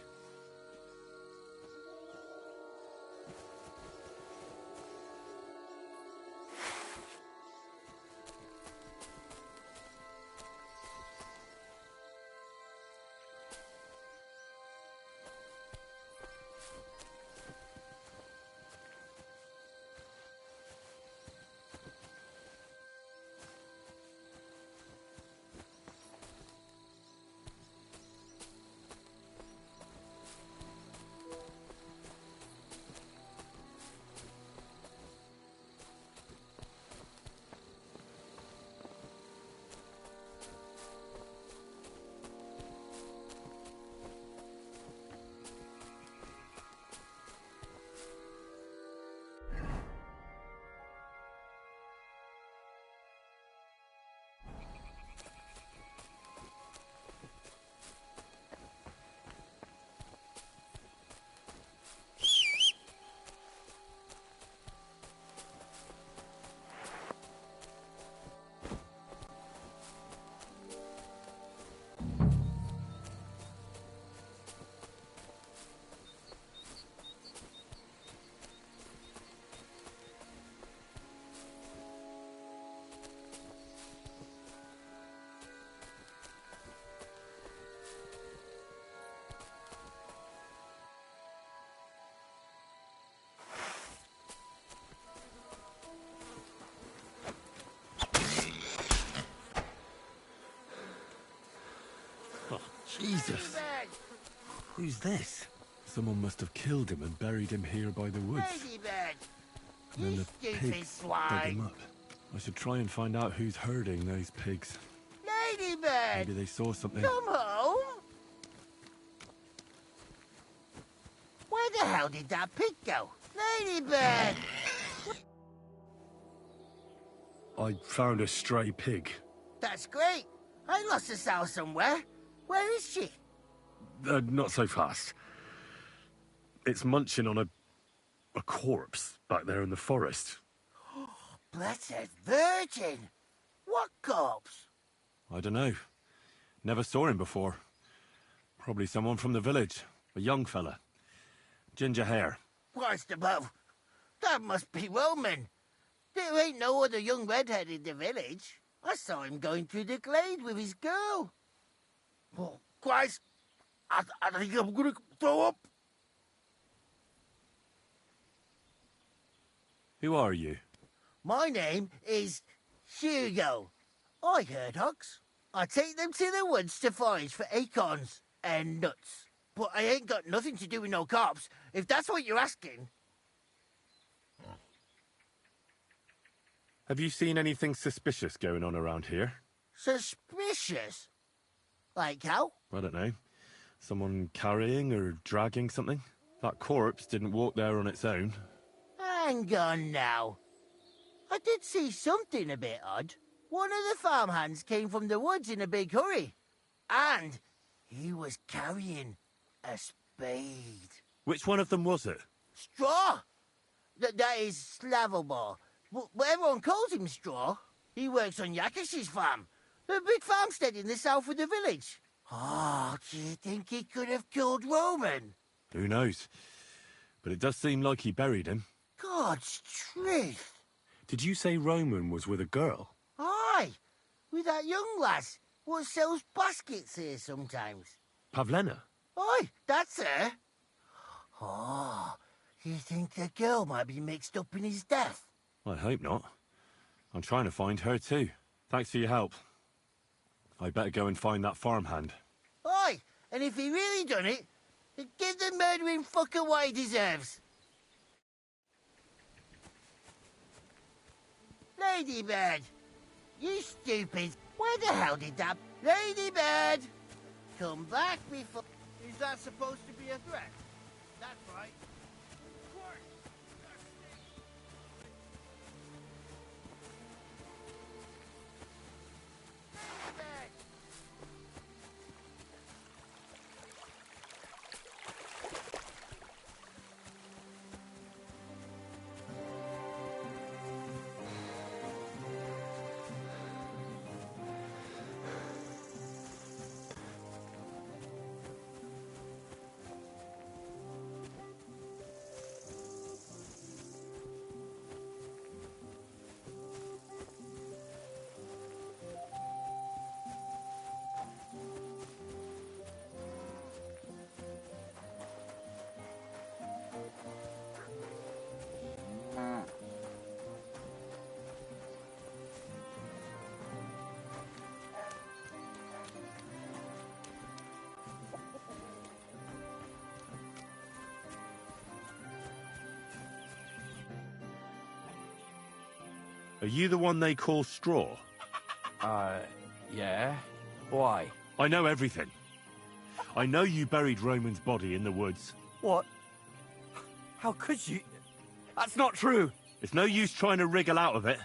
Jesus! Who's this? Someone must have killed him and buried him here by the woods. Ladybird! And then You the stupid pigs dug swine. him up. I should try and find out who's herding those pigs. Ladybird! Maybe they saw something. Come home! Where the hell did that pig go? Ladybird! I found a stray pig. That's great. I lost a sow somewhere. Where is she? Not so fast. It's munching on a corpse back there in the forest. Blessed Virgin! What corpse? I don't know. Never saw him before. Probably someone from the village. A young fella. Ginger hair. Christ above. That must be Roman. There ain't no other young redhead in the village. I saw him going through the glade with his girl. Oh, Christ. I think I'm gonna throw up. Who are you? My name is Hugo. I herd hogs. I take them to the woods to forage for acorns and nuts. But I ain't got nothing to do with no cops, if that's what you're asking. Have you seen anything suspicious going on around here? Suspicious? Like how? I don't know. Someone carrying or dragging something? That corpse didn't walk there on its own. Hang on now. I did see something a bit odd. One of the farmhands came from the woods in a big hurry. And he was carrying a spade. Which one of them was it? Straw! That is Slavobor. But everyone calls him Straw. He works on Yakish's farm. The big farmstead in the south of the village. Oh, do you think he could have killed Roman? Who knows? But it does seem like he buried him. God's truth. Did you say Roman was with a girl? Aye, with that young lass what sells baskets here sometimes. Pavlena? Aye, that's her. Oh, you think the girl might be mixed up in his death? I hope not. I'm trying to find her too. Thanks for your help. I better go and find that farmhand. Aye, and if he really done it, then give the murdering fucker what he deserves. Ladybird! You stupid! Where the hell did that... Ladybird! Come back before... Is that supposed to be a threat? That's right. Are you the one they call Straw? Yeah. Why? I know everything. I know you buried Roman's body in the woods. What? How could you? That's not true. It's no use trying to wriggle out of it.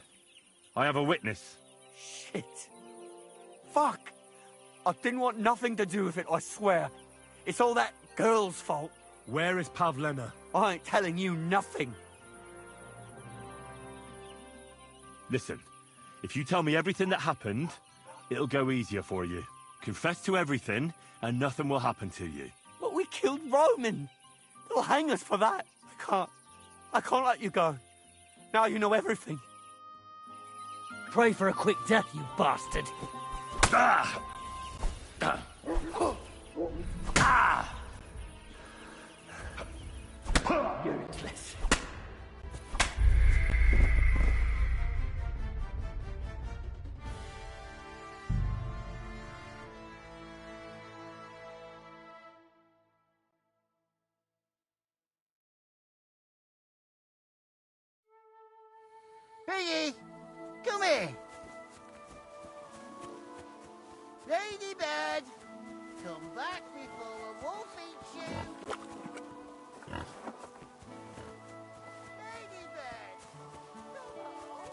I have a witness. Shit. Fuck. I didn't want nothing to do with it, I swear. It's all that girl's fault. Where is Pavlena? I ain't telling you nothing. Listen, if you tell me everything that happened, it'll go easier for you. Confess to everything, and nothing will happen to you. But we killed Roman. They'll hang us for that. I can't let you go. Now you know everything. Pray for a quick death, you bastard. Ah! Ah! Useless. Piggy, come here. Ladybird, come back before a wolf eats you. Ladybird, come on.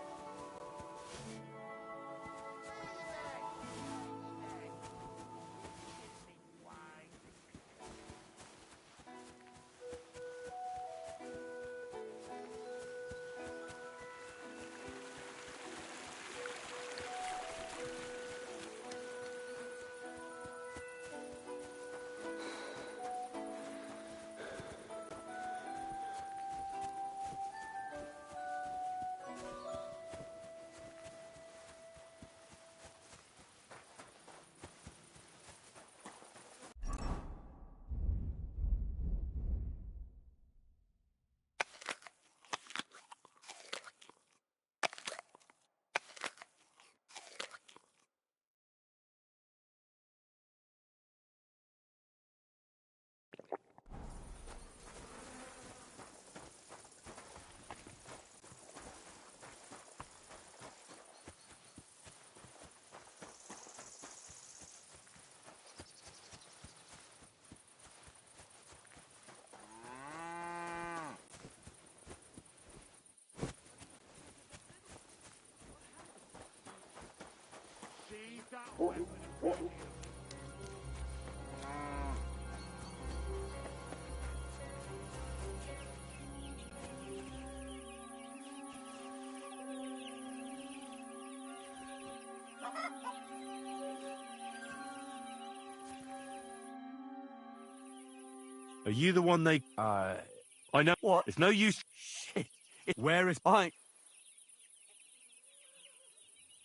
Leave that weapon. Are you the one they... I know. What? It's no use... Shit. Where is...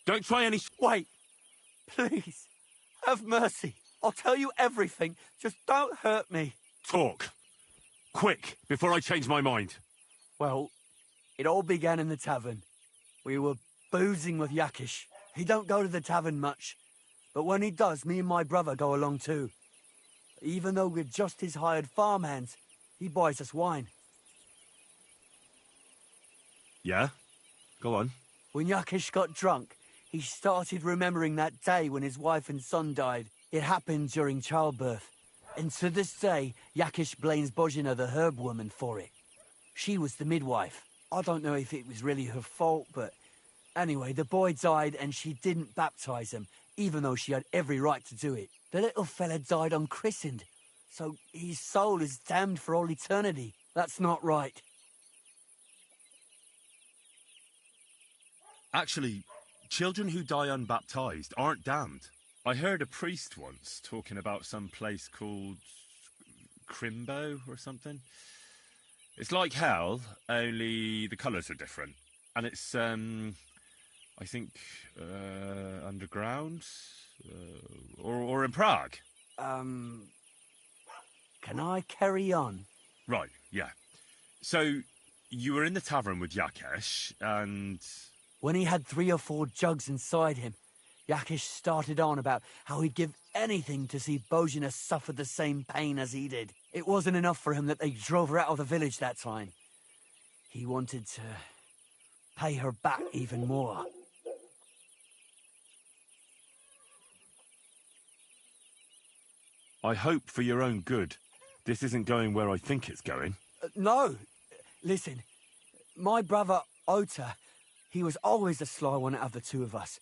Don't try any... Wait. Please. Have mercy. I'll tell you everything. Just don't hurt me. Talk. Quick, before I change my mind. Well, it all began in the tavern. We were boozing with Yakish. He don't go to the tavern much. But when he does, me and my brother go along too. Even though we're just his hired farmhands, he buys us wine. Yeah? Go on. When Yakish got drunk, he started remembering that day when his wife and son died. It happened during childbirth. And to this day, Yakish blames Bozhina, the herb woman, for it. She was the midwife. I don't know if it was really her fault, but... Anyway, the boy died and she didn't baptize him, even though she had every right to do it. The little fella died unchristened, so his soul is damned for all eternity. That's not right. Actually, children who die unbaptized aren't damned. I heard a priest once talking about some place called... Crimbo or something. It's like hell, only the colours are different. And it's, I think, underground? Or in Prague. Can I carry on? Right, yeah. So, you were in the tavern with Yakesh, and... When he had 3 or 4 jugs inside him, Yakish started on about how he'd give anything to see Bozhina suffer the same pain as he did. It wasn't enough for him that they drove her out of the village that time. He wanted to pay her back even more. I hope for your own good this isn't going where I think it's going. No! Listen, my brother Ota, he was always the sly one out of the two of us.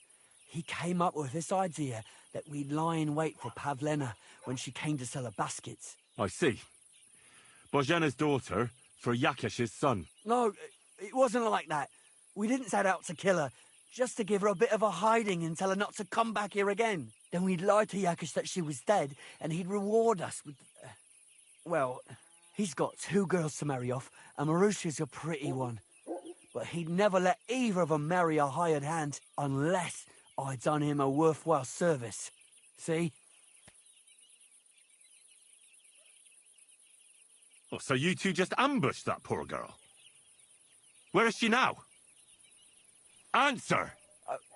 He came up with this idea that we'd lie in wait for Pavlena when she came to sell her baskets. I see. Bozhena's daughter for Yakesh's son. No, it wasn't like that. We didn't set out to kill her, just to give her a bit of a hiding and tell her not to come back here again. Then we'd lie to Yakesh that she was dead, and he'd reward us with... well, he's got 2 girls to marry off, and Marusha's a pretty one. But he'd never let either of them marry a hired hand, unless I'd done him a worthwhile service. See? Oh, so you two just ambushed that poor girl? Where is she now? Answer!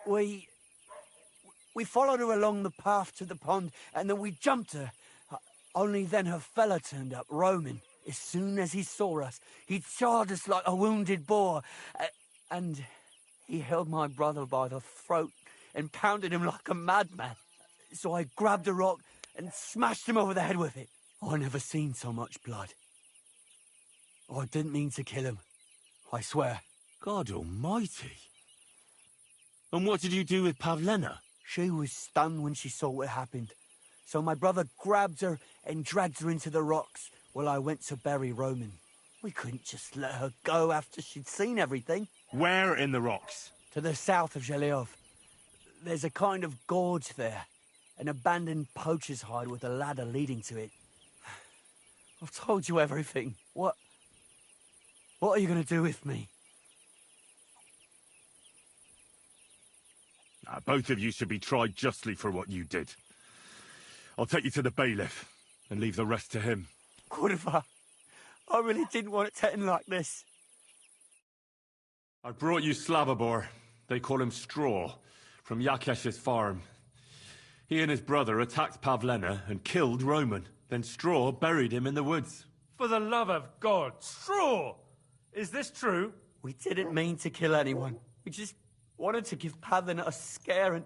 We followed her along the path to the pond, and then we jumped her. Only then her fella turned up, Roman. As soon as he saw us, he charged us like a wounded boar. And he held my brother by the throat and pounded him like a madman. So I grabbed a rock and smashed him over the head with it. I never seen so much blood. I didn't mean to kill him, I swear. God almighty. And what did you do with Pavlena? She was stunned when she saw what happened. So my brother grabbed her and dragged her into the rocks while I went to bury Roman. We couldn't just let her go after she'd seen everything. Where in the rocks? To the south of Zhelyov. There's a kind of gorge there. An abandoned poacher's hide with a ladder leading to it. I've told you everything. What are you going to do with me? Both of you should be tried justly for what you did. I'll take you to the bailiff and leave the rest to him. Kurva, I really didn't want it to end like this. I brought you Slavobor. They call him Straw, from Yakesh's farm. He and his brother attacked Pavlena and killed Roman. Then Straw buried him in the woods. For the love of God, Straw! Is this true? We didn't mean to kill anyone. We just wanted to give Pavlena a scare, and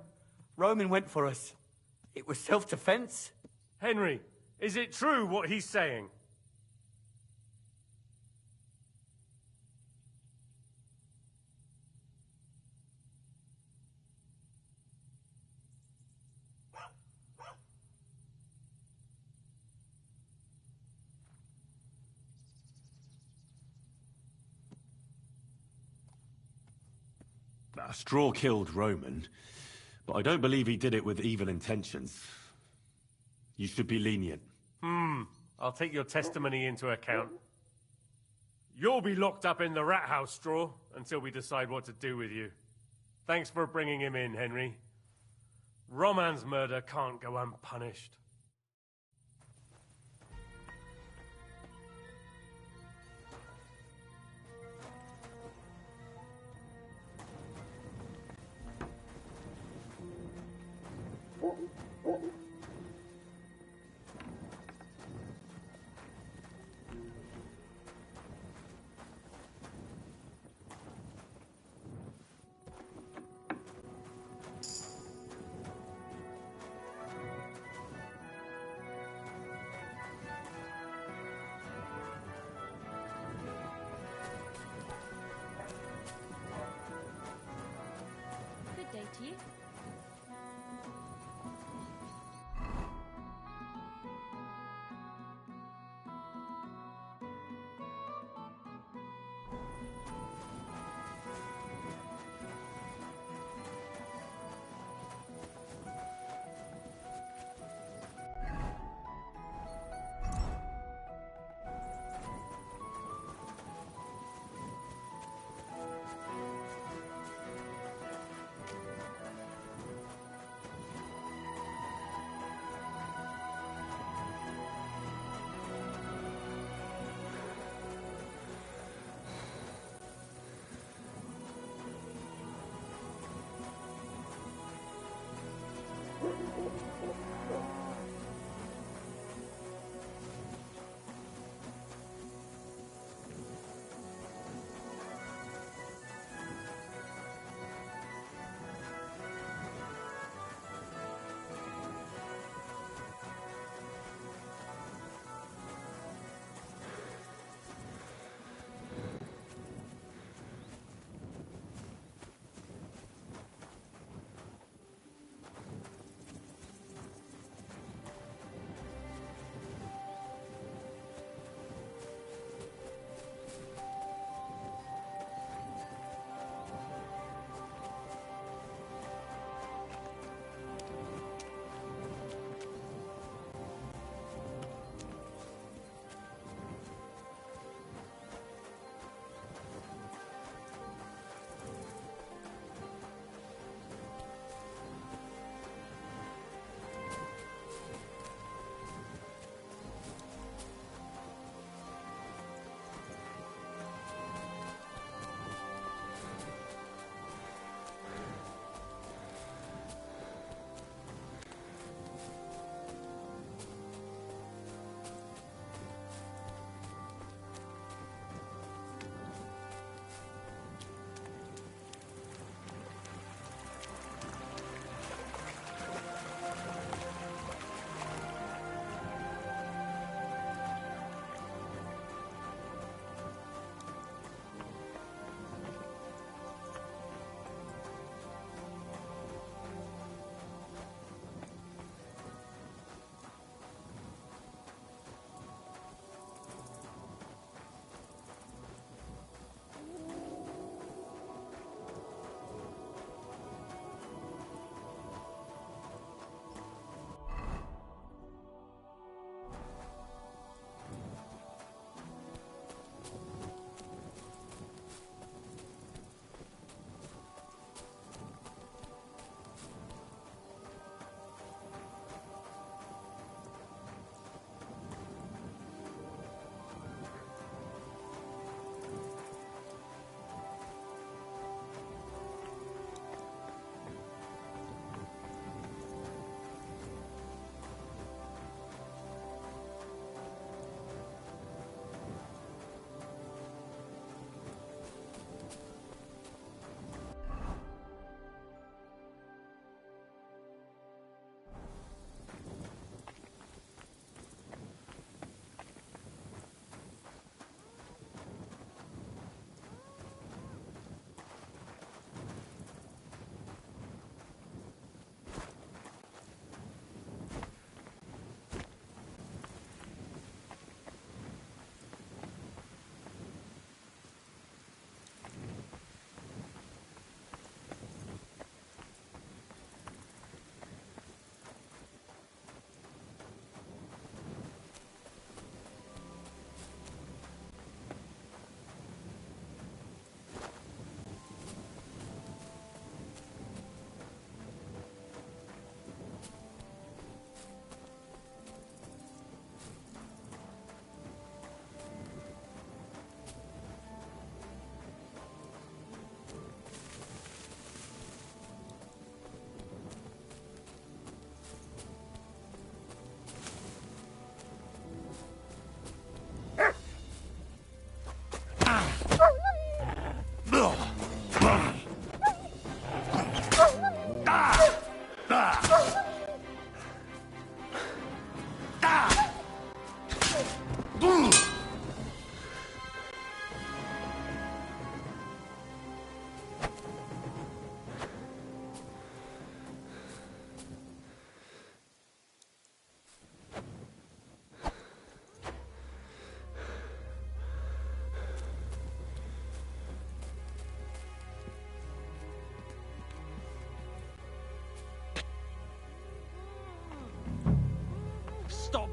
Roman went for us. It was self-defense. Henry, is it true what he's saying? Straw killed Roman, but I don't believe he did it with evil intentions. You should be lenient. I'll take your testimony into account. You'll be locked up in the rat house, Straw, until we decide what to do with you. Thanks for bringing him in, Henry. Roman's murder can't go unpunished. Good day to you.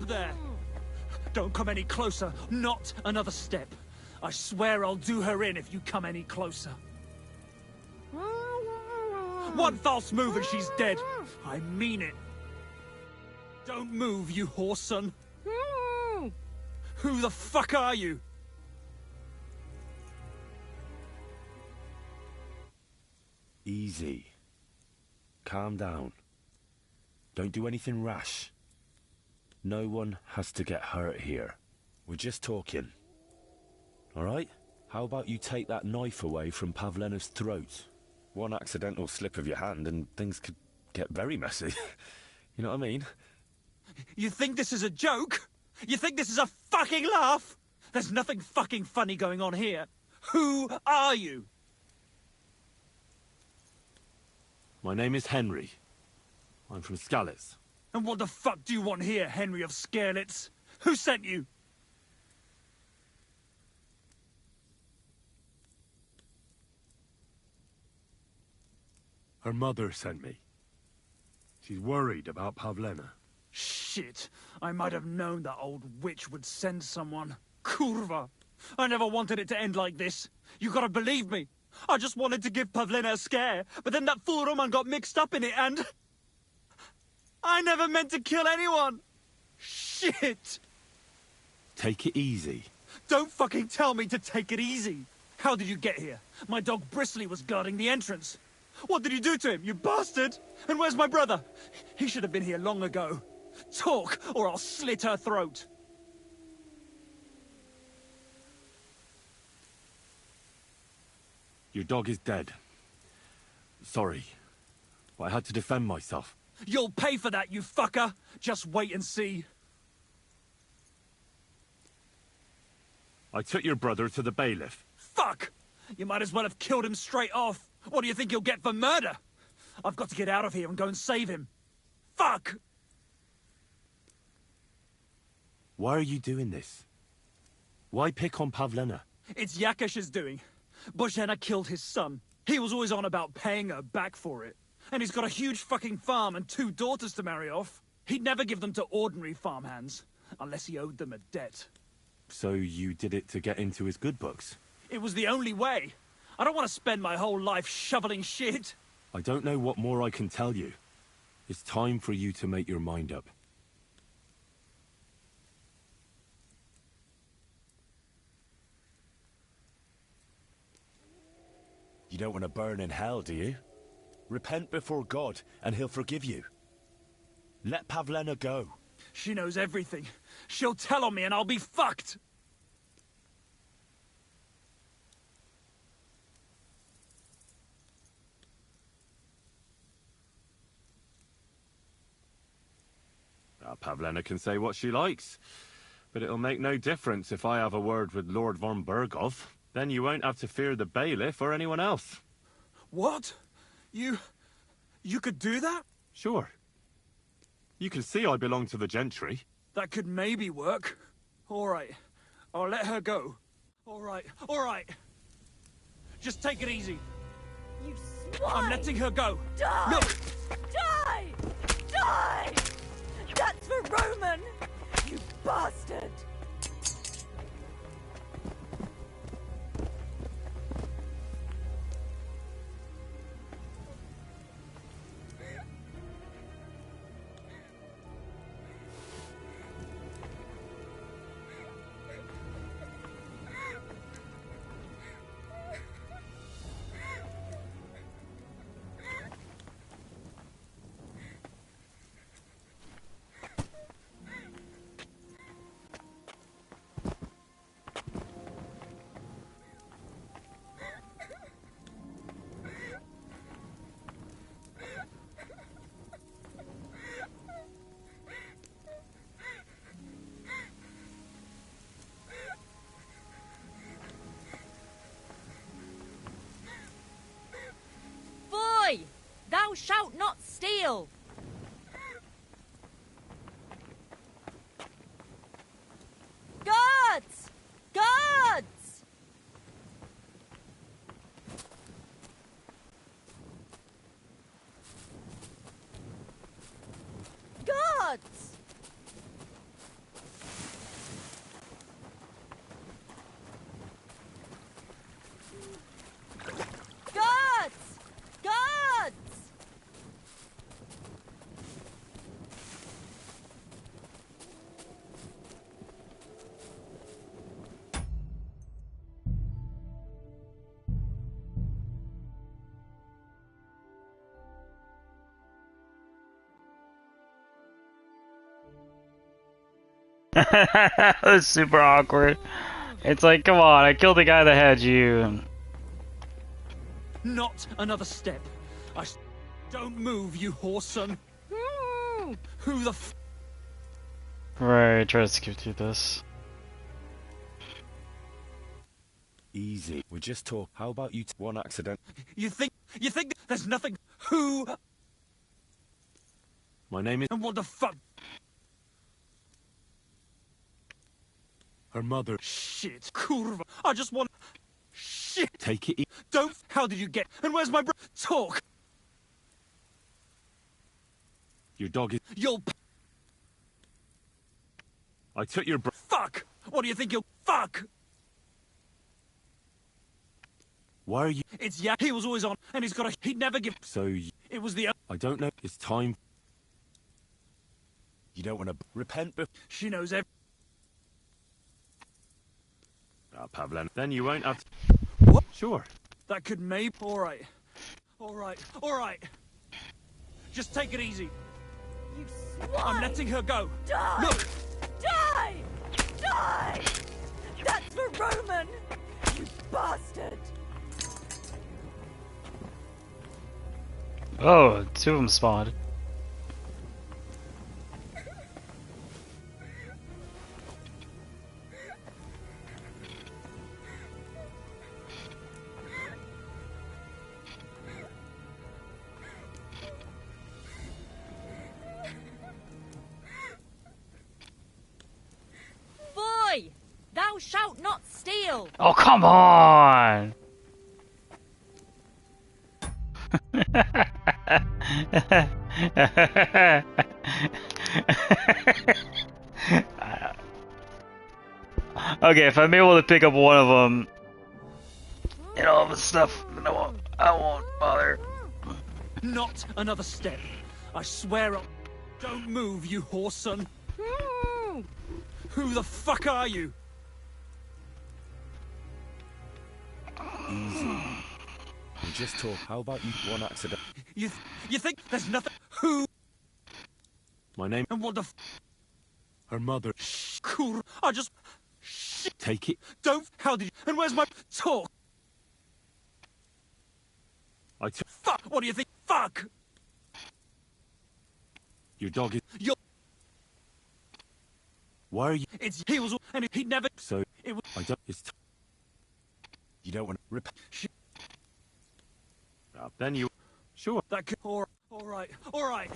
there! Don't come any closer. Not another step. I swear I'll do her in if you come any closer. One false move and she's dead. I mean it. Don't move, you whoreson. Who the fuck are you? Easy. Calm down. Don't do anything rash. No one has to get hurt here. We're just talking. Alright? How about you take that knife away from Pavlena's throat? One accidental slip of your hand and things could get very messy. You know what I mean? You think this is a joke? You think this is a fucking laugh? There's nothing fucking funny going on here. Who are you? My name is Henry. I'm from Skalitz. And what the fuck do you want here, Henry of Skalitz? Who sent you? Her mother sent me. She's worried about Pavlena. Shit. I might have known that old witch would send someone. Kurva. I never wanted it to end like this. You gotta believe me. I just wanted to give Pavlena a scare, but then that fool Roman got mixed up in it and... I never meant to kill anyone! Shit! Take it easy. Don't fucking tell me to take it easy! How did you get here? My dog Bristly was guarding the entrance. What did you do to him, you bastard? And where's my brother? He should have been here long ago. Talk, or I'll slit her throat. Your dog is dead. Sorry, but I had to defend myself. You'll pay for that, you fucker! Just wait and see. I took your brother to the bailiff. Fuck! You might as well have killed him straight off. What do you think you'll get for murder? I've got to get out of here and go and save him. Fuck! Why are you doing this? Why pick on Pavlena? It's Yakash's doing. Bozhena killed his son. He was always on about paying her back for it. And he's got a huge fucking farm and 2 daughters to marry off. He'd never give them to ordinary farmhands, unless he owed them a debt. So you did it to get into his good books? It was the only way. I don't want to spend my whole life shoveling shit. I don't know what more I can tell you. It's time for you to make your mind up. You don't want to burn in hell, do you? Repent before God, and he'll forgive you. Let Pavlena go. She knows everything. She'll tell on me and I'll be fucked. Pavlena can say what she likes, but it'll make no difference if I have a word with Lord von Berghoff. Then you won't have to fear the bailiff or anyone else. What? You could do that? Sure. You can see I belong to the gentry. That could maybe work. All right. I'll let her go. All right. All right. Just take it easy. You swine! I'm letting her go. Die! Look! Die! Die! That's for Roman! You bastard! Thou shalt not steal! Guards! Guards! Guards! That's super awkward. It's like, come on, I killed the guy that had you. Not another step. Don't move, you whoreson. Who the f... Right, try to skip through this. Easy. We just talk. How about you one accident? You think there's nothing... Who... My name is... And what the fuck... Her mother. Shit, kurva. I just want... Shit. Take it. Don't... How did you get... And where's my talk? Your dog is... You'll... I took your Fuck! What do you think you'll... Fuck! Why are you... It's he was always on, and he's got a... He'd never give... So... It was the... I don't know. It's time... You don't want to... Repent She knows every... Pavlen. Then you won't have to... What? Sure. That could maybe... Alright. Alright. Just take it easy. You swine! I'm letting her go. Die! Look! Die! Die! That's for Roman! You bastard! Oh, two of them spawned. Boy! Thou shalt not steal! Oh, come on! Okay, if I'm able to pick up one of them and all the stuff, then I won't bother. Not another step. I swear I'll... Don't move, you whoreson. Who the fuck are you? Easy. We just talk. How about you one accident? You think there's nothing... Who... My name... And what the... Her mother... Cool. I just... Shit. Take it. Don't... How did you... And where's my... Talk? I took... Fuck! What do you think? Fuck! Your dog is... You're... Why are you... It's... He was... And he'd never... So... It was... I don't... It's... You don't want to... Rip... Then you... Sure. That could... Alright.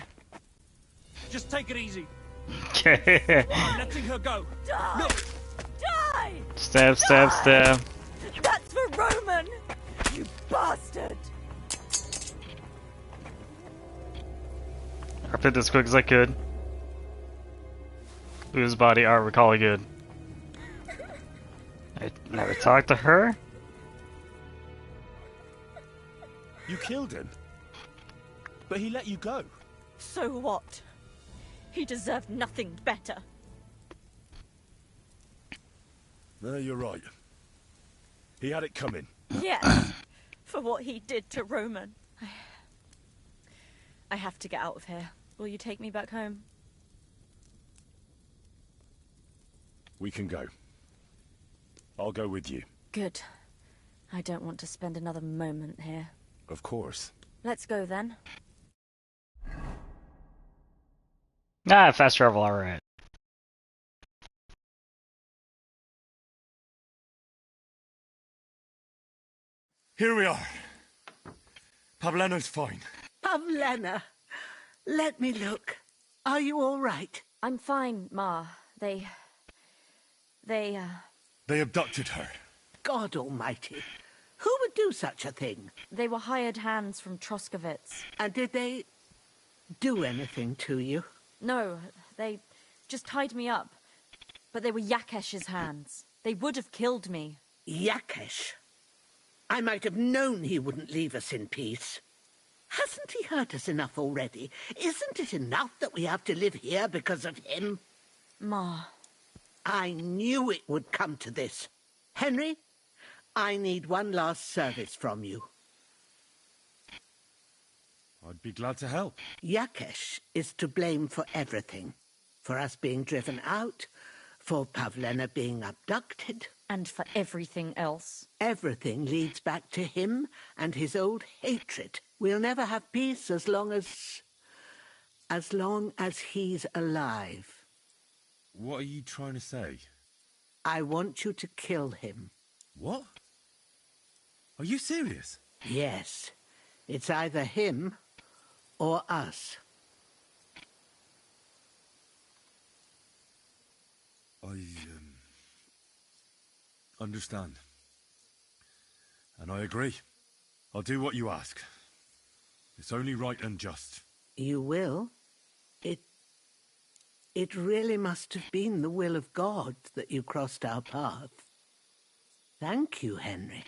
Just take it easy. Okay. I'm letting her go. Die! Look! Die! Stab. That's for Roman! You bastard! I fit as quick as I could. Whose body are recalling good. I never talked to her? You killed him. But he let you go. So what? He deserved nothing better. No, you're right. He had it coming. Yes, for what he did to Roman. I have to get out of here. Will you take me back home? We can go. I'll go with you. Good. I don't want to spend another moment here. Of course. Let's go then. Ah, fast travel, alright. Here we are. Pavleno's fine. Pavlena, let me look. Are you all right? I'm fine, Ma. They They abducted her. God almighty. Who would do such a thing? They were hired hands from Troskovitz. And did they do anything to you? No, they just tied me up. But they were Yakesh's hands. They would have killed me. Yakesh? I might have known he wouldn't leave us in peace. Hasn't he hurt us enough already? Isn't it enough that we have to live here because of him? Ma. I knew it would come to this. Henry, I need one last service from you. I'd be glad to help. Yakesh is to blame for everything. For us being driven out, For Pavlena being abducted. And for everything else. Everything leads back to him and his old hatred. We'll never have peace as long as he's alive. What are you trying to say? I want you to kill him. What? Are you serious? Yes. It's either him or us. I, understand. And I agree. I'll do what you ask. It's only right and just. You will? It really must have been the will of God that you crossed our path. Thank you, Henry.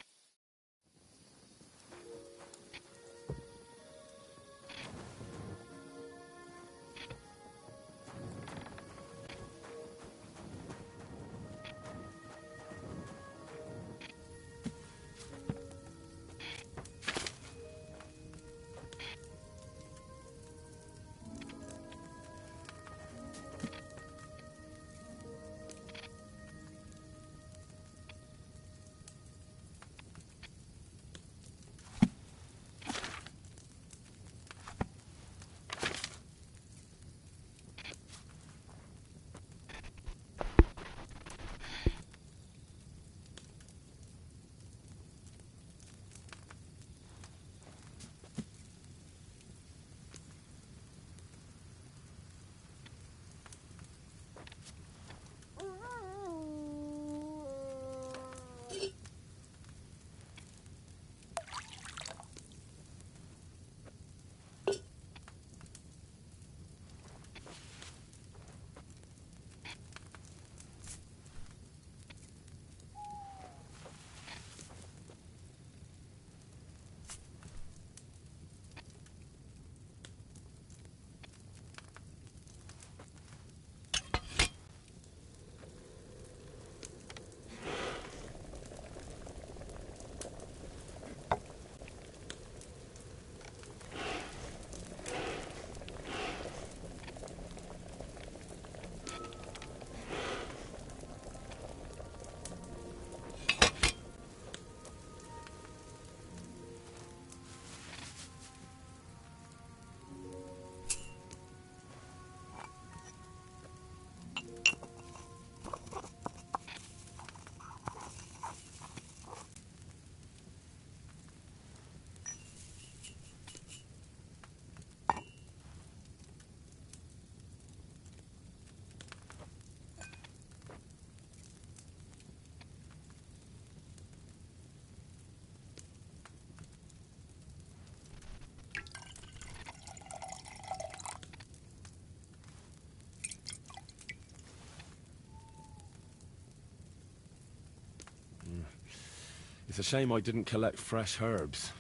It's a shame I didn't collect fresh herbs.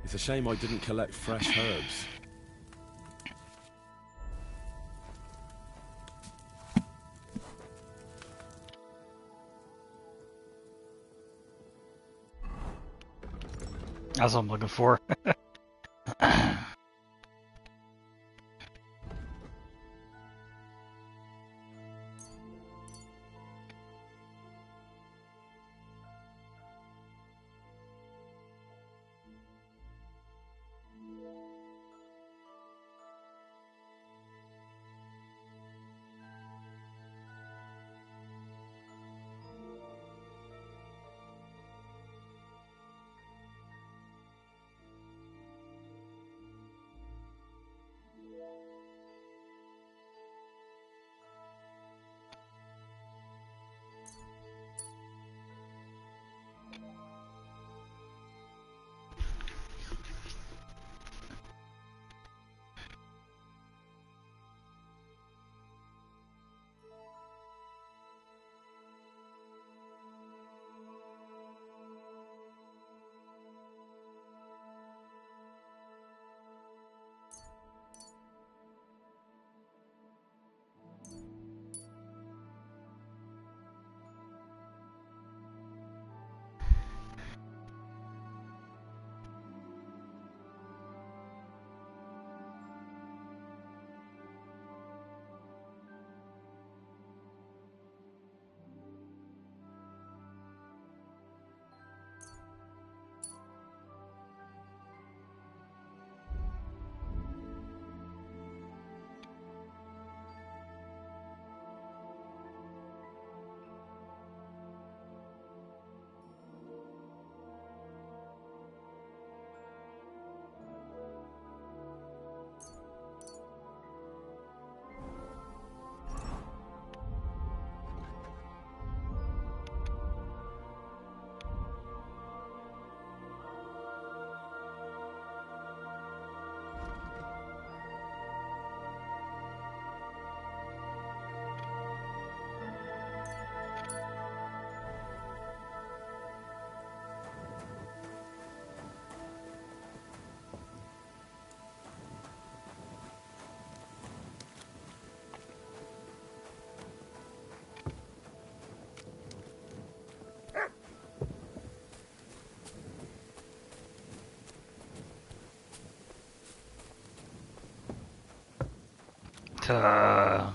It's a shame I didn't collect fresh herbs. That's what I'm looking for. Uh,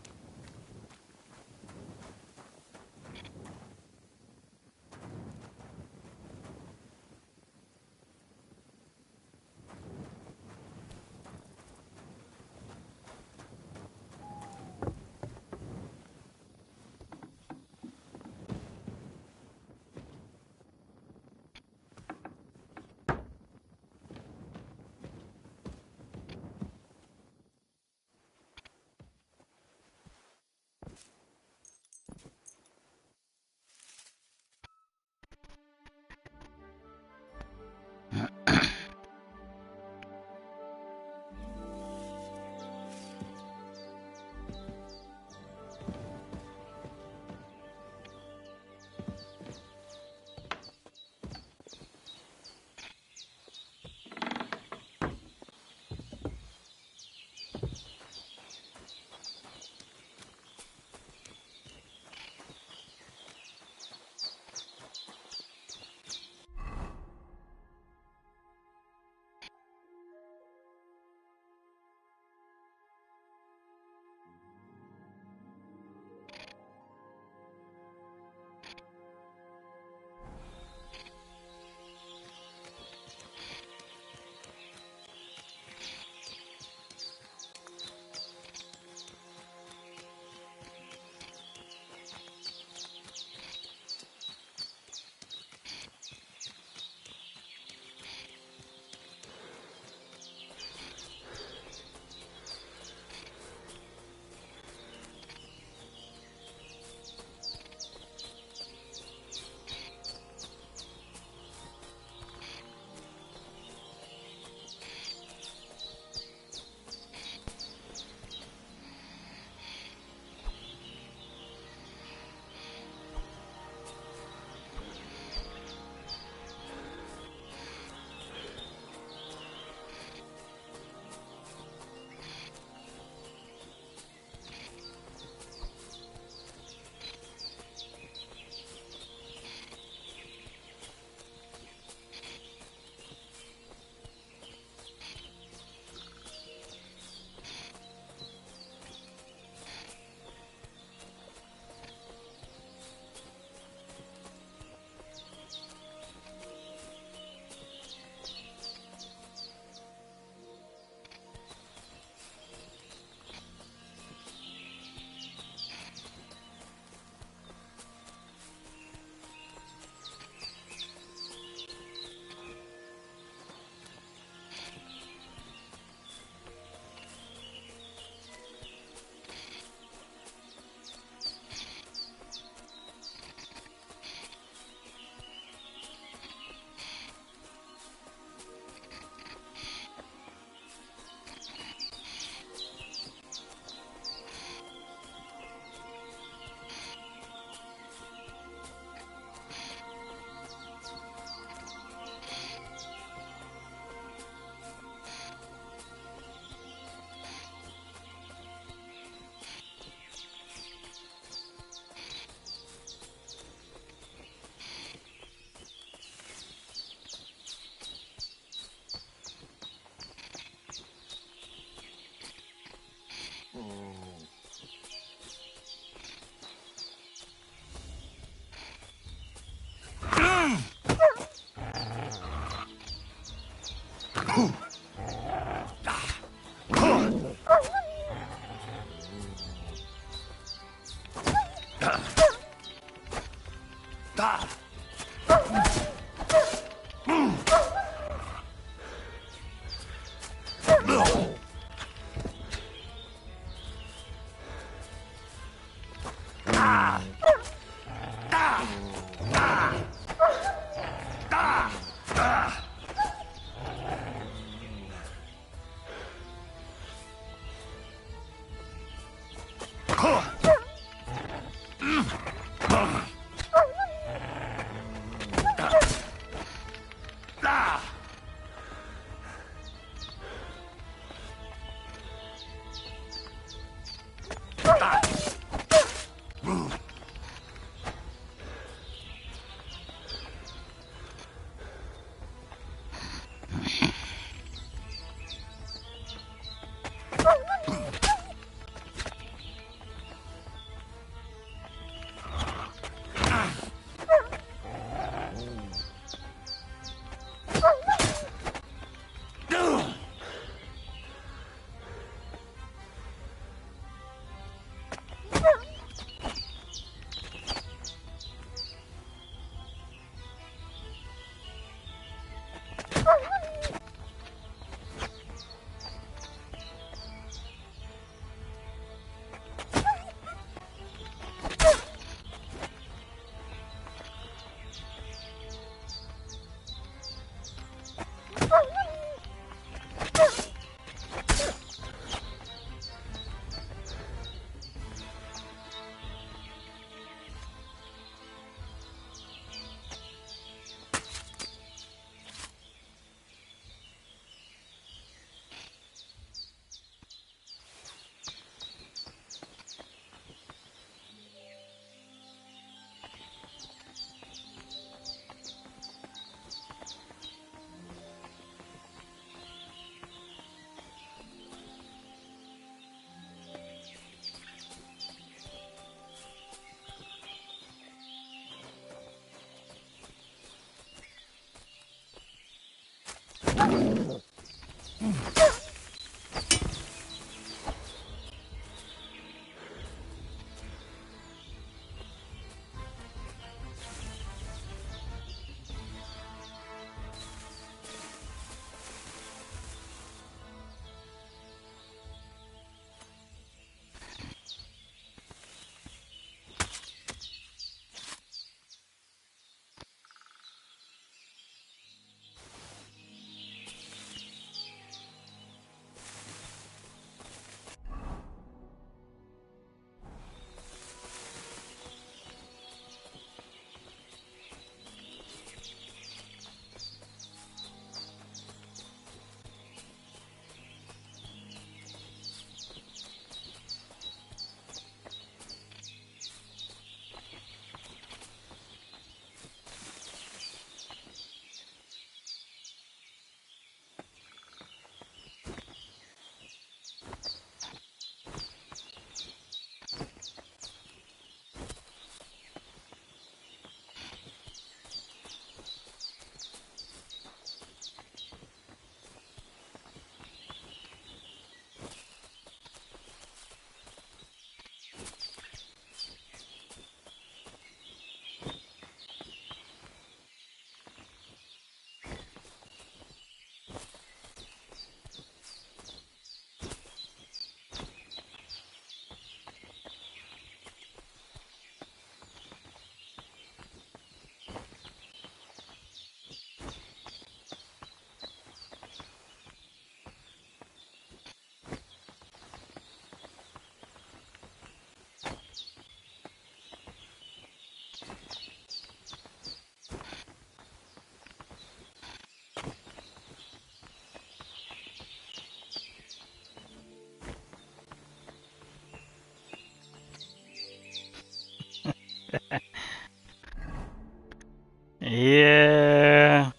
Yeah.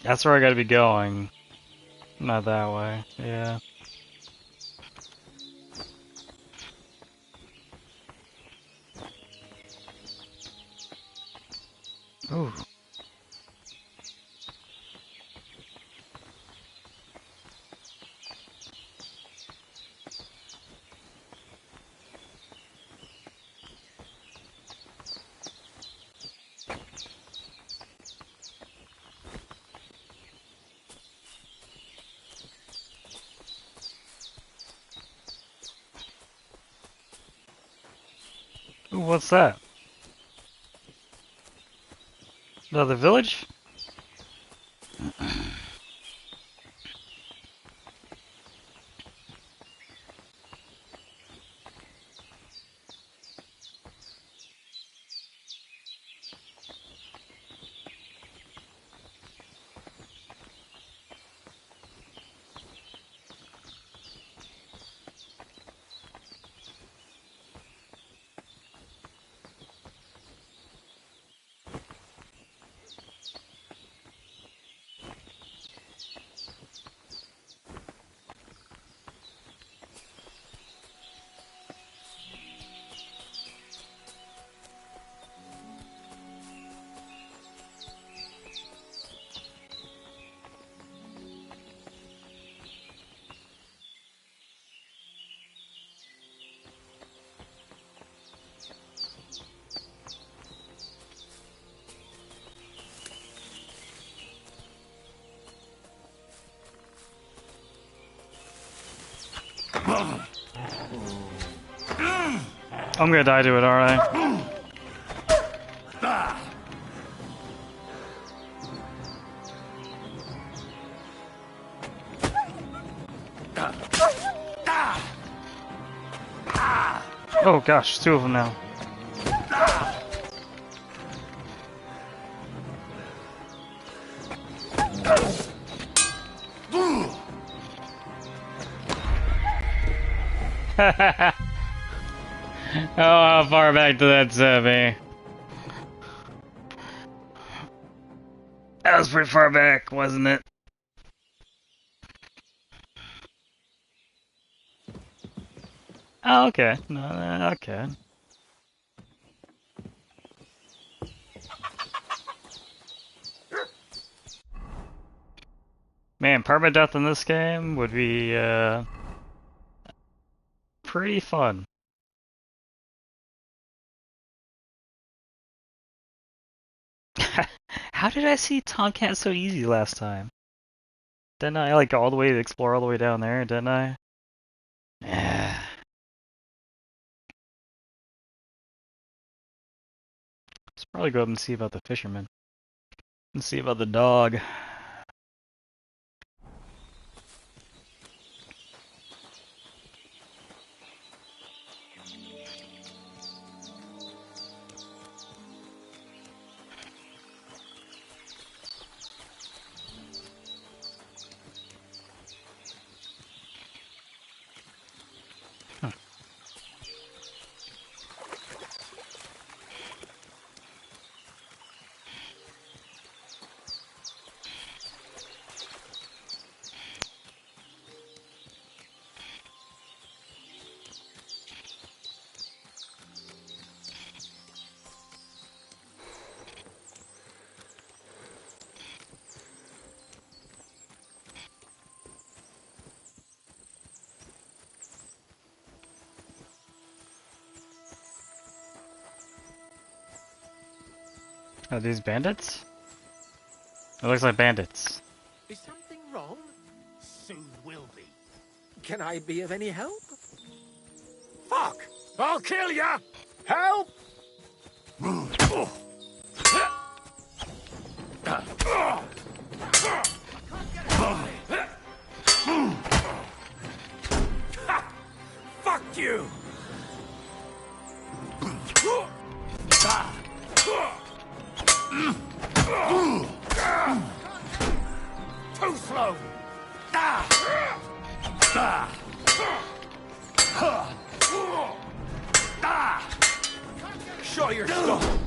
That's where I gotta be going. Not that way. Yeah. Ooh. Ooh, what's that? Another village? I'm gonna die to it, aren't I? Oh gosh, two of them now. Oh, how far back did that set me? That was pretty far back, wasn't it? Oh, okay. No, okay. Man, permadeath in this game would be, pretty fun. How did I see Tomcat so easy last time? Didn't I, like, all the way to explore all the way down there, didn't I? Yeah. Let's probably go up and see about the fisherman. And see about the dog. Are these bandits? It looks like bandits. Is something wrong? Soon will be. Can I be of any help? Fuck! I'll kill ya! Help! Fuck you! Too slow! Show your stuff!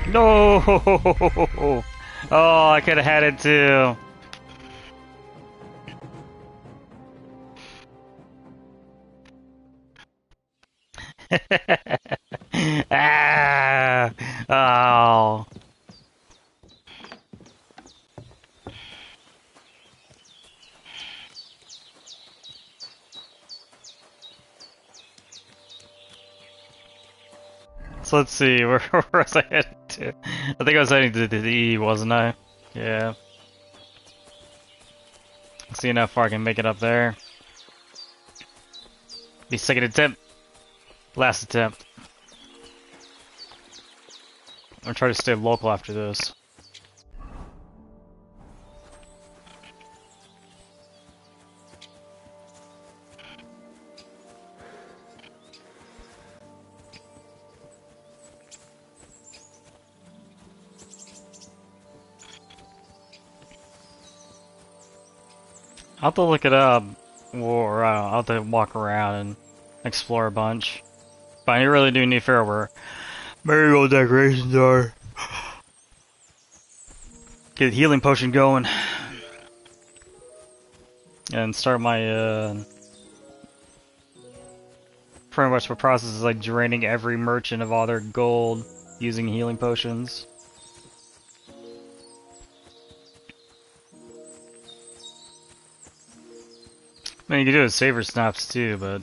No! Oh, I could have had it too. Ah! Oh. So let's see, where was I headed to? I think I was heading to the E, wasn't I? Yeah. Seeing how far I can make it up there. The second attempt. Last attempt. I'm gonna try to stay local after this. I'll have to look it up, or I'll have to walk around and explore a bunch. But I really do need to figure out where marigold decorations are. Get a healing potion going. And start my, pretty much the process is like draining every merchant of all their gold using healing potions. I mean, you can do it with saver snaps too, but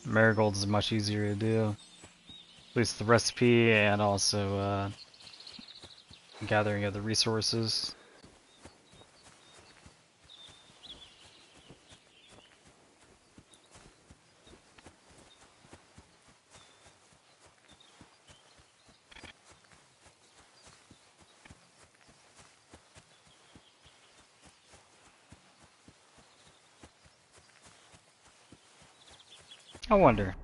marigold is much easier to do. At least the recipe and also gathering of the resources. I wonder.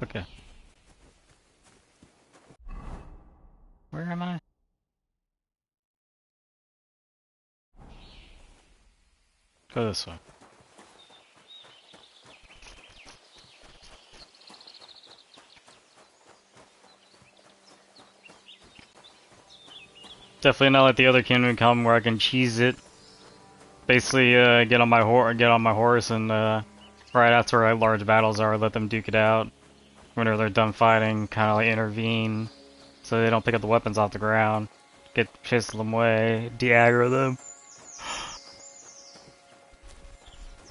Okay. Where am I? Go this way. Definitely not like the other Kingdom Come where I can cheese it. Basically, get on my horse, and right after large battles are, let them duke it out. Whenever they're done fighting, kind of like intervene, so they don't pick up the weapons off the ground. Get chase them away, de-aggro them,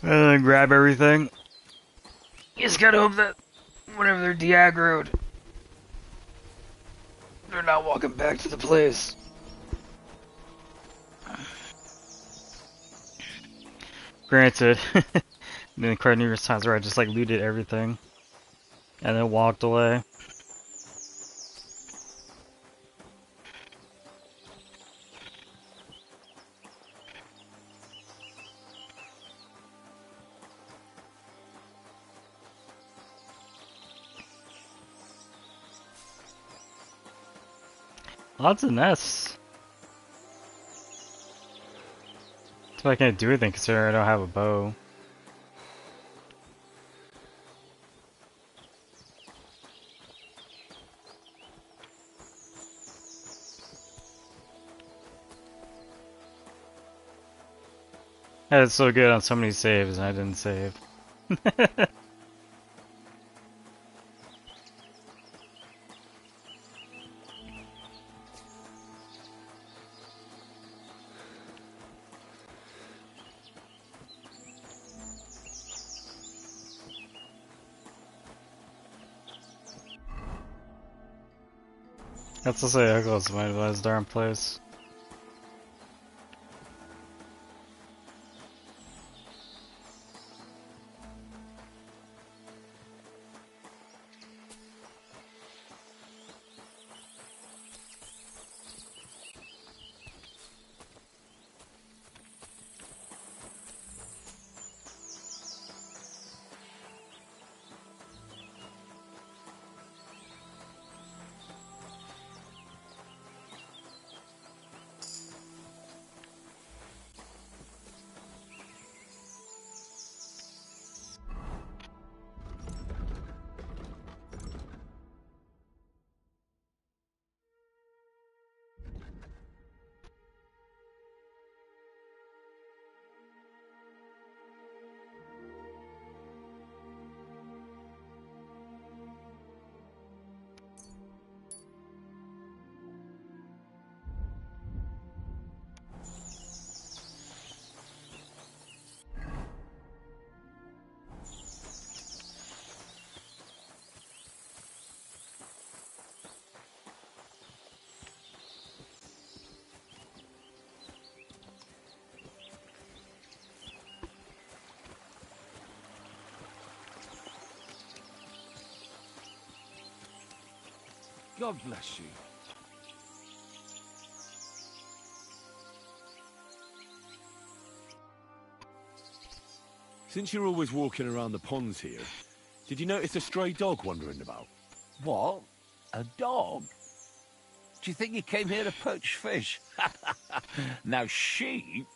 and then grab everything. You just gotta hope that whenever they're de-aggroed, they're not walking back to the place. Granted, then quite numerous times where I just like looted everything and then walked away. Lots of nests. So I can't do anything considering I don't have a bow. I did so good on so many saves and I didn't save. That's to say, how close am I to this darn place? God bless you. Since you're always walking around the ponds here, did you notice a stray dog wandering about? What? A dog? Do you think he came here to poach fish? Now, sheep?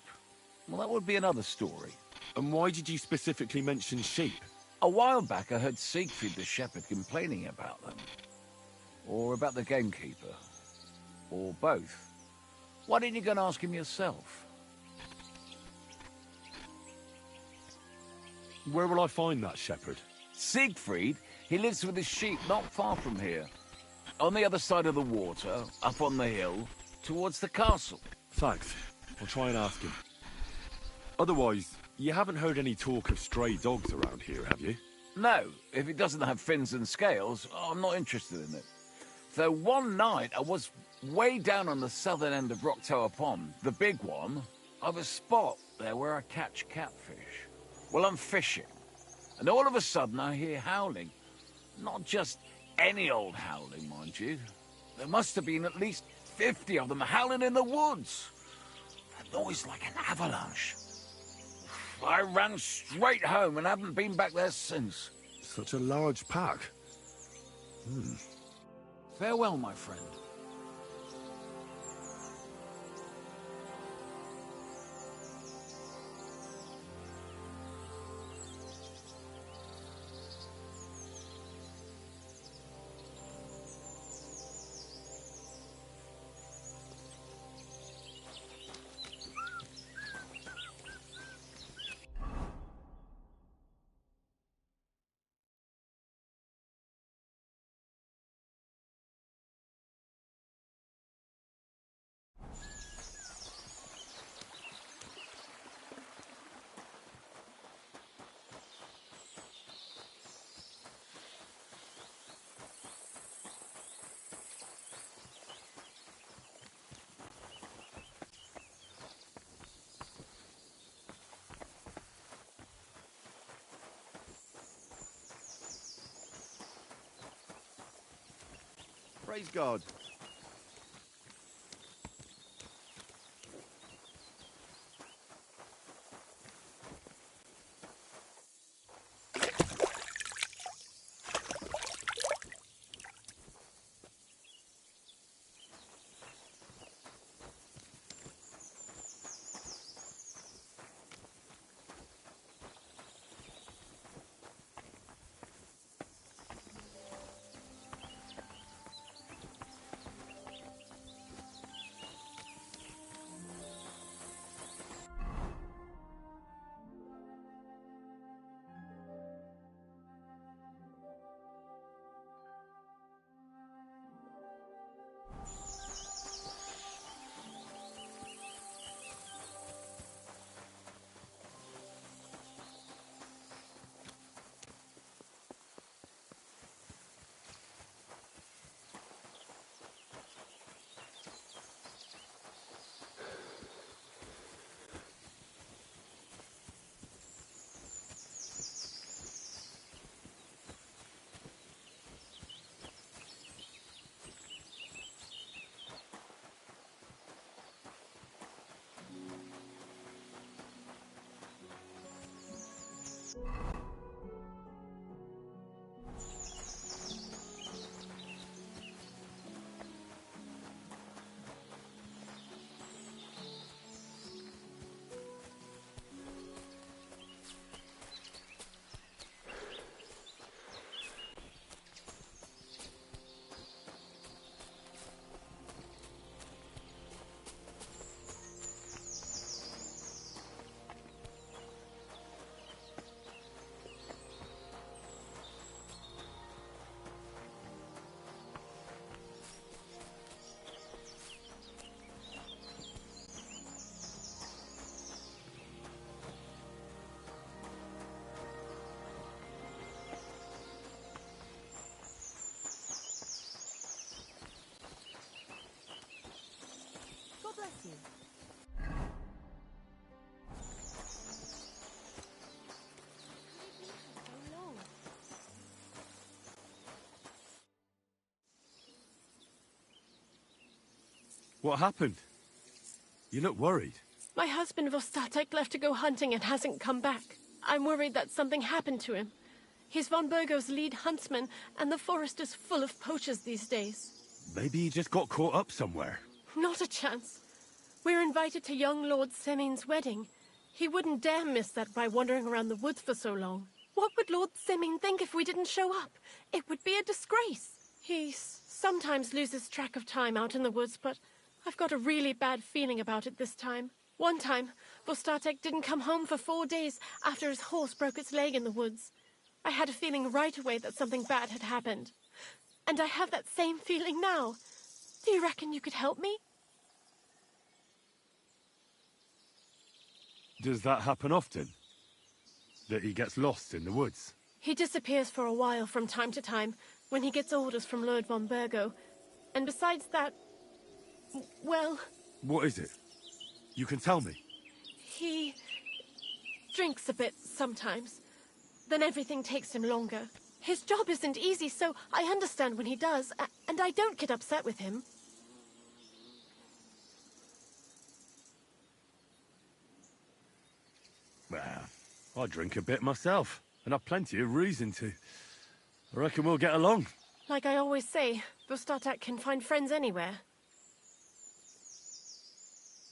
Well, that would be another story. And why did you specifically mention sheep? A while back, I heard Siegfried the shepherd complaining about them. Or about the gamekeeper. Or both. Why didn't you go and ask him yourself? Where will I find that shepherd? Siegfried? He lives with his sheep not far from here. On the other side of the water, up on the hill, towards the castle. Thanks. I'll try and ask him. Otherwise, you haven't heard any talk of stray dogs around here, have you? No, if it doesn't have fins and scales, I'm not interested in it. Though one night I was way down on the southern end of Rock Tower Pond, the big one. I've a spot there where I catch catfish. Well, I'm fishing, and all of a sudden I hear howling. Not just any old howling, mind you. There must have been at least 50 of them howling in the woods. A noise like an avalanche. I ran straight home and haven't been back there since. Such a large pack. Farewell, my friend. Praise God. What happened? You look worried. My husband Vostatek left to go hunting and hasn't come back. I'm worried that something happened to him. He's von Burgo's lead huntsman, and the forest is full of poachers these days. Maybe he just got caught up somewhere. Not a chance. We're invited to young Lord Semin's wedding. He wouldn't dare miss that by wandering around the woods for so long. What would Lord Semin think if we didn't show up? It would be a disgrace. He sometimes loses track of time out in the woods, but I've got a really bad feeling about it this time. One time, Vostatek didn't come home for 4 days after his horse broke its leg in the woods. I had a feeling right away that something bad had happened. And I have that same feeling now. Do you reckon you could help me? Does that happen often? That he gets lost in the woods? He disappears for a while from time to time when he gets orders from Lord von Burgo. And besides that, well... What is it? You can tell me. He drinks a bit sometimes. Then everything takes him longer. His job isn't easy, so I understand when he does, and I don't get upset with him. Well, I drink a bit myself, and I've plenty of reason to. I reckon we'll get along. Like I always say, Vostatek can find friends anywhere.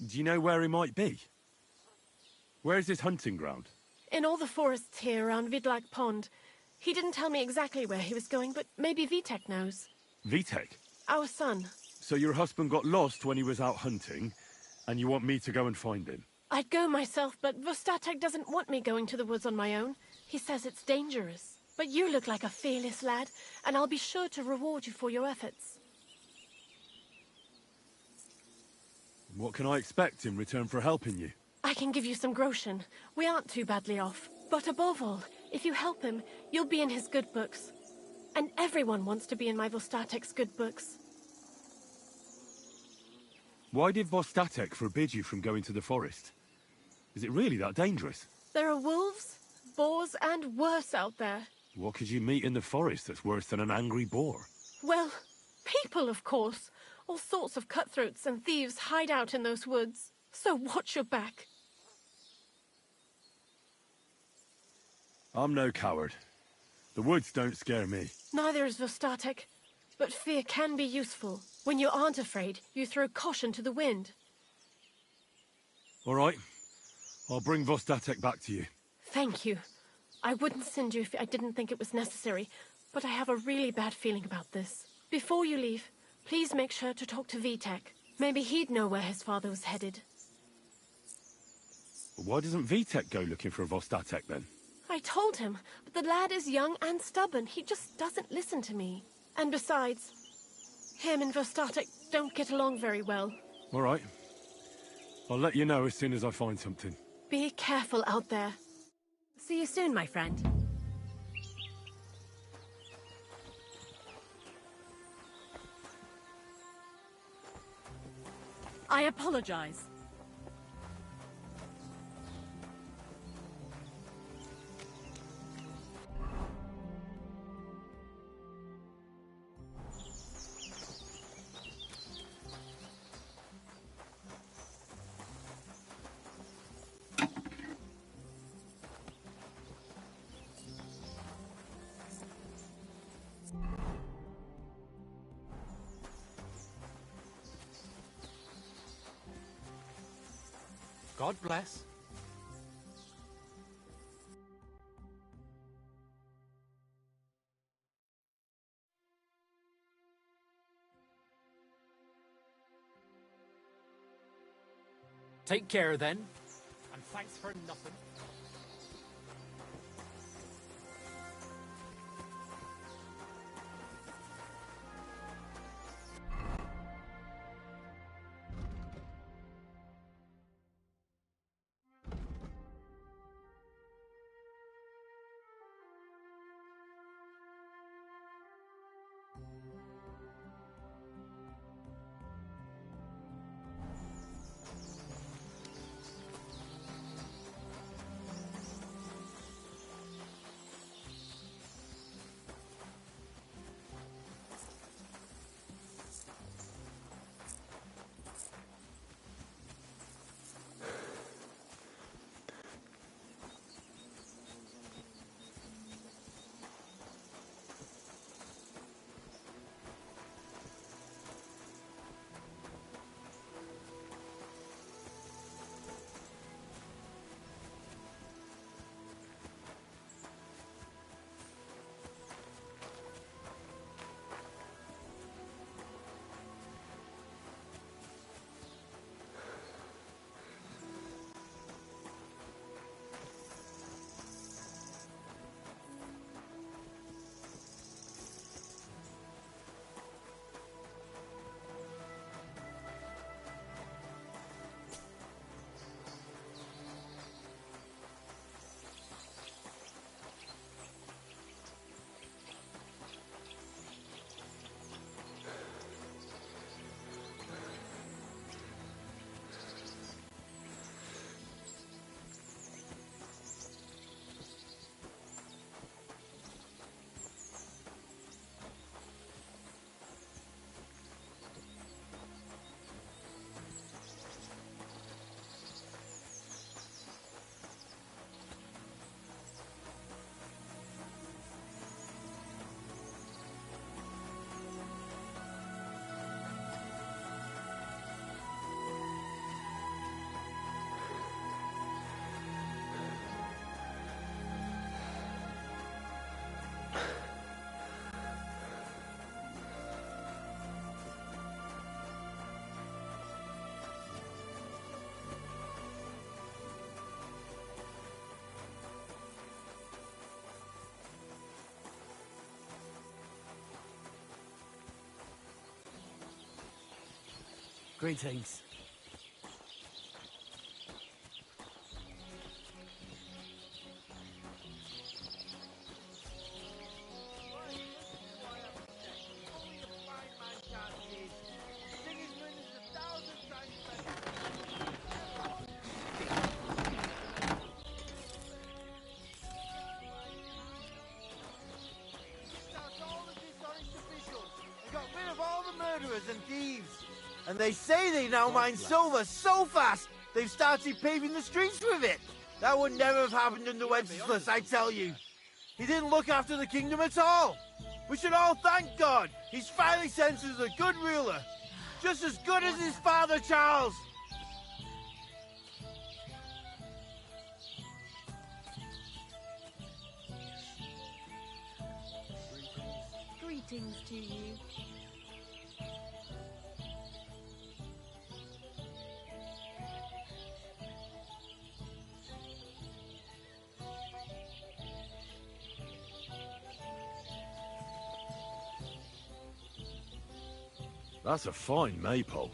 Do you know where he might be? Where's his hunting ground? In all the forests here around Vidlak Pond. He didn't tell me exactly where he was going, but maybe Vitek knows. Vitek? Our son. So your husband got lost when he was out hunting, and you want me to go and find him? I'd go myself, but Vostatek doesn't want me going to the woods on my own. He says it's dangerous. But you look like a fearless lad, and I'll be sure to reward you for your efforts. What can I expect in return for helping you? I can give you some groschen. We aren't too badly off. But above all, if you help him, you'll be in his good books. And everyone wants to be in my Vostatek's good books. Why did Vostatek forbid you from going to the forest? Is it really that dangerous? There are wolves, boars, and worse out there. What could you meet in the forest that's worse than an angry boar? Well, people, of course. All sorts of cutthroats and thieves hide out in those woods. So watch your back. I'm no coward. The woods don't scare me. Neither is Vostatek. But fear can be useful. When you aren't afraid, you throw caution to the wind. All right. I'll bring Vostatek back to you. Thank you. I wouldn't send you if I didn't think it was necessary, but I have a really bad feeling about this. Before you leave, please make sure to talk to Vitek. Maybe he'd know where his father was headed. Why doesn't Vitek go looking for Vostatek then? I told him, but the lad is young and stubborn. He just doesn't listen to me. And besides, him and Vostatek don't get along very well. All right. I'll let you know as soon as I find something. Be careful out there. See you soon, my friend. I apologize. God bless. Take care then, and thanks for nothing. Greetings. And thieves. And they say they now mine silver so fast, they've started paving the streets with it. That would never have happened under Wenceslas, I tell you. He didn't look after the kingdom at all. We should all thank God. He's finally sent us a good ruler. Just as good as his father, Charles. Greetings to you. That's a fine maypole.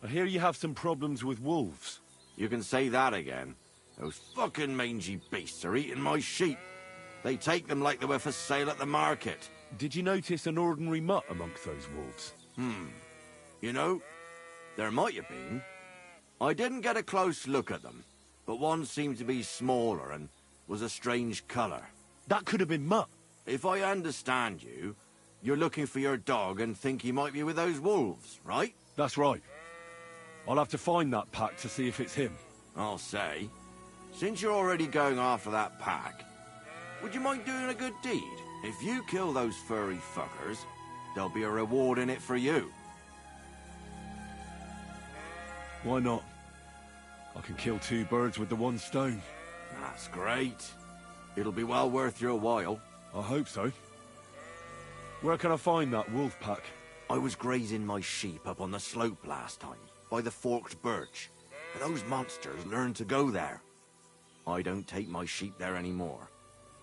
I hear you have some problems with wolves. You can say that again. Those fucking mangy beasts are eating my sheep. They take them like they were for sale at the market. Did you notice an ordinary mutt amongst those wolves? You know, there might have been. I didn't get a close look at them, but one seemed to be smaller and was a strange colour. That could have been Mutt. If I understand you, you're looking for your dog and think he might be with those wolves, right? That's right. I'll have to find that pack to see if it's him. I'll say, since you're already going after that pack, would you mind doing a good deed? If you kill those furry fuckers, there'll be a reward in it for you. Why not? I can kill two birds with the one stone. That's great. It'll be well worth your while. I hope so. Where can I find that wolf pack? I was grazing my sheep up on the slope last time, by the forked birch. But those monsters learned to go there. I don't take my sheep there anymore.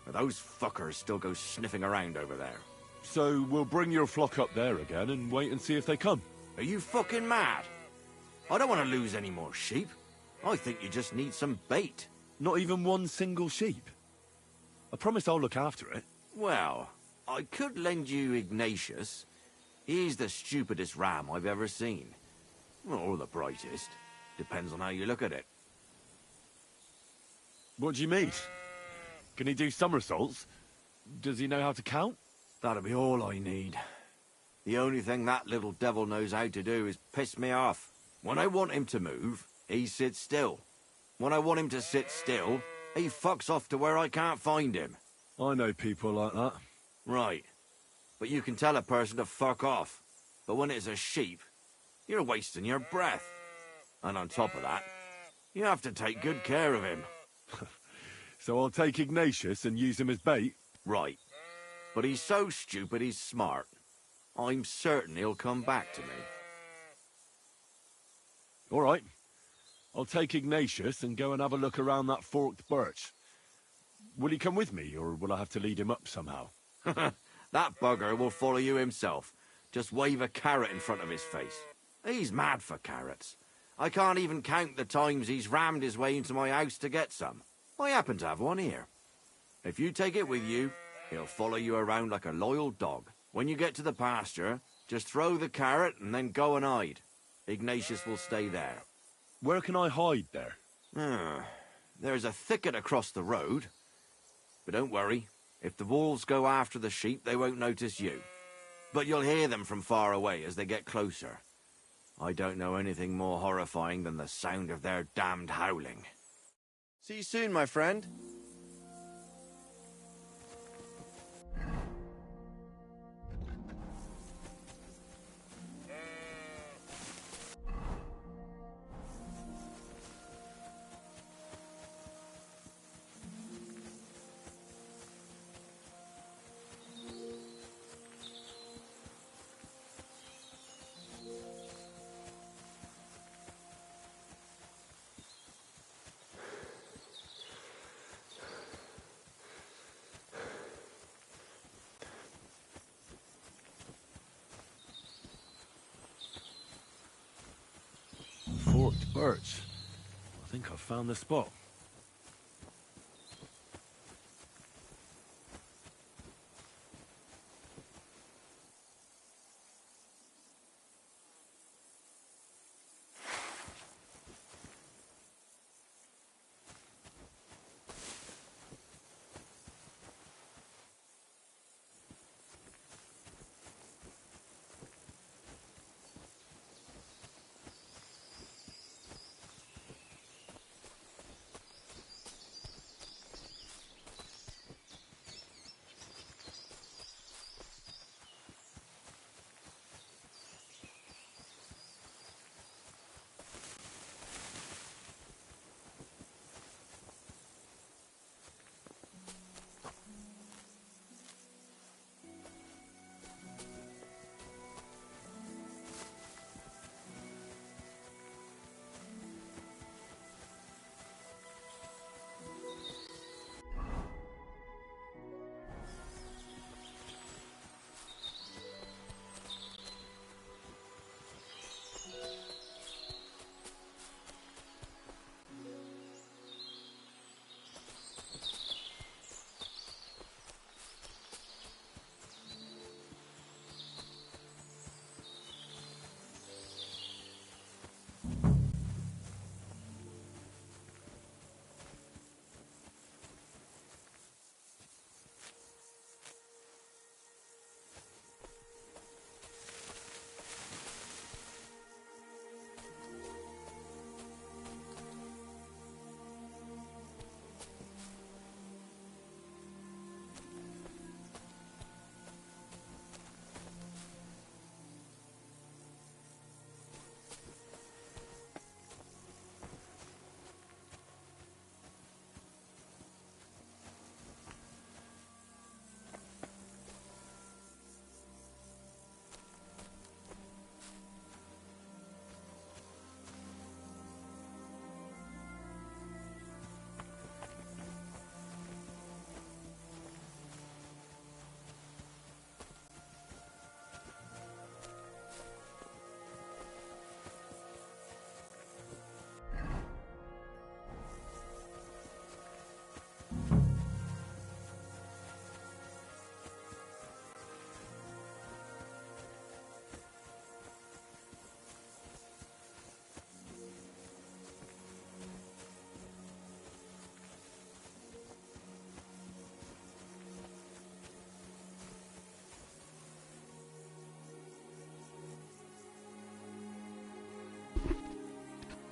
But those fuckers still go sniffing around over there. So we'll bring your flock up there again and wait and see if they come. Are you fucking mad? I don't want to lose any more sheep. I think you just need some bait. Not even one single sheep? I promise I'll look after it. Well, I could lend you Ignatius. He's the stupidest ram I've ever seen. Or the brightest. Depends on how you look at it. What do you mean? Can he do somersaults? Does he know how to count? That'll be all I need. The only thing that little devil knows how to do is piss me off. When I want him to move, he sits still. When I want him to sit still, he fucks off to where I can't find him. I know people like that. Right. But you can tell a person to fuck off. But when it's a sheep, you're wasting your breath. And on top of that, you have to take good care of him. So I'll take Ignatius and use him as bait? Right. But he's so stupid he's smart. I'm certain he'll come back to me. All right. I'll take Ignatius and go and have a look around that forked birch. Will he come with me, or will I have to lead him up somehow? That bugger will follow you himself. Just wave a carrot in front of his face. He's mad for carrots. I can't even count the times he's rammed his way into my house to get some. I happen to have one here. If you take it with you, he'll follow you around like a loyal dog. When you get to the pasture, just throw the carrot and then go and hide. Ignatius will stay there. Where can I hide there? There's a thicket across the road. But don't worry. If the wolves go after the sheep, they won't notice you. But you'll hear them from far away as they get closer. I don't know anything more horrifying than the sound of their damned howling. See you soon, my friend. Forked birch. I think I've found the spot.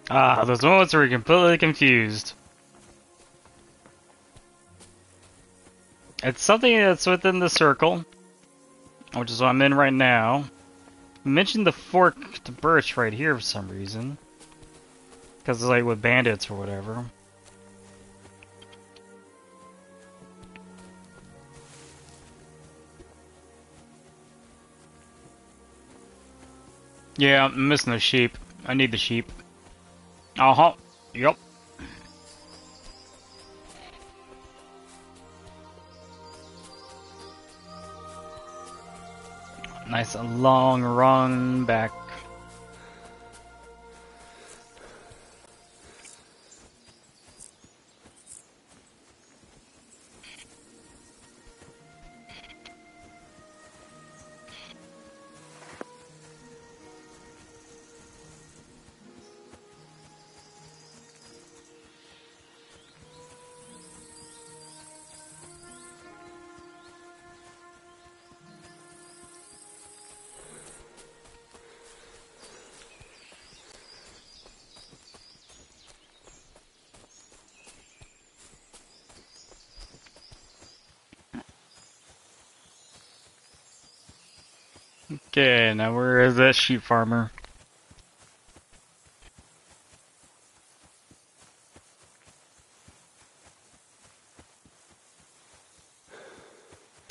Ah, those moments where you're completely confused. It's something that's within the circle, which is what I'm in right now. I mentioned the forked birch right here for some reason. Because it's like with bandits or whatever. Yeah, I'm missing the sheep. I need the sheep. Uh-huh. Yup. Nice long run back. Okay, now where is that sheep farmer?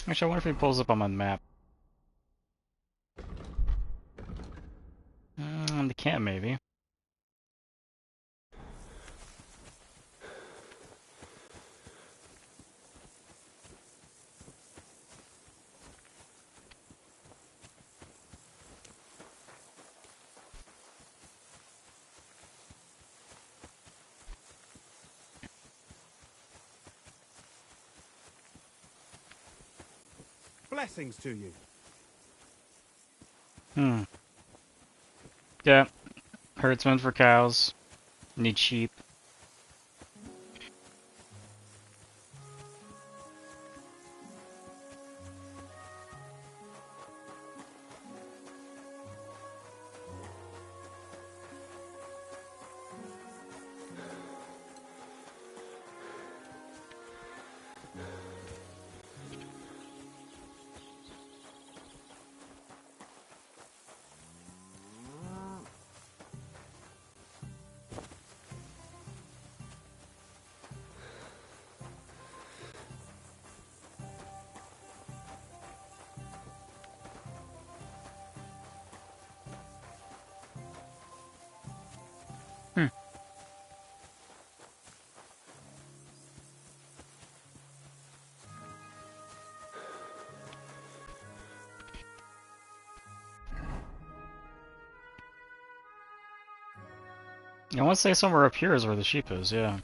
Actually, I wonder if he pulls up on my map. The camp, maybe. Blessings to you. Yeah. Herdsman for cows. Need sheep. I want to say somewhere up here is where the sheep is, yeah.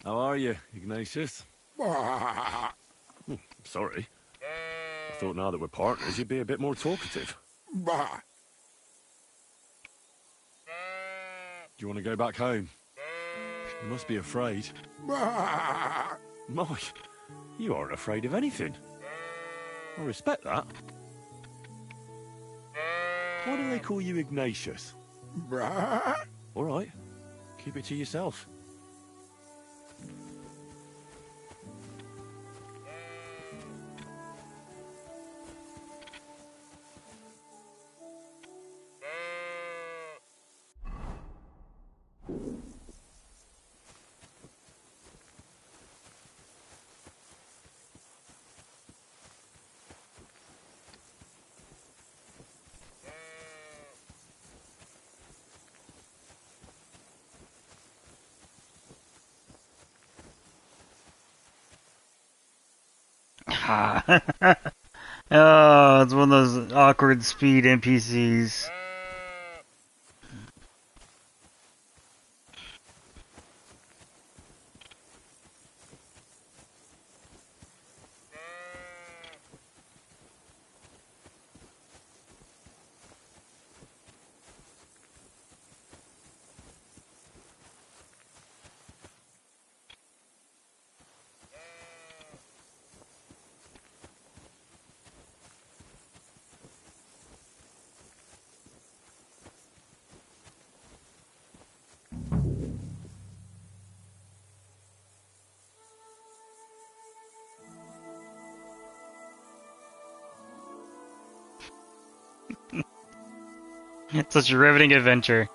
How are you, Ignatius? Sorry. I thought now that we're partners, you'd be a bit more talkative. Do you want to go back home? You must be afraid. Mike, you aren't afraid of anything. I respect that. Why do they call you Ignatius? All right, keep it to yourself. Oh, it's one of those awkward speed NPCs. It's such a riveting adventure.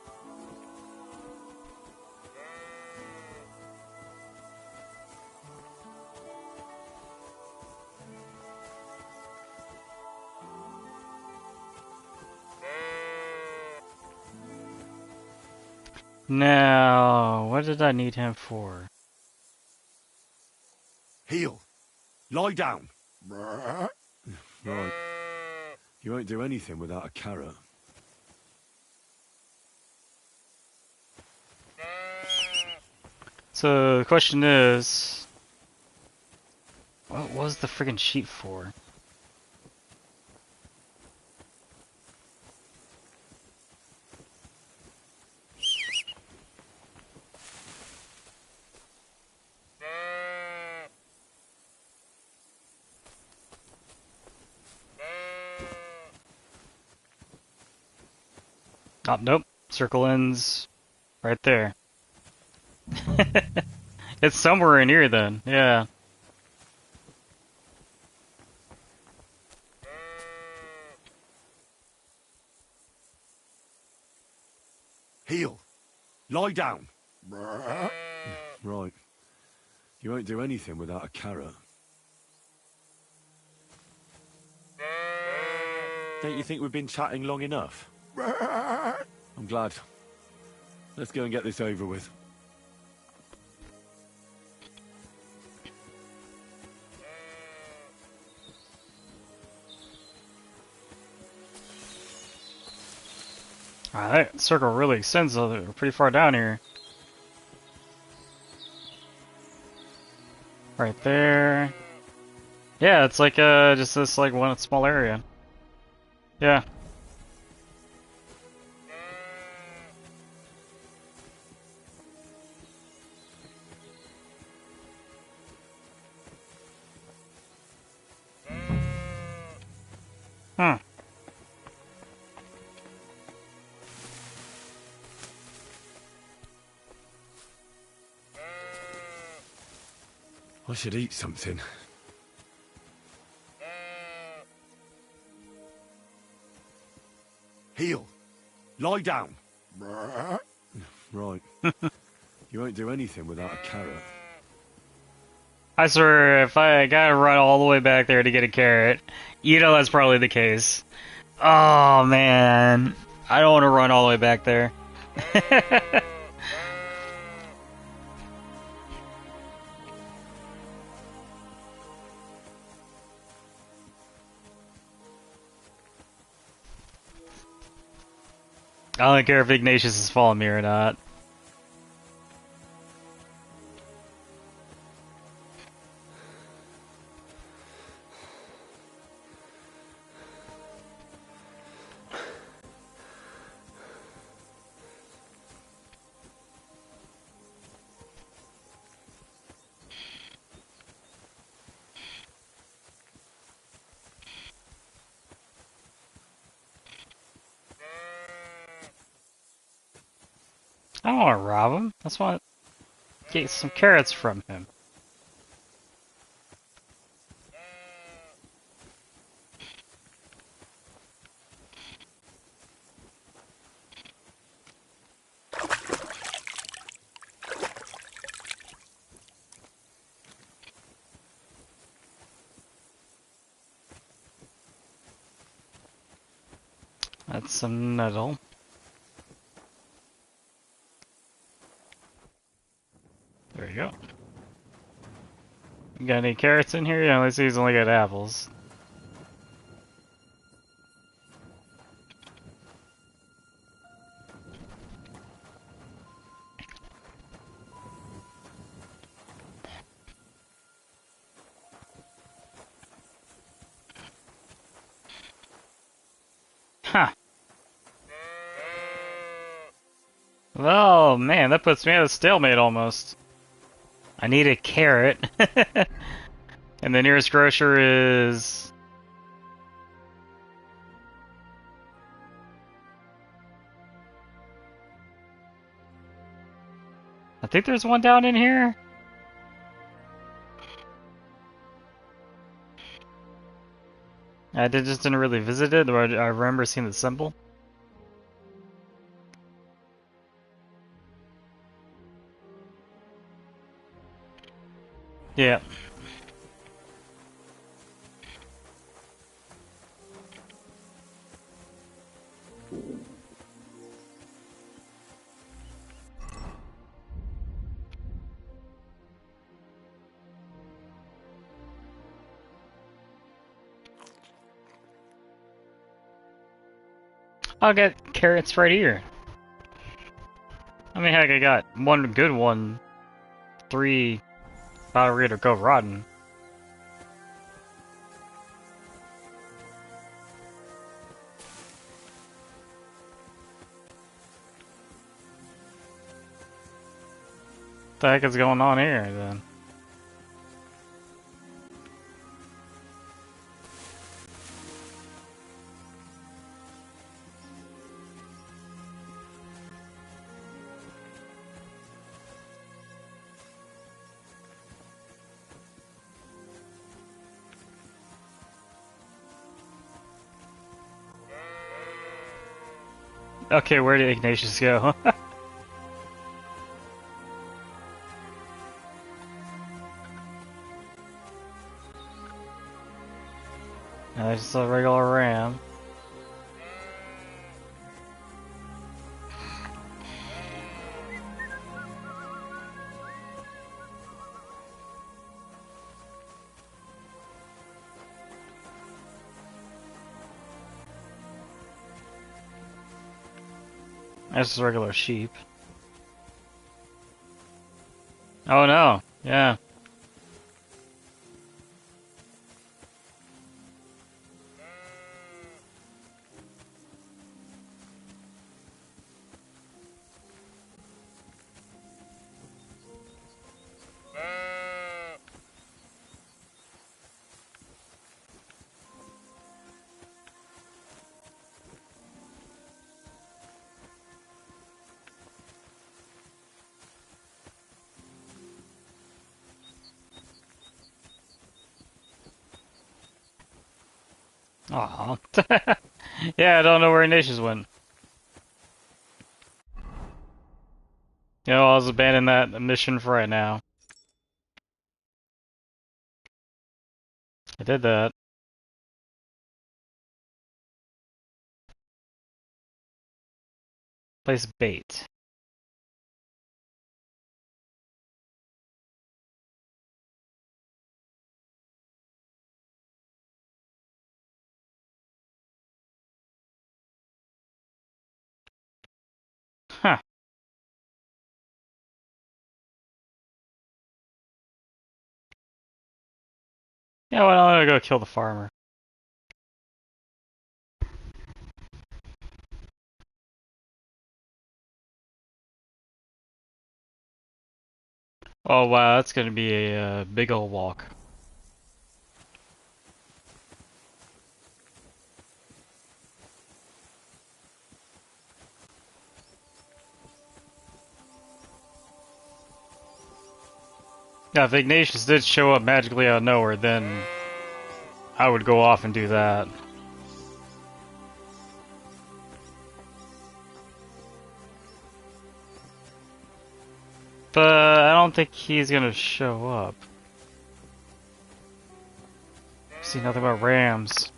Now, what did I need him for? Heel. Lie down. Right. You won't do anything without a carrot. So, the question is... what was the friggin' sheep for? Oh, nope. Circle ends right there. It's somewhere in here then, yeah. Heel. Lie down. Right. You won't do anything without a carrot. Don't you think we've been chatting long enough? I'm glad. Let's go and get this over with. That circle really extends pretty far down here. Right there. Yeah, it's like just this like one small area. Yeah. Huh. I should eat something. Heel. Lie down. Right. You won't do anything without a carrot. I swear, if I gotta run all the way back there to get a carrot, you know that's probably the case. Oh man, I don't want to run all the way back there. I don't care if Ignatius is following me or not. I don't want to rob him. I just want to get some carrots from him. That's some nettle. There you go. You got any carrots in here? Yeah, let's see, he's only got apples. Huh. Oh man, that puts me at a stalemate almost. I need a carrot. And the nearest grocer is... I think there's one down in here. Just didn't really visit it, or I remember seeing the symbol. Yeah. I'll get carrots right here. I mean, heck, I got one good one, 3 Battle Reader Go Rotten. What the heck is going on here then? Okay, where did Ignatius go? That's just a regular ram. That's just regular sheep. Oh no, yeah. Aw. Yeah, I don't know where Ignatius went. You know, I'll just abandon that mission for right now. I did that. Place bait. Huh. Yeah, well, I'm gonna go kill the farmer. Oh wow, that's gonna be a big old walk. Yeah, if Ignatius did show up magically out of nowhere, then I would go off and do that. But I don't think he's gonna show up. See nothing about rams.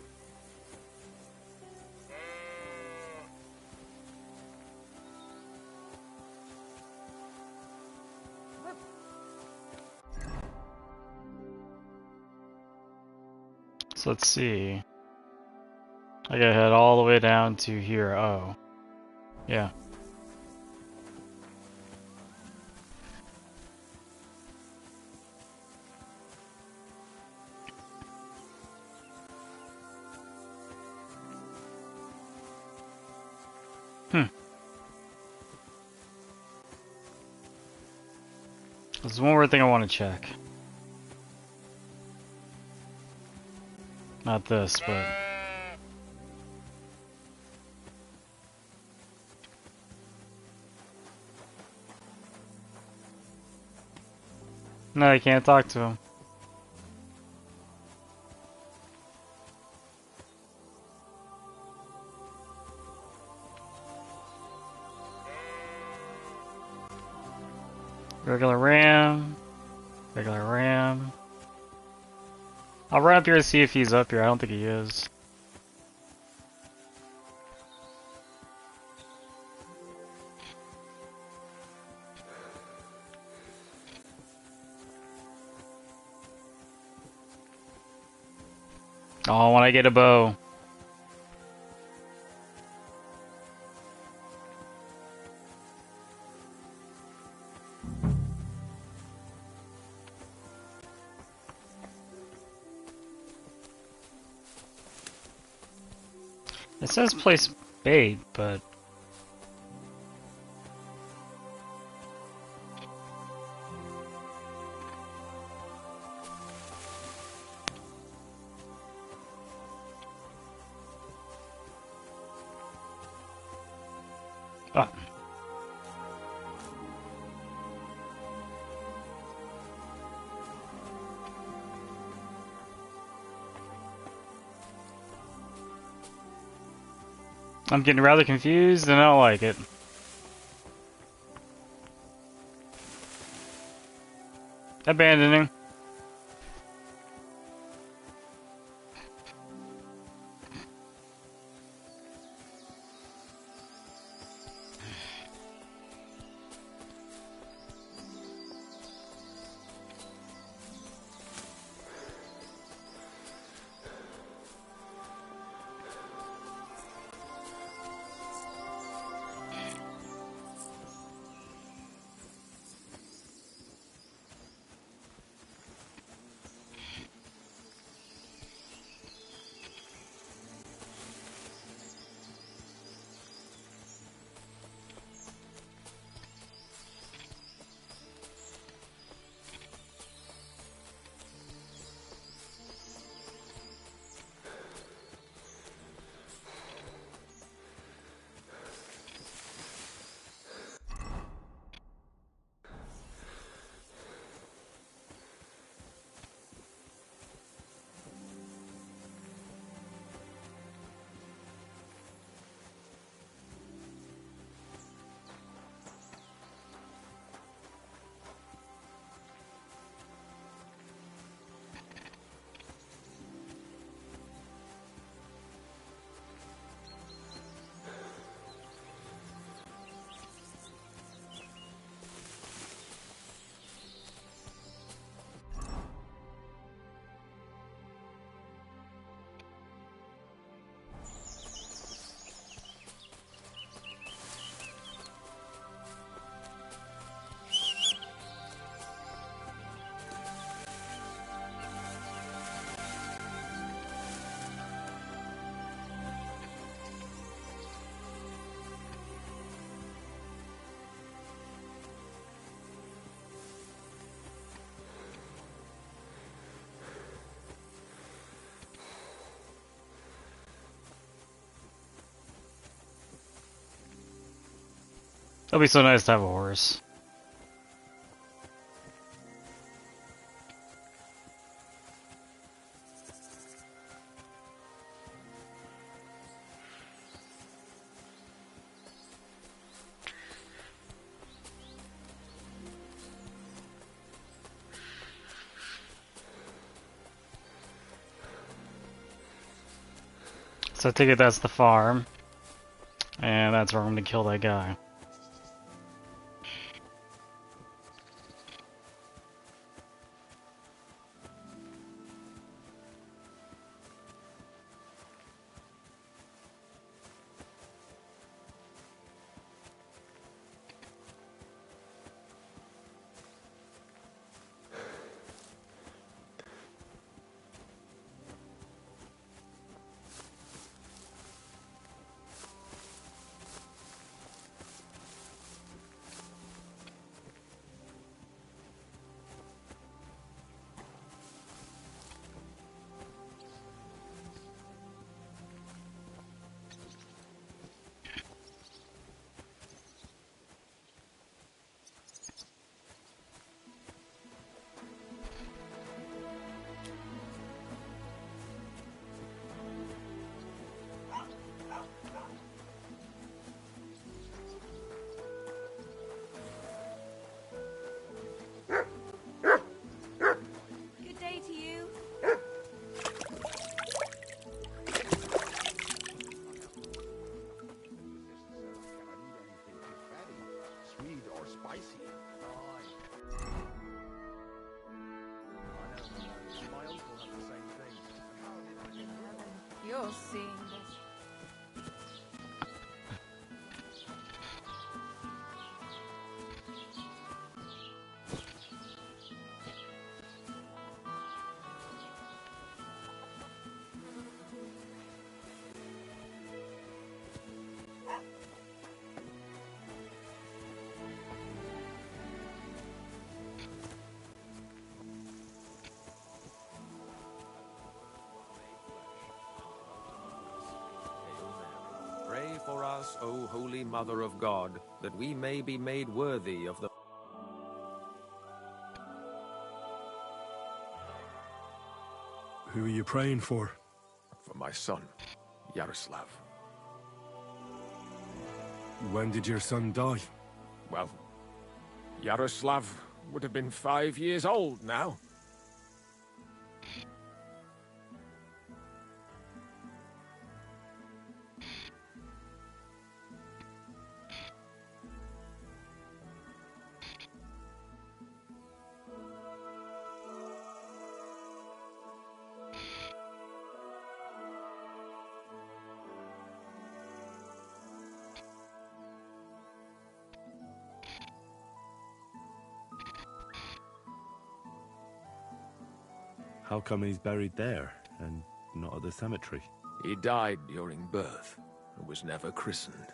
So let's see. I gotta head all the way down to here. Oh. Yeah. There's one more thing I want to check. Not this, but... No, I can't talk to him. Regular ram. Regular ram. I'll run up here to see if he's up here. I don't think he is. Oh, when I get a bow. It says place bait, but... Ah. I'm getting rather confused and I don't like it. Abandoning. It'll be so nice to have a horse. So I take it that's the farm. And that's where I'm gonna kill that guy. more spicy. My uncle had the same thing. You're seeing this. Pray for us, O Holy Mother of God, that we may be made worthy of the... Who are you praying for? For my son, Yaroslav. When did your son die? Well, Yaroslav would have been 5 years old now. How come he's buried there, and not at the cemetery? He died during birth and was never christened,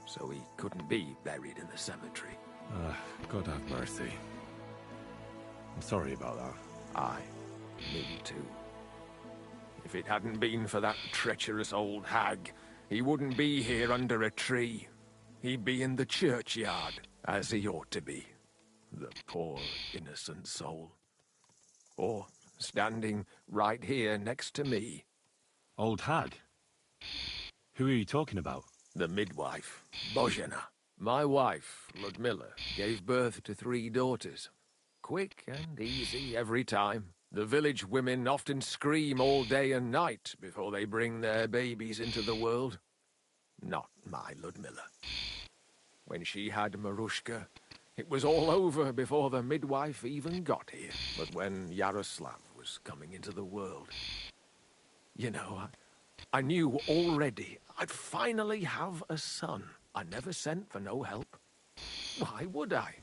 so he couldn't be buried in the cemetery. God have mercy. I'm sorry about that. Aye, me too. If it hadn't been for that treacherous old hag, he wouldn't be here under a tree. He'd be in the churchyard, as he ought to be. The poor, innocent soul. Or standing right here next to me. Old hag? Who are you talking about? The midwife, Bozhena. My wife, Ludmilla, gave birth to 3 daughters. Quick and easy every time. The village women often scream all day and night before they bring their babies into the world. Not my Ludmilla. When she had Marushka, it was all over before the midwife even got here. But when Yaroslav was coming into the world, you know, I knew already I'd finally have a son. I never sent for no help. Why would I?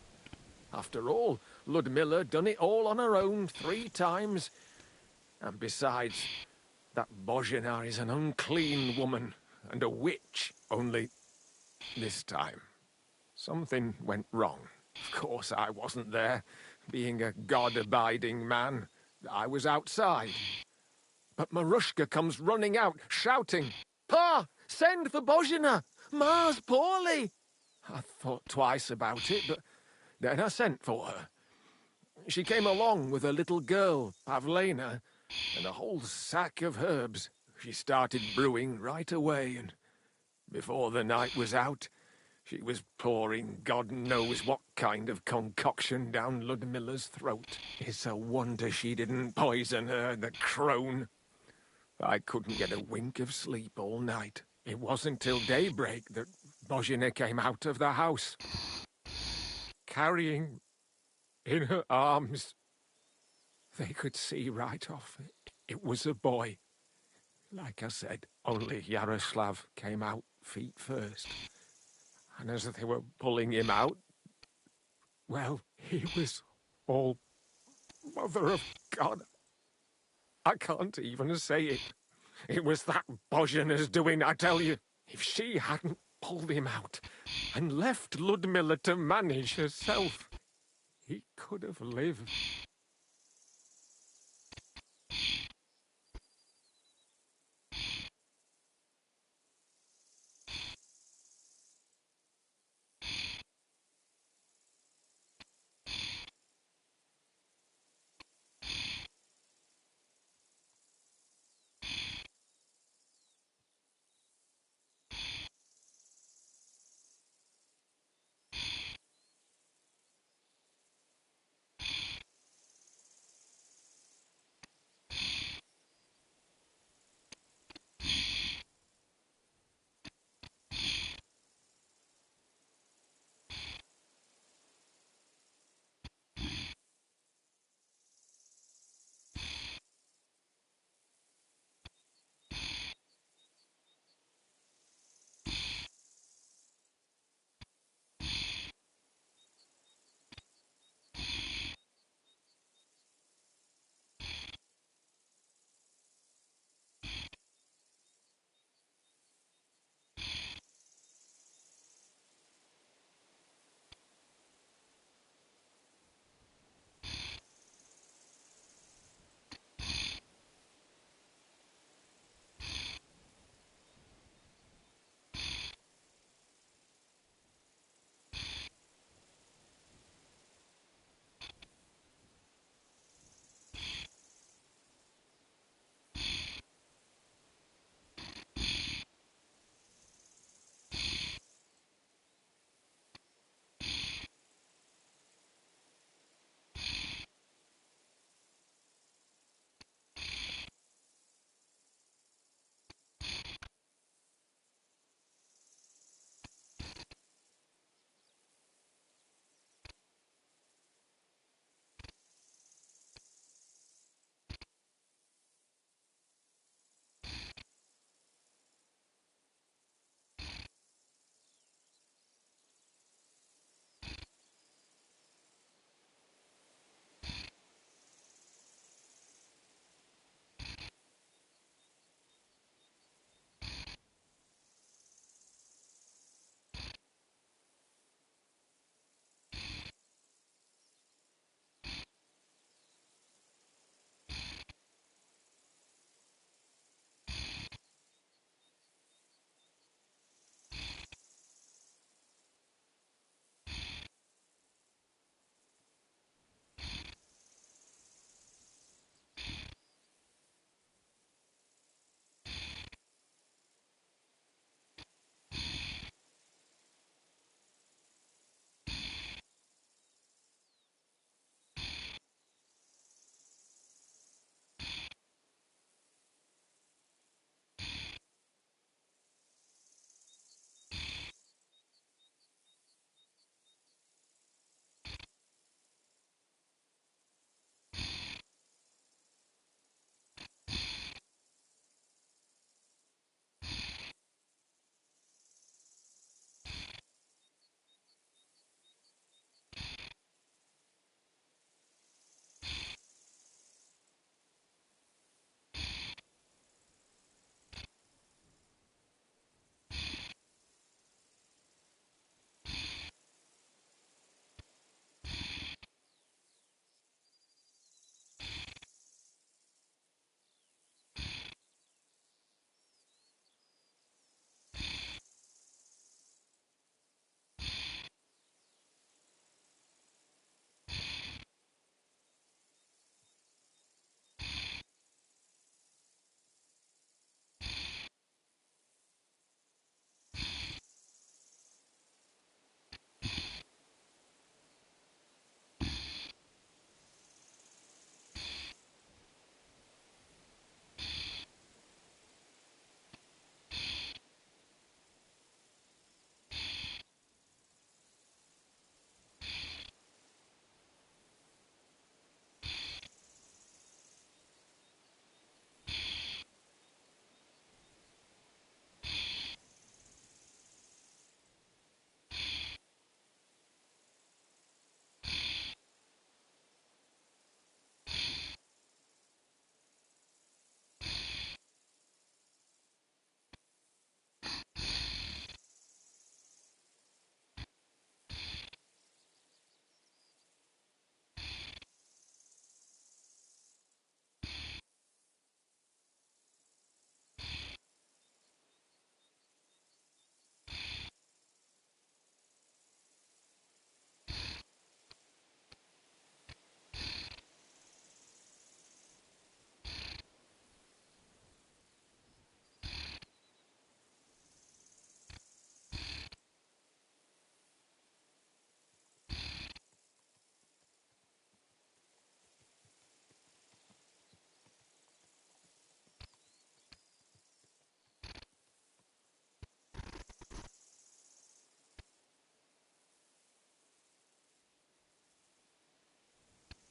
After all, Ludmilla done it all on her own 3 times. And besides, that Bozhena is an unclean woman and a witch. Only this time, something went wrong. Of course, I wasn't there. Being a God-abiding man, I was outside. But Marushka comes running out, shouting, "Pa, send for Bozhena! Ma's poorly!" I thought twice about it, but then I sent for her. She came along with a little girl, Pavlena, and a whole sack of herbs. She started brewing right away, and before the night was out, she was pouring God knows what kind of concoction down Ludmilla's throat. It's a wonder she didn't poison her, the crone. I couldn't get a wink of sleep all night. It wasn't till daybreak that Bozhena came out of the house, carrying in her arms. They could see right off it was a boy. Like I said, only Yaroslav came out feet first. And as they were pulling him out, well, he was all Mother of God. I can't even say it. It was that Bozhena's doing, I tell you. If she hadn't pulled him out and left Ludmilla to manage herself, he could have lived.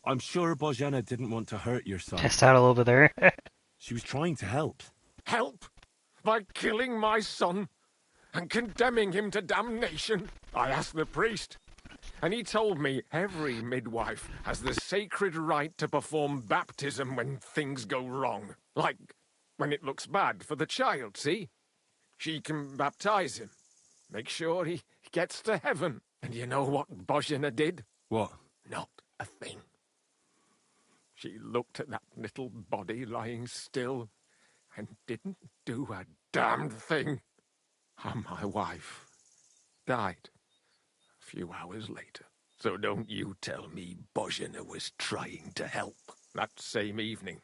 I'm sure Bozhena didn't want to hurt your son. Test out a little bit there. She was trying to help. Help? By killing my son and condemning him to damnation? I asked the priest, and he told me every midwife has the sacred right to perform baptism when things go wrong. Like when it looks bad for the child, see? She can baptize him, make sure he gets to heaven. And you know what Bozhena did? What? Not a thing. She looked at that little body lying still and didn't do a damned thing. And my wife died a few hours later. So don't you tell me Bozhena was trying to help. That same evening,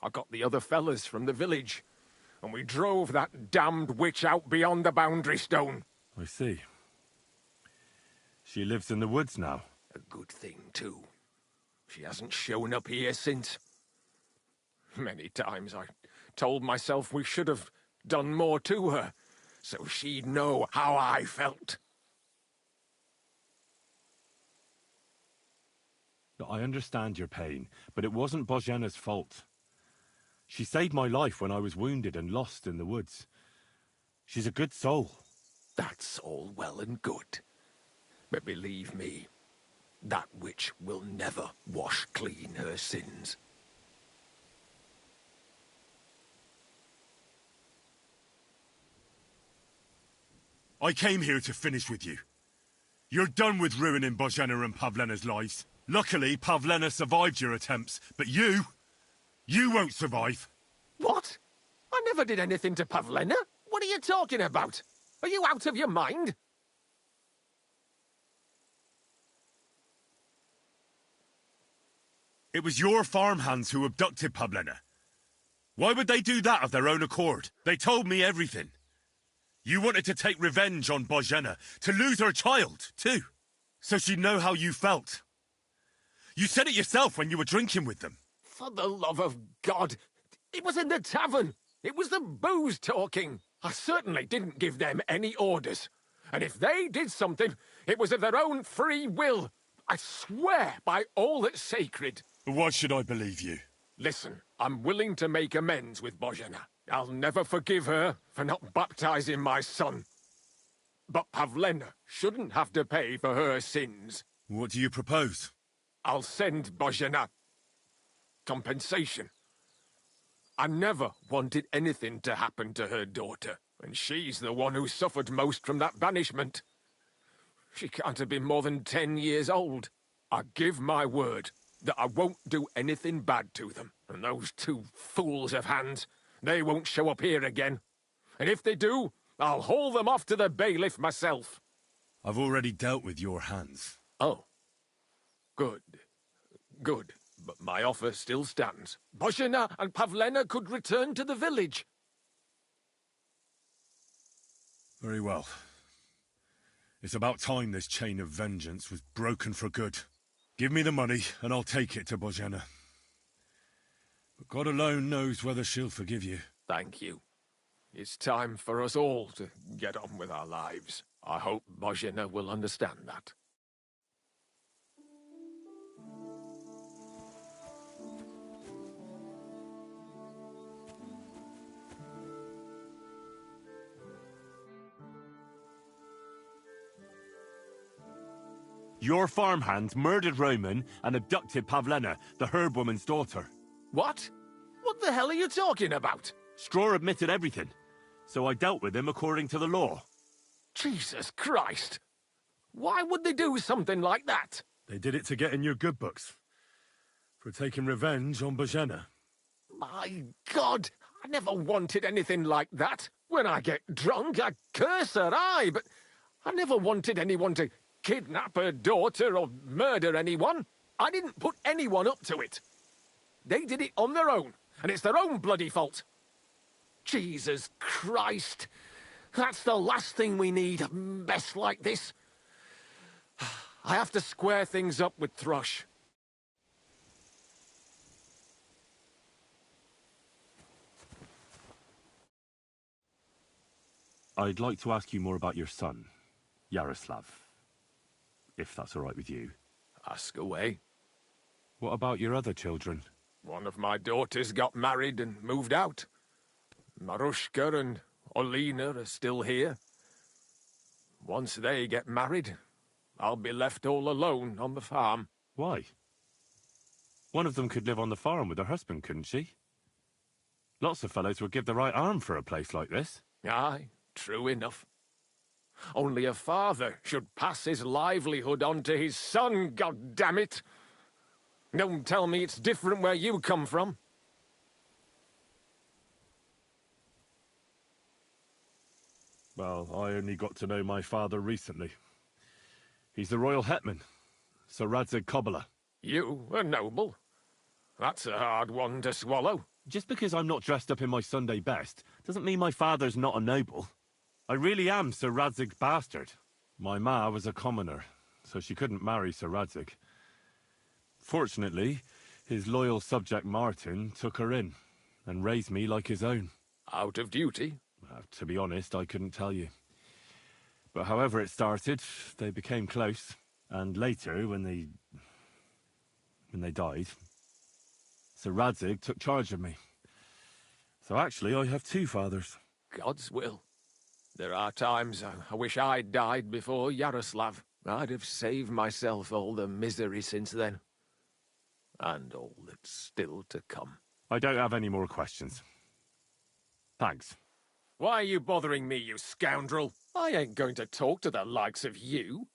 I got the other fellas from the village, and we drove that damned witch out beyond the boundary stone. I see. She lives in the woods now. A good thing, too. She hasn't shown up here since. Many times I told myself we should have done more to her, so she'd know how I felt. I understand your pain, but it wasn't Bozhena's fault. She saved my life when I was wounded and lost in the woods. She's a good soul. That's all well and good. But believe me, that witch will never wash clean her sins. I came here to finish with you. You're done with ruining Bozhena and Pavlena's lives. Luckily, Pavlena survived your attempts, but you won't survive. What? I never did anything to Pavlena. What are you talking about? Are you out of your mind? It was your farmhands who abducted Pavlena. Why would they do that of their own accord? They told me everything. You wanted to take revenge on Bozhena, to lose her child, too. So she'd know how you felt. You said it yourself when you were drinking with them. For the love of God, it was in the tavern. It was the booze talking. I certainly didn't give them any orders. And if they did something, it was of their own free will. I swear by all that's sacred. Why should I believe you? Listen, I'm willing to make amends with Bozhena. I'll never forgive her for not baptizing my son. But Pavlena shouldn't have to pay for her sins. What do you propose? I'll send Bozhena compensation. I never wanted anything to happen to her daughter, and she's the one who suffered most from that banishment. She can't have been more than 10 years old. I give my word that I won't do anything bad to them. And those two fools of hands, they won't show up here again. And if they do, I'll haul them off to the bailiff myself. I've already dealt with your hands. Oh. Good. Good. But my offer still stands. Bozhena and Pavlena could return to the village. Very well. It's about time this chain of vengeance was broken for good. Give me the money, and I'll take it to Bozhena. But God alone knows whether she'll forgive you. Thank you. It's time for us all to get on with our lives. I hope Bozhena will understand that. Your farmhands murdered Roman and abducted Pavlena, the herb woman's daughter. What? What the hell are you talking about? Straw admitted everything, so I dealt with him according to the law. Jesus Christ! Why would they do something like that? They did it to get in your good books. For taking revenge on Bozhena. My God! I never wanted anything like that. When I get drunk, I curse her, aye, but I never wanted anyone to kidnap her daughter or murder anyone. I didn't put anyone up to it. They did it on their own, and it's their own bloody fault. Jesus Christ. That's the last thing we need, a mess like this. I have to square things up with Thrush. I'd like to ask you more about your son, Yaroslav. If that's all right with you. Ask away. What about your other children? One of my daughters got married and moved out. Marushka and Olina are still here. Once they get married, I'll be left all alone on the farm. Why? One of them could live on the farm with her husband, couldn't she? Lots of fellows would give the right arm for a place like this. Aye, true enough. Only a father should pass his livelihood on to his son, goddammit! Don't tell me it's different where you come from. Well, I only got to know my father recently. He's the royal hetman, Sir Radzig Kobyla. You, a noble? That's a hard one to swallow. Just because I'm not dressed up in my Sunday best doesn't mean my father's not a noble. I really am Sir Radzig's bastard. My ma was a commoner, so she couldn't marry Sir Radzig. Fortunately, his loyal subject Martin took her in and raised me like his own. Out of duty? To be honest, I couldn't tell you. But however it started, they became close. And later, when they died, Sir Radzig took charge of me. So actually, I have two fathers. God's will. There are times I wish I'd died before Yaroslav. I'd have saved myself all the misery since then. And all that's still to come. I don't have any more questions. Thanks. Why are you bothering me, you scoundrel? I ain't going to talk to the likes of you.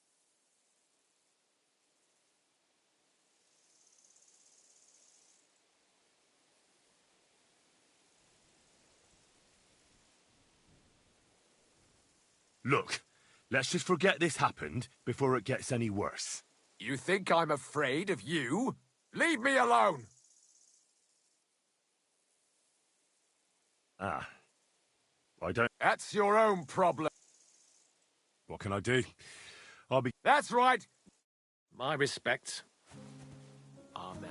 Look, let's just forget this happened before it gets any worse. You think I'm afraid of you? Leave me alone! I don't... That's your own problem. What can I do? I'll be... That's right! My respects. Amen.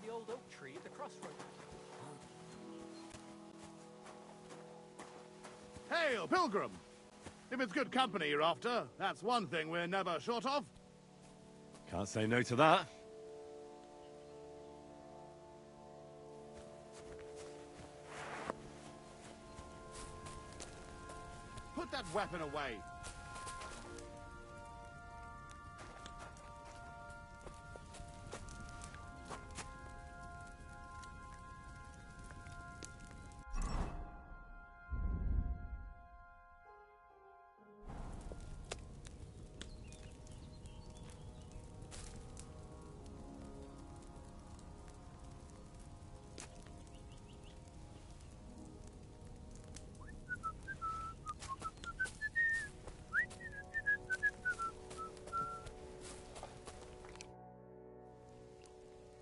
The old oak tree at the crossroads. Hail, pilgrim! If it's good company you're after, that's one thing we're never short of. Can't say no to that. Put that weapon away.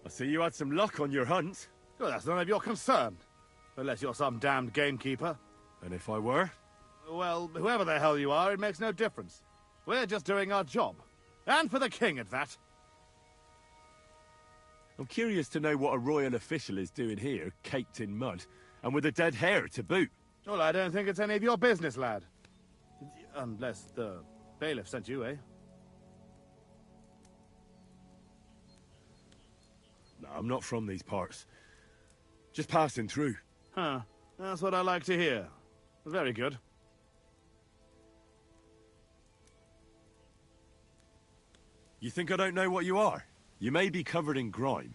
I see you had some luck on your hunt. Well, that's none of your concern. Unless you're some damned gamekeeper. And if I were? Well, whoever the hell you are, it makes no difference. We're just doing our job. And for the king at that. I'm curious to know what a royal official is doing here, caked in mud, and with a dead hare to boot. Well, I don't think it's any of your business, lad. Unless the bailiff sent you, eh? No, I'm not from these parts. Just passing through. Huh. That's what I like to hear. Very good. You think I don't know what you are? You may be covered in grime,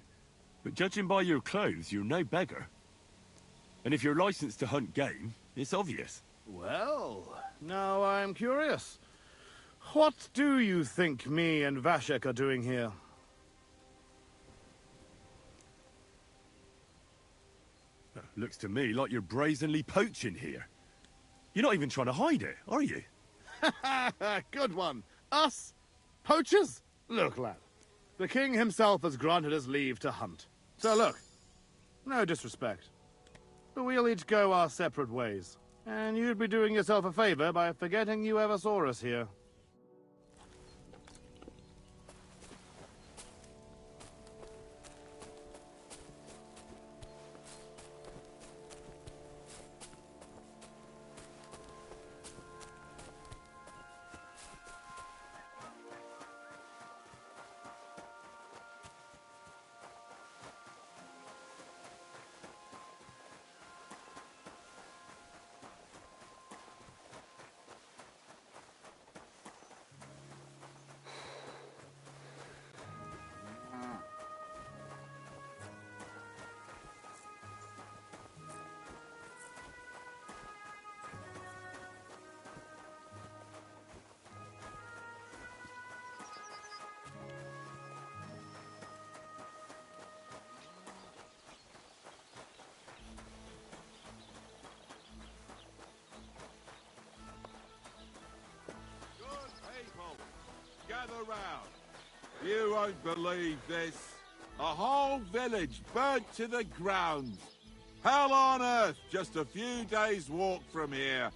but judging by your clothes, you're no beggar. And if you're licensed to hunt game, it's obvious. Well, now I'm curious. What do you think me and Vashek are doing here? Looks to me like you're brazenly poaching here. You're not even trying to hide it, are you? Good one. Us? Poachers? Look, lad. The king himself has granted us leave to hunt. So look, no disrespect, but we'll each go our separate ways. And you'd be doing yourself a favor by forgetting you ever saw us here. Gather round. You won't believe this. A whole village burnt to the ground. Hell on earth, just a few days' walk from here.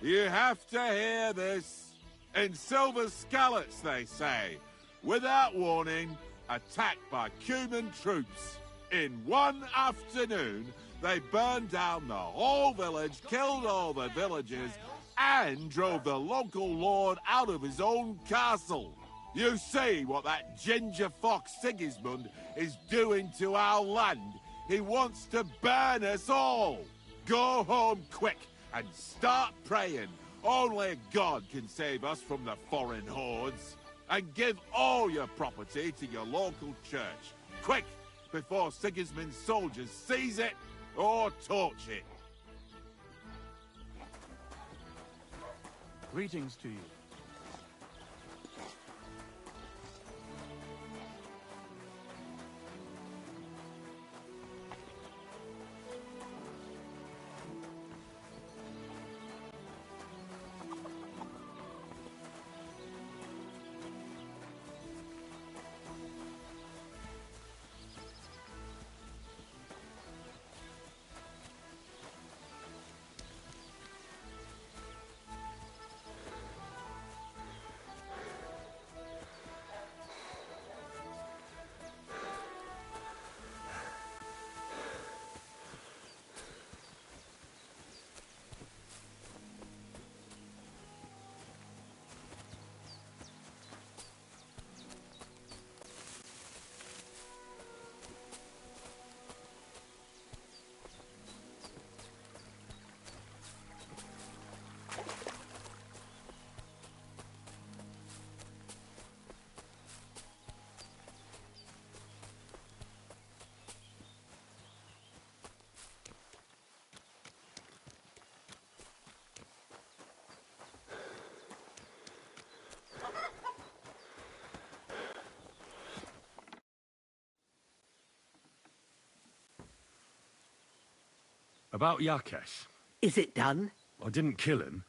You have to hear this. In silver scallops, they say. Without warning, attacked by Cuman troops. In one afternoon, they burned down the whole village, killed all the villagers, and drove the local lord out of his own castle. You see what that ginger fox Sigismund is doing to our land. He wants to burn us all. Go home quick and start praying. Only God can save us from the foreign hordes. And give all your property to your local church. Quick, before Sigismund's soldiers seize it or torch it. Greetings to you. About Yakesh. Is it done? I didn't kill him,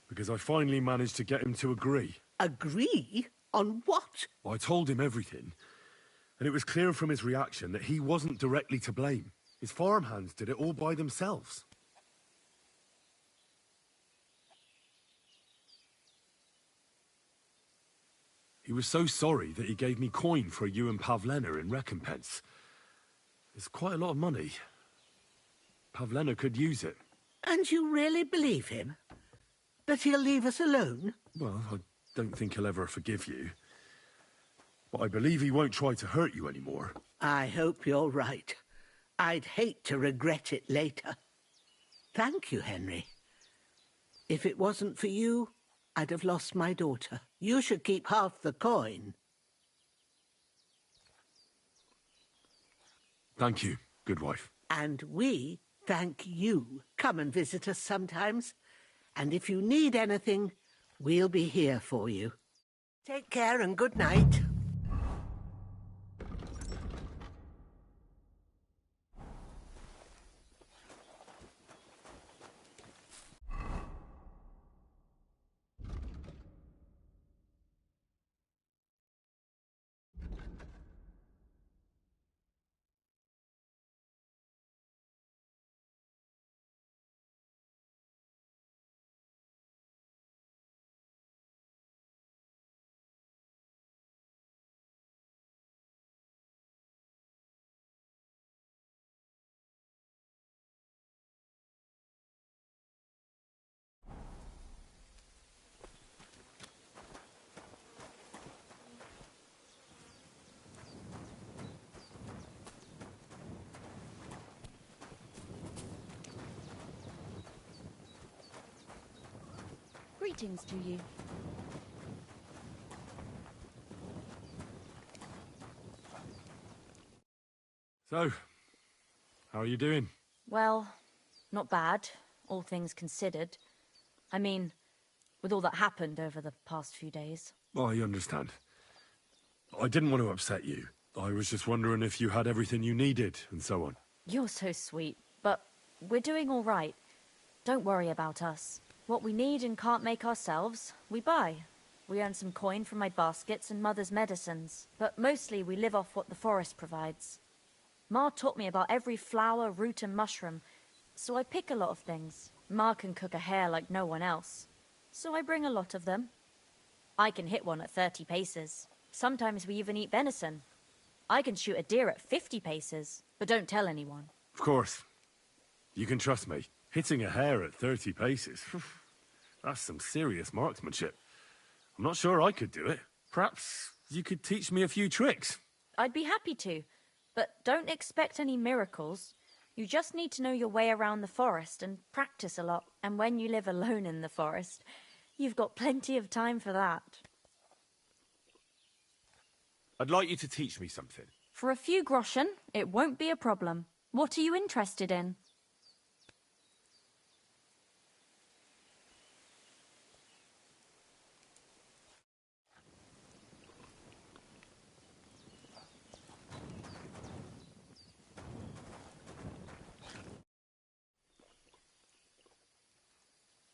because I finally managed to get him to agree. Agree? On what? I told him everything, And it was clear from his reaction that he wasn't directly to blame. His farmhands did it all by themselves. He was so sorry that he gave me coin for you and Pavlena in recompense. It's quite a lot of money. Pavlena could use it. And you really believe him? That he'll leave us alone? Well, I don't think he'll ever forgive you. But I believe he won't try to hurt you anymore. I hope you're right. I'd hate to regret it later. Thank you, Henry. If it wasn't for you, I'd have lost my daughter. You should keep half the coin. Thank you, good wife. And we thank you. Come and visit us sometimes. And if you need anything, we'll be here for you. Take care and good night. Greetings to you. So, how are you doing? Well, not bad, all things considered. I mean, with all that happened over the past few days. Well, I understand. I didn't want to upset you. I was just wondering if you had everything you needed, and so on. You're so sweet, but we're doing all right. Don't worry about us. What we need and can't make ourselves, we buy. We earn some coin from my baskets and Mother's medicines, but mostly we live off what the forest provides. Ma taught me about every flower, root and mushroom, so I pick a lot of things. Ma can cook a hare like no one else, so I bring a lot of them. I can hit one at 30 paces. Sometimes we even eat venison. I can shoot a deer at 50 paces, but don't tell anyone. Of course. You can trust me. Hitting a hare at 30 paces, that's some serious marksmanship. I'm not sure I could do it. Perhaps you could teach me a few tricks. I'd be happy to, but don't expect any miracles. You just need to know your way around the forest and practice a lot. And when you live alone in the forest, you've got plenty of time for that. I'd like you to teach me something. For a few groschen, it won't be a problem. What are you interested in?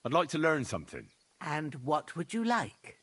I'd like to learn something. And what would you like?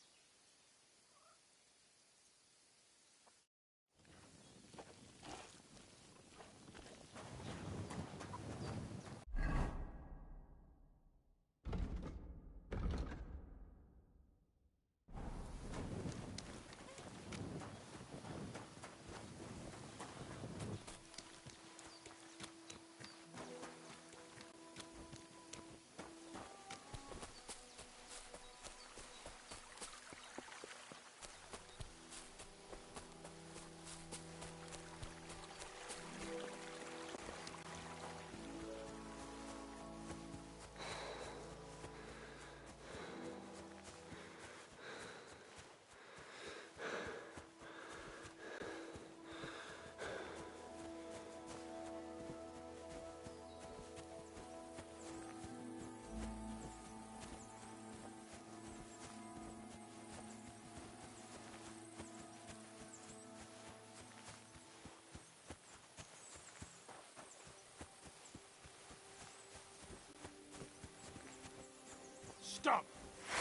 Stop,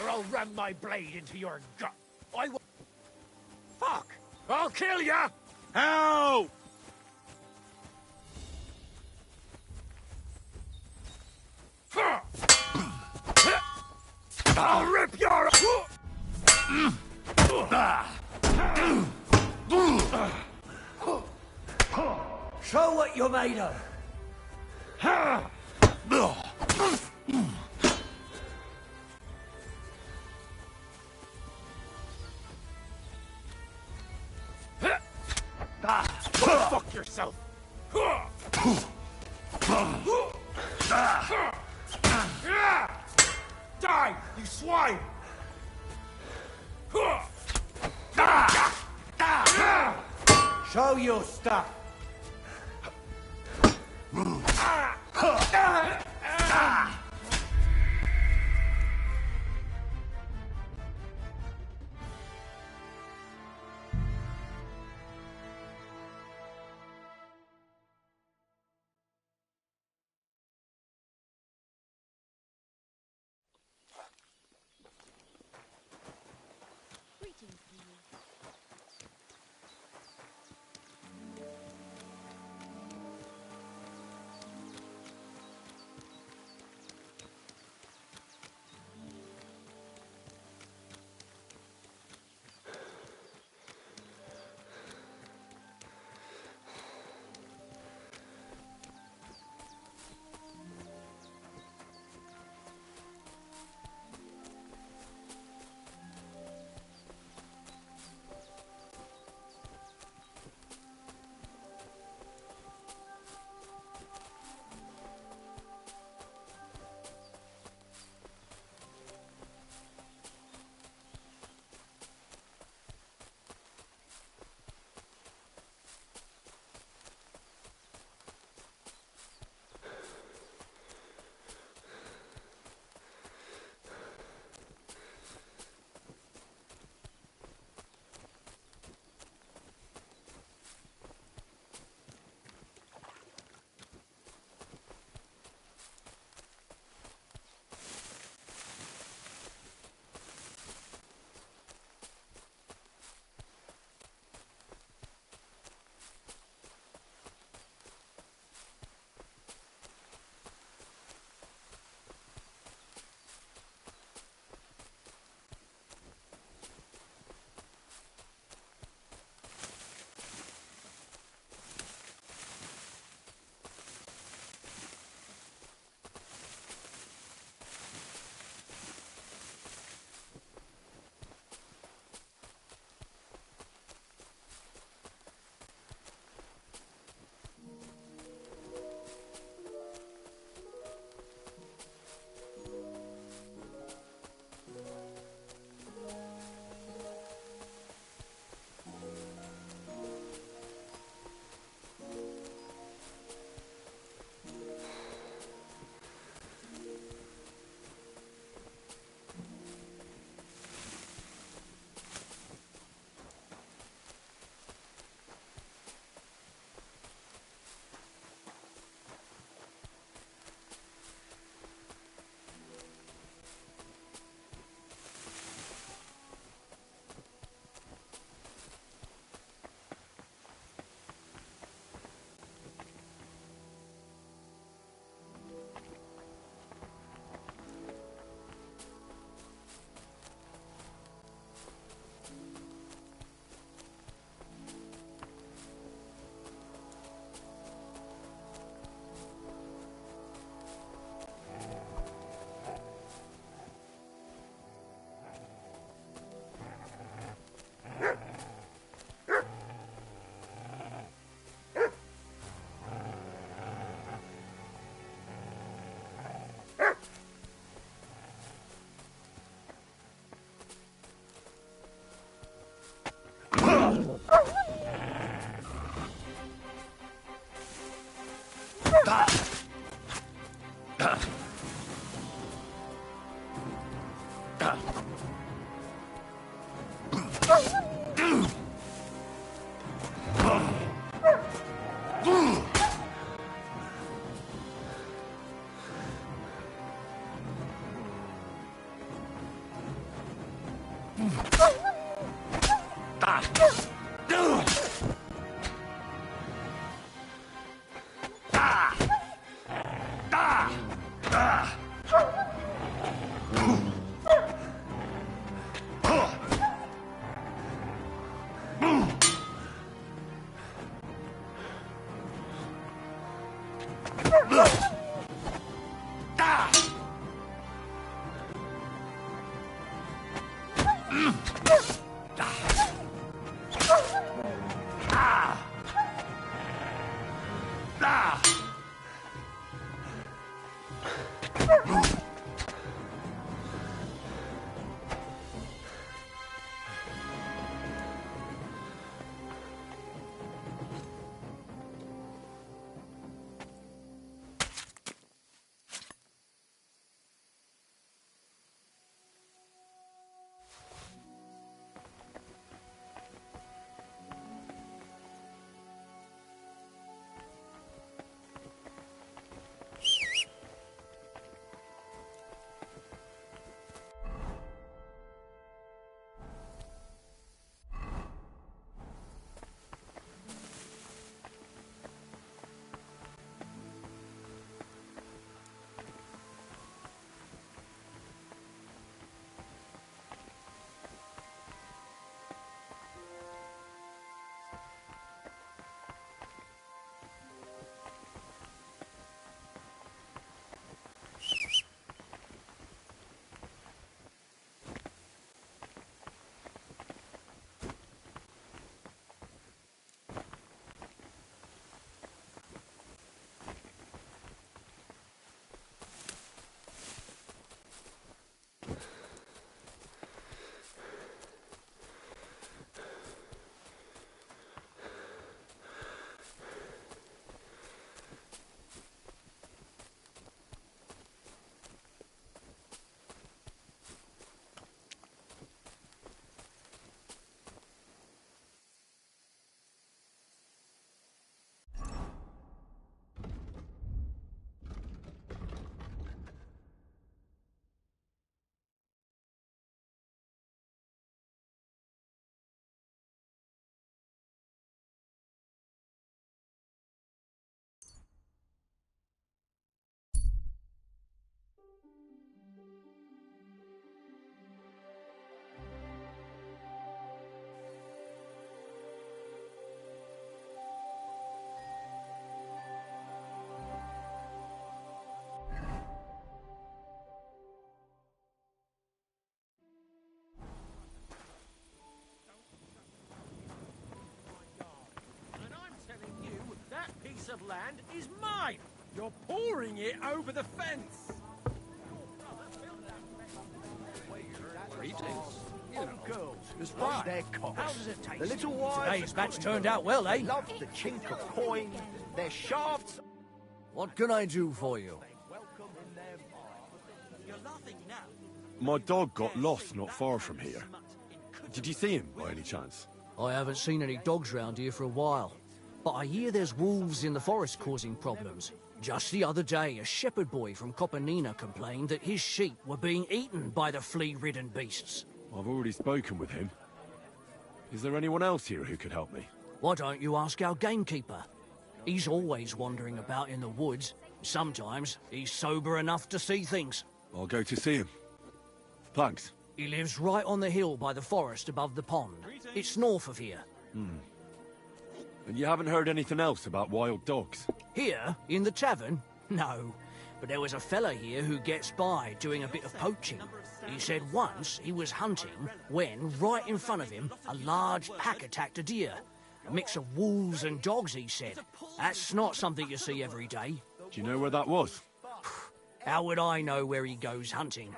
or I'll ram my blade into your gut. Fuck! I'll kill ya! Help! I'll rip your... Show what you're made of. Fuck yourself! Die, you swine! Show your stuff. Piece of land is mine. You're pouring it over the fence. Greetings. You know, girls, just right. their cocks. How does it taste? The little wives. Today's batch turned out well, eh? Love the chink of coin. Their shafts. What can I do for you? My dog got lost not far from here. Did you see him by any chance? I haven't seen any dogs round here for a while. But I hear there's wolves in the forest causing problems. Just the other day, a shepherd boy from Copenina complained that his sheep were being eaten by the flea-ridden beasts. I've already spoken with him. Is there anyone else here who could help me? Why don't you ask our gamekeeper? He's always wandering about in the woods. Sometimes he's sober enough to see things. I'll go to see him. Thanks. He lives right on the hill by the forest above the pond. It's north of here. And you haven't heard anything else about wild dogs? Here, in the tavern? No. But there was a fella here who gets by doing a bit of poaching. He said once he was hunting when, right in front of him, a large pack attacked a deer. A mix of wolves and dogs, he said. That's not something you see every day. Do you know where that was? How would I know where he goes hunting?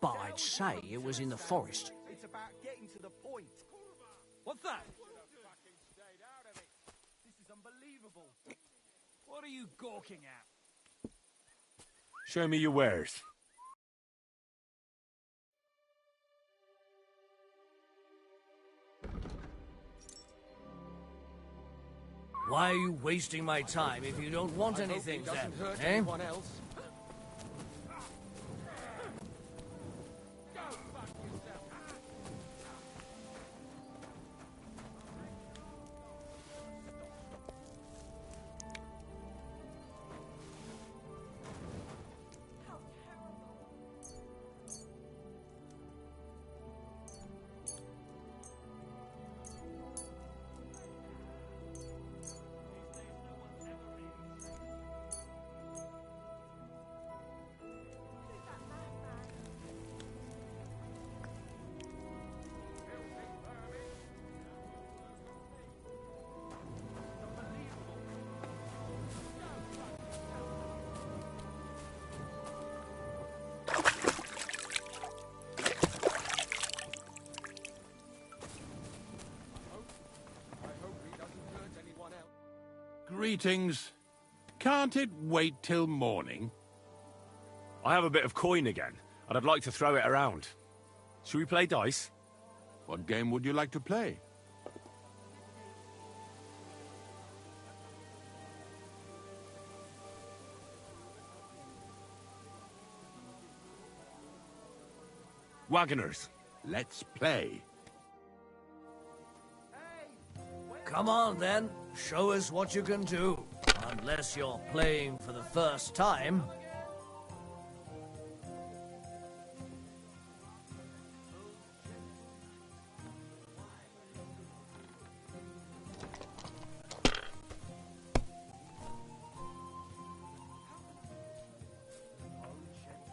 But I'd say it was in the forest. It's about getting to the point. What's that? This is unbelievable. What are you gawking at? Show me your wares. Why are you wasting my time if you don't want anything, then? Anyone else? Greetings. Can't it wait till morning? I have a bit of coin again, and I'd like to throw it around. Should we play dice? What game would you like to play? Wagoners, let's play. Come on, then. Show us what you can do. Unless you're playing for the first time.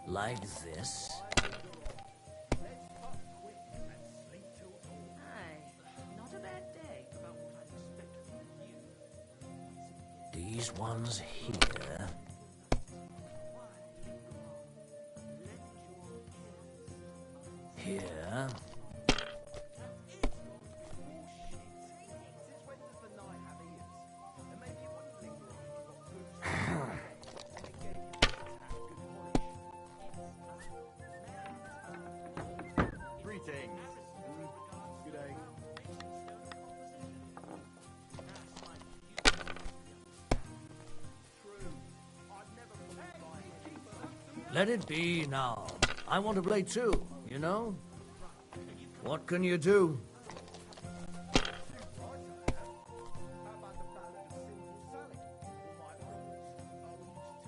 Like this. These ones here. Here. Greetings. Good day. Let it be now. I want to play too, you know? What can you do?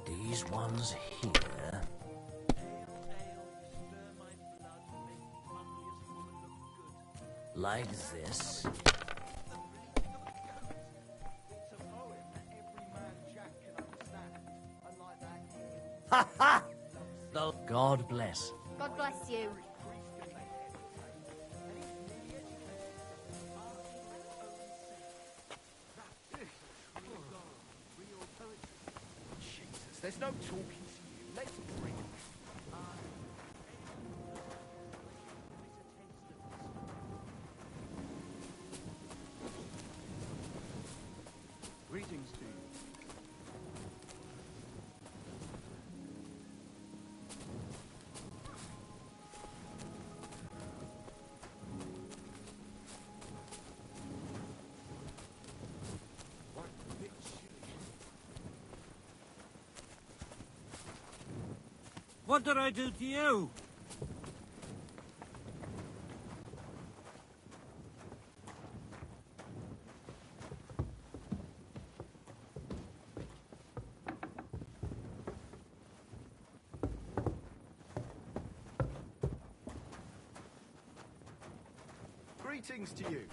These ones here. Like this. Ha ha! God bless. God bless you. Jesus, there's no talking to you. Let's bring it. Greetings to you. What did I do to you? Greetings to you.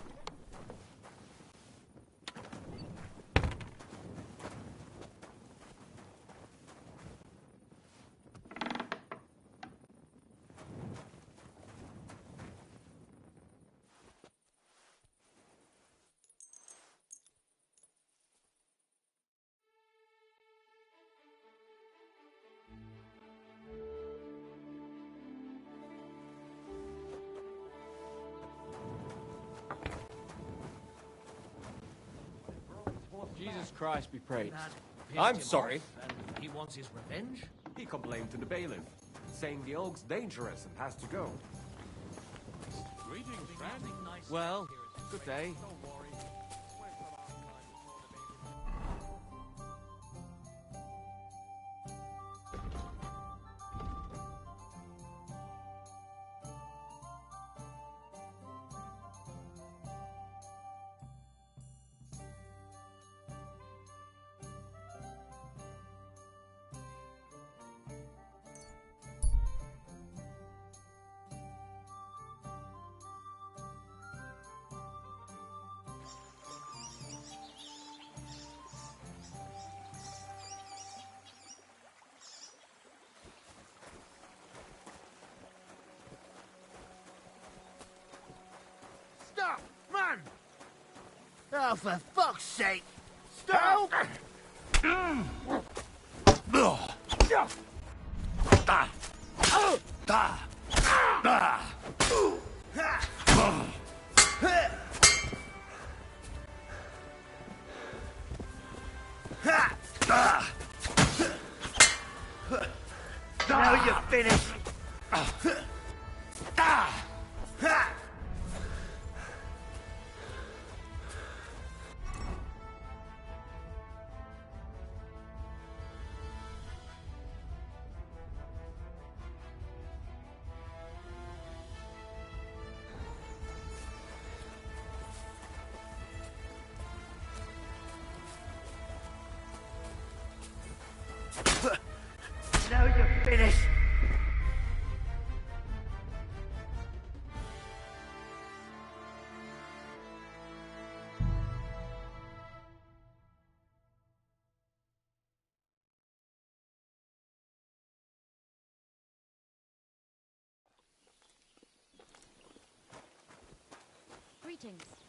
Jesus Christ be praised. Pissed I'm him sorry. off and he wants his revenge? He complained to the bailiff, saying the oak's dangerous and has to go. Greetings, friend. Well, good day. Stop! Run! Oh, for fuck's sake! Stop! Now you're finished. Now you're finished. Greetings.